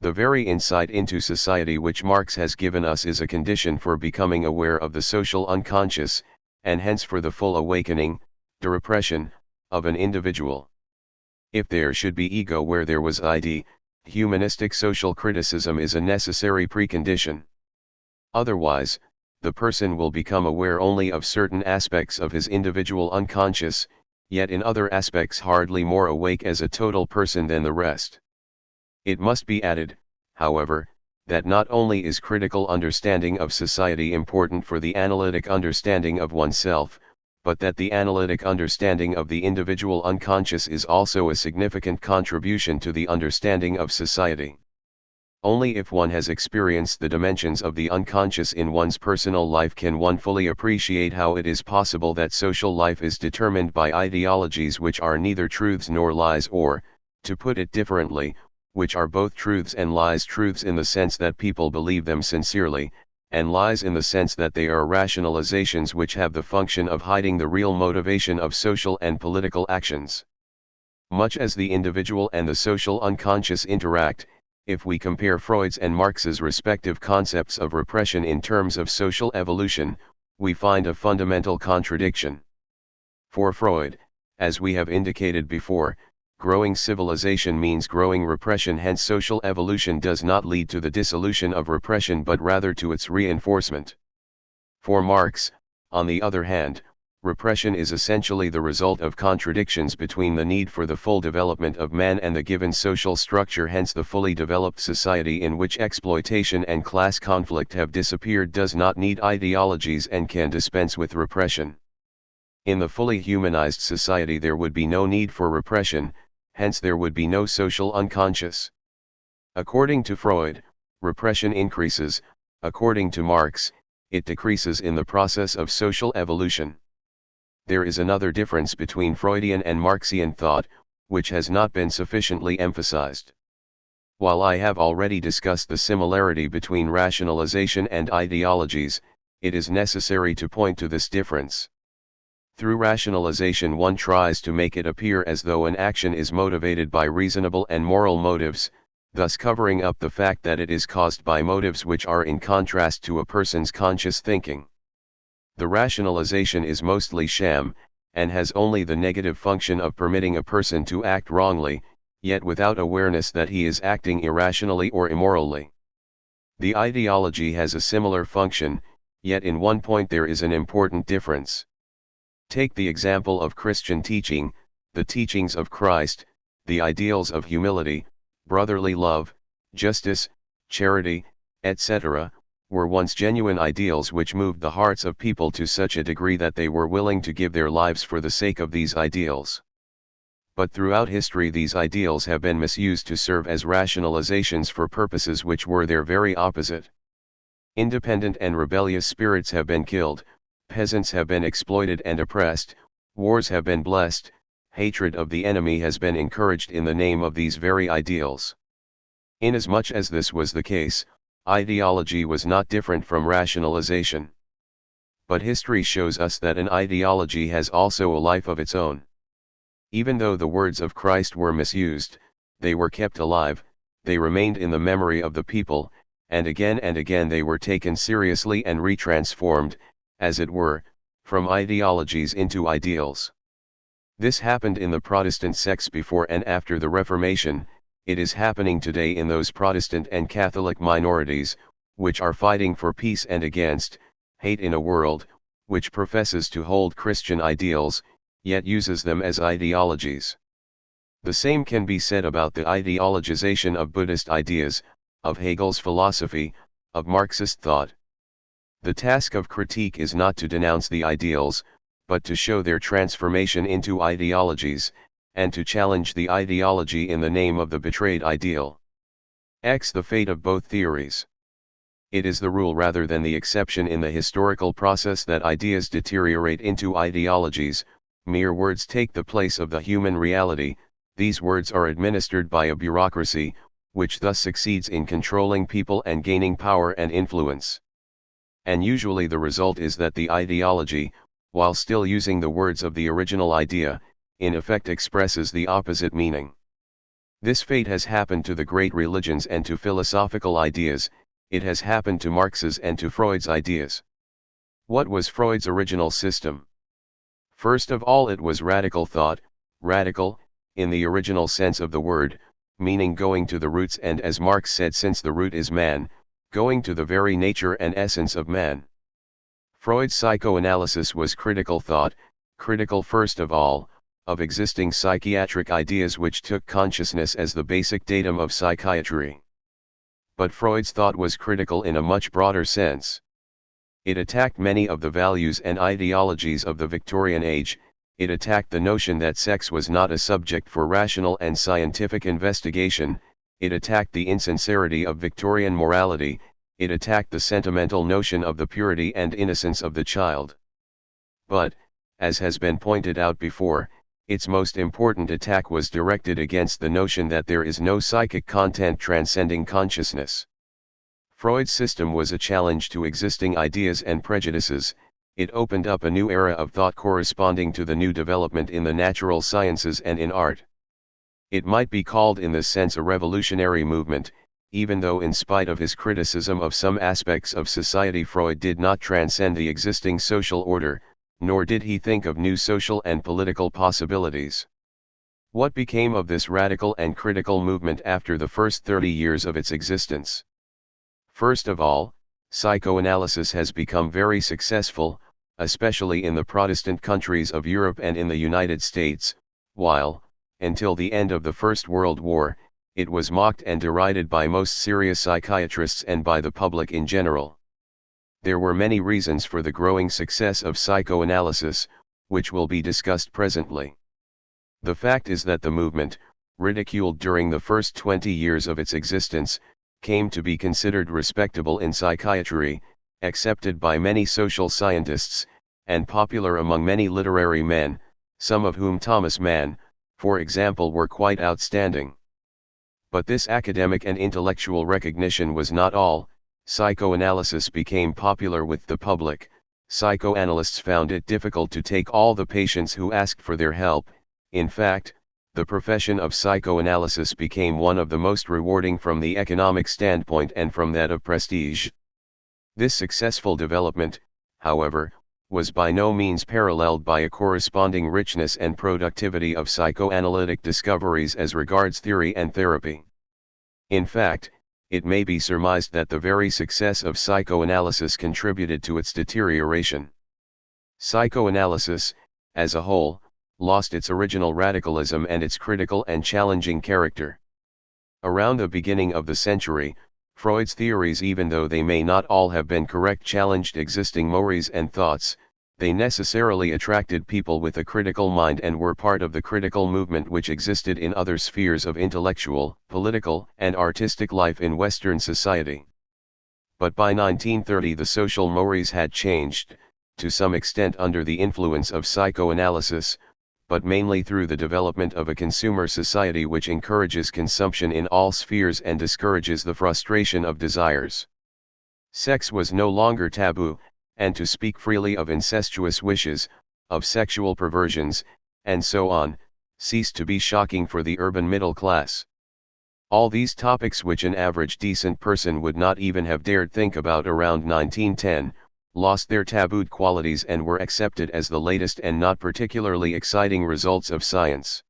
[SPEAKER 1] The very insight into society which Marx has given us is a condition for becoming aware of the social unconscious, and hence for the full awakening, de-repression, of an individual. If there should be ego where there was ID, humanistic social criticism is a necessary precondition. Otherwise, the person will become aware only of certain aspects of his individual unconscious, yet in other aspects hardly more awake as a total person than the rest. It must be added, however, that not only is critical understanding of society important for the analytic understanding of oneself, but that the analytic understanding of the individual unconscious is also a significant contribution to the understanding of society. Only if one has experienced the dimensions of the unconscious in one's personal life can one fully appreciate how it is possible that social life is determined by ideologies which are neither truths nor lies or, to put it differently, which are both truths and lies, truths in the sense that people believe them sincerely, and lies in the sense that they are rationalizations which have the function of hiding the real motivation of social and political actions. Much as the individual and the social unconscious interact, if we compare Freud's and Marx's respective concepts of repression in terms of social evolution, we find a fundamental contradiction. For Freud, as we have indicated before, growing civilization means growing repression, hence social evolution does not lead to the dissolution of repression but rather to its reinforcement. For Marx, on the other hand, repression is essentially the result of contradictions between the need for the full development of man and the given social structure, hence the fully developed society in which exploitation and class conflict have disappeared does not need ideologies and can dispense with repression. In the fully humanized society there would be no need for repression, hence there would be no social unconscious. According to Freud, repression increases; according to Marx, it decreases in the process of social evolution. There is another difference between Freudian and Marxian thought, which has not been sufficiently emphasized. While I have already discussed the similarity between rationalization and ideologies, it is necessary to point to this difference. Through rationalization one tries to make it appear as though an action is motivated by reasonable and moral motives, thus covering up the fact that it is caused by motives which are in contrast to a person's conscious thinking. The rationalization is mostly sham, and has only the negative function of permitting a person to act wrongly, yet without awareness that he is acting irrationally or immorally. The ideology has a similar function, yet in one point there is an important difference. Take the example of Christian teaching, the teachings of Christ, the ideals of humility, brotherly love, justice, charity, etc., were once genuine ideals which moved the hearts of people to such a degree that they were willing to give their lives for the sake of these ideals. But throughout history these ideals have been misused to serve as rationalizations for purposes which were their very opposite. Independent and rebellious spirits have been killed, peasants have been exploited and oppressed, wars have been blessed, hatred of the enemy has been encouraged in the name of these very ideals. Inasmuch as this was the case, ideology was not different from rationalization. But history shows us that an ideology has also a life of its own. Even though the words of Christ were misused, they were kept alive, they remained in the memory of the people, and again they were taken seriously and retransformed, as it were, from ideologies into ideals. This happened in the Protestant sects before and after the Reformation. It is happening today in those Protestant and Catholic minorities, which are fighting for peace and against hate in a world which professes to hold Christian ideals, yet uses them as ideologies. The same can be said about the ideologization of Buddhist ideas, of Hegel's philosophy, of Marxist thought. The task of critique is not to denounce the ideals, but to show their transformation into ideologies, and to challenge the ideology in the name of the betrayed ideal. The fate of both theories. It is the rule rather than the exception in the historical process that ideas deteriorate into ideologies. Mere words take the place of the human reality. These words are administered by a bureaucracy, which thus succeeds in controlling people and gaining power and influence. And usually the result is that the ideology, while still using the words of the original idea, in effect expresses the opposite meaning. This fate has happened to the great religions and to philosophical ideas. It has happened to Marx's and to Freud's ideas. What was Freud's original system? First of all, it was radical thought, radical, in the original sense of the word, meaning going to the roots, and as Marx said, since the root is man, going to the very nature and essence of man. Freud's psychoanalysis was critical thought, critical first of all, of existing psychiatric ideas which took consciousness as the basic datum of psychiatry. But Freud's thought was critical in a much broader sense. It attacked many of the values and ideologies of the Victorian age. It attacked the notion that sex was not a subject for rational and scientific investigation. It attacked the insincerity of Victorian morality. It attacked the sentimental notion of the purity and innocence of the child. But, as has been pointed out before, its most important attack was directed against the notion that there is no psychic content transcending consciousness. Freud's system was a challenge to existing ideas and prejudices. It opened up a new era of thought corresponding to the new development in the natural sciences and in art. It might be called in this sense a revolutionary movement, even though in spite of his criticism of some aspects of society, Freud did not transcend the existing social order, nor did he think of new social and political possibilities. What became of this radical and critical movement after the first 30 years of its existence? First of all, psychoanalysis has become very successful, especially in the Protestant countries of Europe and in the United States, while, until the end of the First World War, it was mocked and derided by most serious psychiatrists and by the public in general. There were many reasons for the growing success of psychoanalysis, which will be discussed presently. The fact is that the movement, ridiculed during the first 20 years of its existence, came to be considered respectable in psychiatry, accepted by many social scientists, and popular among many literary men, some of whom, Thomas Mann, for example, were quite outstanding. But this academic and intellectual recognition was not all. Psychoanalysis became popular with the public. Psychoanalysts found it difficult to take all the patients who asked for their help. In fact, the profession of psychoanalysis became one of the most rewarding from the economic standpoint and from that of prestige. This successful development, however, was by no means paralleled by a corresponding richness and productivity of psychoanalytic discoveries as regards theory and therapy. In fact, it may be surmised that the very success of psychoanalysis contributed to its deterioration. Psychoanalysis, as a whole, lost its original radicalism and its critical and challenging character. Around the beginning of the century, Freud's theories, even though they may not all have been correct, challenged existing mores and thoughts. They necessarily attracted people with a critical mind and were part of the critical movement which existed in other spheres of intellectual, political, and artistic life in Western society. But by 1930 the social mores had changed, to some extent under the influence of psychoanalysis, but mainly through the development of a consumer society which encourages consumption in all spheres and discourages the frustration of desires. Sex was no longer taboo, and to speak freely of incestuous wishes, of sexual perversions, and so on, ceased to be shocking for the urban middle class. All these topics, which an average decent person would not even have dared think about around 1910, lost their tabooed qualities and were accepted as the latest and not particularly exciting results of science.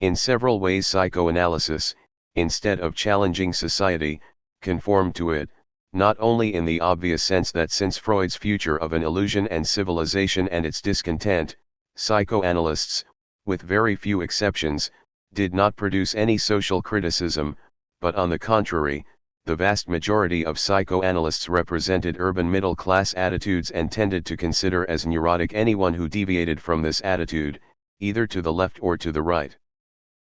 [SPEAKER 1] In several ways psychoanalysis, instead of challenging society, conformed to it, not only in the obvious sense that since Freud's future of an illusion and civilization and its discontent, psychoanalysts, with very few exceptions, did not produce any social criticism, but on the contrary, the vast majority of psychoanalysts represented urban middle-class attitudes and tended to consider as neurotic anyone who deviated from this attitude, either to the left or to the right.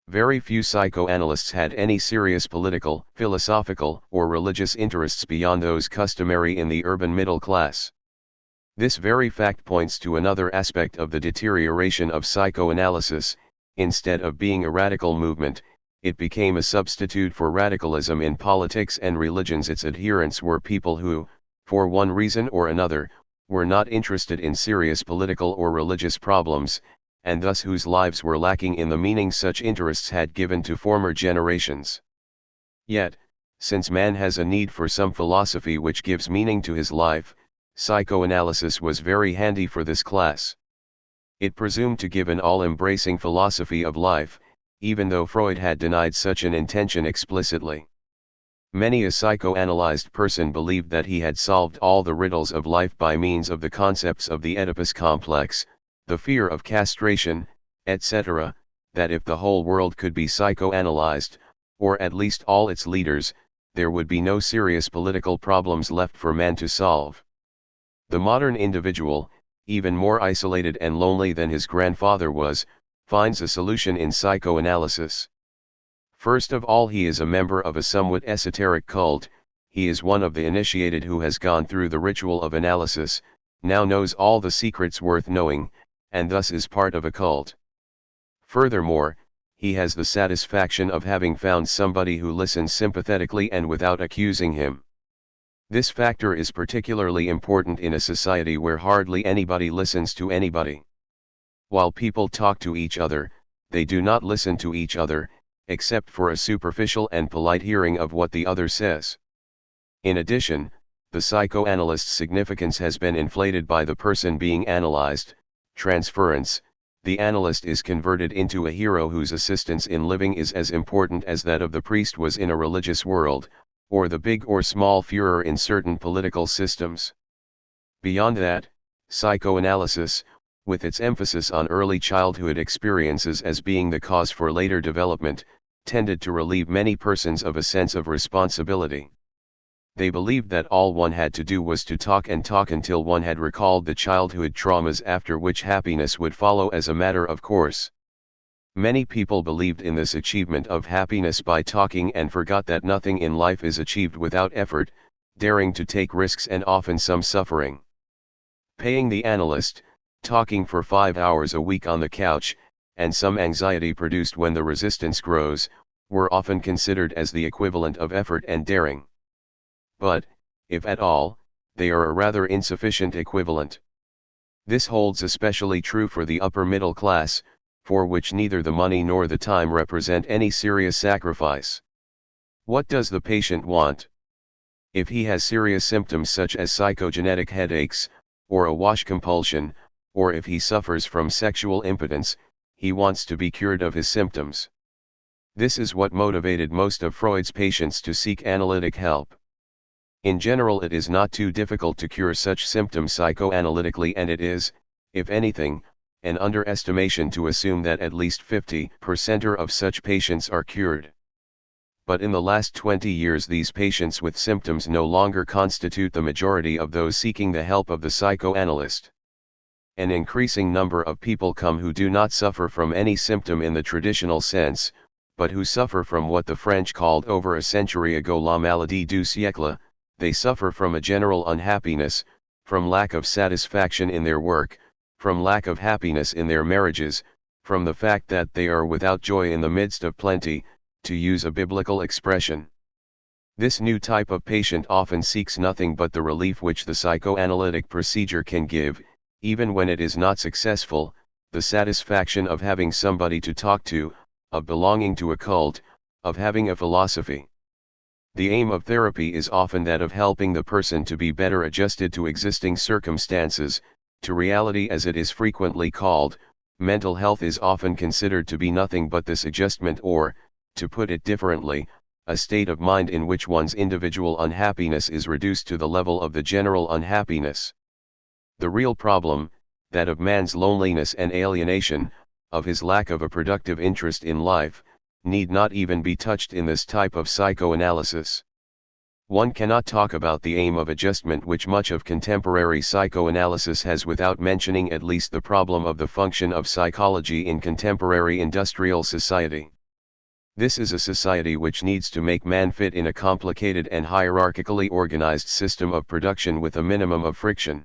[SPEAKER 1] Very few psychoanalysts had any serious political, philosophical, or religious interests beyond those customary in the urban middle class. This very fact points to another aspect of the deterioration of psychoanalysis. Instead of being a radical movement, it became a substitute for radicalism in politics and religions. Its adherents were people who, for one reason or another, were not interested in serious political or religious problems, and thus whose lives were lacking in the meaning such interests had given to former generations. Yet, since man has a need for some philosophy which gives meaning to his life, psychoanalysis was very handy for this class. It presumed to give an all-embracing philosophy of life, even though Freud had denied such an intention explicitly. Many a psychoanalyzed person believed that he had solved all the riddles of life by means of the concepts of the Oedipus complex, the fear of castration, etc., that if the whole world could be psychoanalyzed, or at least all its leaders, there would be no serious political problems left for man to solve. The modern individual, even more isolated and lonely than his grandfather was, finds a solution in psychoanalysis. First of all, he is a member of a somewhat esoteric cult. He is one of the initiated who has gone through the ritual of analysis, now knows all the secrets worth knowing, and thus is part of a cult. Furthermore, he has the satisfaction of having found somebody who listens sympathetically and without accusing him. This factor is particularly important in a society where hardly anybody listens to anybody. While people talk to each other, they do not listen to each other, except for a superficial and polite hearing of what the other says. In addition, the psychoanalyst's significance has been inflated by the person being analyzed. Transference: the analyst is converted into a hero whose assistance in living is as important as that of the priest was in a religious world, or the big or small Führer in certain political systems. Beyond that, psychoanalysis, with its emphasis on early childhood experiences as being the cause for later development, tended to relieve many persons of a sense of responsibility. They believed that all one had to do was to talk and talk until one had recalled the childhood traumas, after which happiness would follow as a matter of course. Many people believed in this achievement of happiness by talking and forgot that nothing in life is achieved without effort, daring to take risks and often some suffering. Paying the analyst, talking for 5 hours a week on the couch, and some anxiety produced when the resistance grows, were often considered as the equivalent of effort and daring. But, if at all, they are a rather insufficient equivalent. This holds especially true for the upper middle class, for which neither the money nor the time represent any serious sacrifice. What does the patient want? If he has serious symptoms such as psychogenetic headaches, or a wash compulsion, or if he suffers from sexual impotence, he wants to be cured of his symptoms. This is what motivated most of Freud's patients to seek analytic help. In general, it is not too difficult to cure such symptoms psychoanalytically, and it is, if anything, an underestimation to assume that at least 50% of such patients are cured. But in the last 20 years, these patients with symptoms no longer constitute the majority of those seeking the help of the psychoanalyst. An increasing number of people come who do not suffer from any symptom in the traditional sense, but who suffer from what the French called over a century ago la maladie du siècle. They suffer from a general unhappiness, from lack of satisfaction in their work, from lack of happiness in their marriages, from the fact that they are without joy in the midst of plenty, to use a biblical expression. This new type of patient often seeks nothing but the relief which the psychoanalytic procedure can give, even when it is not successful, the satisfaction of having somebody to talk to, of belonging to a cult, of having a philosophy. The aim of therapy is often that of helping the person to be better adjusted to existing circumstances, to reality as it is frequently called. Mental health is often considered to be nothing but this adjustment, or, to put it differently, a state of mind in which one's individual unhappiness is reduced to the level of the general unhappiness. The real problem, that of man's loneliness and alienation, of his lack of a productive interest in life, need not even be touched in this type of psychoanalysis. One cannot talk about the aim of adjustment which much of contemporary psychoanalysis has without mentioning at least the problem of the function of psychology in contemporary industrial society. This is a society which needs to make man fit in a complicated and hierarchically organized system of production with a minimum of friction.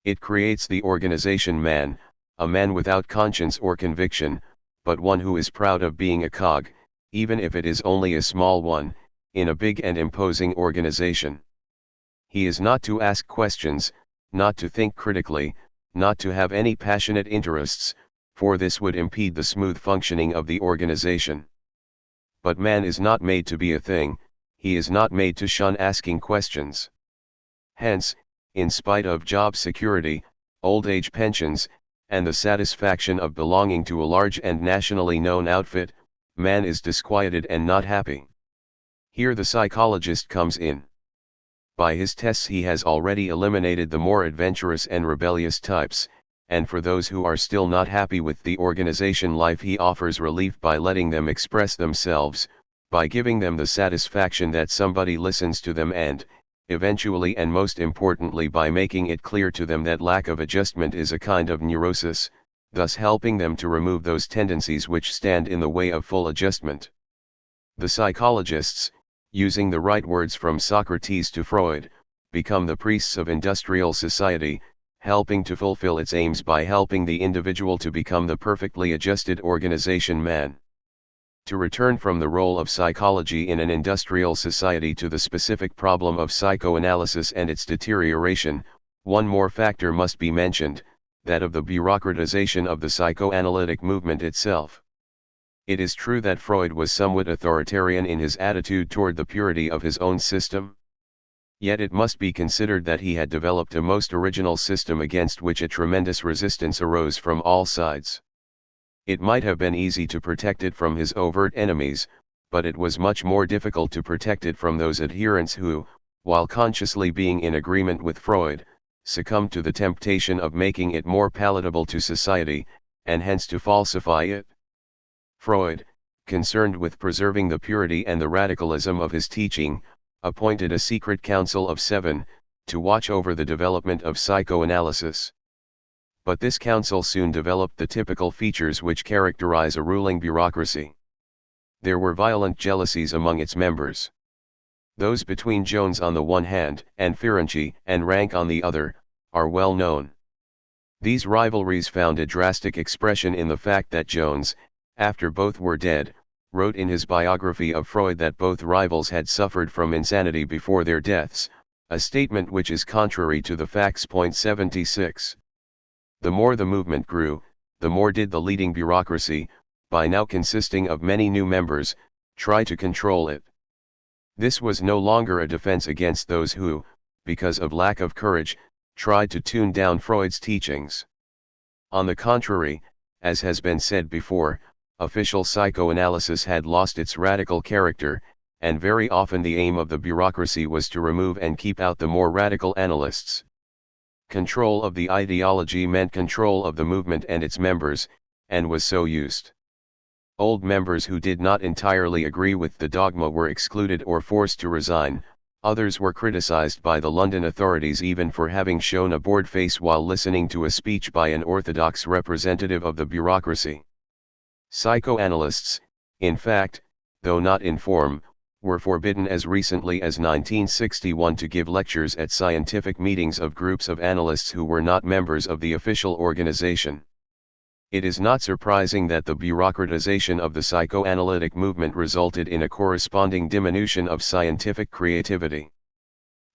[SPEAKER 1] It creates the organization man, a man without conscience or conviction, but one who is proud of being a cog, even if it is only a small one, in a big and imposing organization. He is not to ask questions, not to think critically, not to have any passionate interests, for this would impede the smooth functioning of the organization. But man is not made to be a thing, he is not made to shun asking questions. Hence, in spite of job security, old age pensions, and the satisfaction of belonging to a large and nationally known outfit, man is disquieted and not happy. Here the psychologist comes in. By his tests he has already eliminated the more adventurous and rebellious types, and for those who are still not happy with the organization life he offers relief by letting them express themselves, by giving them the satisfaction that somebody listens to them and, eventually and most importantly by making it clear to them that lack of adjustment is a kind of neurosis, thus helping them to remove those tendencies which stand in the way of full adjustment. The psychologists, using the right words from Socrates to Freud, become the priests of industrial society, helping to fulfill its aims by helping the individual to become the perfectly adjusted organization man. To return from the role of psychology in an industrial society to the specific problem of psychoanalysis and its deterioration, one more factor must be mentioned, that of the bureaucratization of the psychoanalytic movement itself. It is true that Freud was somewhat authoritarian in his attitude toward the purity of his own system. Yet it must be considered that he had developed a most original system against which a tremendous resistance arose from all sides. It might have been easy to protect it from his overt enemies, but it was much more difficult to protect it from those adherents who, while consciously being in agreement with Freud, succumbed to the temptation of making it more palatable to society, and hence to falsify it. Freud, concerned with preserving the purity and the radicalism of his teaching, appointed a secret council of 7, to watch over the development of psychoanalysis. But this council soon developed the typical features which characterize a ruling bureaucracy. There were violent jealousies among its members. Those between Jones on the one hand and Ferenczi and Rank on the other, are well known. These rivalries found a drastic expression in the fact that Jones, after both were dead, wrote in his biography of Freud that both rivals had suffered from insanity before their deaths, a statement which is contrary to the facts. 76. The more the movement grew, the more did the leading bureaucracy, by now consisting of many new members, try to control it. This was no longer a defense against those who, because of lack of courage, tried to tune down Freud's teachings. On the contrary, as has been said before, official psychoanalysis had lost its radical character, and very often the aim of the bureaucracy was to remove and keep out the more radical analysts. Control of the ideology meant control of the movement and its members, and was so used. Old members who did not entirely agree with the dogma were excluded or forced to resign, others were criticized by the London authorities even for having shown a bored face while listening to a speech by an orthodox representative of the bureaucracy. Psychoanalysts, in fact, though not in form, were forbidden as recently as 1961 to give lectures at scientific meetings of groups of analysts who were not members of the official organization. It is not surprising that the bureaucratization of the psychoanalytic movement resulted in a corresponding diminution of scientific creativity.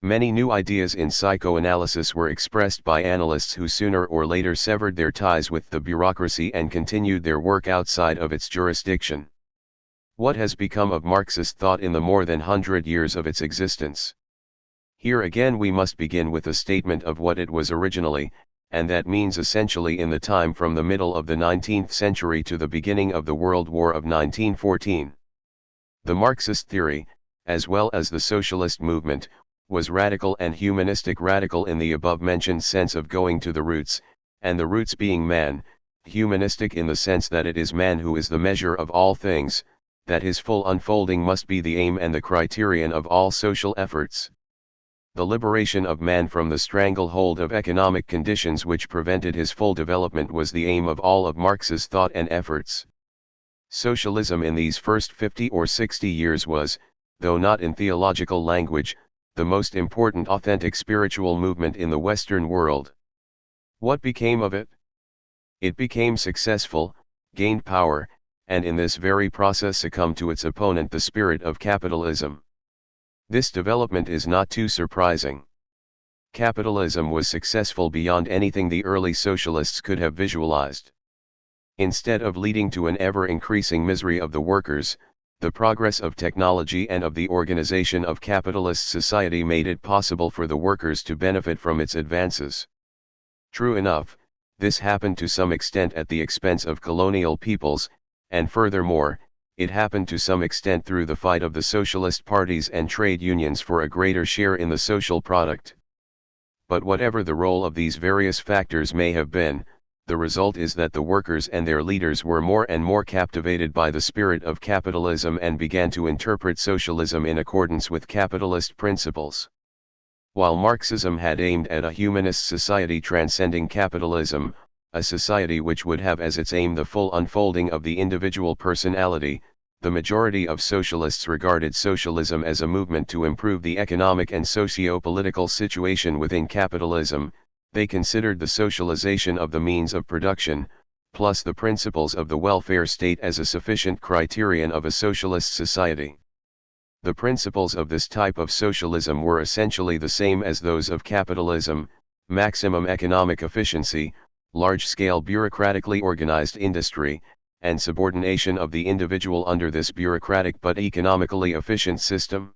[SPEAKER 1] Many new ideas in psychoanalysis were expressed by analysts who sooner or later severed their ties with the bureaucracy and continued their work outside of its jurisdiction. What has become of Marxist thought in the more than 100 years of its existence? Here again we must begin with a statement of what it was originally, and that means essentially in the time from the middle of the 19th century to the beginning of the World War of 1914. The Marxist theory, as well as the socialist movement, was radical and humanistic. Radical in the above-mentioned sense of going to the roots, and the roots being man; humanistic in the sense that it is man who is the measure of all things, that his full unfolding must be the aim and the criterion of all social efforts. The liberation of man from the stranglehold of economic conditions which prevented his full development was the aim of all of Marx's thought and efforts. Socialism in these first 50 or 60 years was, though not in theological language, the most important authentic spiritual movement in the Western world. What became of it? It became successful, gained power, and in this very process succumbed to its opponent, the spirit of capitalism. This development is not too surprising. Capitalism was successful beyond anything the early socialists could have visualized. Instead of leading to an ever-increasing misery of the workers, the progress of technology and of the organization of capitalist society made it possible for the workers to benefit from its advances. True enough, this happened to some extent at the expense of colonial peoples, and furthermore, it happened to some extent through the fight of the socialist parties and trade unions for a greater share in the social product. But whatever the role of these various factors may have been, the result is that the workers and their leaders were more and more captivated by the spirit of capitalism and began to interpret socialism in accordance with capitalist principles. While Marxism had aimed at a humanist society transcending capitalism, a society which would have as its aim the full unfolding of the individual personality, the majority of socialists regarded socialism as a movement to improve the economic and socio-political situation within capitalism. They considered the socialization of the means of production, plus the principles of the welfare state, as a sufficient criterion of a socialist society. The principles of this type of socialism were essentially the same as those of capitalism: maximum economic efficiency, large-scale bureaucratically organized industry, and subordination of the individual under this bureaucratic but economically efficient system.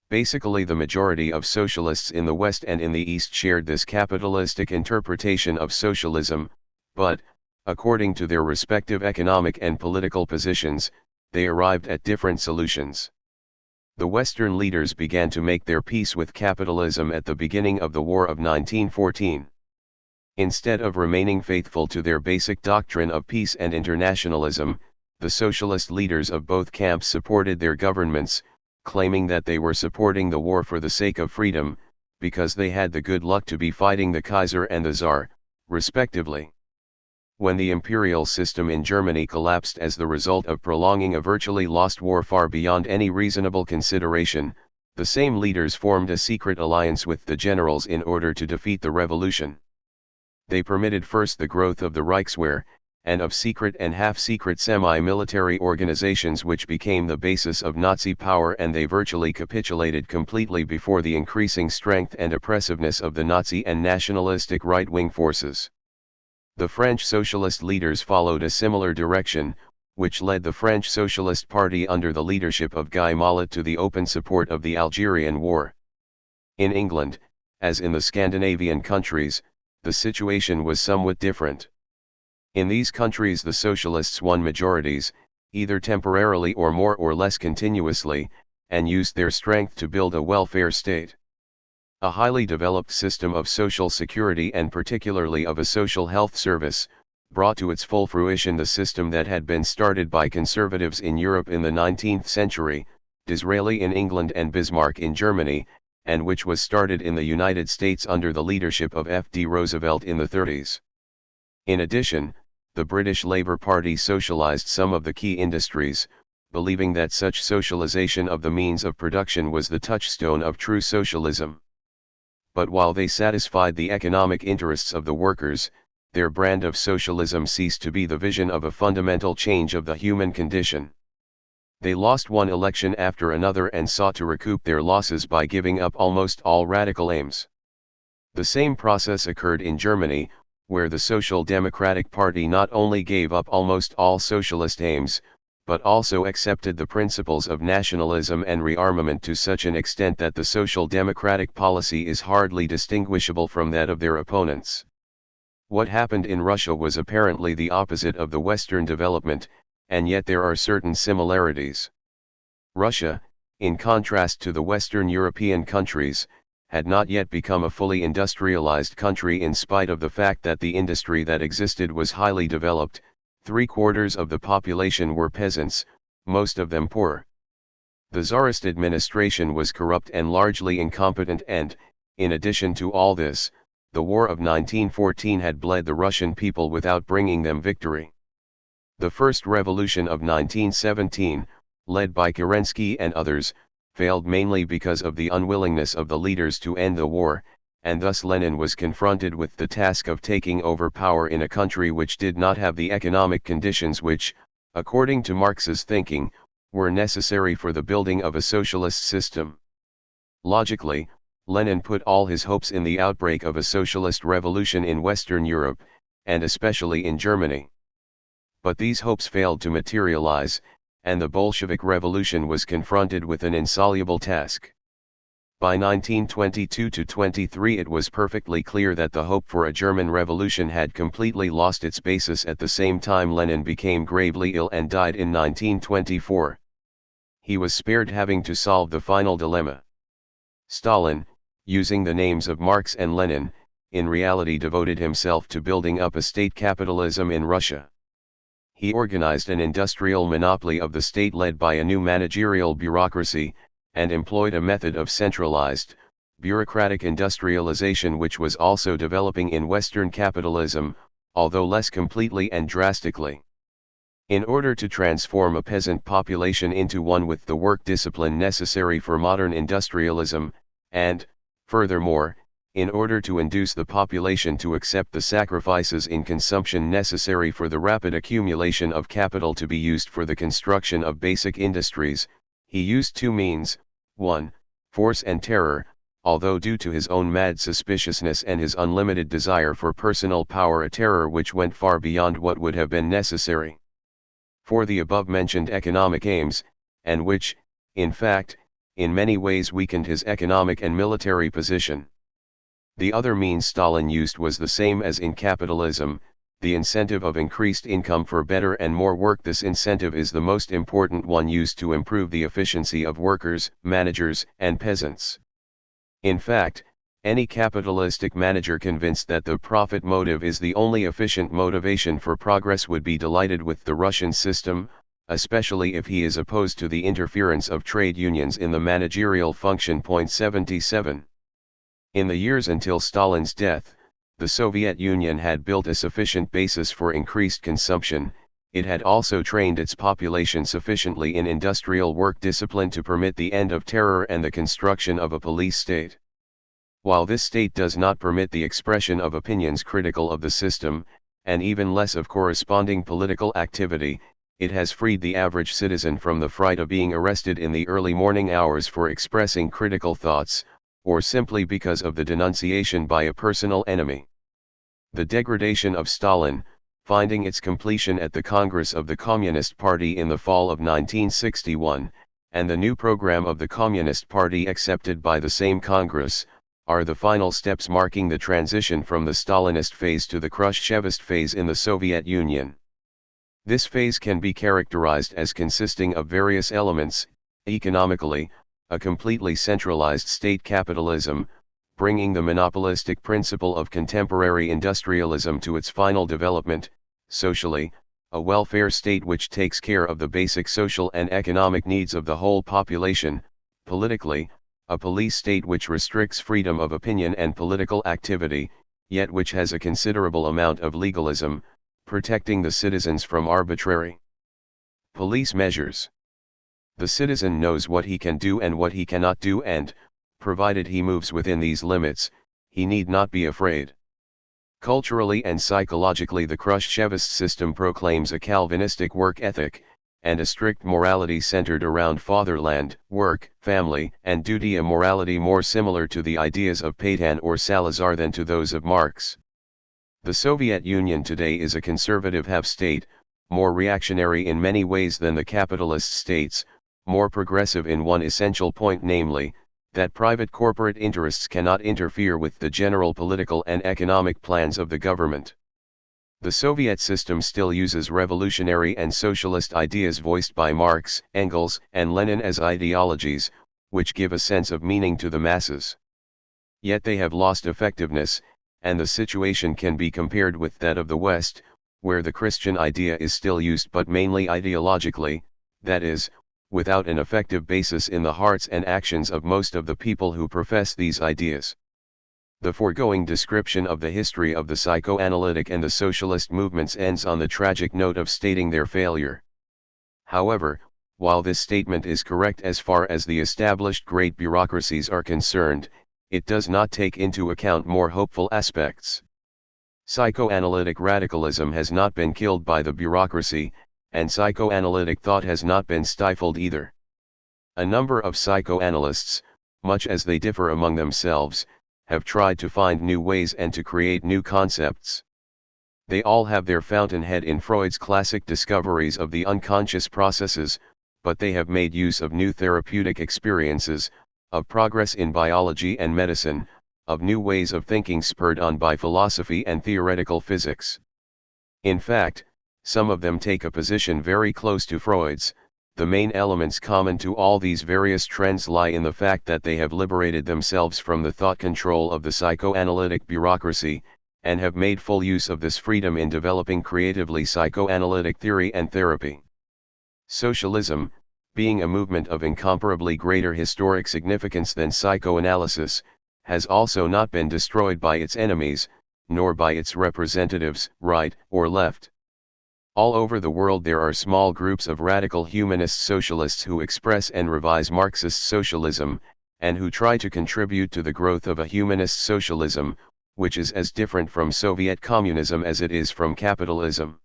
[SPEAKER 1] Basically, the majority of socialists in the West and in the East shared this capitalistic interpretation of socialism, but, according to their respective economic and political positions, they arrived at different solutions. The Western leaders began to make their peace with capitalism at the beginning of the War of 1914. Instead of remaining faithful to their basic doctrine of peace and internationalism, the socialist leaders of both camps supported their governments, claiming that they were supporting the war for the sake of freedom, because they had the good luck to be fighting the Kaiser and the Tsar, respectively. When the imperial system in Germany collapsed as the result of prolonging a virtually lost war far beyond any reasonable consideration, the same leaders formed a secret alliance with the generals in order to defeat the revolution. They permitted first the growth of the Reichswehr, and of secret and half-secret semi-military organizations which became the basis of Nazi power, and they virtually capitulated completely before the increasing strength and oppressiveness of the Nazi and nationalistic right-wing forces. The French socialist leaders followed a similar direction, which led the French Socialist Party under the leadership of Guy Mollet to the open support of the Algerian War. In England, as in the Scandinavian countries, the situation was somewhat different. In these countries the socialists won majorities, either temporarily or more or less continuously, and used their strength to build a welfare state. A highly developed system of social security, and particularly of a social health service, brought to its full fruition the system that had been started by conservatives in Europe in the 19th century, Disraeli in England and Bismarck in Germany, and which was started in the United States under the leadership of F.D. Roosevelt in the 30s. In addition, the British Labour Party socialized some of the key industries, believing that such socialization of the means of production was the touchstone of true socialism. But while they satisfied the economic interests of the workers, their brand of socialism ceased to be the vision of a fundamental change of the human condition. They lost one election after another and sought to recoup their losses by giving up almost all radical aims. The same process occurred in Germany, where the Social Democratic Party not only gave up almost all socialist aims, but also accepted the principles of nationalism and rearmament to such an extent that the Social Democratic policy is hardly distinguishable from that of their opponents. What happened in Russia was apparently the opposite of the Western development, and yet there are certain similarities. Russia, in contrast to the Western European countries, had not yet become a fully industrialized country in spite of the fact that the industry that existed was highly developed. 3/4 of the population were peasants, most of them poor. The Tsarist administration was corrupt and largely incompetent, and, in addition to all this, the War of 1914 had bled the Russian people without bringing them victory. The First Revolution of 1917, led by Kerensky and others, failed mainly because of the unwillingness of the leaders to end the war, and thus Lenin was confronted with the task of taking over power in a country which did not have the economic conditions which, according to Marx's thinking, were necessary for the building of a socialist system. Logically, Lenin put all his hopes in the outbreak of a socialist revolution in Western Europe, and especially in Germany. But these hopes failed to materialize, and the Bolshevik Revolution was confronted with an insoluble task. By 1922-23 it was perfectly clear that the hope for a German revolution had completely lost its basis. At the same time, Lenin became gravely ill and died in 1924. He was spared having to solve the final dilemma. Stalin, using the names of Marx and Lenin, in reality devoted himself to building up a state capitalism in Russia. He organized an industrial monopoly of the state led by a new managerial bureaucracy, and employed a method of centralized, bureaucratic industrialization which was also developing in Western capitalism, although less completely and drastically. In order to transform a peasant population into one with the work discipline necessary for modern industrialism, and, furthermore, in order to induce the population to accept the sacrifices in consumption necessary for the rapid accumulation of capital to be used for the construction of basic industries, he used two means: 1, force and terror, although due to his own mad suspiciousness and his unlimited desire for personal power, a terror which went far beyond what would have been necessary for the above-mentioned economic aims, and which, in fact, in many ways weakened his economic and military position. The other means Stalin used was the same as in capitalism, the incentive of increased income for better and more work. This incentive is the most important one used to improve the efficiency of workers, managers, and peasants. In fact, any capitalistic manager convinced that the profit motive is the only efficient motivation for progress would be delighted with the Russian system, especially if he is opposed to the interference of trade unions in the managerial function. 77. In the years until Stalin's death, the Soviet Union had built a sufficient basis for increased consumption. It had also trained its population sufficiently in industrial work discipline to permit the end of terror and the construction of a police state. While this state does not permit the expression of opinions critical of the system, and even less of corresponding political activity, it has freed the average citizen from the fright of being arrested in the early morning hours for expressing critical thoughts, or simply because of the denunciation by a personal enemy. The degradation of Stalin, finding its completion at the Congress of the Communist Party in the fall of 1961, and the new program of the Communist Party accepted by the same Congress, are the final steps marking the transition from the Stalinist phase to the Khrushchevist phase in the Soviet Union. This phase can be characterized as consisting of various elements: economically, a completely centralized state capitalism, bringing the monopolistic principle of contemporary industrialism to its final development; socially, a welfare state which takes care of the basic social and economic needs of the whole population; politically, a police state which restricts freedom of opinion and political activity, yet which has a considerable amount of legalism, protecting the citizens from arbitrary police measures. The citizen knows what he can do and what he cannot do, and, provided he moves within these limits, he need not be afraid. Culturally and psychologically, the Khrushchevist system proclaims a Calvinistic work ethic, and a strict morality centered around fatherland, work, family, and duty, a morality more similar to the ideas of Pétain or Salazar than to those of Marx. The Soviet Union today is a conservative half-state, more reactionary in many ways than the capitalist states, more progressive in one essential point, namely, that private corporate interests cannot interfere with the general political and economic plans of the government. The Soviet system still uses revolutionary and socialist ideas voiced by Marx, Engels, and Lenin as ideologies, which give a sense of meaning to the masses. Yet they have lost effectiveness, and the situation can be compared with that of the West, where the Christian idea is still used but mainly ideologically, that is, without an effective basis in the hearts and actions of most of the people who profess these ideas. The foregoing description of the history of the psychoanalytic and the socialist movements ends on the tragic note of stating their failure. However, while this statement is correct as far as the established great bureaucracies are concerned, it does not take into account more hopeful aspects. Psychoanalytic radicalism has not been killed by the bureaucracy, and psychoanalytic thought has not been stifled either. A number of psychoanalysts, much as they differ among themselves, have tried to find new ways and to create new concepts. They all have their fountainhead in Freud's classic discoveries of the unconscious processes, but they have made use of new therapeutic experiences, of progress in biology and medicine, of new ways of thinking spurred on by philosophy and theoretical physics. In fact, some of them take a position very close to Freud's. The main elements common to all these various trends lie in the fact that they have liberated themselves from the thought control of the psychoanalytic bureaucracy, and have made full use of this freedom in developing creatively psychoanalytic theory and therapy. Socialism, being a movement of incomparably greater historic significance than psychoanalysis, has also not been destroyed by its enemies, nor by its representatives, right or left. All over the world there are small groups of radical humanist socialists who express and revise Marxist socialism, and who try to contribute to the growth of a humanist socialism, which is as different from Soviet communism as it is from capitalism.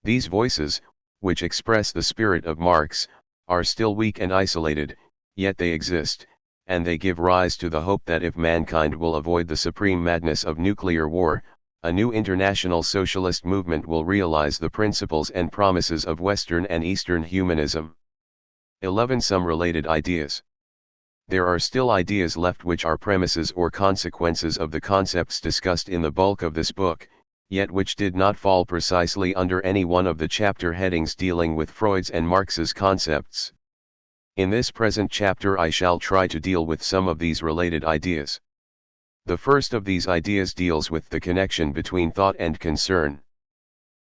[SPEAKER 1] These voices, which express the spirit of Marx, are still weak and isolated, yet they exist, and they give rise to the hope that if mankind will avoid the supreme madness of nuclear war, a new international socialist movement will realize the principles and promises of Western and Eastern humanism. 11. Some related ideas. There are still ideas left which are premises or consequences of the concepts discussed in the bulk of this book, yet which did not fall precisely under any one of the chapter headings dealing with Freud's and Marx's concepts. In this present chapter I shall try to deal with some of these related ideas. The first of these ideas deals with the connection between thought and concern.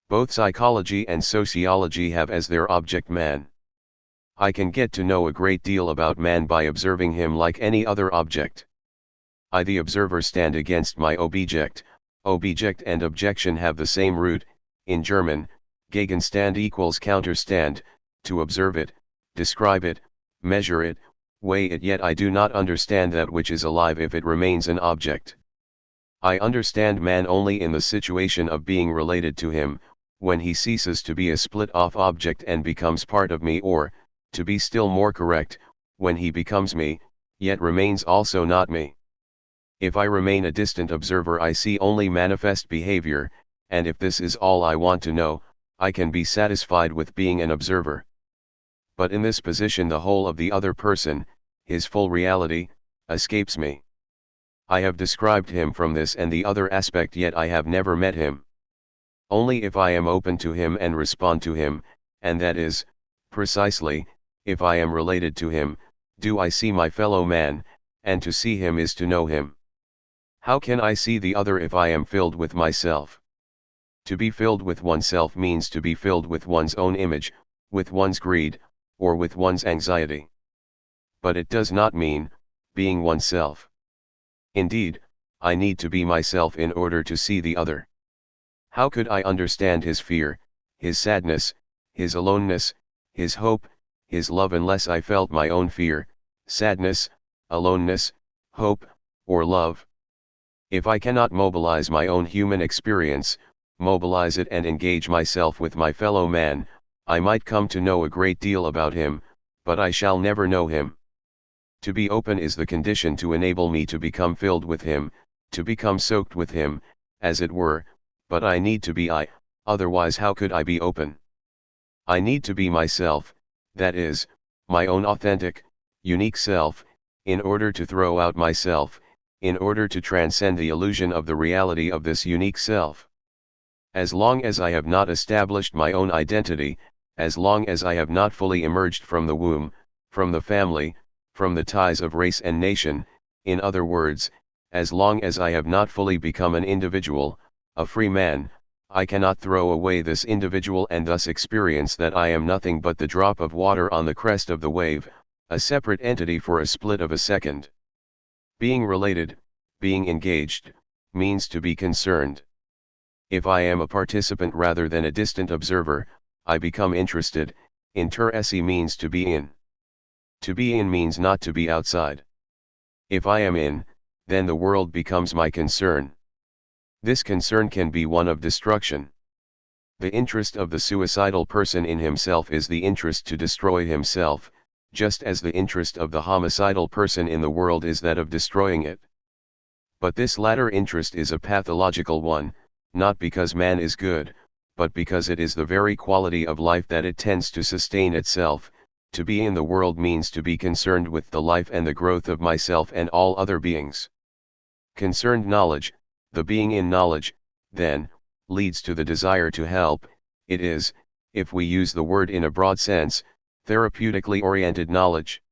[SPEAKER 1] Both psychology and sociology have as their object man. I can get to know a great deal about man by observing him like any other object. I the observer stand against my object. Object and objection have the same root. In German, Gegenstand equals counterstand, to observe it, describe it, measure it, weigh it, yet I do not understand that which is alive if it remains an object. I understand man only in the situation of being related to him, when he ceases to be a split-off object and becomes part of me, or, to be still more correct, when he becomes me, yet remains also not me. If I remain a distant observer I see only manifest behavior, and if this is all I want to know, I can be satisfied with being an observer. But in this position the whole of the other person, his full reality, escapes me. I have described him from this and the other aspect, yet I have never met him. Only if I am open to him and respond to him, and that is, precisely, if I am related to him, do I see my fellow man, and to see him is to know him. How can I see the other if I am filled with myself? To be filled with oneself means to be filled with one's own image, with one's greed, or with one's anxiety. But it does not mean, being oneself. Indeed, I need to be myself in order to see the other. How could I understand his fear, his sadness, his aloneness, his hope, his love unless I felt my own fear, sadness, aloneness, hope, or love? If I cannot mobilize my own human experience, mobilize it and engage myself with my fellow man, I might come to know a great deal about him, but I shall never know him. To be open is the condition to enable me to become filled with him, to become soaked with him, as it were, but I need to be I, otherwise how could I be open? I need to be myself, that is, my own authentic, unique self, in order to throw out myself, in order to transcend the illusion of the reality of this unique self. As long as I have not established my own identity, as long as I have not fully emerged from the womb, from the family, from the ties of race and nation, in other words, as long as I have not fully become an individual, a free man, I cannot throw away this individual and thus experience that I am nothing but the drop of water on the crest of the wave, a separate entity for a split of a second. Being related, being engaged, means to be concerned. If I am a participant rather than a distant observer, I become interested. Interesse means to be in. To be in means not to be outside. If I am in, then the world becomes my concern. This concern can be one of destruction. The interest of the suicidal person in himself is the interest to destroy himself, just as the interest of the homicidal person in the world is that of destroying it. But this latter interest is a pathological one, not because man is good, but because it is the very quality of life that it tends to sustain itself. To be in the world means to be concerned with the life and the growth of myself and all other beings. Concerned knowledge, the being in knowledge, then, leads to the desire to help. It is, if we use the word in a broad sense, therapeutically oriented knowledge.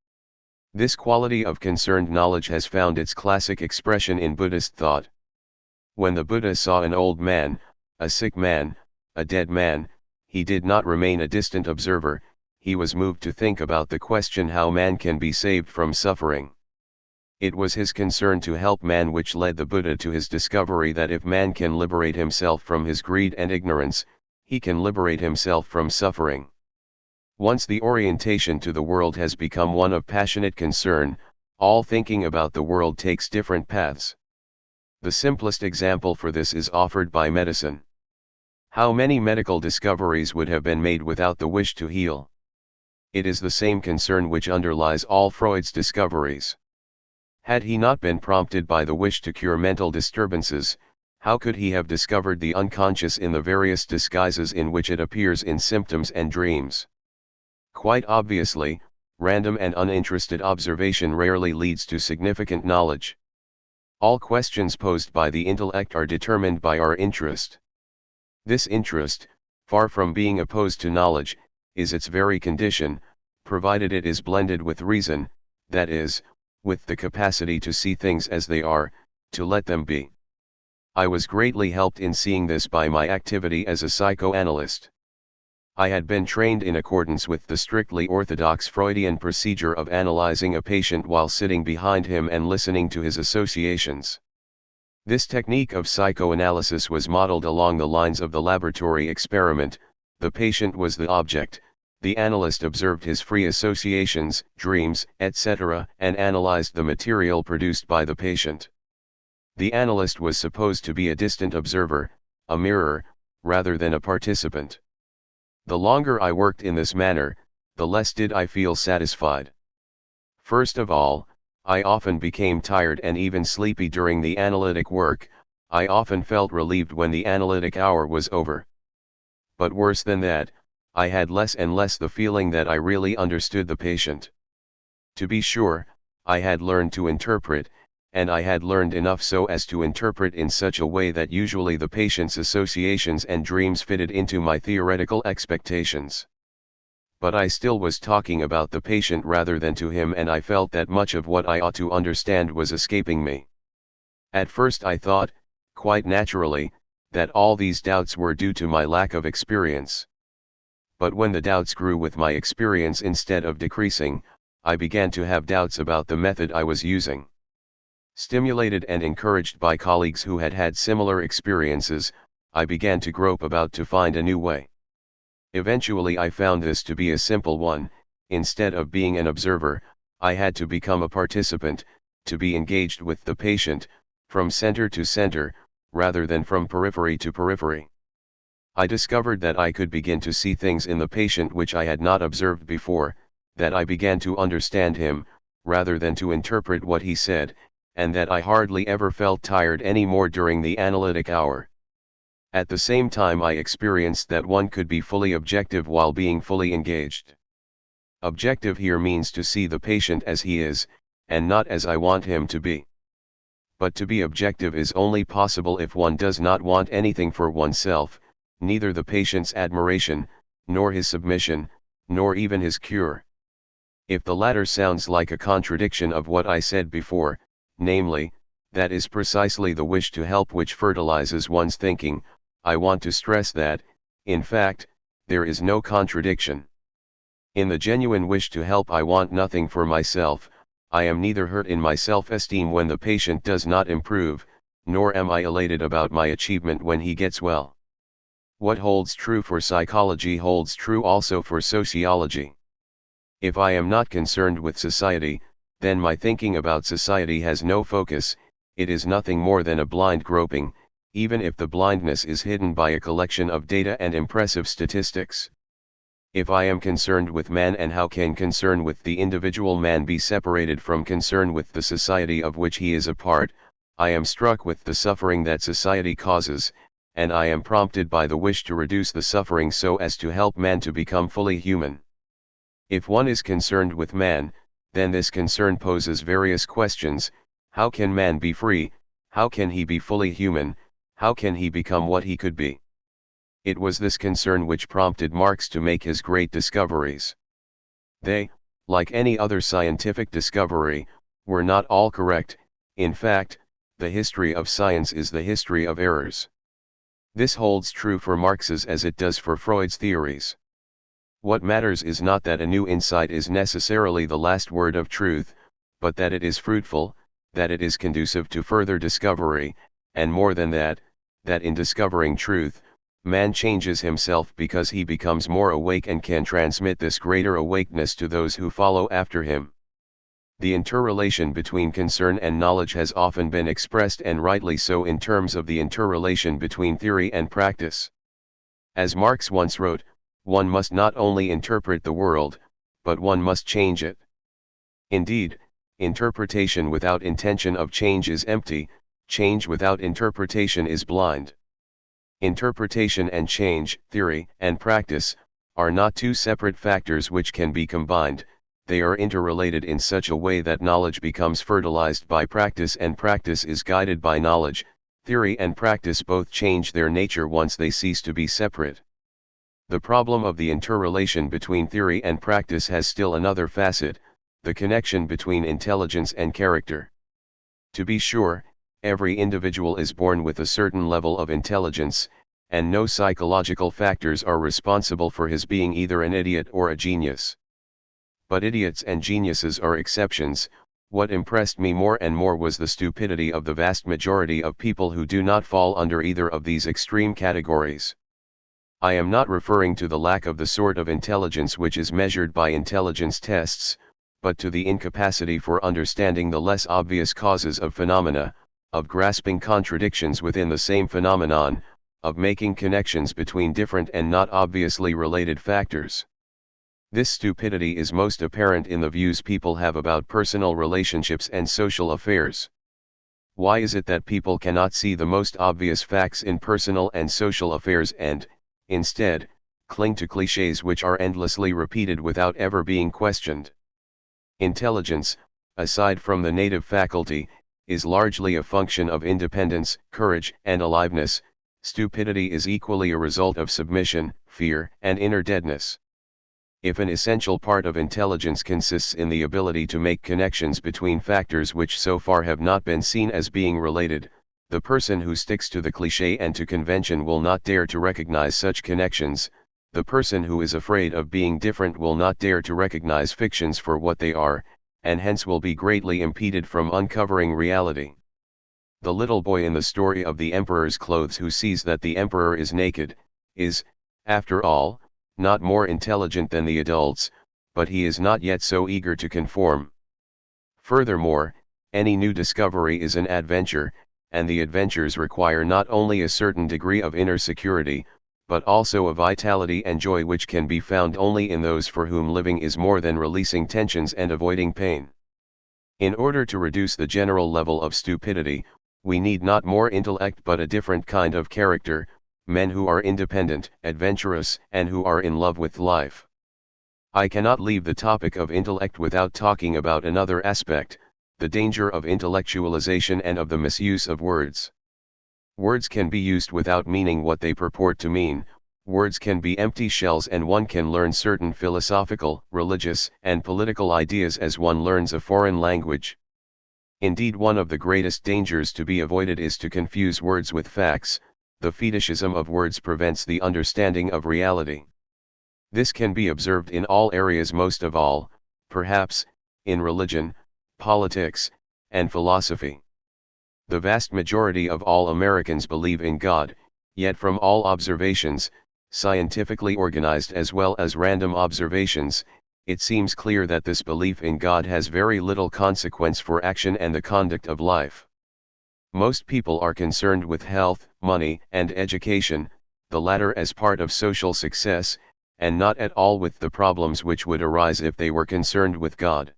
[SPEAKER 1] This quality of concerned knowledge has found its classic expression in Buddhist thought. When the Buddha saw an old man, a sick man, a dead man, he did not remain a distant observer. He was moved to think about the question how man can be saved from suffering. It was his concern to help man which led the Buddha to his discovery that if man can liberate himself from his greed and ignorance, he can liberate himself from suffering. Once the orientation to the world has become one of passionate concern, all thinking about the world takes different paths. The simplest example for this is offered by medicine. How many medical discoveries would have been made without the wish to heal? It is the same concern which underlies all Freud's discoveries. Had he not been prompted by the wish to cure mental disturbances, how could he have discovered the unconscious in the various disguises in which it appears in symptoms and dreams? Quite obviously, random and uninterested observation rarely leads to significant knowledge. All questions posed by the intellect are determined by our interest. This interest, far from being opposed to knowledge, is its very condition, provided it is blended with reason, that is, with the capacity to see things as they are, to let them be. I was greatly helped in seeing this by my activity as a psychoanalyst. I had been trained in accordance with the strictly orthodox Freudian procedure of analyzing a patient while sitting behind him and listening to his associations. This technique of psychoanalysis was modeled along the lines of the laboratory experiment. The patient was the object, the analyst observed his free associations, dreams, etc., and analyzed the material produced by the patient. The analyst was supposed to be a distant observer, a mirror, rather than a participant. The longer I worked in this manner, the less did I feel satisfied. First of all, I often became tired and even sleepy during the analytic work. I often felt relieved when the analytic hour was over. But worse than that, I had less and less the feeling that I really understood the patient. To be sure, I had learned to interpret, and I had learned enough so as to interpret in such a way that usually the patient's associations and dreams fitted into my theoretical expectations. But I still was talking about the patient rather than to him, and I felt that much of what I ought to understand was escaping me. At first I thought, quite naturally, that all these doubts were due to my lack of experience. But when the doubts grew with my experience instead of decreasing, I began to have doubts about the method I was using. Stimulated and encouraged by colleagues who had had similar experiences, I began to grope about to find a new way. Eventually I found this to be a simple one. Instead of being an observer, I had to become a participant, to be engaged with the patient, from center to center, rather than from periphery to periphery. I discovered that I could begin to see things in the patient which I had not observed before, that I began to understand him, rather than to interpret what he said, and that I hardly ever felt tired any more during the analytic hour. At the same time I experienced that one could be fully objective while being fully engaged. Objective here means to see the patient as he is, and not as I want him to be. But to be objective is only possible if one does not want anything for oneself, neither the patient's admiration, nor his submission, nor even his cure. If the latter sounds like a contradiction of what I said before, namely, that is precisely the wish to help which fertilizes one's thinking, I want to stress that, in fact, there is no contradiction. In the genuine wish to help, I want nothing for myself. I am neither hurt in my self-esteem when the patient does not improve, nor am I elated about my achievement when he gets well. What holds true for psychology holds true also for sociology. If I am not concerned with society, then my thinking about society has no focus. It is nothing more than a blind groping, even if the blindness is hidden by a collection of data and impressive statistics. If I am concerned with man, and how can concern with the individual man be separated from concern with the society of which he is a part? I am struck with the suffering that society causes, and I am prompted by the wish to reduce the suffering so as to help man to become fully human. If one is concerned with man, then this concern poses various questions. How can man be free? How can he be fully human? How can he become what he could be? It was this concern which prompted Marx to make his great discoveries. They, like any other scientific discovery, were not all correct. In fact, the history of science is the history of errors. This holds true for Marx's as it does for Freud's theories. What matters is not that a new insight is necessarily the last word of truth, but that it is fruitful, that it is conducive to further discovery, and more than that, that in discovering truth, man changes himself because he becomes more awake and can transmit this greater awakeness to those who follow after him. The interrelation between concern and knowledge has often been expressed, and rightly so, in terms of the interrelation between theory and practice. As Marx once wrote, one must not only interpret the world, but one must change it. Indeed, interpretation without intention of change is empty, change without interpretation is blind. Interpretation and change, theory and practice, are not two separate factors which can be combined. They are interrelated in such a way that knowledge becomes fertilized by practice and practice is guided by knowledge. Theory and practice both change their nature once they cease to be separate. The problem of the interrelation between theory and practice has still another facet, the connection between intelligence and character. To be sure, every individual is born with a certain level of intelligence, and no psychological factors are responsible for his being either an idiot or a genius. But idiots and geniuses are exceptions. What impressed me more and more was the stupidity of the vast majority of people who do not fall under either of these extreme categories. I am not referring to the lack of the sort of intelligence which is measured by intelligence tests, but to the incapacity for understanding the less obvious causes of phenomena, of grasping contradictions within the same phenomenon, of making connections between different and not obviously related factors. This stupidity is most apparent in the views people have about personal relationships and social affairs. Why is it that people cannot see the most obvious facts in personal and social affairs and, instead, cling to clichés which are endlessly repeated without ever being questioned? Intelligence, aside from the native faculty, is largely a function of independence, courage, and aliveness. Stupidity is equally a result of submission, fear, and inner deadness. If an essential part of intelligence consists in the ability to make connections between factors which so far have not been seen as being related, the person who sticks to the cliché and to convention will not dare to recognize such connections. The person who is afraid of being different will not dare to recognize fictions for what they are, and hence will be greatly impeded from uncovering reality. The little boy in the story of the emperor's clothes who sees that the emperor is naked, is, after all, not more intelligent than the adults, but he is not yet so eager to conform. Furthermore, any new discovery is an adventure, and the adventures require not only a certain degree of inner security, but also a vitality and joy which can be found only in those for whom living is more than releasing tensions and avoiding pain. In order to reduce the general level of stupidity, we need not more intellect but a different kind of character, men who are independent, adventurous, and who are in love with life. I cannot leave the topic of intellect without talking about another aspect, the danger of intellectualization and of the misuse of words. Words can be used without meaning what they purport to mean. Words can be empty shells, and one can learn certain philosophical, religious, and political ideas as one learns a foreign language. Indeed, one of the greatest dangers to be avoided is to confuse words with facts. the fetishism of words prevents the understanding of reality. This can be observed in all areas, most of all, perhaps, in religion, politics, and philosophy. The vast majority of all Americans believe in God, yet from all observations, scientifically organized as well as random observations, it seems clear that this belief in God has very little consequence for action and the conduct of life. Most people are concerned with health, money, and education, the latter as part of social success, and not at all with the problems which would arise if they were concerned with God.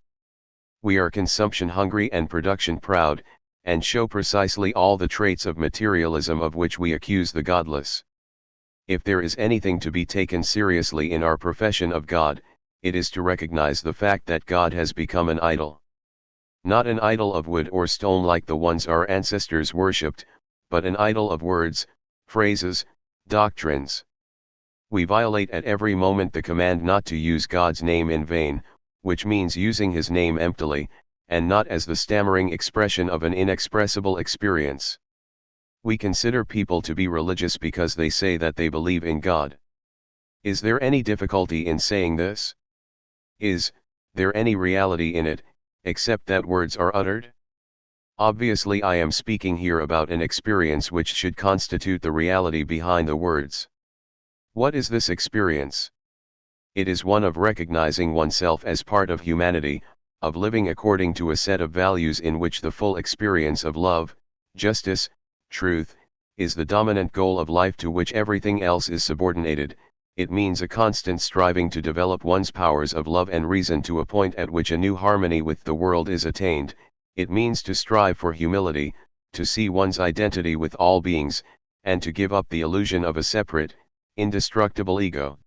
[SPEAKER 1] We are consumption hungry and production proud, and show precisely all the traits of materialism of which we accuse the godless. If there is anything to be taken seriously in our profession of God, it is to recognize the fact that God has become an idol. Not an idol of wood or stone like the ones our ancestors worshipped, but an idol of words, phrases, doctrines. We violate at every moment the command not to use God's name in vain, which means using his name emptily, and not as the stammering expression of an inexpressible experience. We consider people to be religious because they say that they believe in God. Is there any difficulty in saying this? Is there any reality in it, except that words are uttered? Obviously, I am speaking here about an experience which should constitute the reality behind the words. What is this experience? It is one of recognizing oneself as part of humanity, of living according to a set of values in which the full experience of love, justice, truth, is the dominant goal of life to which everything else is subordinated. It means a constant striving to develop one's powers of love and reason to a point at which a new harmony with the world is attained. It means to strive for humility, to see one's identity with all beings, and to give up the illusion of a separate, indestructible ego.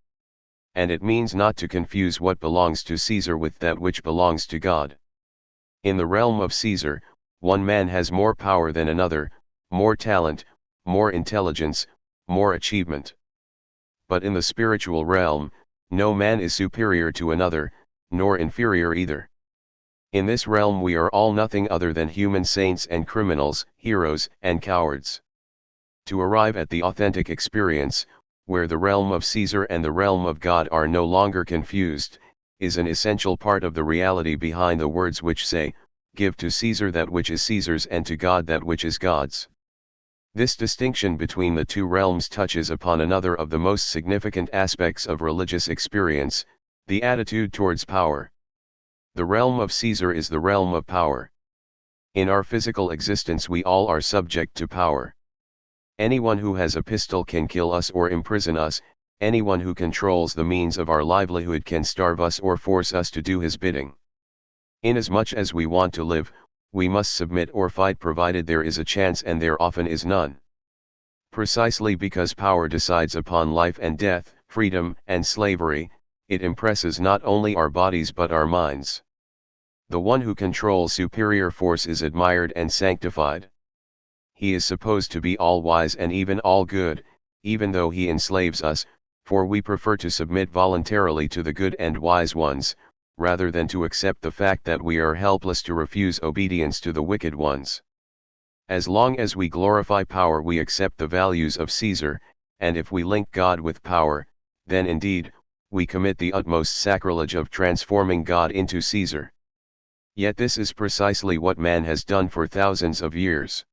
[SPEAKER 1] And it means not to confuse what belongs to Caesar with that which belongs to God. In the realm of Caesar, one man has more power than another, more talent, more intelligence, more achievement. But in the spiritual realm, no man is superior to another, nor inferior either. In this realm we are all nothing other than human saints and criminals, heroes and cowards. To arrive at the authentic experience, where the realm of Caesar and the realm of God are no longer confused, is an essential part of the reality behind the words which say, "Give to Caesar that which is Caesar's and to God that which is God's." This distinction between the two realms touches upon another of the most significant aspects of religious experience, the attitude towards power. The realm of Caesar is the realm of power. In our physical existence we all are subject to power. Anyone who has a pistol can kill us or imprison us, anyone who controls the means of our livelihood can starve us or force us to do his bidding. Inasmuch as we want to live, we must submit or fight provided there is a chance, and there often is none. Precisely because power decides upon life and death, freedom and slavery, it impresses not only our bodies but our minds. The one who controls superior force is admired and sanctified. He is supposed to be all-wise and even all-good, even though he enslaves us, for we prefer to submit voluntarily to the good and wise ones, rather than to accept the fact that we are helpless to refuse obedience to the wicked ones. As long as we glorify power we accept the values of Caesar, and if we link God with power, then indeed, we commit the utmost sacrilege of transforming God into Caesar. Yet this is precisely what man has done for thousands of years.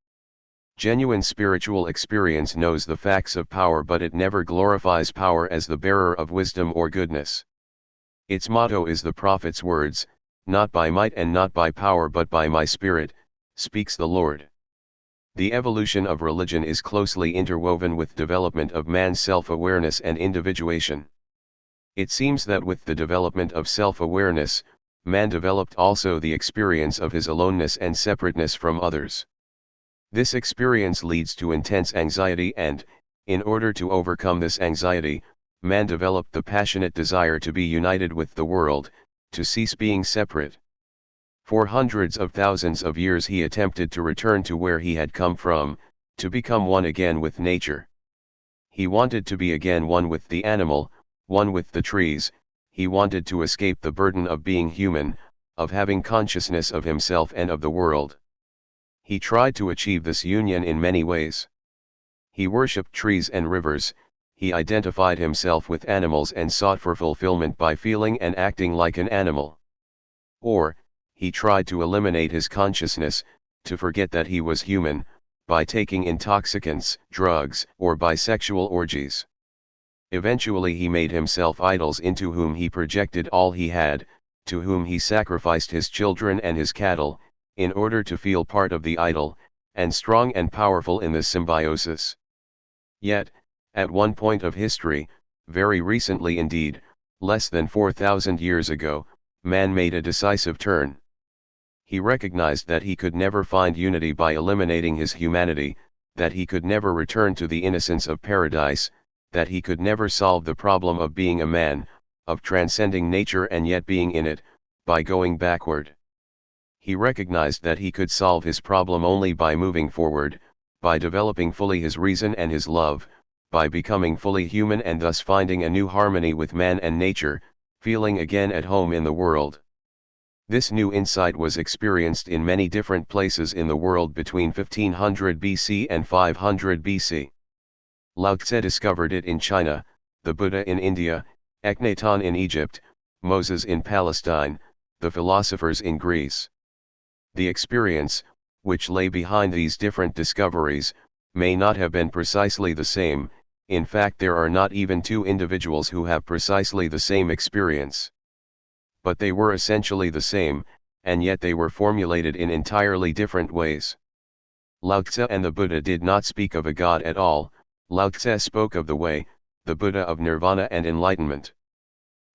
[SPEAKER 1] Genuine spiritual experience knows the facts of power, but it never glorifies power as the bearer of wisdom or goodness. Its motto is the prophet's words, "Not by might and not by power but by my spirit, speaks the Lord." The evolution of religion is closely interwoven with development of man's self-awareness and individuation. It seems that with the development of self-awareness, man developed also the experience of his aloneness and separateness from others. This experience leads to intense anxiety and, in order to overcome this anxiety, man developed the passionate desire to be united with the world, to cease being separate. For hundreds of thousands of years he attempted to return to where he had come from, to become one again with nature. He wanted to be again one with the animal, one with the trees. He wanted to escape the burden of being human, of having consciousness of himself and of the world. He tried to achieve this union in many ways. He worshipped trees and rivers, he identified himself with animals and sought for fulfillment by feeling and acting like an animal. Or, he tried to eliminate his consciousness, to forget that he was human, by taking intoxicants, drugs, or by sexual orgies. Eventually he made himself idols into whom he projected all he had, to whom he sacrificed his children and his cattle, in order to feel part of the idol, and strong and powerful in this symbiosis. Yet, at one point of history, very recently indeed, less than 4,000 years ago, man made a decisive turn. He recognized that he could never find unity by eliminating his humanity, that he could never return to the innocence of paradise, that he could never solve the problem of being a man, of transcending nature and yet being in it, by going backward. He recognized that he could solve his problem only by moving forward, by developing fully his reason and his love, by becoming fully human and thus finding a new harmony with man and nature, feeling again at home in the world. This new insight was experienced in many different places in the world between 1500 BC and 500 BC. Lao Tse discovered it in China, the Buddha in India, Akhenaton in Egypt, Moses in Palestine, the philosophers in Greece. The experience, which lay behind these different discoveries, may not have been precisely the same. In fact, there are not even two individuals who have precisely the same experience. But they were essentially the same, and yet they were formulated in entirely different ways. Lao Tse and the Buddha did not speak of a God at all. Lao Tse spoke of the way, the Buddha of nirvana and enlightenment.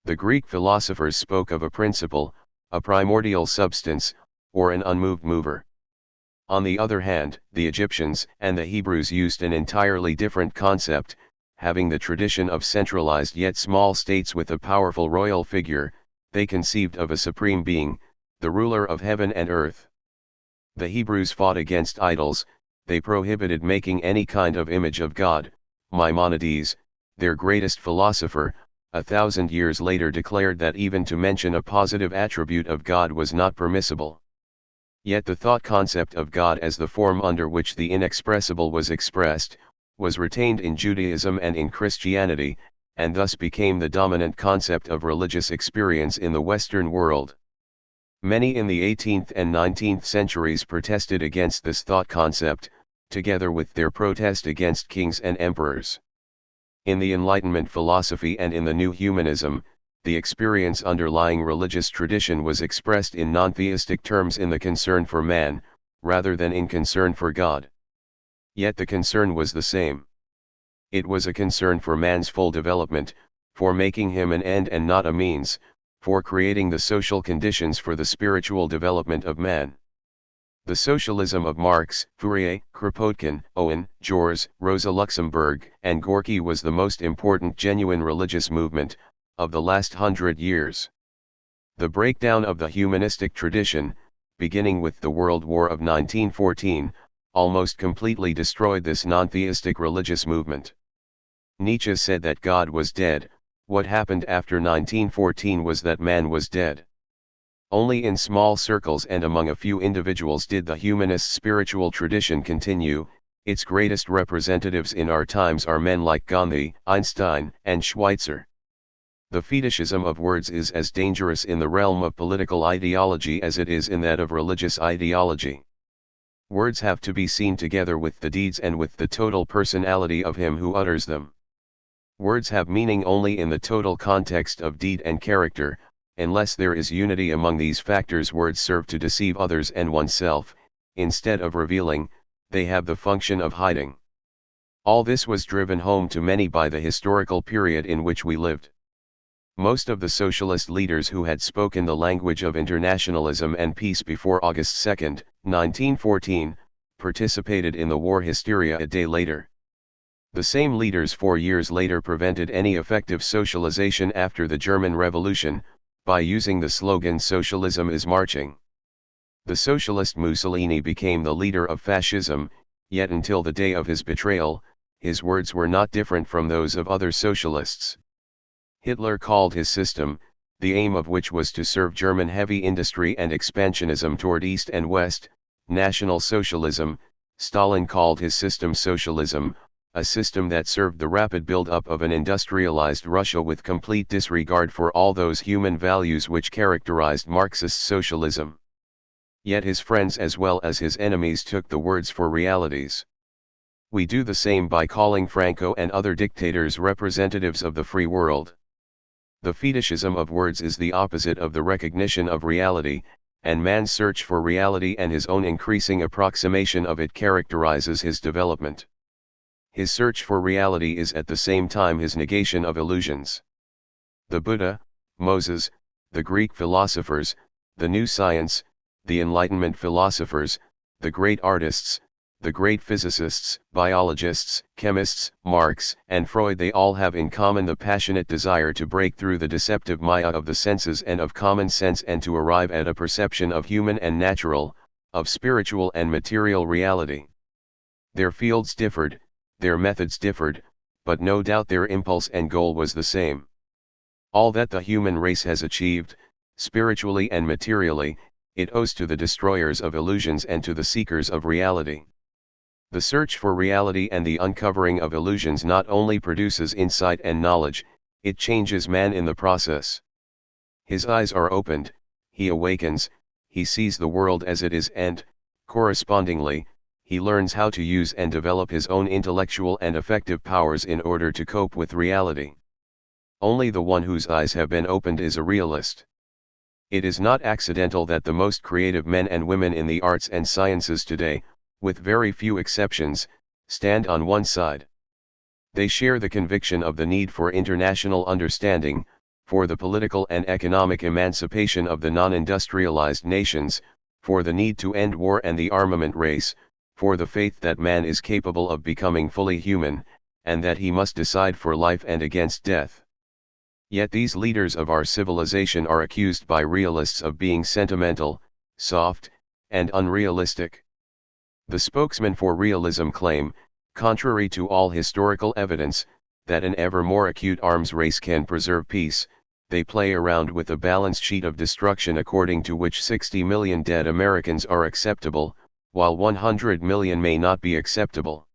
[SPEAKER 1] The Greek philosophers spoke of a principle, a primordial substance, or an unmoved mover. On the other hand, the Egyptians and the Hebrews used an entirely different concept, having the tradition of centralized yet small states with a powerful royal figure. They conceived of a supreme being, the ruler of heaven and earth. The Hebrews fought against idols, they prohibited making any kind of image of God. Maimonides, their greatest philosopher, 1,000 years later declared that even to mention a positive attribute of God was not permissible. Yet the thought concept of God as the form under which the inexpressible was expressed, was retained in Judaism and in Christianity, and thus became the dominant concept of religious experience in the Western world. Many in the 18th and 19th centuries protested against this thought concept, together with their protest against kings and emperors. In the Enlightenment philosophy and in the New Humanism, the experience underlying religious tradition was expressed in non-theistic terms in the concern for man, rather than in concern for God. Yet the concern was the same. It was a concern for man's full development, for making him an end and not a means, for creating the social conditions for the spiritual development of man. The socialism of Marx, Fourier, Kropotkin, Owen, Jors, Rosa Luxemburg, and Gorky was the most important genuine religious movement of the last 100 years. The breakdown of the humanistic tradition, beginning with the World War of 1914, almost completely destroyed this non-theistic religious movement. Nietzsche said that God was dead. What happened after 1914 was that man was dead. Only in small circles and among a few individuals did the humanist spiritual tradition continue. Its greatest representatives in our times are men like Gandhi, Einstein, and Schweitzer. The fetishism of words is as dangerous in the realm of political ideology as it is in that of religious ideology. Words have to be seen together with the deeds and with the total personality of him who utters them. Words have meaning only in the total context of deed and character. Unless there is unity among these factors, words serve to deceive others and oneself. Instead of revealing, they have the function of hiding. All this was driven home to many by the historical period in which we lived. Most of the socialist leaders who had spoken the language of internationalism and peace before August 2, 1914, participated in the war hysteria a day later. The same leaders 4 years later prevented any effective socialization after the German Revolution, by using the slogan "Socialism is marching." The socialist Mussolini became the leader of fascism, yet until the day of his betrayal, his words were not different from those of other socialists. Hitler called his system, the aim of which was to serve German heavy industry and expansionism toward East and West, National Socialism. Stalin called his system socialism, a system that served the rapid build-up of an industrialized Russia with complete disregard for all those human values which characterized Marxist socialism. Yet his friends as well as his enemies took the words for realities. We do the same by calling Franco and other dictators representatives of the free world. The fetishism of words is the opposite of the recognition of reality, and man's search for reality and his own increasing approximation of it characterizes his development. His search for reality is at the same time his negation of illusions. The Buddha, Moses, the Greek philosophers, the new science, the Enlightenment philosophers, the great artists, the great physicists, biologists, chemists, Marx and Freud, they all have in common the passionate desire to break through the deceptive maya of the senses and of common sense and to arrive at a perception of human and natural, of spiritual and material reality. Their fields differed, their methods differed, but no doubt their impulse and goal was the same. All that the human race has achieved, spiritually and materially, it owes to the destroyers of illusions and to the seekers of reality. The search for reality and the uncovering of illusions not only produces insight and knowledge, it changes man in the process. His eyes are opened, he awakens, he sees the world as it is and, correspondingly, he learns how to use and develop his own intellectual and affective powers in order to cope with reality. Only the one whose eyes have been opened is a realist. It is not accidental that the most creative men and women in the arts and sciences today, with very few exceptions, stand on one side. They share the conviction of the need for international understanding, for the political and economic emancipation of the non-industrialized nations, for the need to end war and the armament race, for the faith that man is capable of becoming fully human, and that he must decide for life and against death. Yet these leaders of our civilization are accused by realists of being sentimental, soft, and unrealistic. The spokesmen for realism claim, contrary to all historical evidence, that an ever more acute arms race can preserve peace. They play around with a balance sheet of destruction according to which 60 million dead Americans are acceptable, while 100 million may not be acceptable.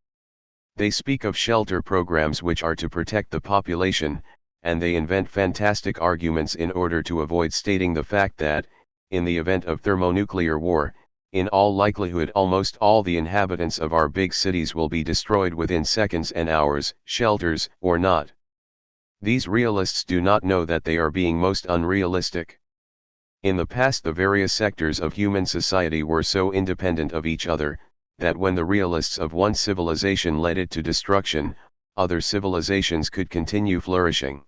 [SPEAKER 1] They speak of shelter programs which are to protect the population, and they invent fantastic arguments in order to avoid stating the fact that, in the event of thermonuclear war, in all likelihood almost all the inhabitants of our big cities will be destroyed within seconds and hours, shelters or not. These realists do not know that they are being most unrealistic. In the past the various sectors of human society were so independent of each other, that when the realists of one civilization led it to destruction, other civilizations could continue flourishing.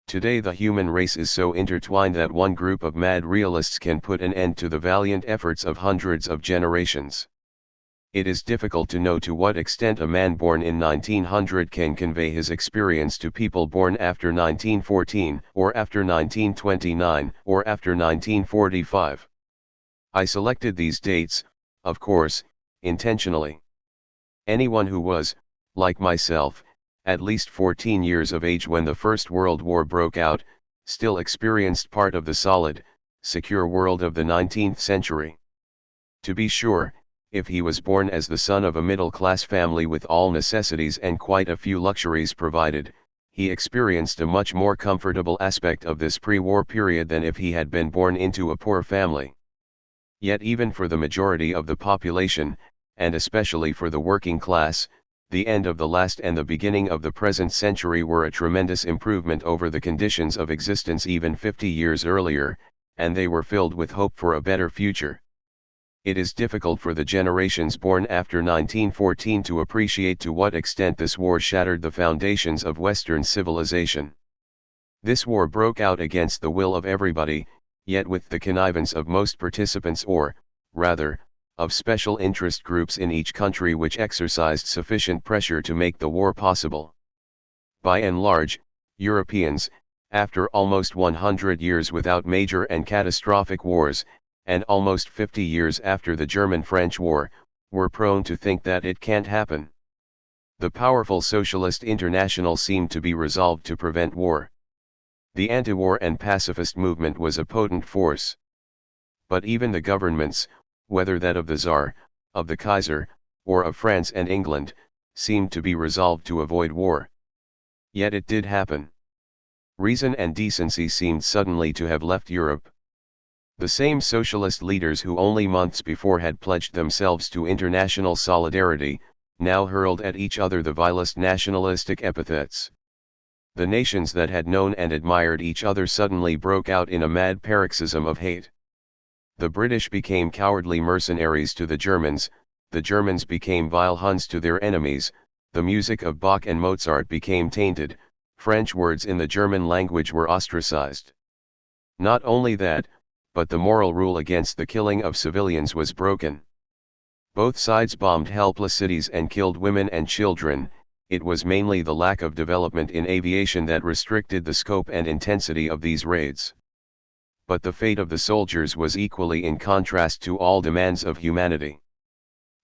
[SPEAKER 1] Today the human race is so intertwined that one group of mad realists can put an end to the valiant efforts of hundreds of generations. It is difficult to know to what extent a man born in 1900 can convey his experience to people born after 1914, or after 1929, or after 1945. I selected these dates, of course, intentionally. Anyone who was, like myself, at least 14 years of age when the First World War broke out, still experienced part of the solid, secure world of the 19th century. To be sure, if he was born as the son of a middle-class family with all necessities and quite a few luxuries provided, he experienced a much more comfortable aspect of this pre-war period than if he had been born into a poor family. Yet even for the majority of the population, and especially for the working class, the end of the last and the beginning of the present century were a tremendous improvement over the conditions of existence even 50 years earlier, and they were filled with hope for a better future. It is difficult for the generations born after 1914 to appreciate to what extent this war shattered the foundations of Western civilization. This war broke out against the will of everybody, yet with the connivance of most participants or, rather, of special interest groups in each country which exercised sufficient pressure to make the war possible. By and large, Europeans, after almost 100 years without major and catastrophic wars, and almost 50 years after the German-French War, were prone to think that it can't happen. The powerful Socialist International seemed to be resolved to prevent war. The anti-war and pacifist movement was a potent force. But even the governments, whether that of the Tsar, of the Kaiser, or of France and England, seemed to be resolved to avoid war. Yet it did happen. Reason and decency seemed suddenly to have left Europe. The same socialist leaders who only months before had pledged themselves to international solidarity, now hurled at each other the vilest nationalistic epithets. The nations that had known and admired each other suddenly broke out in a mad paroxysm of hate. The British became cowardly mercenaries to the Germans became vile Huns to their enemies, the music of Bach and Mozart became tainted, French words in the German language were ostracized. Not only that, but the moral rule against the killing of civilians was broken. Both sides bombed helpless cities and killed women and children. It was mainly the lack of development in aviation that restricted the scope and intensity of these raids. But the fate of the soldiers was equally in contrast to all demands of humanity.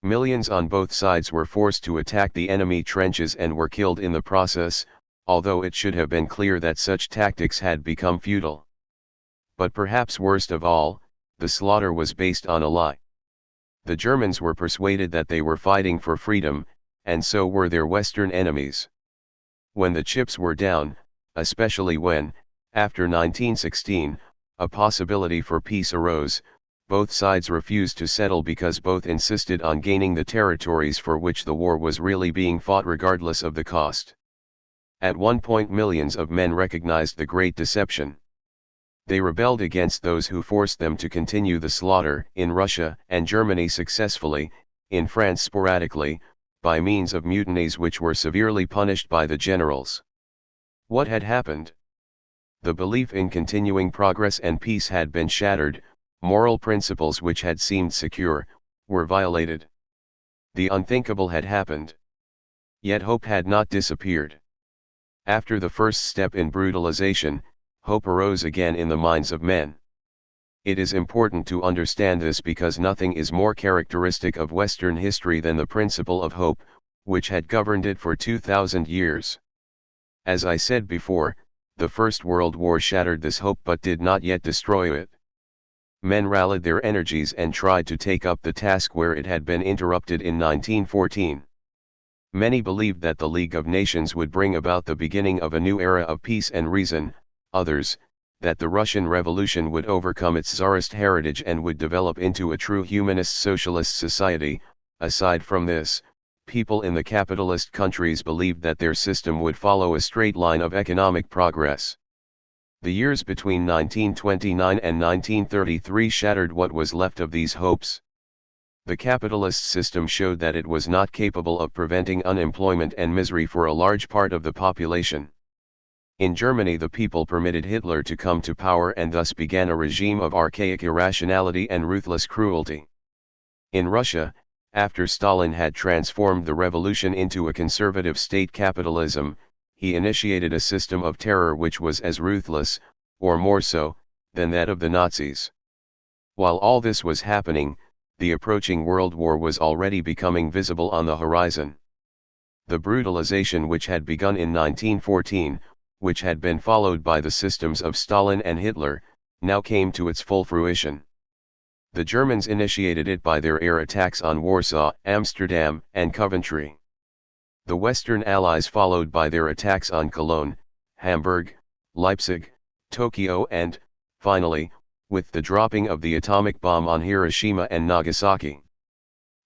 [SPEAKER 1] Millions on both sides were forced to attack the enemy trenches and were killed in the process, although it should have been clear that such tactics had become futile. But perhaps worst of all, the slaughter was based on a lie. The Germans were persuaded that they were fighting for freedom, and so were their Western enemies. When the chips were down, especially when, after 1916, a possibility for peace arose, both sides refused to settle because both insisted on gaining the territories for which the war was really being fought regardless of the cost. At one point millions of men recognized the great deception. They rebelled against those who forced them to continue the slaughter, in Russia and Germany successfully, in France sporadically, by means of mutinies which were severely punished by the generals. What had happened? The belief in continuing progress and peace had been shattered, moral principles which had seemed secure, were violated. The unthinkable had happened. Yet hope had not disappeared. After the first step in brutalization, hope arose again in the minds of men. It is important to understand this because nothing is more characteristic of Western history than the principle of hope, which had governed it for 2,000 years. As I said before, the First World War shattered this hope but did not yet destroy it. Men rallied their energies and tried to take up the task where it had been interrupted in 1914. Many believed that the League of Nations would bring about the beginning of a new era of peace and reason, others, that the Russian Revolution would overcome its Tsarist heritage and would develop into a true humanist socialist society. Aside from this, people in the capitalist countries believed that their system would follow a straight line of economic progress. The years between 1929 and 1933 shattered what was left of these hopes. The capitalist system showed that it was not capable of preventing unemployment and misery for a large part of the population. In Germany the people permitted Hitler to come to power and thus began a regime of archaic irrationality and ruthless cruelty. In Russia, after Stalin had transformed the revolution into a conservative state capitalism, he initiated a system of terror which was as ruthless, or more so, than that of the Nazis. While all this was happening, the approaching World War was already becoming visible on the horizon. The brutalization which had begun in 1914, which had been followed by the systems of Stalin and Hitler, now came to its full fruition. The Germans initiated it by their air attacks on Warsaw, Amsterdam, and Coventry. The Western Allies followed by their attacks on Cologne, Hamburg, Leipzig, Tokyo and, finally, with the dropping of the atomic bomb on Hiroshima and Nagasaki.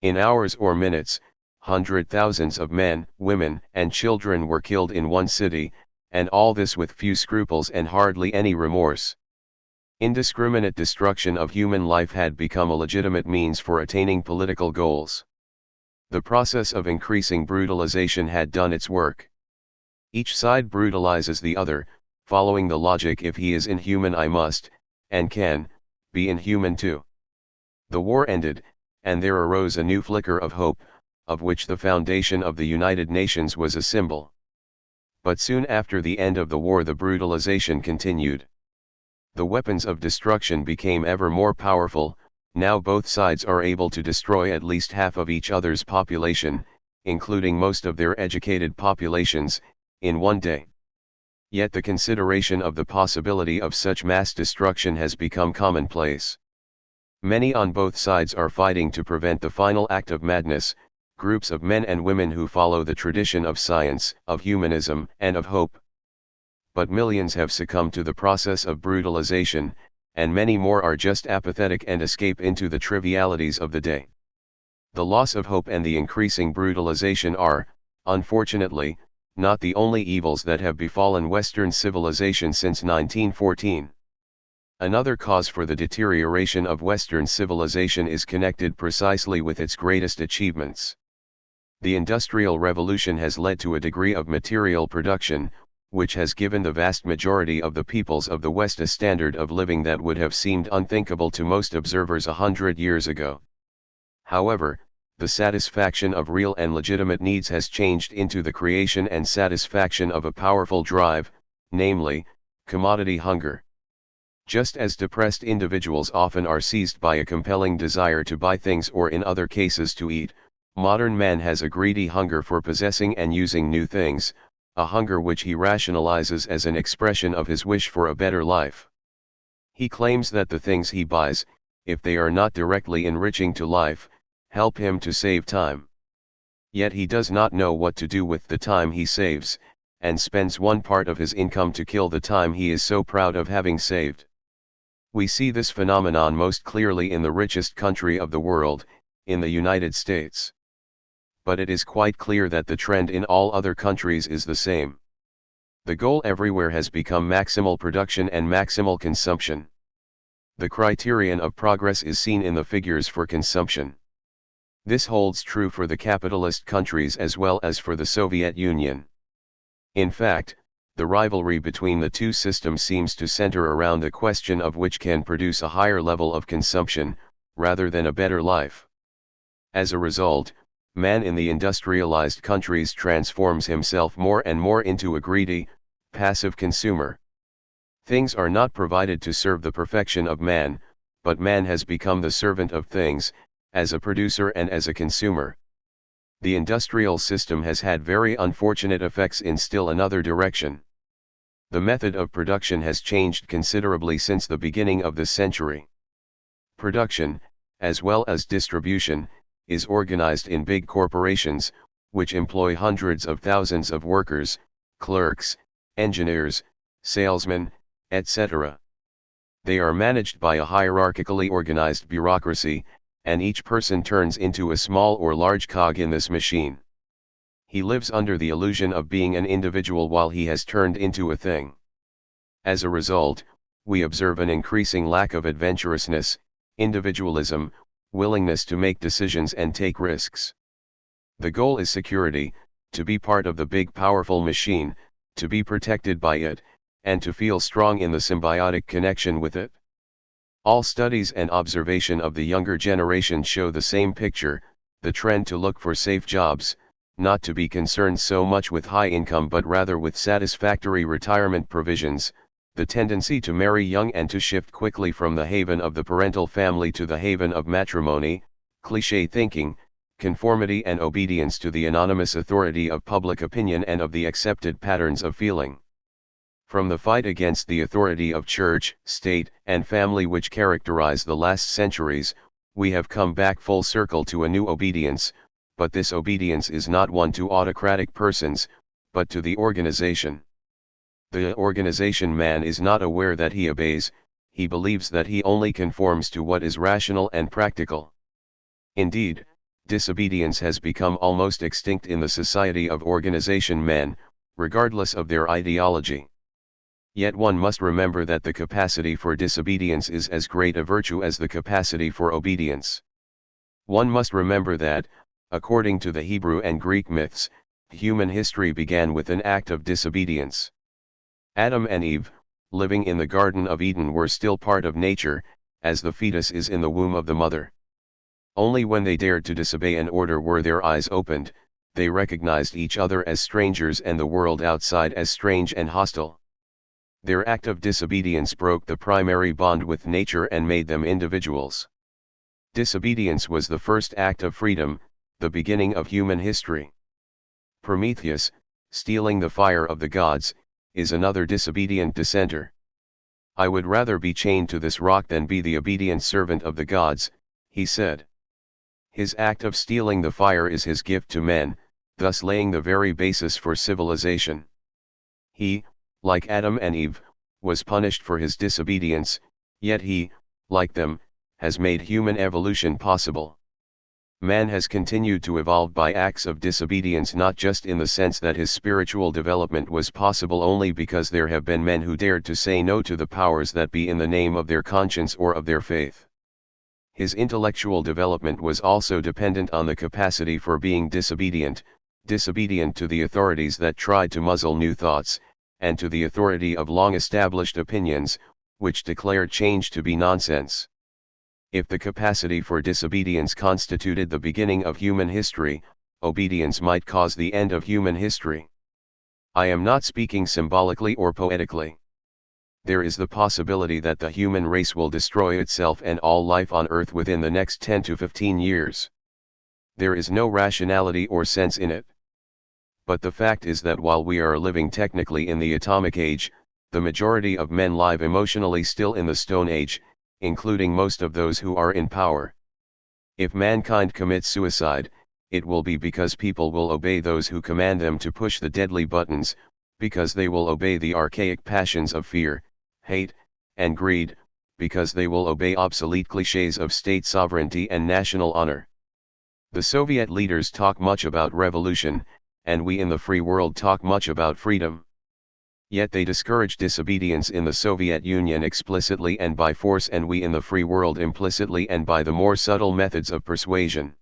[SPEAKER 1] In hours or minutes, hundred thousands of men, women, and children were killed in one city, and all this with few scruples and hardly any remorse. Indiscriminate destruction of human life had become a legitimate means for attaining political goals. The process of increasing brutalization had done its work. Each side brutalizes the other, following the logic if he is inhuman I must, and can, be inhuman too. The war ended, and there arose a new flicker of hope, of which the foundation of the United Nations was a symbol. But soon after the end of the war the brutalization continued. The weapons of destruction became ever more powerful. Now both sides are able to destroy at least half of each other's population, including most of their educated populations, in one day. Yet the consideration of the possibility of such mass destruction has become commonplace. Many on both sides are fighting to prevent the final act of madness, groups of men and women who follow the tradition of science, of humanism, and of hope. But millions have succumbed to the process of brutalization, and many more are just apathetic and escape into the trivialities of the day. The loss of hope and the increasing brutalization are, unfortunately, not the only evils that have befallen Western civilization since 1914. Another cause for the deterioration of Western civilization is connected precisely with its greatest achievements. The Industrial Revolution has led to a degree of material production, which has given the vast majority of the peoples of the West a standard of living that would have seemed unthinkable to most observers 100 years ago. However, the satisfaction of real and legitimate needs has changed into the creation and satisfaction of a powerful drive, namely, commodity hunger. Just as depressed individuals often are seized by a compelling desire to buy things or in other cases to eat, modern man has a greedy hunger for possessing and using new things, a hunger which he rationalizes as an expression of his wish for a better life. He claims that the things he buys, if they are not directly enriching to life, help him to save time. Yet he does not know what to do with the time he saves, and spends one part of his income to kill the time he is so proud of having saved. We see this phenomenon most clearly in the richest country of the world, in the United States. But it is quite clear that the trend in all other countries is the same. The goal everywhere has become maximal production and maximal consumption. The criterion of progress is seen in the figures for consumption. This holds true for the capitalist countries as well as for the Soviet Union. In fact, the rivalry between the two systems seems to center around the question of which can produce a higher level of consumption, rather than a better life. As a result, man in the industrialized countries transforms himself more and more into a greedy, passive consumer. Things are not provided to serve the perfection of man, but man has become the servant of things, as a producer and as a consumer. The industrial system has had very unfortunate effects in still another direction. The method of production has changed considerably since the beginning of this century. Production, as well as distribution, is organized in big corporations, which employ hundreds of thousands of workers, clerks, engineers, salesmen, etc. They are managed by a hierarchically organized bureaucracy, and each person turns into a small or large cog in this machine. He lives under the illusion of being an individual while he has turned into a thing. As a result, we observe an increasing lack of adventurousness, individualism, willingness to make decisions and take risks. The goal is security, to be part of the big powerful machine, to be protected by it, and to feel strong in the symbiotic connection with it. All studies and observation of the younger generation show the same picture, the trend to look for safe jobs, not to be concerned so much with high income but rather with satisfactory retirement provisions, the tendency to marry young and to shift quickly from the haven of the parental family to the haven of matrimony, cliché thinking, conformity and obedience to the anonymous authority of public opinion and of the accepted patterns of feeling. From the fight against the authority of church, state, and family which characterize the last centuries, we have come back full circle to a new obedience, but this obedience is not one to autocratic persons, but to the organization. The organization man is not aware that he obeys, he believes that he only conforms to what is rational and practical. Indeed, disobedience has become almost extinct in the society of organization men, regardless of their ideology. Yet one must remember that the capacity for disobedience is as great a virtue as the capacity for obedience. One must remember that, according to the Hebrew and Greek myths, human history began with an act of disobedience. Adam and Eve, living in the Garden of Eden, were still part of nature, as the fetus is in the womb of the mother. Only when they dared to disobey an order were their eyes opened, they recognized each other as strangers and the world outside as strange and hostile. Their act of disobedience broke the primary bond with nature and made them individuals. Disobedience was the first act of freedom, the beginning of human history. Prometheus, stealing the fire of the gods, is another disobedient dissenter. "I would rather be chained to this rock than be the obedient servant of the gods," he said. His act of stealing the fire is his gift to men, thus laying the very basis for civilization. He, like Adam and Eve, was punished for his disobedience, yet he, like them, has made human evolution possible. Man has continued to evolve by acts of disobedience, not just in the sense that his spiritual development was possible only because there have been men who dared to say no to the powers that be in the name of their conscience or of their faith. His intellectual development was also dependent on the capacity for being disobedient to the authorities that tried to muzzle new thoughts, and to the authority of long-established opinions, which declared change to be nonsense. If the capacity for disobedience constituted the beginning of human history, obedience might cause the end of human history. I am not speaking symbolically or poetically. There is the possibility that the human race will destroy itself and all life on Earth within the next 10 to 15 years. There is no rationality or sense in it. But the fact is that while we are living technically in the atomic age, the majority of men live emotionally still in the Stone Age, including most of those who are in power. If mankind commits suicide, it will be because people will obey those who command them to push the deadly buttons, because they will obey the archaic passions of fear, hate, and greed, because they will obey obsolete clichés of state sovereignty and national honor. The Soviet leaders talk much about revolution, and we in the free world talk much about freedom. Yet they discourage disobedience in the Soviet Union explicitly and by force, and we in the free world implicitly and by the more subtle methods of persuasion.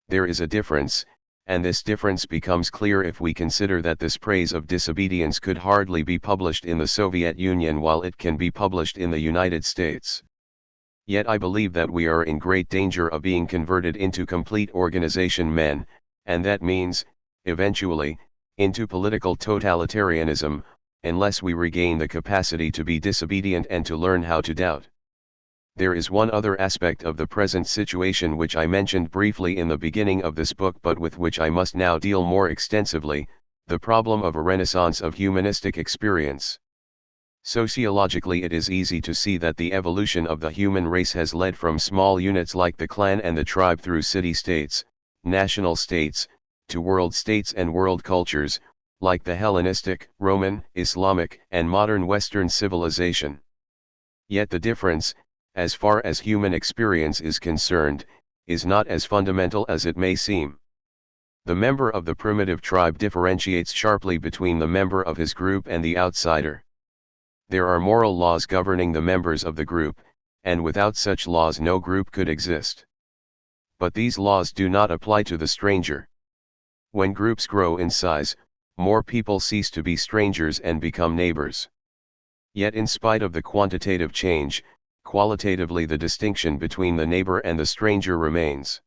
[SPEAKER 1] There is a difference, and this difference becomes clear if we consider that this praise of disobedience could hardly be published in the Soviet Union while it can be published in the United States. Yet I believe that we are in great danger of being converted into complete organization men, and that means, eventually, into political totalitarianism, unless we regain the capacity to be disobedient and to learn how to doubt. There is one other aspect of the present situation which I mentioned briefly in the beginning of this book but with which I must now deal more extensively, the problem of a renaissance of humanistic experience. Sociologically, it is easy to see that the evolution of the human race has led from small units like the clan and the tribe through city-states, national states, to world states and world cultures, like the Hellenistic, Roman, Islamic, and modern Western civilization. Yet the difference, as far as human experience is concerned, is not as fundamental as it may seem. The member of the primitive tribe differentiates sharply between the member of his group and the outsider. There are moral laws governing the members of the group, and without such laws no group could exist. But these laws do not apply to the stranger. When groups grow in size, more people cease to be strangers and become neighbors. Yet in spite of the quantitative change, qualitatively the distinction between the neighbor and the stranger remains.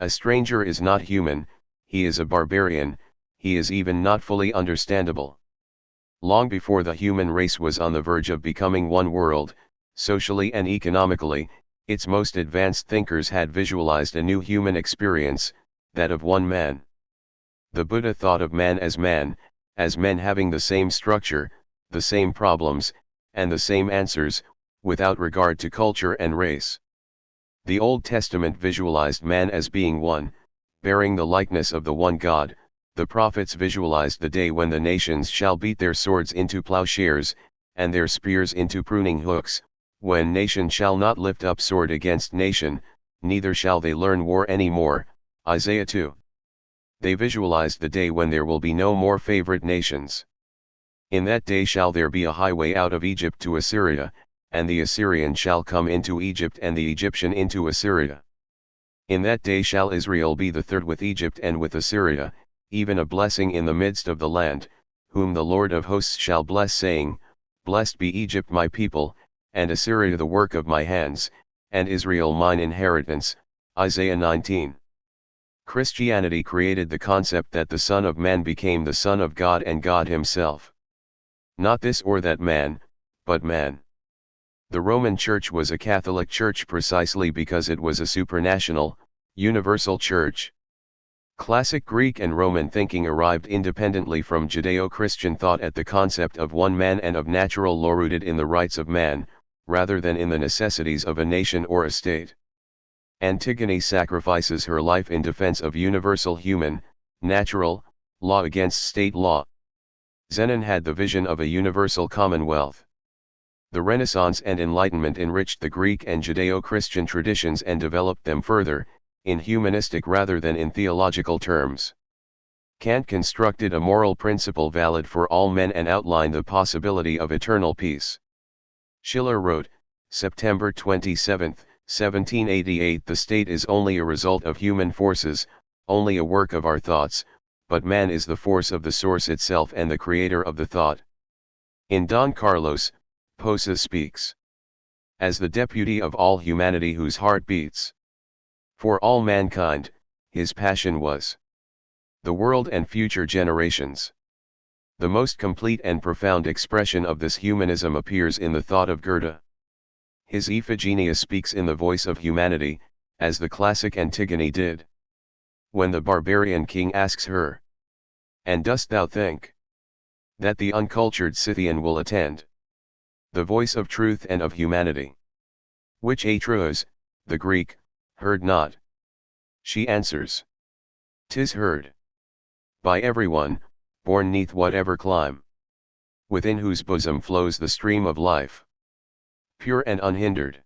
[SPEAKER 1] A stranger is not human, he is a barbarian, he is even not fully understandable. Long before the human race was on the verge of becoming one world, socially and economically, its most advanced thinkers had visualized a new human experience, that of one man. The Buddha thought of man as men having the same structure, the same problems, and the same answers, without regard to culture and race. The Old Testament visualized man as being one, bearing the likeness of the one God. The prophets visualized the day when the nations shall beat their swords into plowshares, and their spears into pruning hooks, when nation shall not lift up sword against nation, neither shall they learn war any more. Isaiah 2. They visualized the day when there will be no more favorite nations. In that day shall there be a highway out of Egypt to Assyria, and the Assyrian shall come into Egypt and the Egyptian into Assyria. In that day shall Israel be the third with Egypt and with Assyria, even a blessing in the midst of the land, whom the Lord of hosts shall bless, saying, Blessed be Egypt my people, and Assyria the work of my hands, and Israel mine inheritance. Isaiah 19. Christianity created the concept that the Son of Man became the Son of God and God himself. Not this or that man, but man. The Roman Church was a Catholic Church precisely because it was a supranational, universal church. Classic Greek and Roman thinking arrived independently from Judeo-Christian thought at the concept of one man and of natural law rooted in the rights of man, rather than in the necessities of a nation or a state. Antigone sacrifices her life in defense of universal human, natural, law against state law. Zenon had the vision of a universal commonwealth. The Renaissance and Enlightenment enriched the Greek and Judeo-Christian traditions and developed them further, in humanistic rather than in theological terms. Kant constructed a moral principle valid for all men and outlined the possibility of eternal peace. Schiller wrote, September 27, 1788, "The state is only a result of human forces, only a work of our thoughts, but man is the force of the source itself and the creator of the thought." In Don Carlos, Posa speaks as the deputy of all humanity whose heart beats for all mankind. His passion was the world and future generations. The most complete and profound expression of this humanism appears in the thought of Goethe. His Iphigenia speaks in the voice of humanity, as the classic Antigone did. When the barbarian king asks her, "And dost thou think that the uncultured Scythian will attend the voice of truth and of humanity, which Atreus, the Greek, heard not?" She answers, "'Tis heard by everyone, born 'neath whatever clime, within whose bosom flows the stream of life, pure and unhindered."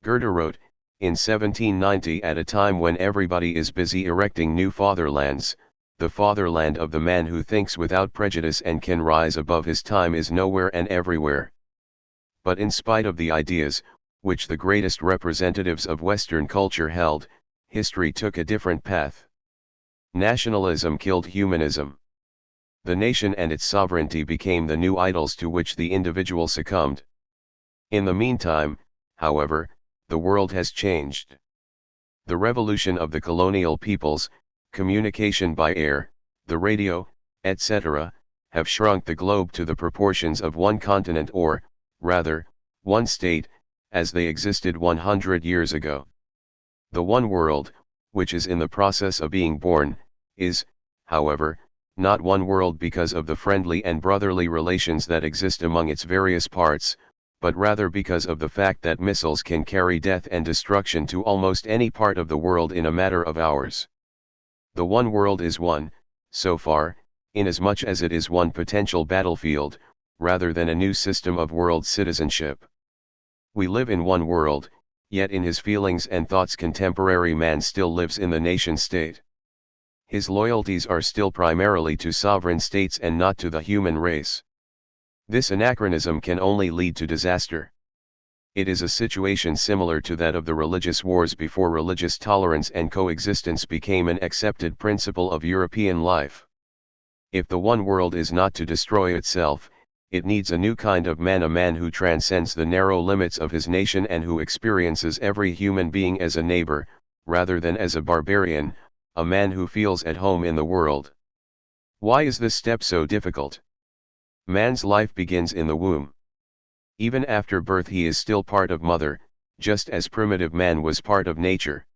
[SPEAKER 1] Goethe wrote, in 1790, at a time when everybody is busy erecting new fatherlands, the fatherland of the man who thinks without prejudice and can rise above his time is nowhere and everywhere. But in spite of the ideas, which the greatest representatives of Western culture held, history took a different path. Nationalism killed humanism. The nation and its sovereignty became the new idols to which the individual succumbed. In the meantime, however, the world has changed. The revolution of the colonial peoples, communication by air, the radio, etc., have shrunk the globe to the proportions of one continent or, rather, one state, as they existed 100 years ago. The one world, which is in the process of being born, is, however, not one world because of the friendly and brotherly relations that exist among its various parts, but rather because of the fact that missiles can carry death and destruction to almost any part of the world in a matter of hours. The one world is one, so far, inasmuch as it is one potential battlefield, rather than a new system of world citizenship. We live in one world, yet in his feelings and thoughts contemporary man still lives in the nation-state. His loyalties are still primarily to sovereign states and not to the human race. This anachronism can only lead to disaster. It is a situation similar to that of the religious wars before religious tolerance and coexistence became an accepted principle of European life. If the one world is not to destroy itself, it needs a new kind of man, a man who transcends the narrow limits of his nation and who experiences every human being as a neighbor, rather than as a barbarian, a man who feels at home in the world. Why is this step so difficult? Man's life begins in the womb. Even after birth he is still part of mother, just as primitive man was part of nature.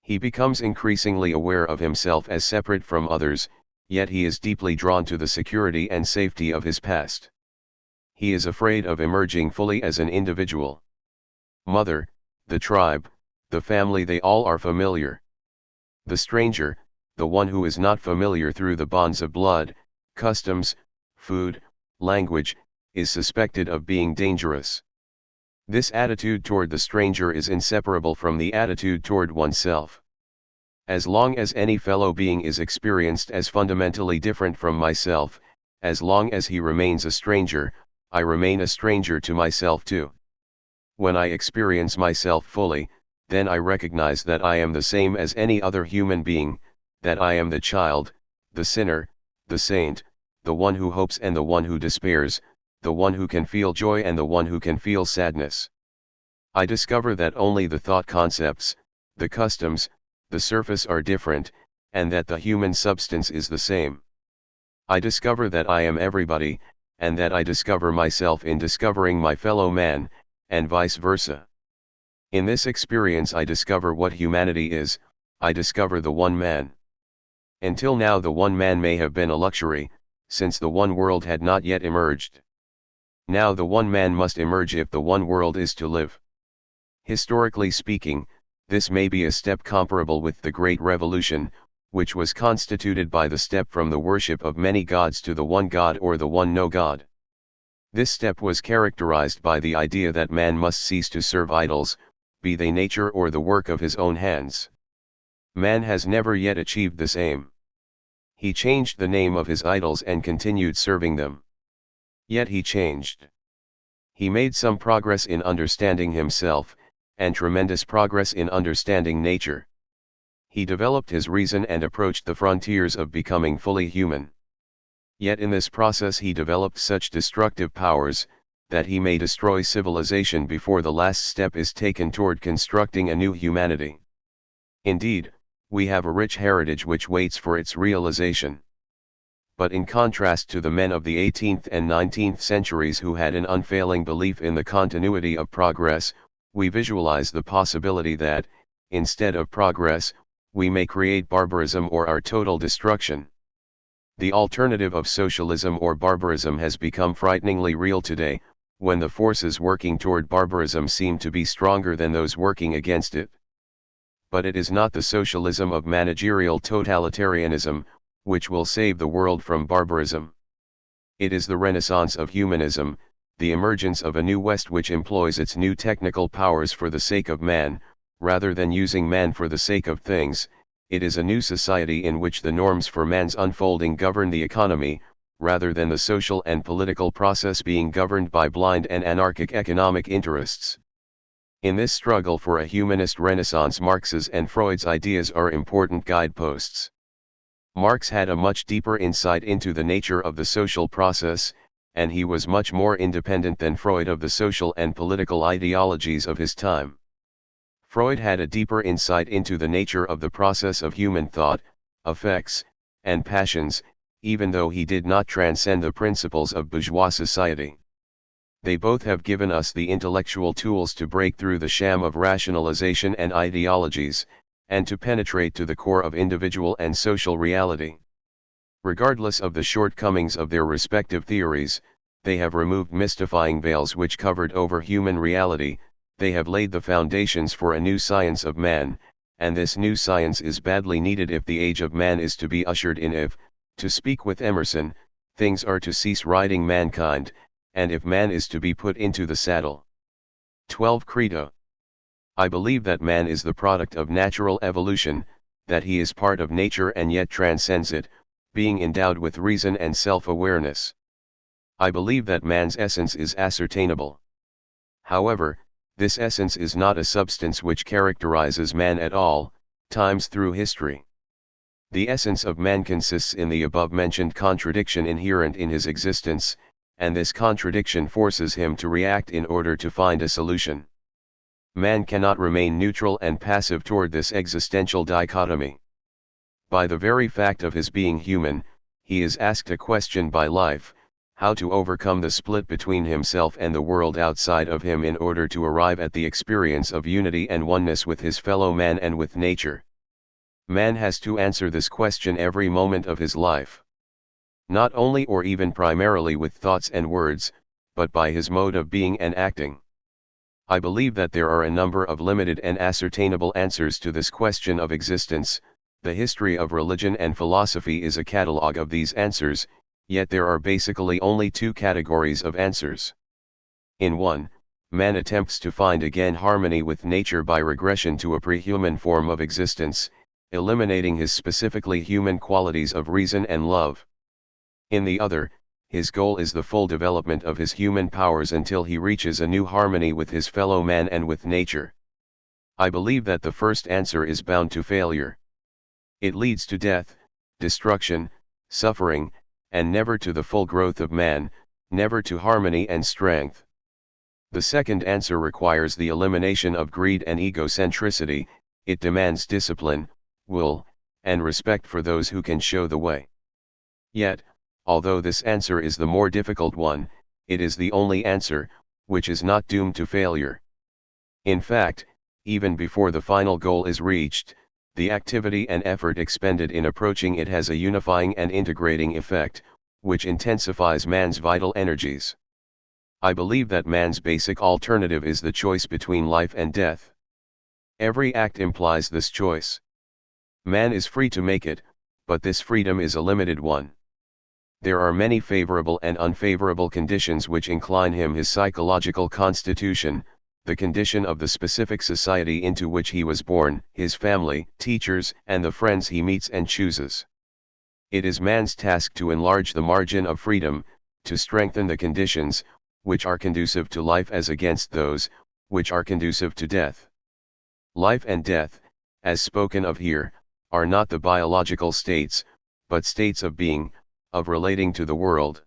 [SPEAKER 1] He becomes increasingly aware of himself as separate from others, yet he is deeply drawn to the security and safety of his past. He is afraid of emerging fully as an individual. Mother, the tribe, the family, they all are familiar. The stranger, the one who is not familiar through the bonds of blood, customs, food, language, is suspected of being dangerous. This attitude toward the stranger is inseparable from the attitude toward oneself. As long as any fellow being is experienced as fundamentally different from myself, as long as he remains a stranger, I remain a stranger to myself too. When I experience myself fully, then I recognize that I am the same as any other human being, that I am the child, the sinner, the saint, the one who hopes and the one who despairs, the one who can feel joy and the one who can feel sadness. I discover that only the thought concepts, the customs, the surface are different, and that the human substance is the same. I discover that I am everybody, and that I discover myself in discovering my fellow man, and vice versa. In this experience I discover what humanity is, I discover the one man. Until now the one man may have been a luxury, since the one world had not yet emerged. Now the one man must emerge if the one world is to live. Historically speaking, This may be a step comparable with the Great Revolution, which was constituted by the step from the worship of many gods to the one God or the one no God. This step was characterized by the idea that man must cease to serve idols, be they nature or the work of his own hands. Man has never yet achieved this aim. He changed the name of his idols and continued serving them. Yet he changed. He made some progress in understanding himself, and tremendous progress in understanding nature. He developed his reason and approached the frontiers of becoming fully human. Yet in this process he developed such destructive powers, that he may destroy civilization before the last step is taken toward constructing a new humanity. Indeed, we have a rich heritage which waits for its realization. But in contrast to the men of the 18th and 19th centuries who had an unfailing belief in the continuity of progress, we visualize the possibility that, instead of progress, we may create barbarism or our total destruction. The alternative of socialism or barbarism has become frighteningly real today, when the forces working toward barbarism seem to be stronger than those working against it. But it is not the socialism of managerial totalitarianism, which will save the world from barbarism. It is the renaissance of humanism, the emergence of a new West which employs its new technical powers for the sake of man, rather than using man for the sake of things. It is a new society in which the norms for man's unfolding govern the economy, rather than the social and political process being governed by blind and anarchic economic interests. In this struggle for a humanist renaissance, Marx's and Freud's ideas are important guideposts. Marx had a much deeper insight into the nature of the social process, and he was much more independent than Freud of the social and political ideologies of his time. Freud had a deeper insight into the nature of the process of human thought, affects, and passions, even though he did not transcend the principles of bourgeois society. They both have given us the intellectual tools to break through the sham of rationalization and ideologies, and to penetrate to the core of individual and social reality. Regardless of the shortcomings of their respective theories, they have removed mystifying veils which covered over human reality. They have laid the foundations for a new science of man, and this new science is badly needed if the age of man is to be ushered in, if, to speak with Emerson, things are to cease riding mankind, and if man is to be put into the saddle. 12 Credo. I believe that man is the product of natural evolution, that he is part of nature and yet transcends it, being endowed with reason and self-awareness. I believe that man's essence is ascertainable. However, this essence is not a substance which characterizes man at all times through history. The essence of man consists in the above-mentioned contradiction inherent in his existence, and this contradiction forces him to react in order to find a solution. Man cannot remain neutral and passive toward this existential dichotomy. By the very fact of his being human, he is asked a question by life: how to overcome the split between himself and the world outside of him in order to arrive at the experience of unity and oneness with his fellow man and with nature. Man has to answer this question every moment of his life. Not only or even primarily with thoughts and words, but by his mode of being and acting. I believe that there are a number of limited and ascertainable answers to this question of existence. The history of religion and philosophy is a catalogue of these answers, yet there are basically only two categories of answers. In one, man attempts to find again harmony with nature by regression to a pre-human form of existence, eliminating his specifically human qualities of reason and love. In the other, his goal is the full development of his human powers until he reaches a new harmony with his fellow man and with nature. I believe that the first answer is bound to failure. It leads to death, destruction, suffering, and never to the full growth of man, never to harmony and strength. The second answer requires the elimination of greed and egocentricity. It demands discipline, will, and respect for those who can show the way. Yet, although this answer is the more difficult one, it is the only answer, which is not doomed to failure. In fact, even before the final goal is reached, the activity and effort expended in approaching it has a unifying and integrating effect, which intensifies man's vital energies. I believe that man's basic alternative is the choice between life and death. Every act implies this choice. Man is free to make it, but this freedom is a limited one. There are many favorable and unfavorable conditions which incline him his psychological constitution, the condition of the specific society into which he was born, his family, teachers, and the friends he meets and chooses. It is man's task to enlarge the margin of freedom, to strengthen the conditions, which are conducive to life as against those, which are conducive to death. Life and death, as spoken of here, are not the biological states, but states of being, of relating to the world.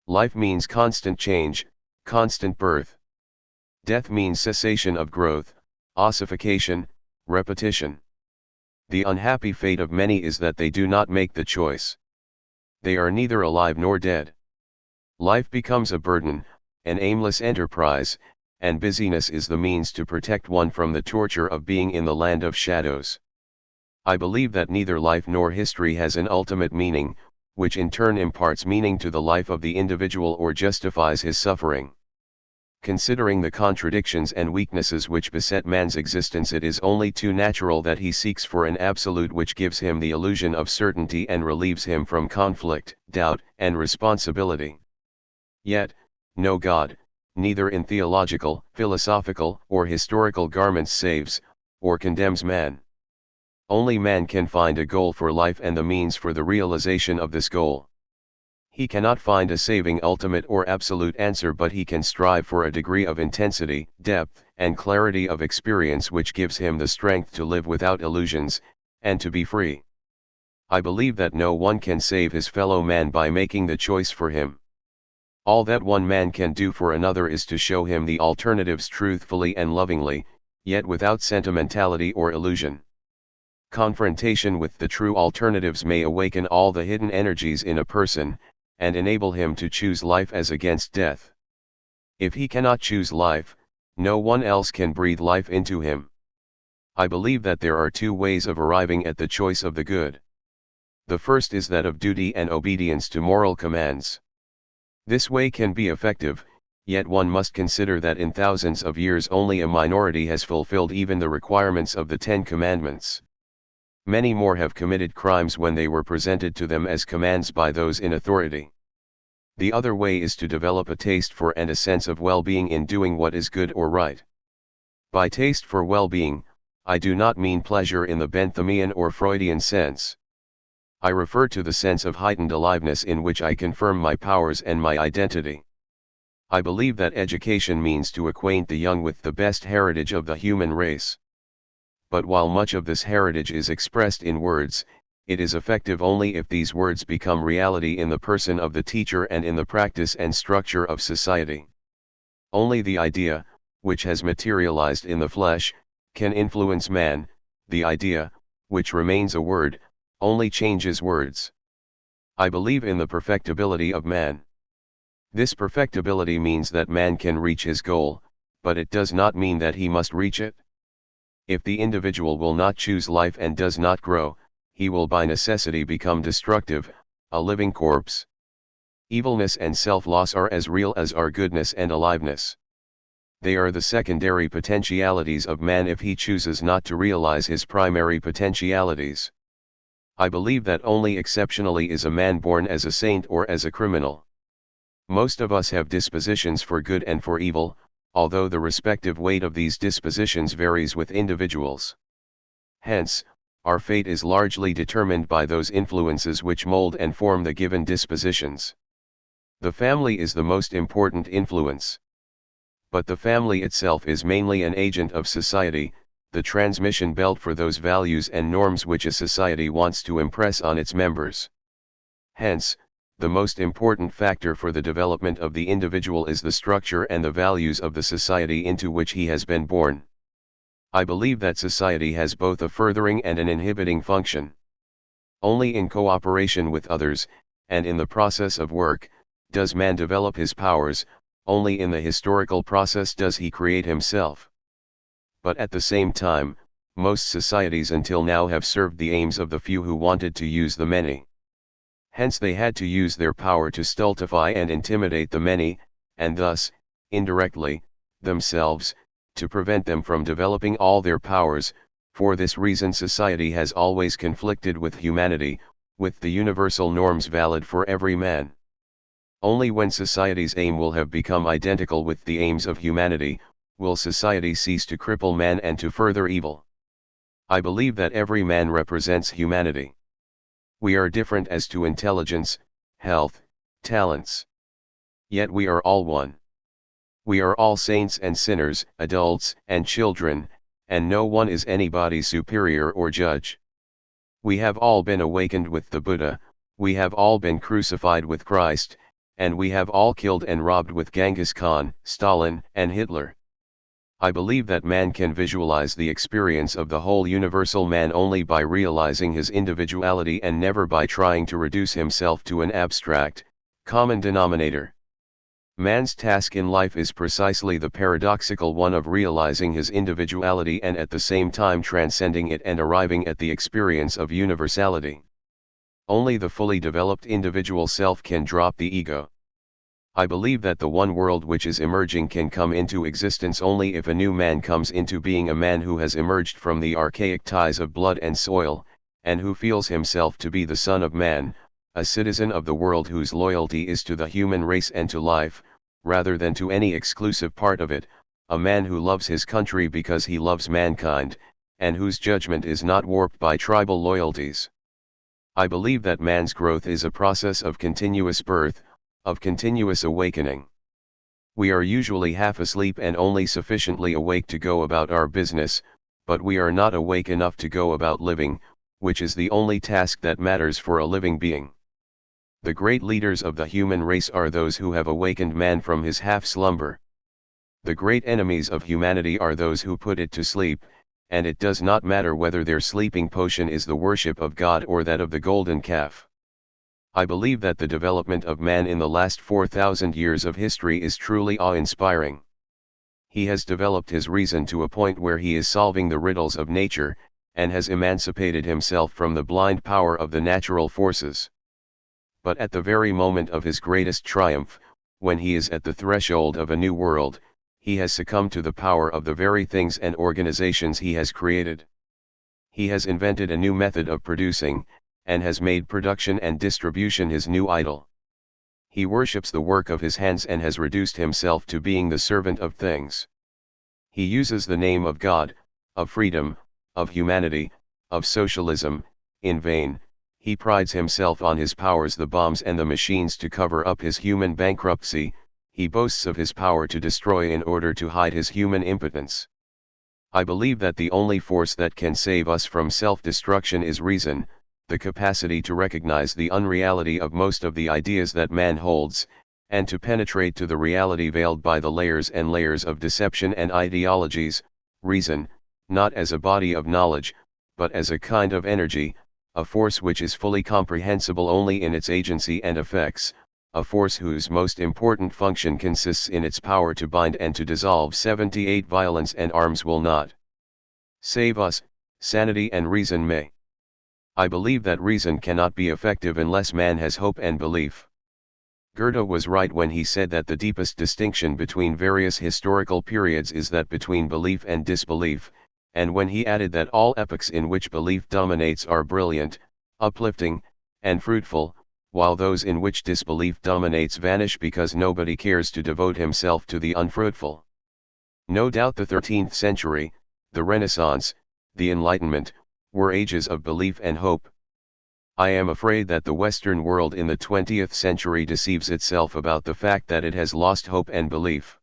[SPEAKER 1] Life means constant change, constant birth. Death means cessation of growth, ossification, repetition. The unhappy fate of many is that they do not make the choice. They are neither alive nor dead. Life becomes a burden, an aimless enterprise, and busyness is the means to protect one from the torture of being in the land of shadows. I believe that neither life nor history has an ultimate meaning, which in turn imparts meaning to the life of the individual or justifies his suffering. Considering the contradictions and weaknesses which beset man's existence, it is only too natural that he seeks for an absolute which gives him the illusion of certainty and relieves him from conflict, doubt, and responsibility. Yet, no God, neither in theological, philosophical, or historical garments saves, or condemns man. Only man can find a goal for life and the means for the realization of this goal. He cannot find a saving ultimate or absolute answer, but he can strive for a degree of intensity, depth, and clarity of experience which gives him the strength to live without illusions, and to be free. I believe that no one can save his fellow man by making the choice for him. All that one man can do for another is to show him the alternatives truthfully and lovingly, yet without sentimentality or illusion. Confrontation with the true alternatives may awaken all the hidden energies in a person, and enable him to choose life as against death. If he cannot choose life, no one else can breathe life into him. I believe that there are two ways of arriving at the choice of the good. The first is that of duty and obedience to moral commands. This way can be effective, yet one must consider that in thousands of years only a minority has fulfilled even the requirements of the Ten Commandments. Many more have committed crimes when they were presented to them as commands by those in authority. The other way is to develop a taste for and a sense of well-being in doing what is good or right. By taste for well-being, I do not mean pleasure in the Benthamian or Freudian sense. I refer to the sense of heightened aliveness in which I confirm my powers and my identity. I believe that education means to acquaint the young with the best heritage of the human race. But while much of this heritage is expressed in words, it is effective only if these words become reality in the person of the teacher and in the practice and structure of society. Only the idea, which has materialized in the flesh, can influence man. The idea, which remains a word, only changes words. I believe in the perfectibility of man. This perfectibility means that man can reach his goal, but it does not mean that he must reach it. If the individual will not choose life and does not grow, he will by necessity become destructive, a living corpse. Evilness and self-loss are as real as are goodness and aliveness. They are the secondary potentialities of man if he chooses not to realize his primary potentialities. I believe that only exceptionally is a man born as a saint or as a criminal. Most of us have dispositions for good and for evil, although the respective weight of these dispositions varies with individuals. Hence, our fate is largely determined by those influences which mold and form the given dispositions. The family is the most important influence. But the family itself is mainly an agent of society, the transmission belt for those values and norms which a society wants to impress on its members. Hence, the most important factor for the development of the individual is the structure and the values of the society into which he has been born. I believe that society has both a furthering and an inhibiting function. Only in cooperation with others, and in the process of work, does man develop his powers, only in the historical process does he create himself. But at the same time, most societies until now have served the aims of the few who wanted to use the many. Hence they had to use their power to stultify and intimidate the many, and thus, indirectly, themselves, to prevent them from developing all their powers. For this reason society has always conflicted with humanity, with the universal norms valid for every man. Only when society's aim will have become identical with the aims of humanity, will society cease to cripple man and to further evil. I believe that every man represents humanity. We are different as to intelligence, health, talents. Yet we are all one. We are all saints and sinners, adults and children, and no one is anybody's superior or judge. We have all been awakened with the Buddha, we have all been crucified with Christ, and we have all killed and robbed with Genghis Khan, Stalin, and Hitler. I believe that man can visualize the experience of the whole universal man only by realizing his individuality and never by trying to reduce himself to an abstract, common denominator. Man's task in life is precisely the paradoxical one of realizing his individuality and at the same time transcending it and arriving at the experience of universality. Only the fully developed individual self can drop the ego. I believe that the one world which is emerging can come into existence only if a new man comes into being, a man who has emerged from the archaic ties of blood and soil, and who feels himself to be the son of man, a citizen of the world whose loyalty is to the human race and to life, rather than to any exclusive part of it, a man who loves his country because he loves mankind, and whose judgment is not warped by tribal loyalties. I believe that man's growth is a process of continuous birth, of continuous awakening. We are usually half asleep and only sufficiently awake to go about our business, but we are not awake enough to go about living, which is the only task that matters for a living being. The great leaders of the human race are those who have awakened man from his half-slumber. The great enemies of humanity are those who put it to sleep, and it does not matter whether their sleeping potion is the worship of God or that of the golden calf. I believe that the development of man in the last 4,000 years of history is truly awe-inspiring. He has developed his reason to a point where he is solving the riddles of nature, and has emancipated himself from the blind power of the natural forces. But at the very moment of his greatest triumph, when he is at the threshold of a new world, he has succumbed to the power of the very things and organizations he has created. He has invented a new method of producing, and has made production and distribution his new idol. He worships the work of his hands and has reduced himself to being the servant of things. He uses the name of God, of freedom, of humanity, of socialism, in vain. He prides himself on his powers, the bombs and the machines, to cover up his human bankruptcy. He boasts of his power to destroy in order to hide his human impotence. I believe that the only force that can save us from self-destruction is reason, the capacity to recognize the unreality of most of the ideas that man holds, and to penetrate to the reality veiled by the layers and layers of deception and ideologies. Reason, not as a body of knowledge, but as a kind of energy, a force which is fully comprehensible only in its agency and effects, a force whose most important function consists in its power to bind and to dissolve. 78 Violence and arms will not save us, sanity and reason may. I believe that reason cannot be effective unless man has hope and belief. Goethe was right when he said that the deepest distinction between various historical periods is that between belief and disbelief, and when he added that all epochs in which belief dominates are brilliant, uplifting, and fruitful, while those in which disbelief dominates vanish because nobody cares to devote himself to the unfruitful. No doubt the 13th century, the Renaissance, the Enlightenment, were ages of belief and hope. I am afraid that the Western world in the 20th century deceives itself about the fact that it has lost hope and belief.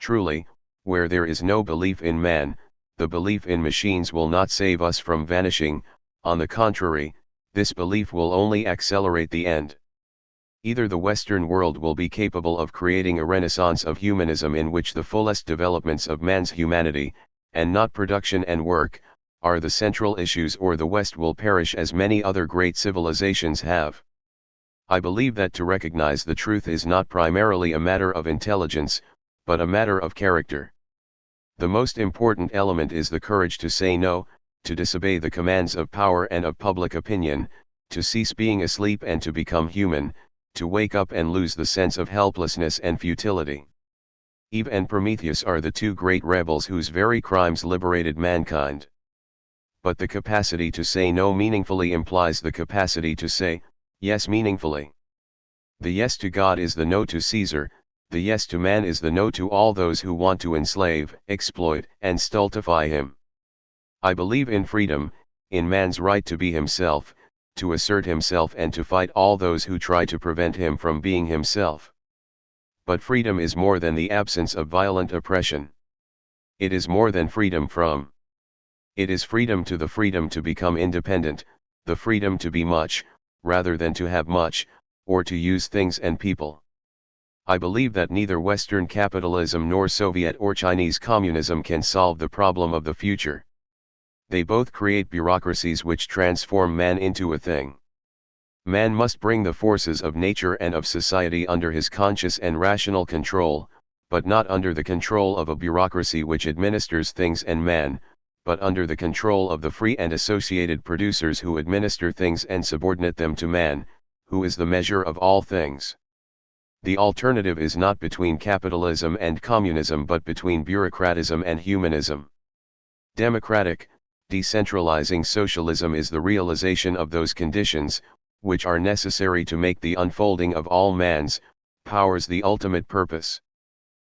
[SPEAKER 1] Truly, where there is no belief in man, the belief in machines will not save us from vanishing. On the contrary, this belief will only accelerate the end. Either the Western world will be capable of creating a renaissance of humanism in which the fullest developments of man's humanity, and not production and work, are the central issues, or the West will perish as many other great civilizations have. I believe that to recognize the truth is not primarily a matter of intelligence, but a matter of character. The most important element is the courage to say no, to disobey the commands of power and of public opinion, to cease being asleep and to become human, to wake up and lose the sense of helplessness and futility. Eve and Prometheus are the two great rebels whose very crimes liberated mankind. But the capacity to say no meaningfully implies the capacity to say yes meaningfully. The yes to God is the no to Caesar, the yes to man is the no to all those who want to enslave, exploit, and stultify him. I believe in freedom, in man's right to be himself, to assert himself and to fight all those who try to prevent him from being himself. But freedom is more than the absence of violent oppression. It is more than freedom from. It is freedom to become independent, the freedom to be much, rather than to have much, or to use things and people. I believe that neither Western capitalism nor Soviet or Chinese communism can solve the problem of the future. They both create bureaucracies which transform man into a thing. Man must bring the forces of nature and of society under his conscious and rational control, but not under the control of a bureaucracy which administers things and man, but under the control of the free and associated producers who administer things and subordinate them to man, who is the measure of all things. The alternative is not between capitalism and communism but between bureaucratism and humanism. Democratic, decentralizing socialism is the realization of those conditions, which are necessary to make the unfolding of all man's powers the ultimate purpose.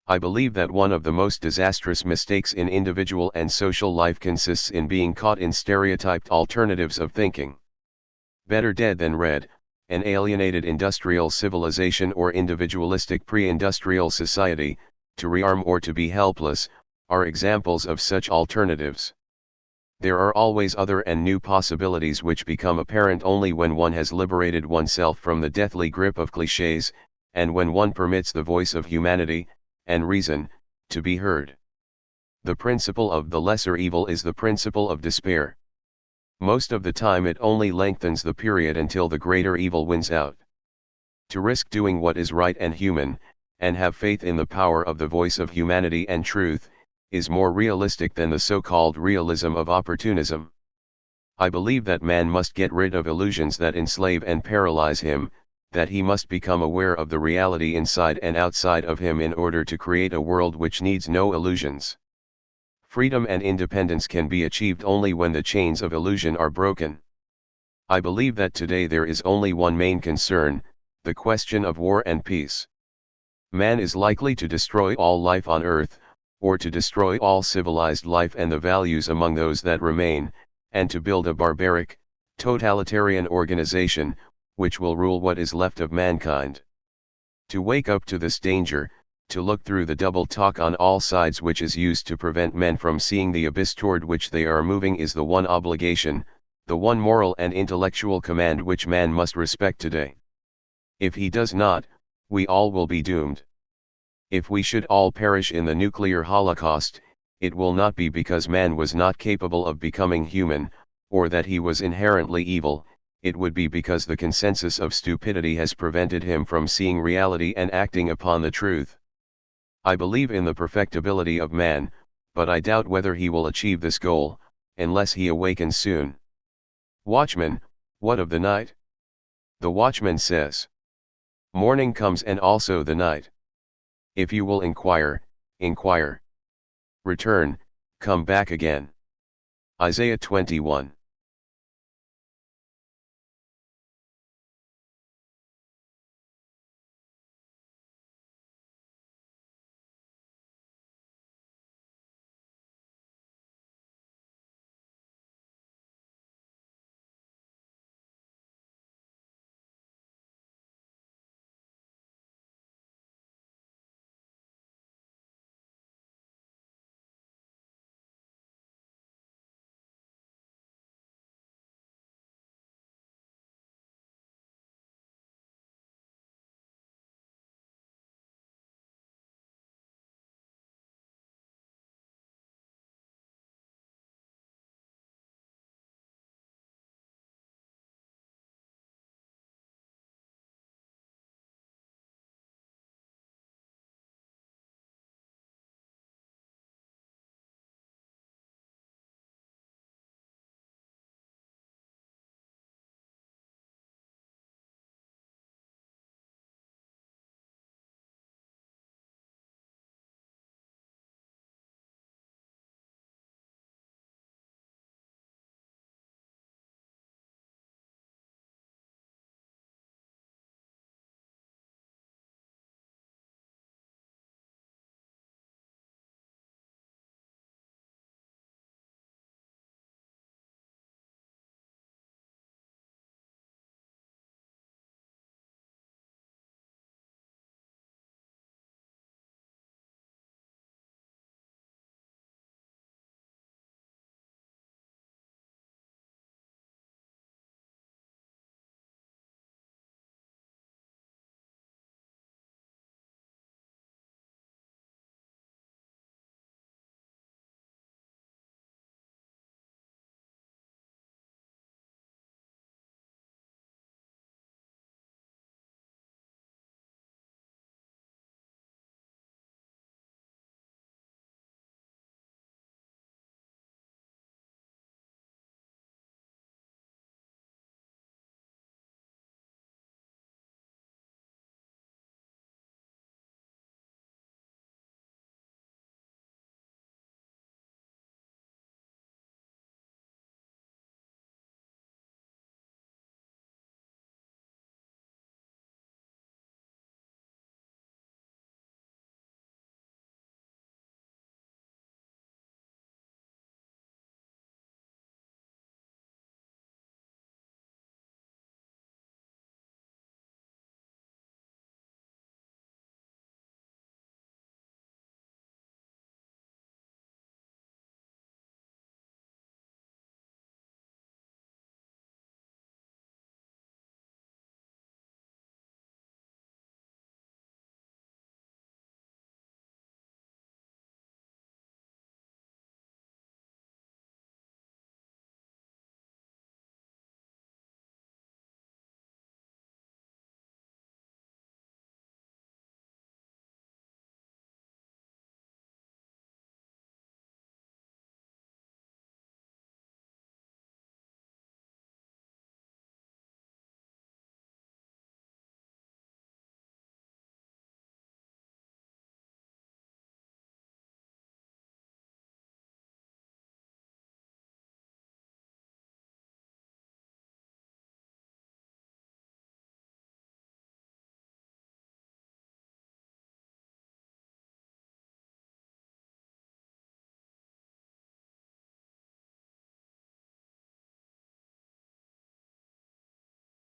[SPEAKER 1] I believe that one of the most disastrous mistakes in individual and social life consists in being caught in stereotyped alternatives of thinking. Better dead than red, an alienated industrial civilization or individualistic pre-industrial society, to rearm or to be helpless, are examples of such alternatives. There are always other and new possibilities which become apparent only when one has liberated oneself from the deathly grip of clichés, and when one permits the voice of humanity, and reason, to be heard. The principle of the lesser evil is the principle of despair. Most of the time it only lengthens the period until the greater evil wins out. To risk doing what is right and human, and have faith in the power of the voice of humanity and truth, is more realistic than the so-called realism of opportunism. I believe that man must get rid of illusions that enslave and paralyze him, that he must become aware of the reality inside and outside of him in order to create a world which needs no illusions. Freedom and independence can be achieved only when the chains of illusion are broken. I believe that today there is only one main concern, the question of war and peace. Man is likely to destroy all life on earth, or to destroy all civilized life and the values among those that remain, and to build a barbaric, totalitarian organization, which will rule what is left of mankind. To wake up to this danger, to look through the double talk on all sides which is used to prevent men from seeing the abyss toward which they are moving is the one obligation, the one moral and intellectual command which man must respect today. If he does not, we all will be doomed. If we should all perish in the nuclear holocaust, it will not be because man was not capable of becoming human, or that he was inherently evil, it would be because the consensus of stupidity has prevented him from seeing reality and acting upon the truth. I believe in the perfectibility of man, but I doubt whether he will achieve this goal, unless he awakens soon. Watchman, what of the night? The watchman says, morning comes and also the night. If you will inquire, inquire. Return, come back again. Isaiah 21.